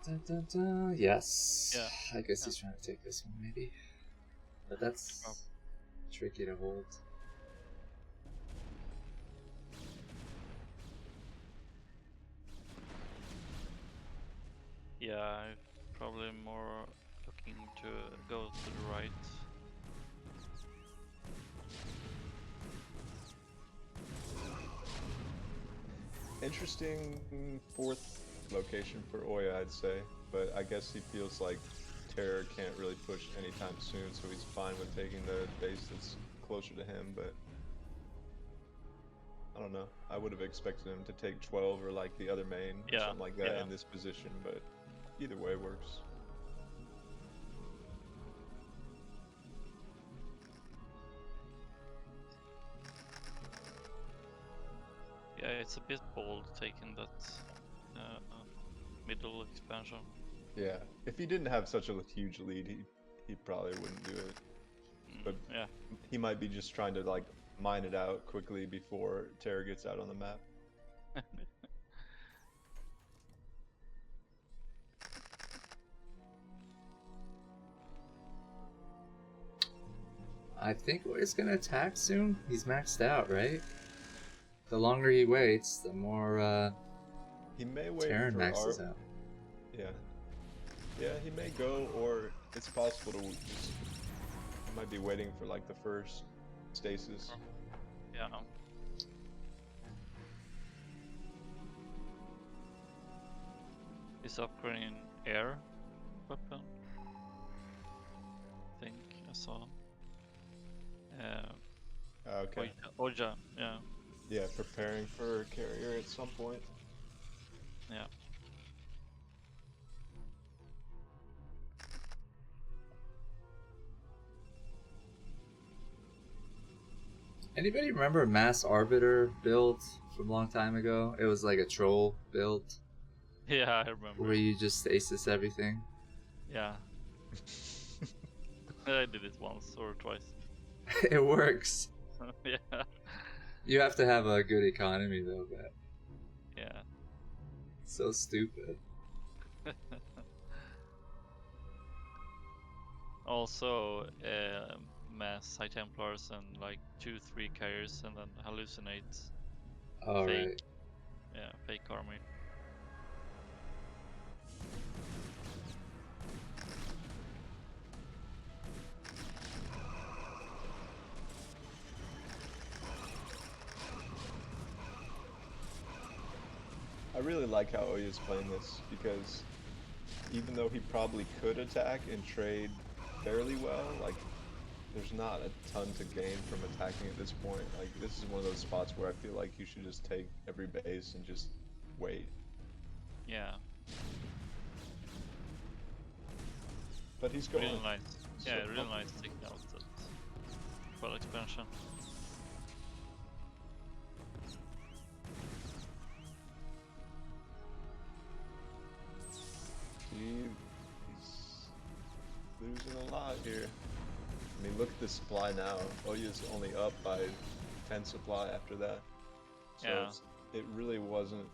Dun, dun, dun. Yes. Yeah. I guess he's trying to take this one maybe. But that's tricky to hold. Yeah, I'm probably more looking to go to the right. Interesting fourth location for Oya, I'd say, but I guess he feels like Terror can't really push anytime soon, so he's fine with taking the base that's closer to him, but I don't know. I would have expected him to take 12 or like the other main or something like that in this position, but either way works. Yeah, it's a bit bold taking that middle expansion. Yeah, if he didn't have such a huge lead, he probably wouldn't do it. But yeah, he might be just trying to like mine it out quickly before Terror gets out on the map. I think Oya's gonna attack soon. He's maxed out, right? The longer he waits, the more he may wait Terran for maxes out. Yeah. Yeah, he may go, or it's possible to just... He might be waiting for like the first stasis. Yeah. He's upgrading air weapon. I think I saw. Okay. Oja, yeah. Yeah, preparing for a carrier at some point. Yeah. Anybody remember a Mass Arbiter build from a long time ago? It was like a troll build. Yeah, I remember. Where you just stasis everything. Yeah. I did it once or twice. It works. Yeah. You have to have a good economy though, but Yeah. so stupid. Also, mass High Templars and like 2-3 carriers and then hallucinate. Alright. Fake. Yeah, fake army. I really like how Oya's playing this, because even though he probably could attack and trade fairly well, like, there's not a ton to gain from attacking at this point. Like, this is one of those spots where I feel like you should just take every base and just wait. Yeah. But he's going. Really nice. Yeah, So- really nice taking out that full expansion. He's losing a lot here. I mean, look at the supply now. Oya's only up by 10 supply after that. So Yeah. it really wasn't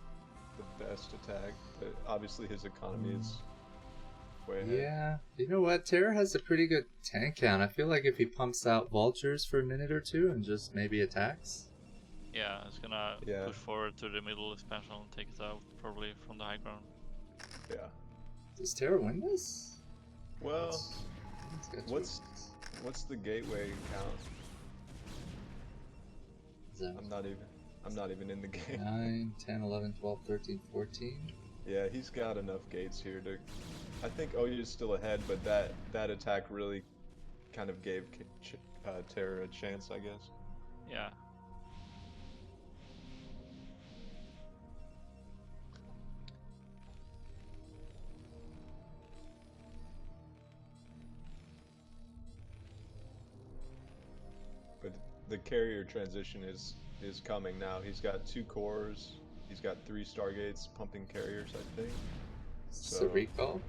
the best attack, but obviously his economy is way ahead. Yeah. You know what? Terror has a pretty good tank count. I feel like if he pumps out vultures for a minute or two and just maybe attacks. Yeah, it's gonna Yeah. push forward to the middle expansion and take it out probably from the high ground. Yeah. Does Terror win this? Well, Let's get to what's the gateway count? it. I'm not even in the game. 9, 10, 11, 12, 13, 14. Yeah, he's got enough gates here to I think OU is still ahead, but that attack really kind of gave Terra a chance, I guess. Yeah. But the carrier transition is coming now. He's got 2 cores. He's got 3 Stargates pumping carriers, I think. So recall?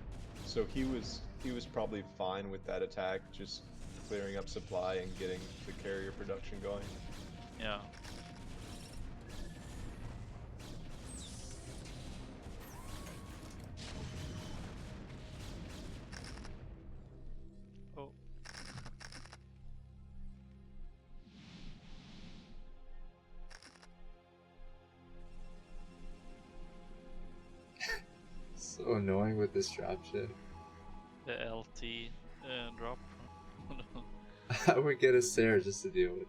So he was probably fine with that attack, just clearing up supply and getting the carrier production going. Yeah. Oh. So annoying with this dropship. The LT drop. I would get a Sarah just to deal with him.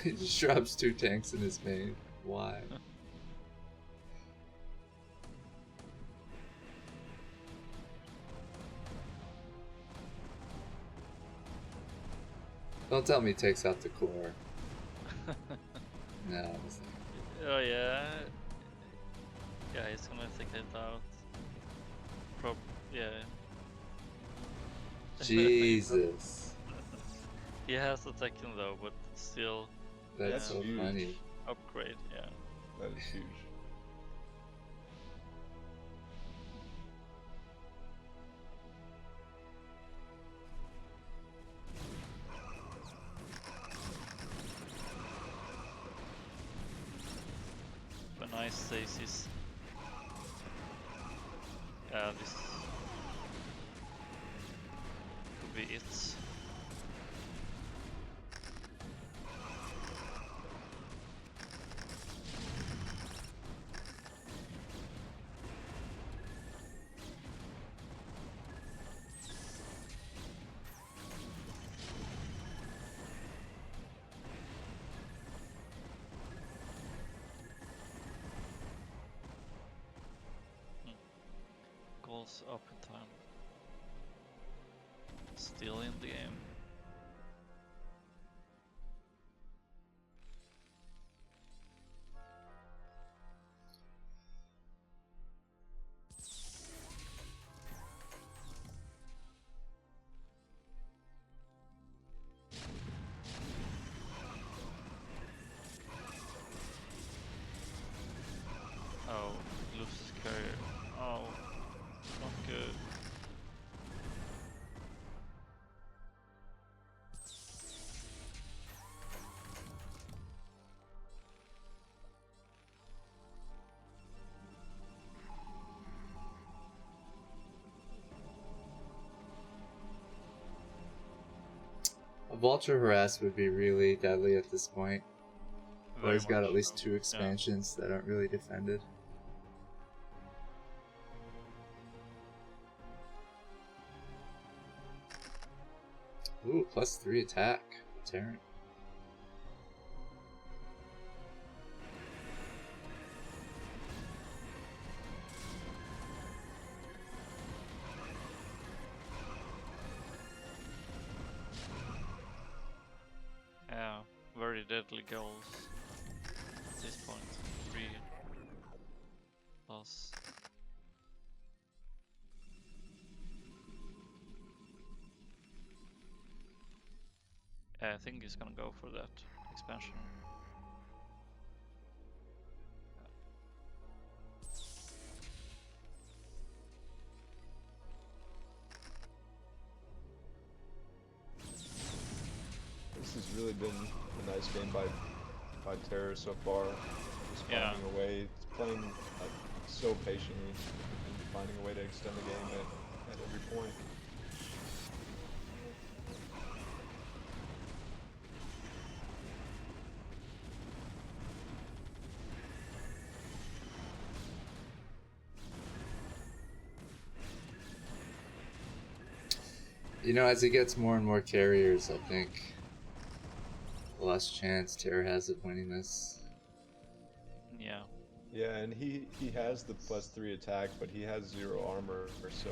He just drops 2 tanks in his main. Why? Don't tell me he takes out the core. No. Oh yeah. Yeah, he's gonna take it out. Yeah. Jesus. He has a Tekken though, but still. That's so huge. funny. Upgrade, yeah. That is huge. But nice stasis. Yeah, this could be it. Goals up in time. Still in the game. Oh, loses carrier. Oh, not good. A Vulture Harass would be really deadly at this point. Well, Very he's got much at least so. 2 expansions that aren't really defended. Ooh, +3 attack. Terran. Yeah, very deadly goals at this point. 3 plus. Yeah, I think he's gonna go for that expansion. This has really been a nice game by Terra so far. Just Yeah. finding a way, playing so patiently, and finding a way to extend the game at every point. You know, as he gets more and more carriers, I think the less chance Terra has of winning this. Yeah. Yeah, and he has the +3 attack, but he has 0 armor, so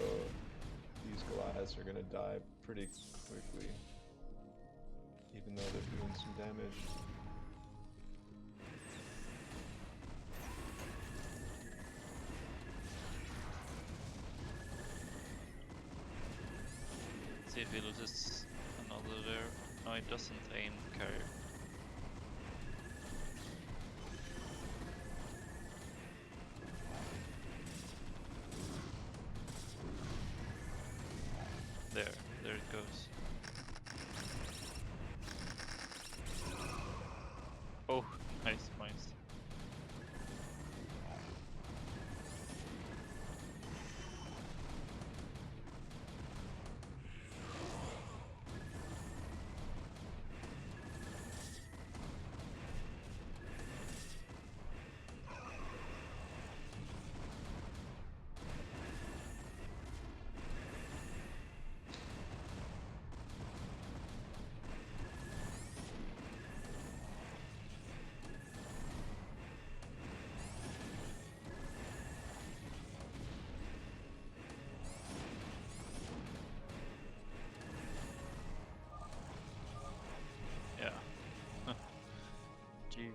these Goliaths are gonna die pretty quickly, even though they're doing some damage. See if he loses another there. No, he doesn't aim carrier. There it goes. Oh, nice points. Yeah. GG.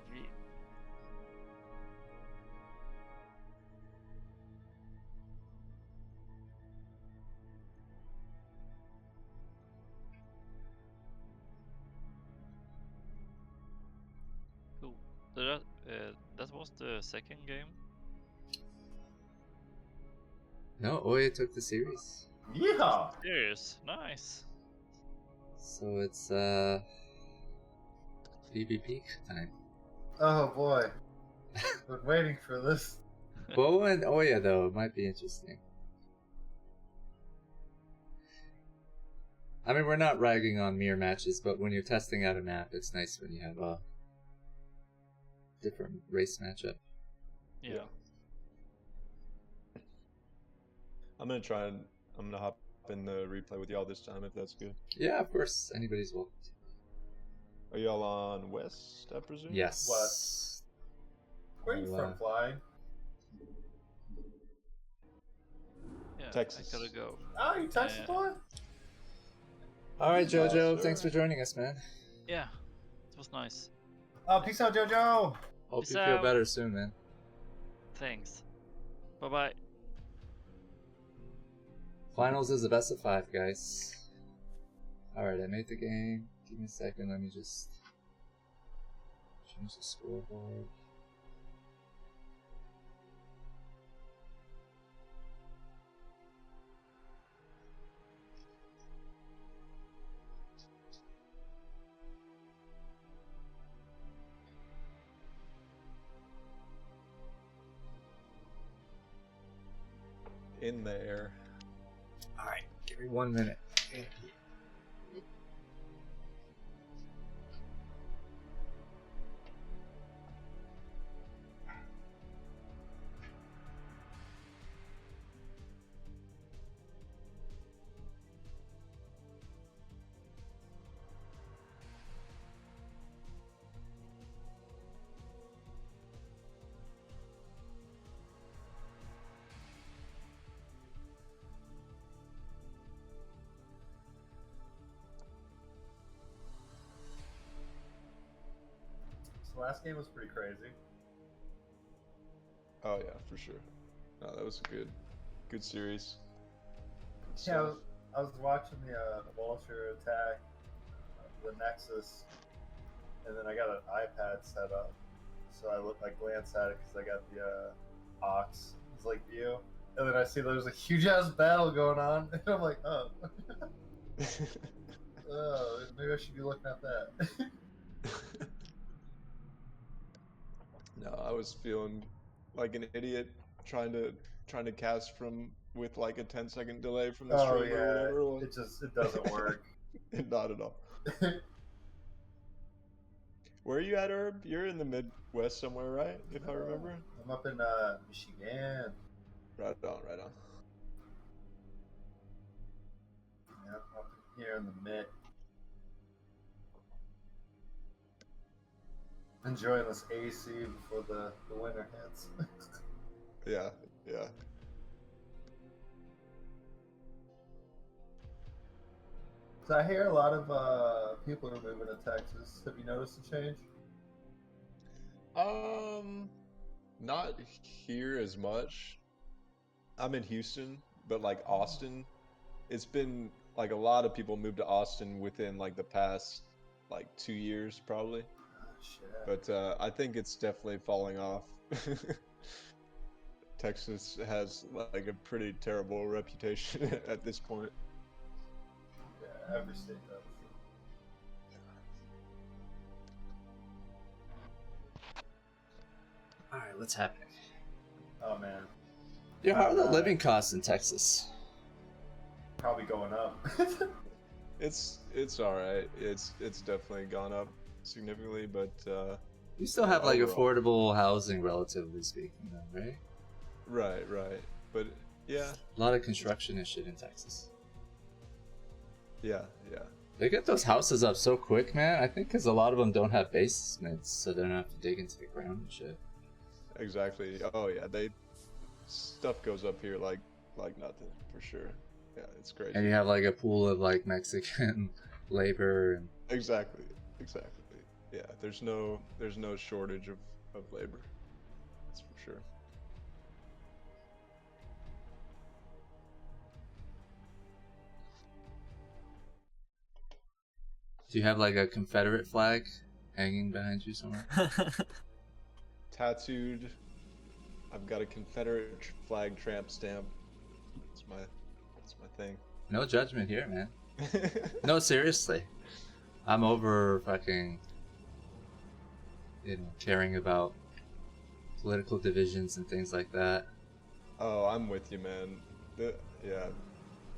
Cool. So that was the second game. No, Oya took the series. Yeah. Serious, nice. So it's PvP time. Oh boy. Been waiting for this. Bo and Oya though might be interesting. I mean, we're not ragging on mirror matches, but when you're testing out a map, it's nice when you have a different race matchup. Yeah. I'm gonna hop in the replay with y'all this time if that's good. Yeah, of course. Anybody's welcome. Are y'all on West, I presume? Yes. West. Where are you Well, from, Fly? Yeah. Texas. I gotta go. Oh, you Texas boy? All right, Yes, Jojo. sir. Thanks for joining us, man. Yeah. It was nice. Oh, peace out, JoJo. Hope Peace you feel out. better soon, man. Thanks. Bye bye. Finals is a best of 5, guys. Alright, I made the game. Give me a second, let me just change the scoreboard. In the air. Alright, give me 1 minute. So last game was pretty crazy. Oh yeah, for sure. No, that was a good series. Good Yeah, stuff. I was watching the Vulture attack, the Nexus, and then I got an iPad set up, so I glance at it because I got the Ox. It's like view, and then I see there's a huge ass battle going on, and I'm like, oh, oh, maybe I should be looking at that. No, I was feeling like an idiot trying to cast from with like a 10-second delay from the Oh stream or yeah, whatever it was. it doesn't work. Not at all. Where are you at, Herb? You're in the Midwest somewhere, right? If I remember. I'm up in Michigan. Right on, right on. Yeah, up here in the mid. Enjoying this AC before the winter hits. Yeah, yeah. So I hear a lot of people are moving to Texas. Have you noticed a change? Not here as much. I'm in Houston, but like Austin, it's been like a lot of people moved to Austin within like the past like 2 years probably. Oh, shit. But I think it's definitely falling off. Texas has like a pretty terrible reputation at this point. Yeah, every state does. All right, what's happening? Oh man, Yeah, how are the living costs in Texas? probably going up. It's all right. It's definitely gone up significantly, but You still have like overall. affordable housing, relatively speaking, though, right? Right. But yeah, A lot of construction and shit in Texas. yeah. They get those houses up so quick, man. I think because a lot of them don't have basements, so they don't have to dig into the ground and shit. Exactly. Oh yeah, stuff goes up here like nothing for sure. Yeah, it's crazy. And you have like a pool of like Mexican labor and Exactly. Yeah, there's no shortage of labor. That's for sure. do you have like a Confederate flag hanging behind you somewhere? Tattooed. I've got a Confederate flag tramp stamp. That's my thing. No judgment here, man. No, seriously. I'm over fucking, caring about political divisions and things like that. Oh, I'm with you, man. Yeah,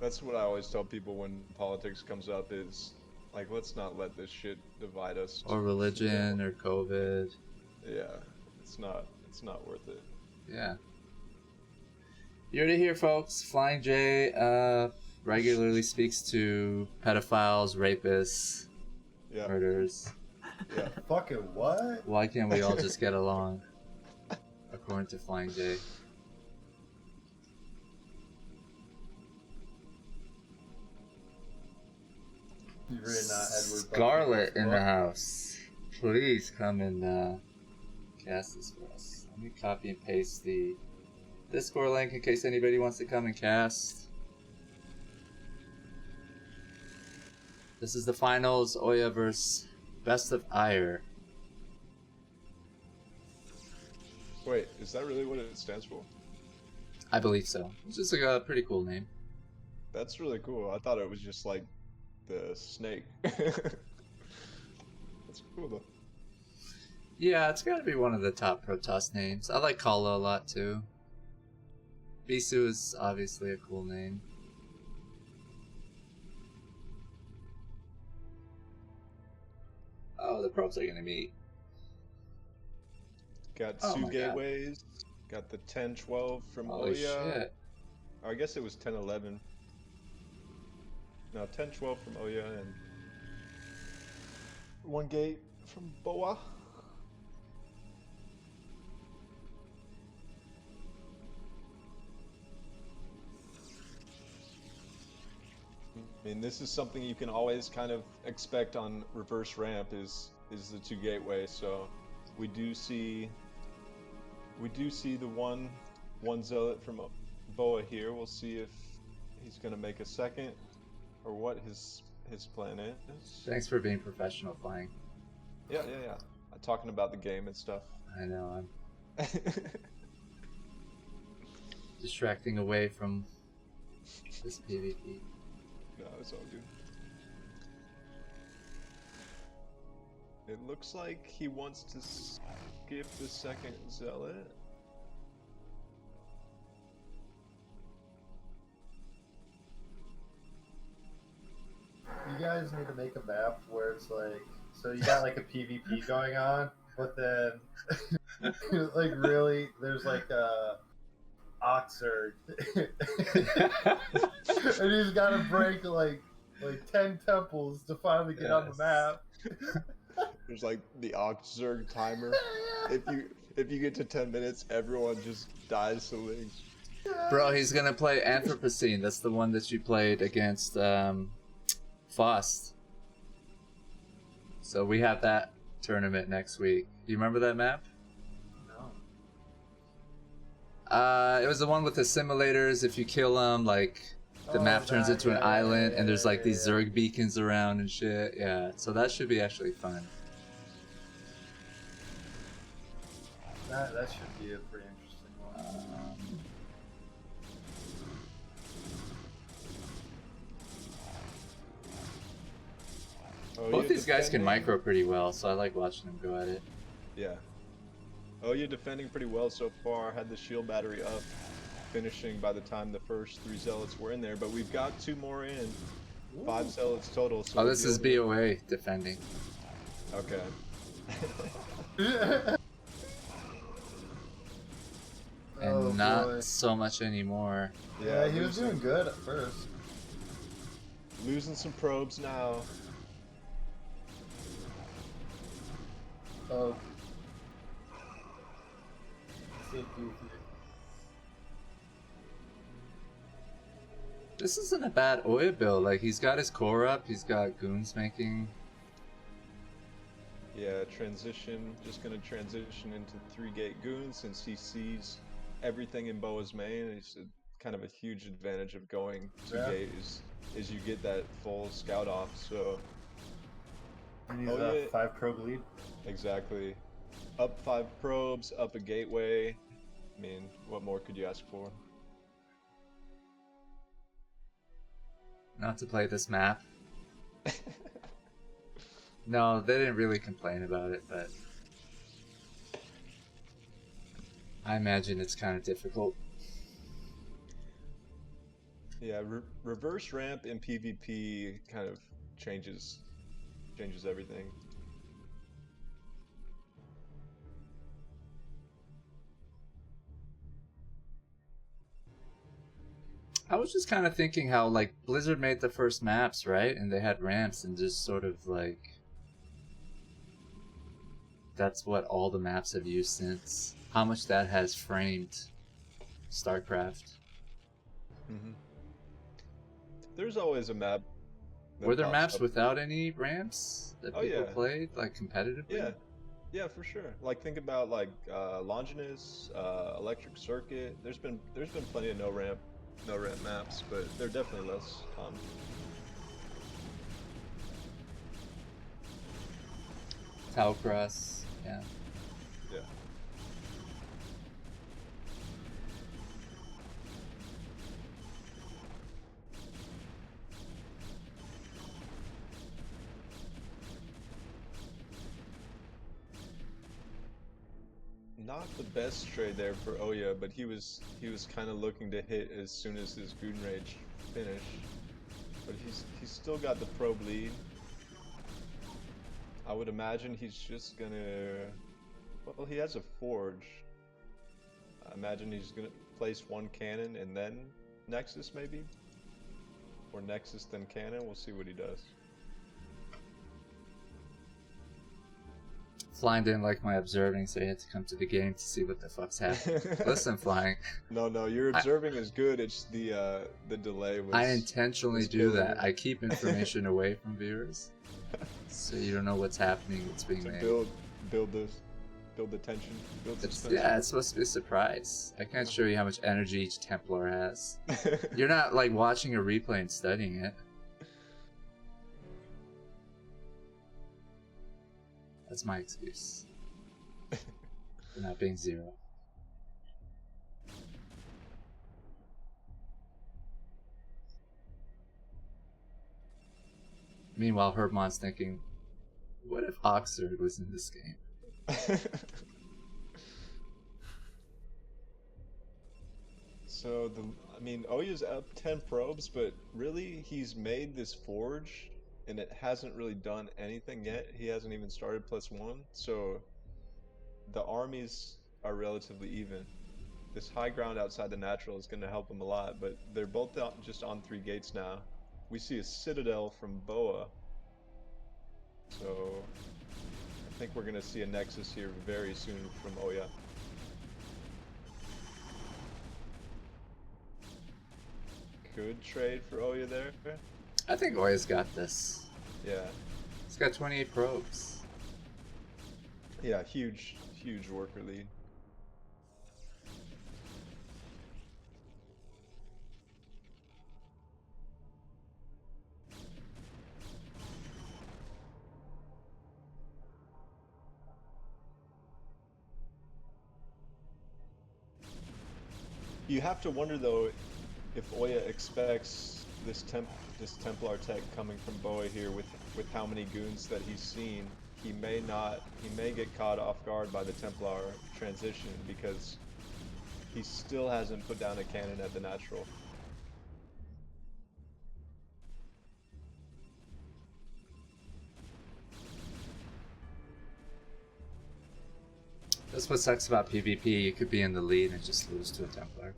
that's what I always tell people when politics comes up is, like, let's not let this shit divide us. Or religion, or COVID. Yeah, it's not worth it. Yeah. You heard it here, folks. Flying J regularly speaks to pedophiles, rapists, Yeah, murderers. yeah. Fucking what? Why can't we all just get along? According to Flying J. You've really not Edward Scarlet Buckley in the before. house. Please come and cast this for us. Let me copy and paste the Discord link in case anybody wants to come and cast. This is the finals, Oya versus Best of Ire. Wait, is that really what it stands for? I believe so. It's just like a pretty cool name. That's really cool. I thought it was just like the snake. That's cool though. Yeah, it's gotta be one of the top Protoss names. I like Kala a lot too. Bisu is obviously a cool name. Oh, the probes are gonna meet. Got Oh two my God. gateways. Got the 10-12 from Holy Oya. shit. Or I guess it was 10-11. No, 10-12 from Oya and one gate from Boa. I mean, this is something you can always kind of expect on reverse ramp is the two gateway. So we do see the one zealot from Boa here. We'll see if he's gonna make a second or what his plan is. Thanks for being professional, Flying. Yeah. Talking about the game and stuff. I know, I'm distracting away from this PvP. No, it's all good. It looks like he wants to skip the second zealot. You guys need to make a map where it's like, so you got like a PvP going on, but then like really there's like a OctZerg and he's got to break like like 10 temples to finally get on the map. There's like the OctZerg timer. If you get to 10 minutes, everyone just dies to Lynx. Bro, he's gonna play Anthropocene. That's the one that you played against Faust. So we have that tournament next week. Do you remember that map? No. It was the one with the simulators. If you kill them, like the map turns into an island, and there's like these Zerg beacons around and shit. Yeah, so that should be actually fun. That should be a pretty interesting one. Both these guys can micro pretty well, so I like watching them go at it. Yeah. Oh, you're defending pretty well so far. Had the shield battery up, finishing by the time the first 3 zealots were in there. But we've got 2 more in. 5 zealots total. So oh, this is BOA defending. Okay. And not so much anymore. Yeah, he was doing good at first. Losing some probes now. Oh. So goofy. This isn't a bad Oya build. Like, he's got his core up, he's got goons making. Yeah, transition. Just gonna transition into 3-gate goons since he sees everything in Boa's main. It's kind of a huge advantage of going 2-gate is you get that full scout off. So. And he's a 5 probe lead. Exactly. Up 5 probes, up a gateway. I mean, what more could you ask for? Not to play this map. No, they didn't really complain about it, but I imagine it's kind of difficult. Yeah, reverse ramp in PvP kind of changes everything. I was just kind of thinking how, like, Blizzard made the first maps, right? And they had ramps, and just sort of, like, that's what all the maps have used since. How much that has framed StarCraft. Mm-hmm. There's always a map. Were there maps without any ramps that people yeah. played, like, competitively? Yeah, for sure. Like, think about, like, Longinus, Electric Circuit. There's been plenty of no ramp maps, but they're definitely less common. Talcross, yeah. Yeah. Not the best trade there for Oya, but he was kind of looking to hit as soon as his Goon Rage finished. But he's still got the probe lead. I would imagine he's just gonna. Well, he has a forge. I imagine he's gonna place 1 cannon and then Nexus maybe, or Nexus then cannon. We'll see what he does. Flying didn't like my observing, so he had to come to the game to see what the fuck's happening. Listen, Flying. No, your observing is good. It's the delay was. I intentionally do that. I keep information away from viewers, so you don't know what's happening. It's being made. Build the tension. Yeah, it's supposed to be a surprise. I can't show you how much energy each Templar has. You're not like watching a replay and studying it. That's my excuse for not being 0. Meanwhile, Herbmon's thinking, what if OctZerg was in this game? So, Oya's up 10 probes, but really, he's made this forge, and it hasn't really done anything yet. He hasn't even started +1, so the armies are relatively even. This high ground outside the natural is going to help him a lot, but they're both just on 3 gates now. we see a Citadel from Boa. So I think we're gonna see a Nexus here very soon from Oya. Could trade for Oya there. I think Oya's got this. Yeah. He's got 28 probes. Yeah, huge worker lead. You have to wonder though if Oya expects this Templar tech coming from Boa here with how many goons that he's seen. He may get caught off guard by the Templar transition because he still hasn't put down a cannon at the natural. That's what sucks about PvP. You could be in the lead and just lose to a Templar.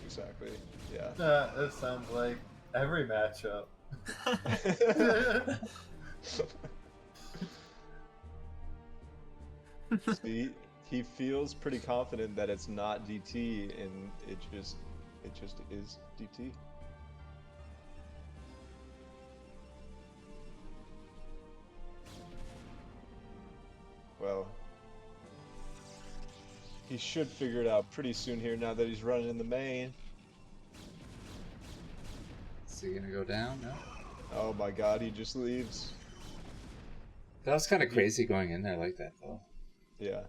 Exactly. Yeah. That sounds like every matchup. See, he feels pretty confident that it's not DT, and it just is DT. Well, he should figure it out pretty soon here now that he's running in the main. Is he gonna go down? No. Oh my god, he just leaves. That was kind of crazy going in there like that, though. Yeah.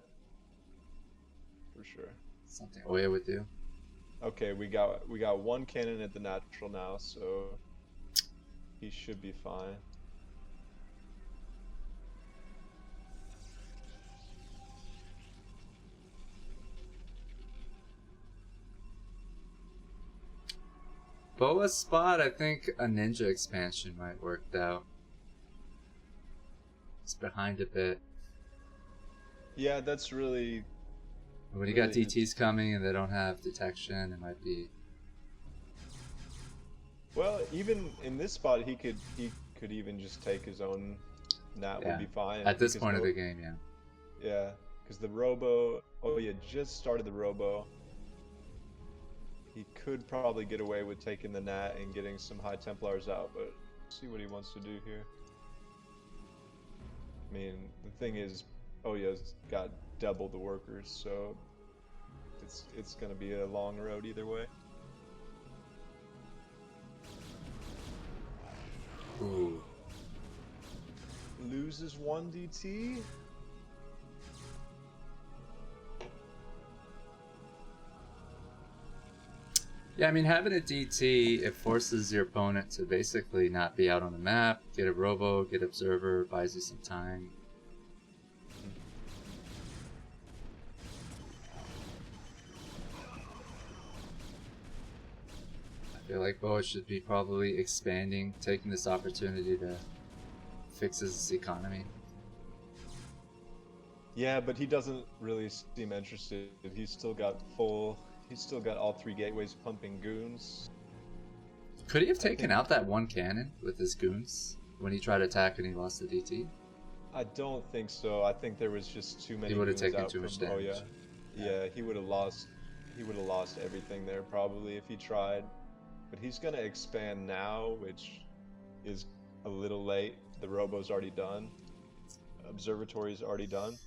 For sure. Something Oya would do. Okay, we got one cannon at the natural now, so he should be fine. Boa's spot, I think a ninja expansion might work out. It's behind a bit. Yeah, that's really... When you got DTs coming and they don't have detection, it might be... Well, even in this spot, he could even just take his own nat would be fine. At this point of the game, yeah. Yeah, because the Robo... Oh, yeah, just started the Robo. He could probably get away with taking the nat and getting some high Templars out, but see what he wants to do here. I mean, the thing is, Oya's got double the workers, so it's gonna be a long road either way. Ooh. Loses 1 DT. Yeah, I mean, having a DT, it forces your opponent to basically not be out on the map, get a robo, get observer, buys you some time. I feel like Boa should be probably expanding, taking this opportunity to fix his economy. Yeah, but he doesn't really seem interested. He's still got all 3 gateways pumping goons. Could he have taken out that one cannon with his goons when he tried to attack and he lost the DT? I don't think so. I think there was just too many. He would have goons taken out too much from damage. Oya. Yeah, he would have lost. He would have lost everything there probably if he tried. But he's gonna expand now, which is a little late. The Robo's already done. Observatory's already done.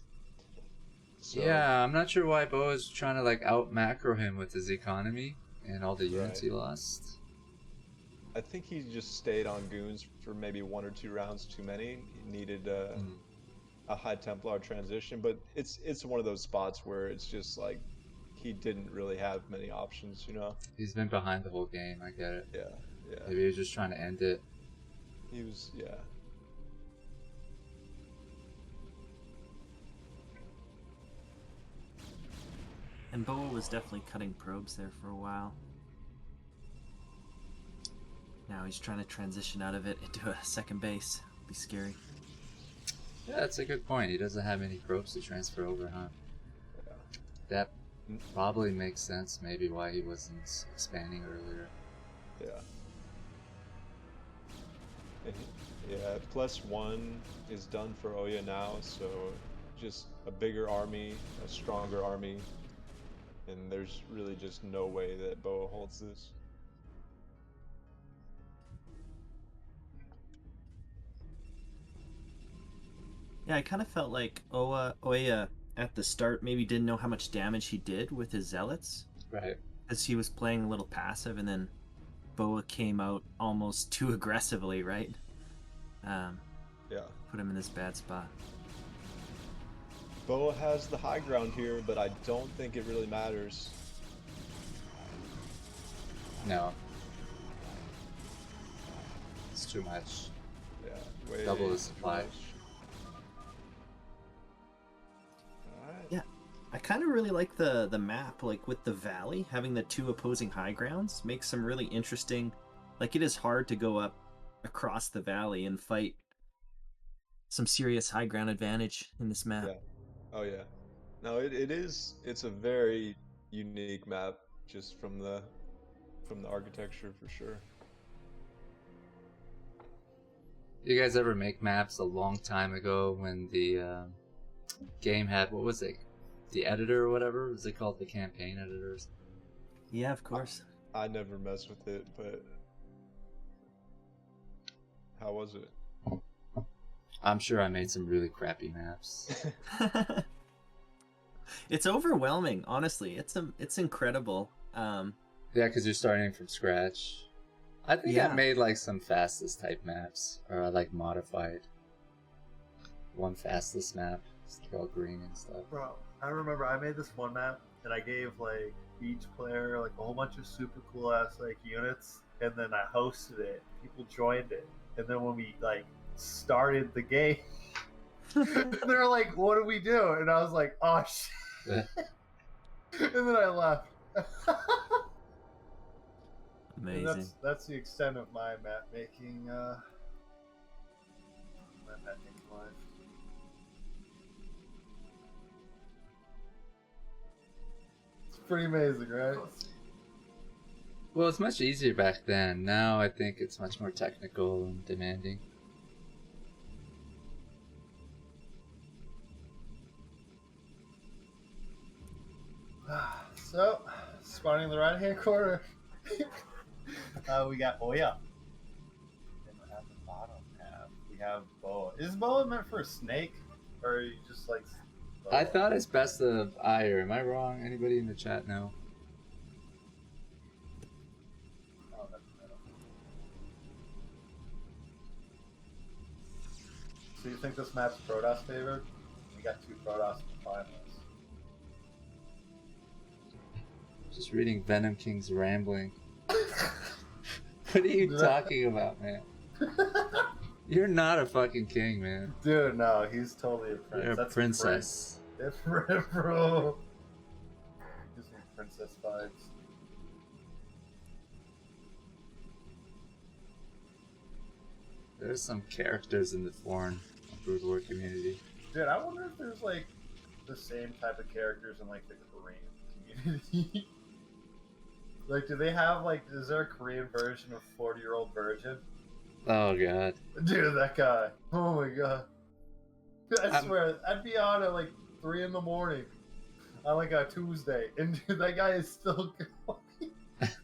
So, Yeah, I'm not sure why Boa's trying to like out macro him with his economy and all the units he lost. I think he just stayed on goons for maybe 1 or 2 rounds too many. He needed a high Templar transition, but it's one of those spots where it's just like he didn't really have many options, you know? He's been behind the whole game, I get it. Yeah. Maybe he was just trying to end it. He was, yeah. And Boa was definitely cutting probes there for a while. Now he's trying to transition out of it into a second base. Be scary. Yeah, that's a good point. He doesn't have any probes to transfer over, huh? Yeah. That probably makes sense, maybe why he wasn't expanding earlier. Yeah. And yeah, +1 is done for Oya now, so just a bigger army, a stronger army, and there's really just no way that Boa holds this. Yeah, I kind of felt like Oya at the start maybe didn't know how much damage he did with his zealots. Right. As he was playing a little passive, and then Boa came out almost too aggressively, right? Yeah. Put him in this bad spot. Boa has the high ground here, but I don't think it really matters. No. It's too much. Yeah, way Double the too supply. much. Alright. Yeah, I kind of really like the map, like with the valley, having the two opposing high grounds makes some really interesting, like it is hard to go up across the valley and fight some serious high ground advantage in this map. Yeah. Oh yeah. No, it's a very unique map just from the architecture for sure. You guys ever make maps a long time ago when the game had, what was it? The editor or whatever? Was it called the campaign editors? Yeah, of course. I never messed with it, but how was it? I'm sure I made some really crappy maps. It's overwhelming, honestly. It's incredible. Yeah, because you're starting from scratch. I think I made like some fastest type maps, or like modified one fastest map. It's all green and stuff. Bro, I remember I made this one map and I gave like each player like a whole bunch of super cool ass like units, and then I hosted it. People joined it, and then when we like started the game, they're like, "What do we do?" And I was like, "Oh shit!" And then I left. Amazing. And that's the extent of my map making. My map making life. It's pretty amazing, right? Well, it's much easier back then. Now I think it's much more technical and demanding. So, spawning in the right hand corner, we got Oya. And at the bottom half, we have Boa. Is Boa meant for a snake? Or are you just like. Boa? I thought it's best of ire. Am I wrong? Anybody in the chat know? Oh, that's metal. So you think this map's Protoss favored? We got 2 Protoss in the finals. Just reading Venom King's rambling. What are you talking about, man? You're not a fucking king, man. Dude, no, he's totally a prince. You're a That's princess. Different, bro. Gives me princess vibes. There's some characters in the foreign Brood War community. Dude, I wonder if there's like the same type of characters in like the Korean community. Like, do they have like, is there a Korean version of 40-year-old virgin? Oh god. Dude, that guy. Oh my god. I swear, I'd be on at like 3 in the morning on like a Tuesday, and dude, that guy is still going. He's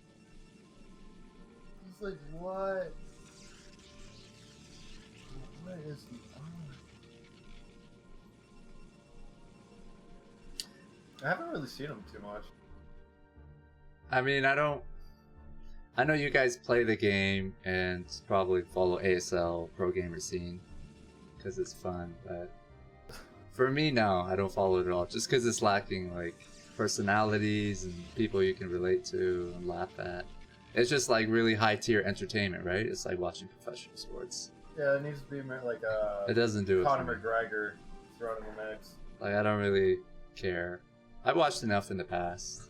like, what? What is he on? I haven't really seen him too much. I mean, I know you guys play the game and probably follow ASL pro gamer scene because it's fun, but for me, no, I don't follow it at all. Just because it's lacking like personalities and people you can relate to and laugh at. It's just like really high tier entertainment, right? It's like watching professional sports. Yeah, it needs to be like It doesn't do it. Conor for me. McGregor thrown in the mix. Like I don't really care. I've watched enough in the past.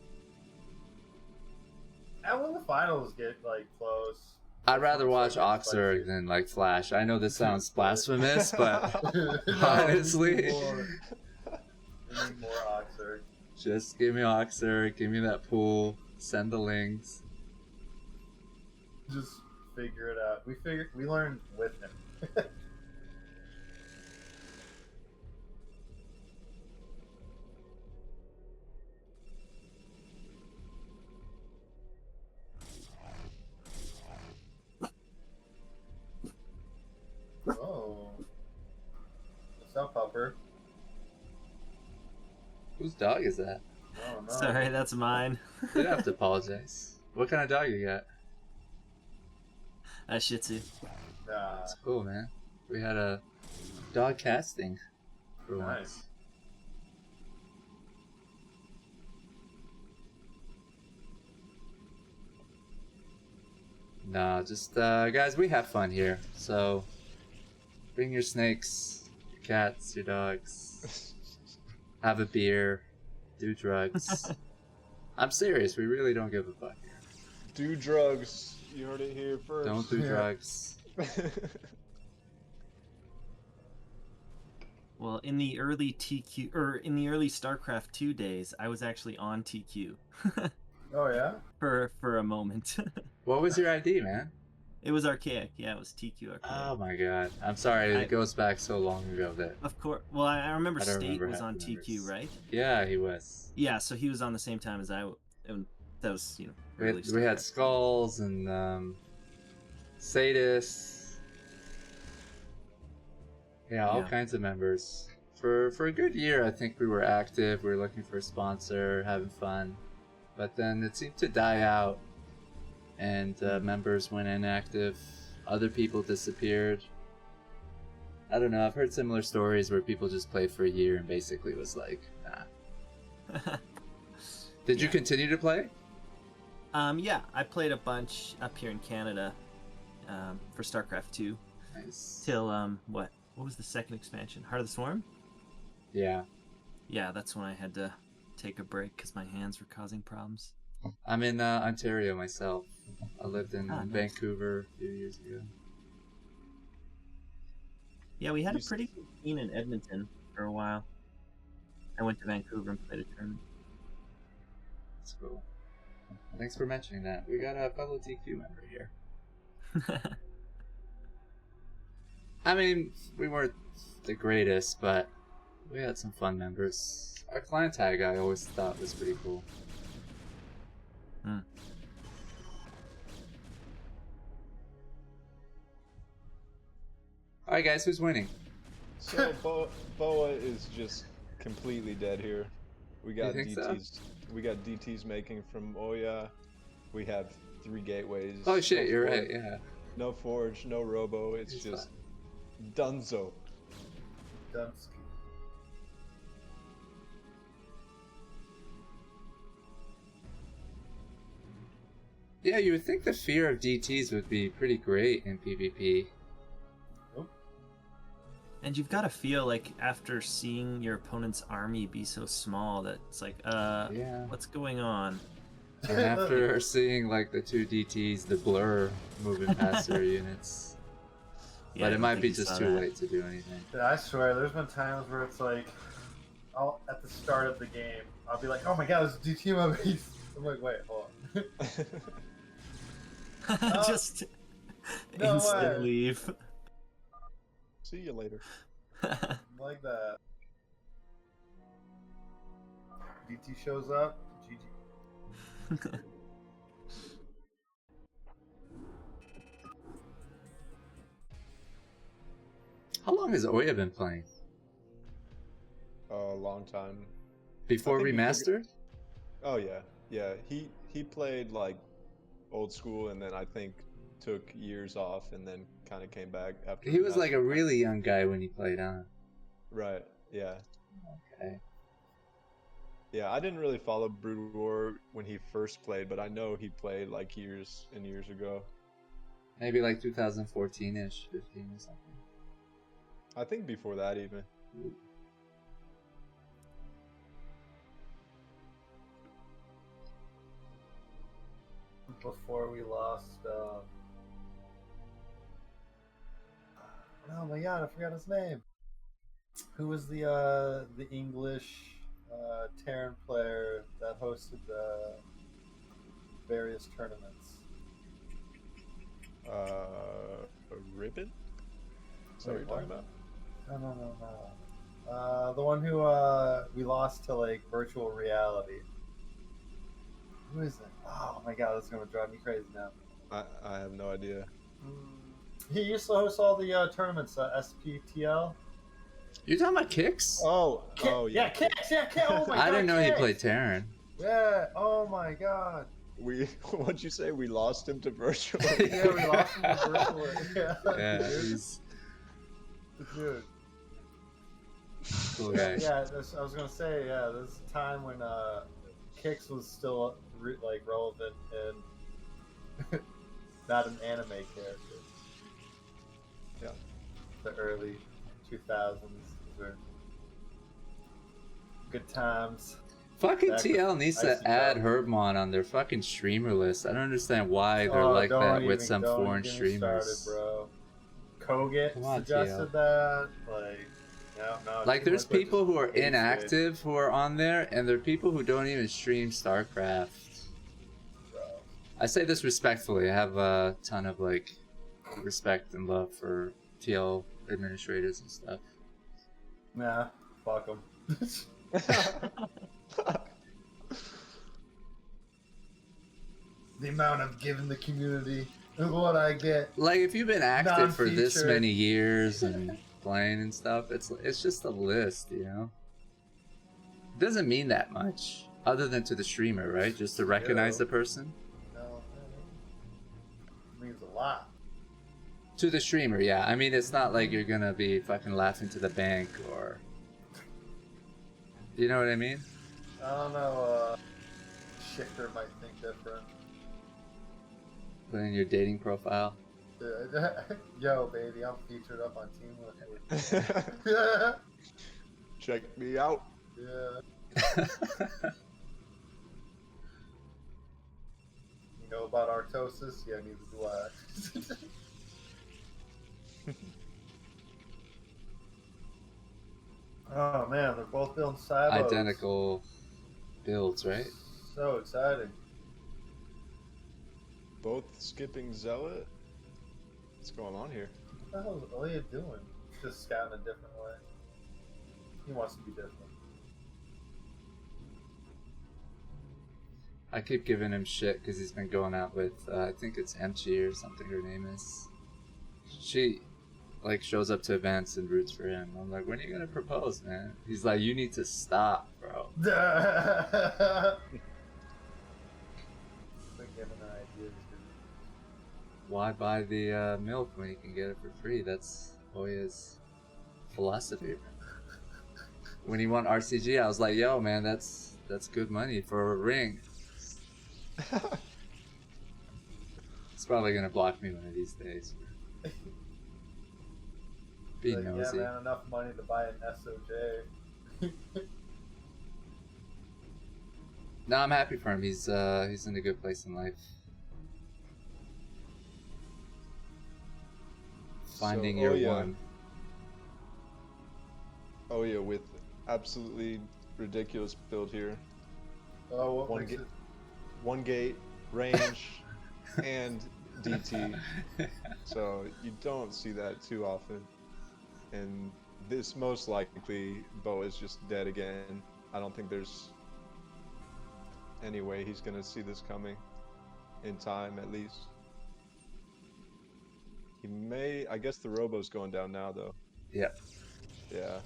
And when the finals get like close, I'd rather watch OctZerg than like Flash. I know this sounds blasphemous, but honestly, we need more OctZerg. just give me OctZerg, give me that pool, send the links. Just figure it out. We learned with him. Oh. What's up, Pupper? Whose dog is that? Oh, no. Sorry, that's mine. You don't have to apologize. What kind of dog you got? A Shih Tzu. That's cool, man. We had a dog casting for Nice. once. No, just guys, we have fun here. So bring your snakes, your cats, your dogs. Have a beer, do drugs. I'm serious. We really don't give a fuck here. Do drugs. You heard it here first. Don't do drugs. Well, in the early TQ or in the early StarCraft 2 days, I was actually on TQ Oh, yeah? for a moment. What was your ID, man? It was archaic. Yeah, it was TQ archaic. Oh my god. I'm sorry. It goes back so long ago that. Of course. Well, I remember I don't State remember was half on the TQ, numbers. right? Yeah, he was. Yeah, so he was on the same time as I. And that was, early We had StarCraft. Skulls and Sadists. Yeah, all Yeah. kinds of members. For a good year, I think we were active. We were looking for a sponsor, having fun. But then it seemed to die out, and members went inactive. Other people disappeared. I don't know. I've heard similar stories where people just played for a year and basically was like, nah. Did you continue to play? Yeah, I played a bunch up here in Canada for StarCraft 2 Nice. till what was the second expansion? Heart of the Swarm? Yeah. Yeah, that's when I had to take a break because my hands were causing problems. I'm in Ontario myself. I lived in nice. Vancouver a few years ago. Yeah, we had a pretty good scene in Edmonton for a while. I went to Vancouver and played a tournament. That's cool. Thanks for mentioning that. We got a fellow TQ member here. I mean, we weren't the greatest, but we had some fun members. Our clan tag I always thought was pretty cool. Alright guys, who's winning? So Boa is just completely dead here. We got You think so? DTs. We got DTs making from Oya. We have 3 gateways. Oh shit, no you're forge, right, yeah. No forge, no robo. It's He's just Dunzo. Dunsky. Yeah, you would think the fear of DTs would be pretty great in PvP. And you've got to feel like after seeing your opponent's army be so small that it's like, Yeah. what's going on? And after seeing like the 2 DTs, the blur moving past their units. Yeah, But I it might think be you just saw too that. late to do anything. Yeah, I swear, there's been times where it's like, at the start of the game, I'll be like, oh my god, there's a DT in my base. I'm like, wait, hold on. Just no instant way. leave. See you later. Like that. DT shows up, GG. How long has Oya been playing? A long time. Before I think remastered? Oh yeah, yeah. He played like old school, and then I think took years off, and then kind of came back after. He was like a remastered. really young guy when he played on. Right. Yeah. Okay. Yeah. I didn't really follow Brood War when he first played, but I know he played like years and years ago. Maybe like 2014-ish, 15 or something. I think before that even. Before we lost, oh my god, I forgot his name. Who was the English Terran player that hosted the various tournaments? A ribbon? Is that what you're talking about? No. The one who we lost to like virtual reality. Who is it? Oh my god, that's gonna drive me crazy now. I have no idea. He used to host all the tournaments, SPTL. You talking about Kicks? Oh, Yeah, Kicks. Yeah, Kicks. Oh my god, I didn't know he Kicks. played Terran. Yeah. Oh my god. What'd you say? We lost him to virtual. Yeah, we lost him to virtual. Yeah. Yeah, Dude. he's Dude. cool guy. Yeah, I was gonna say, yeah, there's a time when Kicks was still like relevant and not an anime character. Yeah. The early 2000s were good times. Fucking Back TL with needs Icy to add Joe. Herbmon on their fucking streamer list. I don't understand why they're like Don't that with even- some don't foreign get me streamers. started, bro. Koget Come on, suggested that. Like, no. Like, there's Teamwork people just who are hates it. inactive who are on there, and there are people who don't even stream StarCraft. Bro. I say this respectfully. I have a ton of like respect and love for TL administrators and stuff. Nah, fuck them. The amount I've given the community and what I get. Like, if you've been active for this Non-featured. many years and playing and stuff, it's just a list, you know. It doesn't mean that much, other than to the streamer, right? Just to recognize the person. No, it means a lot. To the streamer, yeah. I mean, it's not like you're gonna be fucking laughing to the bank or. You know what I mean? I don't know. Shifter might think different. Put in your dating profile. Yo, baby, I'm featured up on Team Liquid. Yeah. Check me out. Yeah. You know about Artosis? Yeah, neither do I. Oh man, they're both building silos. Identical builds, right? So exciting. Both skipping Zealot? What's going on here? What the hell is Ilya doing? Just scouting a different way. He wants to be different. I keep giving him shit because he's been going out with, I think it's Emchi or something her name is. She, like, shows up to events and roots for him. I'm like, when are you gonna propose, man? He's like, you need to stop, bro. Been given ideas, dude. Why buy the milk when you can get it for free? That's Oya's philosophy. When he won RCG, I was like, yo, man, that's good money for a ring. He's probably gonna block me one of these days. Be Like, nosy. yeah, man, enough money to buy an SOJ. No, I'm happy for him. He's in a good place in life. Finding So, your Oya. one. Oh yeah, with absolutely ridiculous build here. Oh, what One makes ga- it? One gate, range, and DT. So you don't see that too often. And this most likely, Bo is just dead again. I don't think there's any way he's gonna see this coming in time, at least. He may, I guess the Robo's going down now though. Yep, Yeah.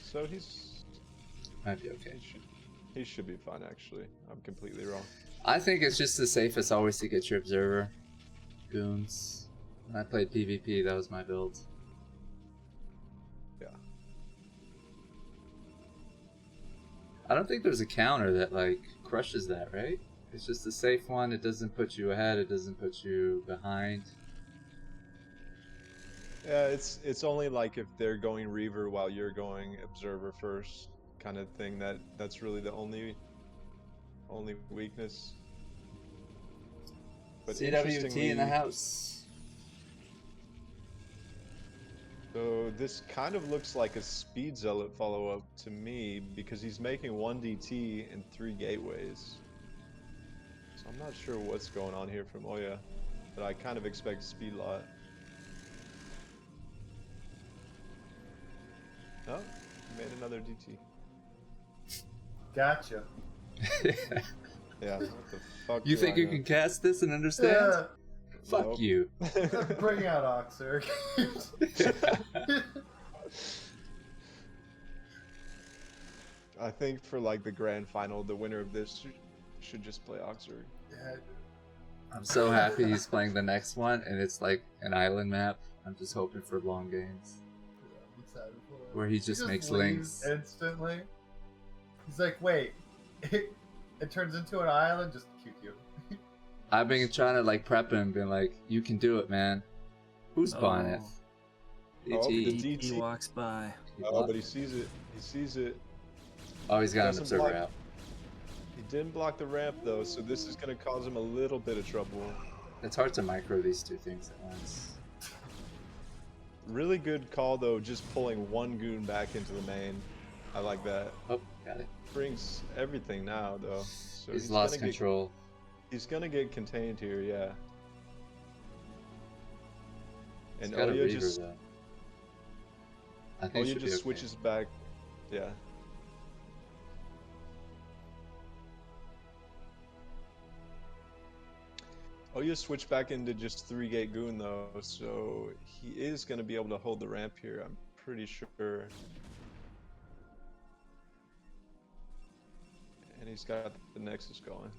So he's, might be okay. he should be fine actually. I'm completely wrong. I think it's just the safest always to get your observer. Goons. When I played PvP, that was my build. Yeah. I don't think there's a counter that like crushes that, right? It's just a safe one. It doesn't put you ahead. It doesn't put you behind. Yeah, it's only like if they're going Reaver while you're going Observer first, kind of thing. That's really the only weakness. But CWT in the interestingly- house. So this kind of looks like a Speed Zealot follow-up to me because he's making 1 DT and 3 gateways. So I'm not sure what's going on here from Oya. but I kind of expect speed lot. Oh, he made another DT. Gotcha. Yeah, what the fuck You do think I you know? can cast this and understand? Yeah. Fuck Nope. you. Bring out OctZerg. I think for like the grand final, the winner of this should just play OctZerg. Yeah, I'm so happy he's playing the next one, and it's like an island map. I'm just hoping for long games I'm excited for it. where he just makes leaves links. instantly. He's like, wait, it turns into an island. Just QQ. I've been trying to like prep him, being like, "You can do it, man." Who's buying it? Oh, the DT. DT. He walks by. Oh, but he sees it. He sees it. Oh, he's got an doesn't observer block- out. He didn't block the ramp though, so this is gonna cause him a little bit of trouble. It's hard to micro these two things at once. Really good call though, just pulling one goon back into the main. I like that. Oh, got it. Brings everything now though. So He's lost gonna control. He's gonna get contained here, yeah. He's And got a Oya Reaver, just though. I think it Oya should be just okay. switches back. Yeah. Oya switched back into just 3-gate goon though, so he is gonna be able to hold the ramp here, I'm pretty sure. And he's got the Nexus going.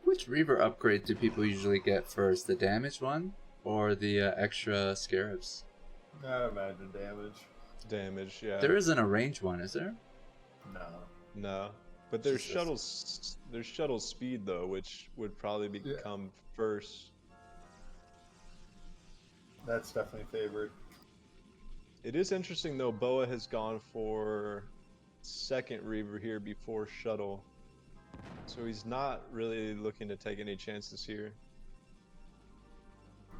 Which Reaver upgrade do people usually get first? The damage one or the extra scarabs? I imagine damage. Damage, yeah. There isn't a range one, is there? No. No. But there's Jesus. there's shuttle speed though, which would probably become first. That's definitely favored. It is interesting though, Boa has gone for second Reaver here before shuttle. So he's not really looking to take any chances here.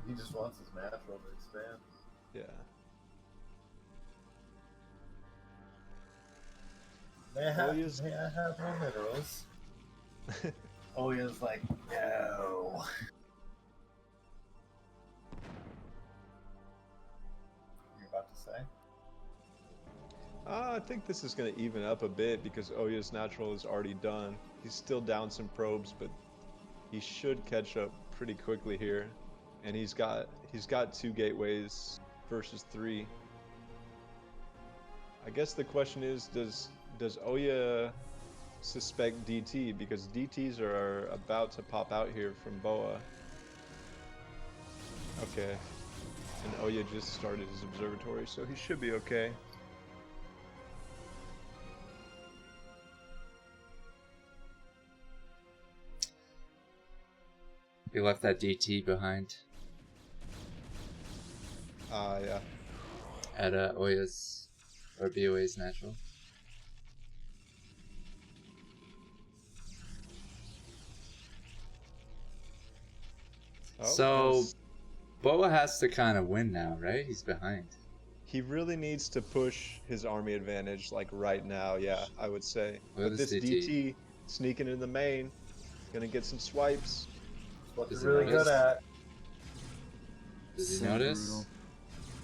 He just wants his natural to expand. Yeah. May I Oya's- have more minerals? Oya's like, no. You're about to say? I think this is going to even up a bit because Oya's natural is already done. He's still down some probes, but he should catch up pretty quickly here. And he's got 2 gateways versus 3. I guess the question is, does Oya suspect DT? Because DTs are about to pop out here from Boa. Okay. And Oya just started his observatory, so he should be okay. He left that DT behind Yeah. at Oya's or BOA's natural. Oh, So yes. Boa has to kind of win now, right? He's behind. He really needs to push his army advantage like right now, yeah, I would say. Look at But this this DT. DT sneaking in the main, gonna get some swipes. It's what Does they're he really good notice? at. Does he So notice?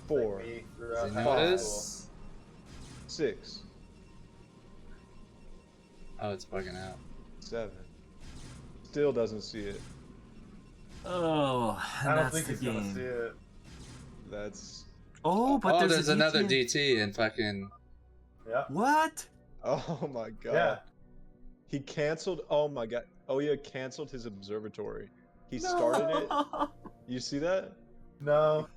brutal. 4, Like me Does throughout he high school. notice? 6, Oh, it's bugging out. 7. Still doesn't see it. Oh, and I don't that's think the he's gonna game. see it. That's Oh, but Oh, there's there's a another DT. DT and fucking. Yeah. What? oh my god. Yeah. He canceled. Oh my god. Oya canceled his observatory. He started it. You see that? No.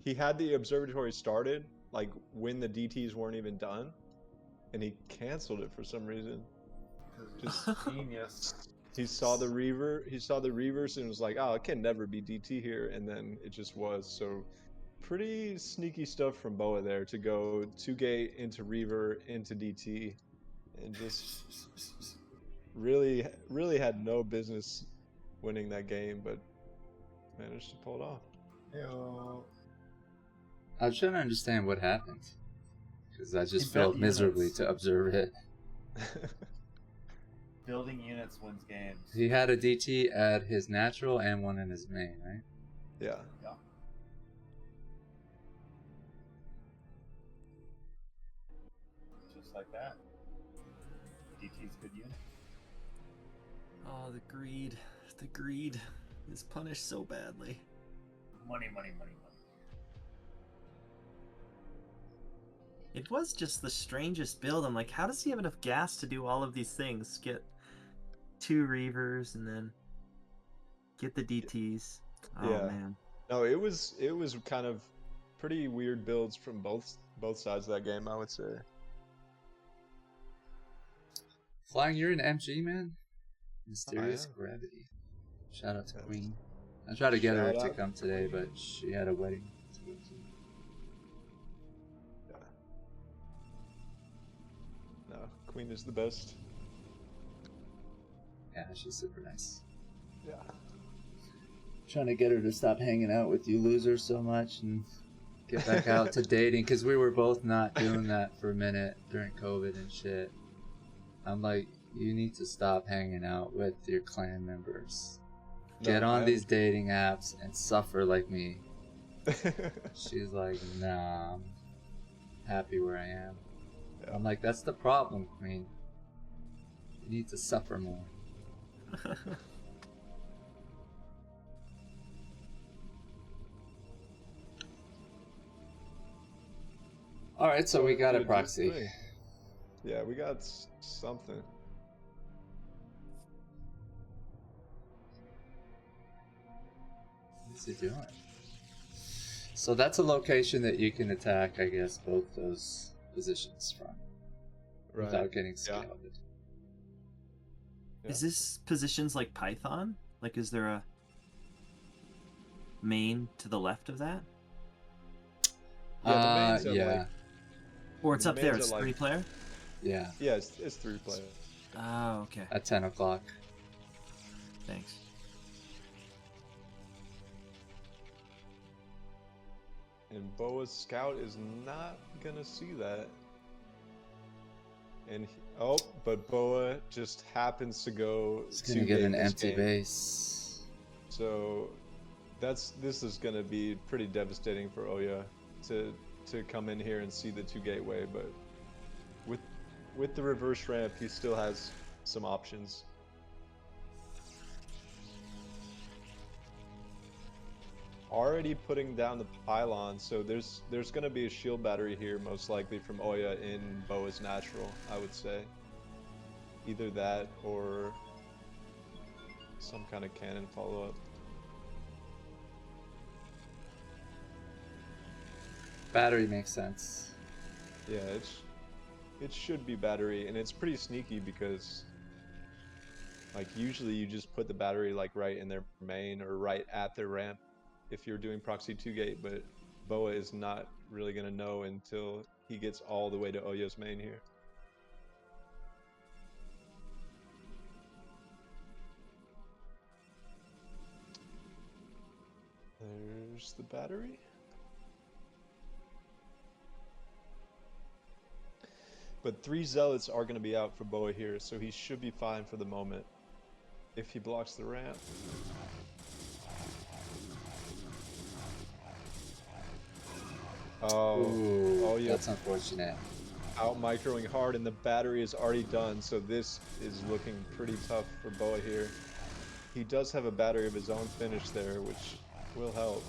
He had the observatory started like when the DTs weren't even done, and he canceled it for some reason. Just genius. He saw the reavers and was like, oh, it can never be DT here, and then it just was. So pretty sneaky stuff from Boa there to go 2 gate into Reaver into DT and just really had no business winning that game, but managed to pull it off. Heyo. I was trying to understand what happened, because I just He failed built miserably units. to observe it. Building units wins games. He had a DT at his natural and one in his main, right? Yeah. Yeah. Just like that. DT's good unit. Oh, the greed. The greed is punished so badly. Money, money, money, money. It was just the strangest build. I'm like, how does he have enough gas to do all of these things? Get 2 Reavers and then get the DTs. Oh Yeah. man. No, it was kind of pretty weird builds from both sides of that game, I would say. Flying, you're an MG, man? Mysterious am. Gravity. Shout out to Yes. Queen. I tried to get her Shout to out come to today, Queen. but she had a wedding to go to. Yeah. No, Queen is the best. Yeah, she's super nice. Yeah. Trying to get her to stop hanging out with you losers so much and get back out to dating, because we were both not doing that for a minute during COVID and shit. I'm like, you need to stop hanging out with your clan members. Get on these dating apps and suffer like me. She's like, nah, I'm happy where I am. Yeah. I'm like, that's the problem, Queen. You need to suffer more. Alright, so we got a Dude, proxy. just three. Yeah, we got something. What's he doing? So that's a location that you can attack, I guess, both those positions from without getting scouted. Yeah. Is this positions like Python? Like, is there a main to the left of that? Yeah, the mains are yeah. like, Or it's The up there, mains it's are like- 3-player? Yeah, yeah, it's 3 player. Oh, okay. at 10 o'clock. Thanks. And Boa's scout is not gonna see that. And but Boa just happens to go It's to gonna get an this empty game. base. So this is gonna be pretty devastating for Oya to come in here and see the 2 gateway, but with the reverse ramp he still has some options. Already putting down the pylon, so there's gonna be a shield battery here most likely from Oya in Boa's natural, I would say. Either that or some kind of cannon follow-up. Battery makes sense. Yeah, it should be battery, and it's pretty sneaky because like usually you just put the battery like right in their main or right at their ramp if you're doing proxy 2 gate, but Boa is not really gonna know until he gets all the way to Oya's main here. There's the battery. But 3 zealots are going to be out for Boa here, so he should be fine for the moment if he blocks the ramp. Ooh, Yeah. that's unfortunate. Out microing hard, and the battery is already done, so this is looking pretty tough for Boa here. He does have a battery of his own finish there, which will help.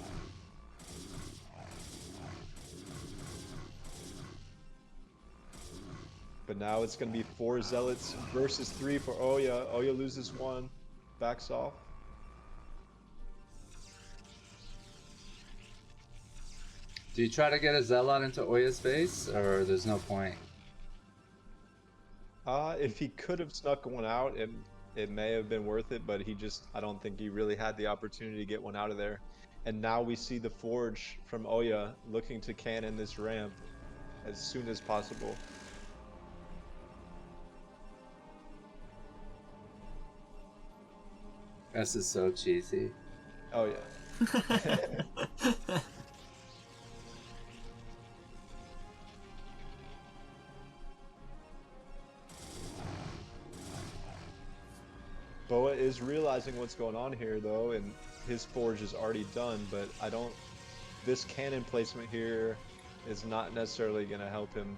But now it's going to be 4 zealots versus 3 for Oya. Oya loses 1, backs off. Do you try to get a Zealot into Oya's base, or there's no point? If he could have snuck one out, it may have been worth it, but I don't think he really had the opportunity to get one out of there. And now we see the Forge from Oya looking to cannon this ramp as soon as possible. This is so cheesy. Oh yeah. Boa is realizing what's going on here though, and his forge is already done, but I don't... This cannon placement here is not necessarily going to help him.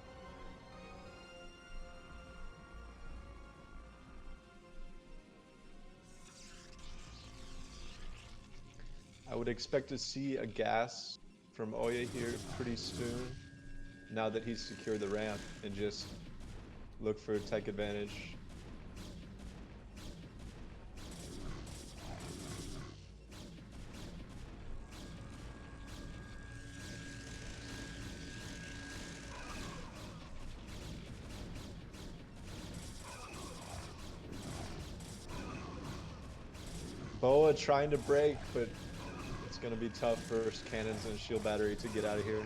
I would expect to see a gas from Oya here pretty soon, now that he's secured the ramp, and just look for tech advantage. Boa trying to break, but it's going to be tough for cannons and shield battery to get out of here.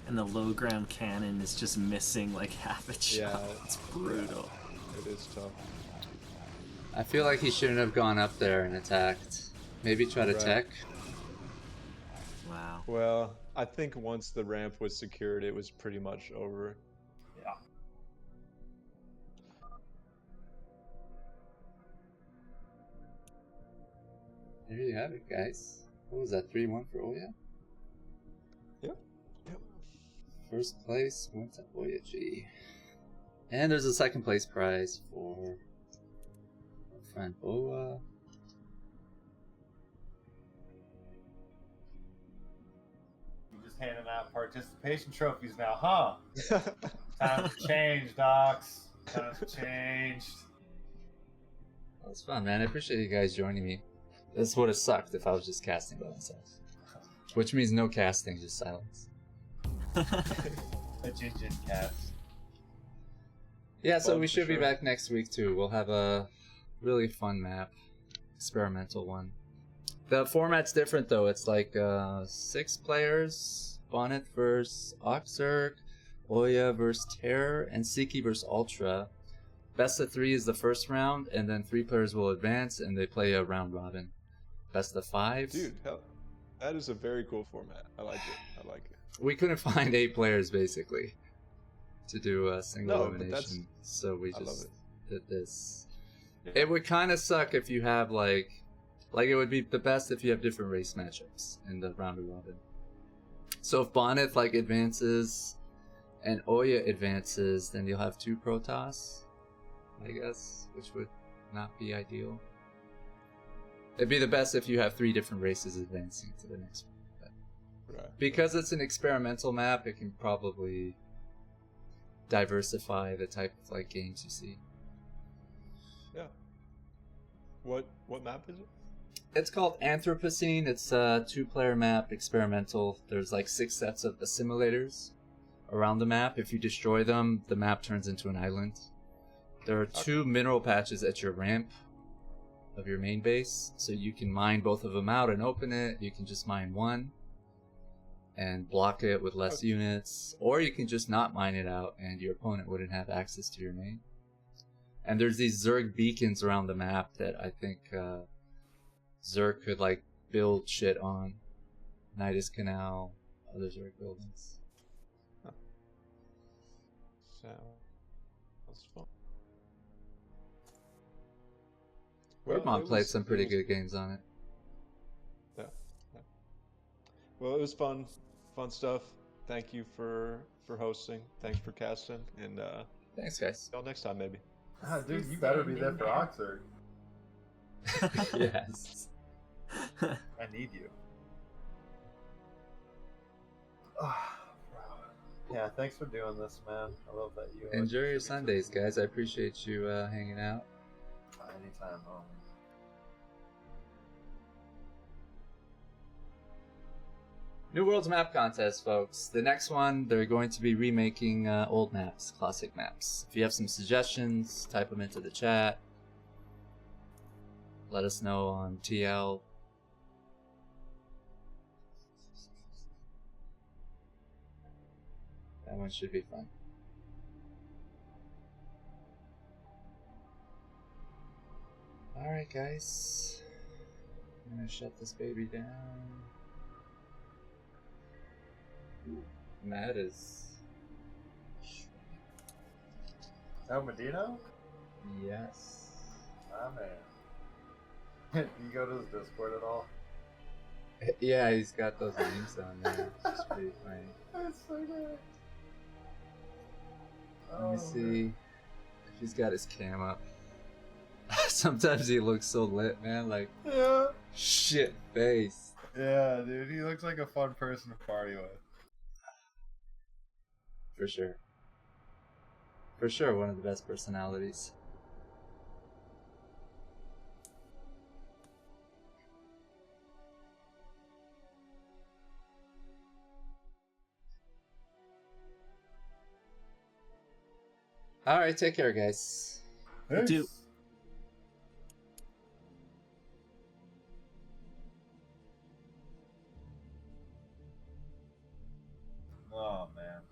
And the low ground cannon is just missing like half its shot. Yeah. It's brutal. It is tough. I feel like he shouldn't have gone up there and attacked. Maybe try to Right. tech. Wow. Well, I think once the ramp was secured, it was pretty much over. Yeah. There you have it, guys. What was that, 3-1 for Oya? Yep. First place went to Oya G. And there's a second place prize for our friend Boa. You're just handing out participation trophies now, huh? Times have changed, Docs. Times have changed. That was fun, man. I appreciate you guys joining me. This would have sucked if I was just casting by myself. Which means no casting, just silence. A Jin cast. Yeah, so Fun we for should be sure. back next week too. We'll have a really fun map. Experimental one. The format's different though. It's like 6 players. Bonnet versus OctZerg, Oya versus Terror, and Sziky versus Ultra. Best of 3 is the first round, and then 3 players will advance and they play a round robin. Best of 5. Dude, hell, that is a very cool format. I like it. I like it. We couldn't find 8 players basically to do a single No, but that's- elimination, so we I love just it. did this. Yeah. It would kind of suck if you have like it would be the best if you have different race matchups in the round robin. So if Bonnet like advances and Oya advances, then you'll have 2 Protoss, I guess, which would not be ideal. It'd be the best if you have 3 different races advancing to the next one. But Right. because it's an experimental map, it can probably diversify the type of like games you see. Yeah. What map is it? It's called Anthropocene. It's a 2-player map, experimental. There's like 6 sets of assimilators around the map. If you destroy them, the map turns into an island. There are 2 mineral patches at your ramp of your main base, so you can mine both of them out and open it. You can just mine one and block it with less units, or you can just not mine it out and your opponent wouldn't have access to your main. And there's these Zerg beacons around the map that I think Zerg could like build shit on. Nidus Canal, other Zerg buildings. So that's fun. Birdmont it played was- some it pretty was- good games on it. Yeah. Well, it was fun stuff. Thank you for hosting. Thanks for casting, and Thanks, guys. till next time maybe. Ah, dude, you better be there for OctZerg. Yes. I need you. Yeah, thanks for doing this, man. I love that you Enjoy your Sundays, guys. I appreciate you hanging out. Anytime, homie. New Worlds map contest, folks. The next one, they're going to be remaking old maps, classic maps. If you have some suggestions, type them into the chat. Let us know on TL. That one should be fun. Alright, guys. I'm gonna shut this baby down. Ooh, Matt is. Oh, Medino? Yes. Ah, man. Do you go to his Discord at all? Yeah, he's got those memes on there. It's pretty funny. That's so good. Let me see if he's got his cam up. Sometimes he looks so lit, man. Like, Yeah. shit face. Yeah, dude, he looks like a fun person to party with. For sure. For sure, one of the best personalities. Alright, take care, guys. Do- Oh, man.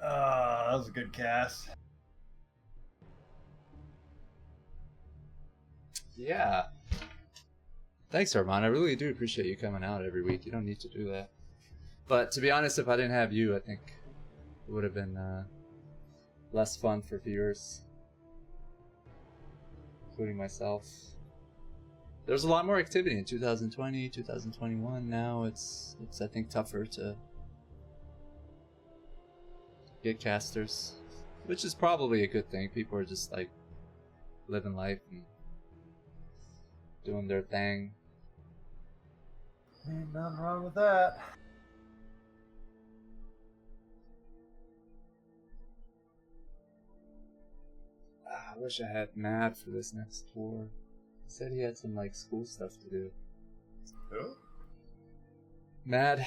That was a good cast. Yeah. Thanks, Armand. I really do appreciate you coming out every week. You don't need to do that. But to be honest, if I didn't have you, I think it would have been less fun for viewers, including myself. There's a lot more activity in 2020, 2021. Now it's I think tougher to get casters, which is probably a good thing. People are just like living life and doing their thing. Ain't nothing wrong with that. I wish I had Matt for this next tour. He said he had some like school stuff to do. Who? Matt,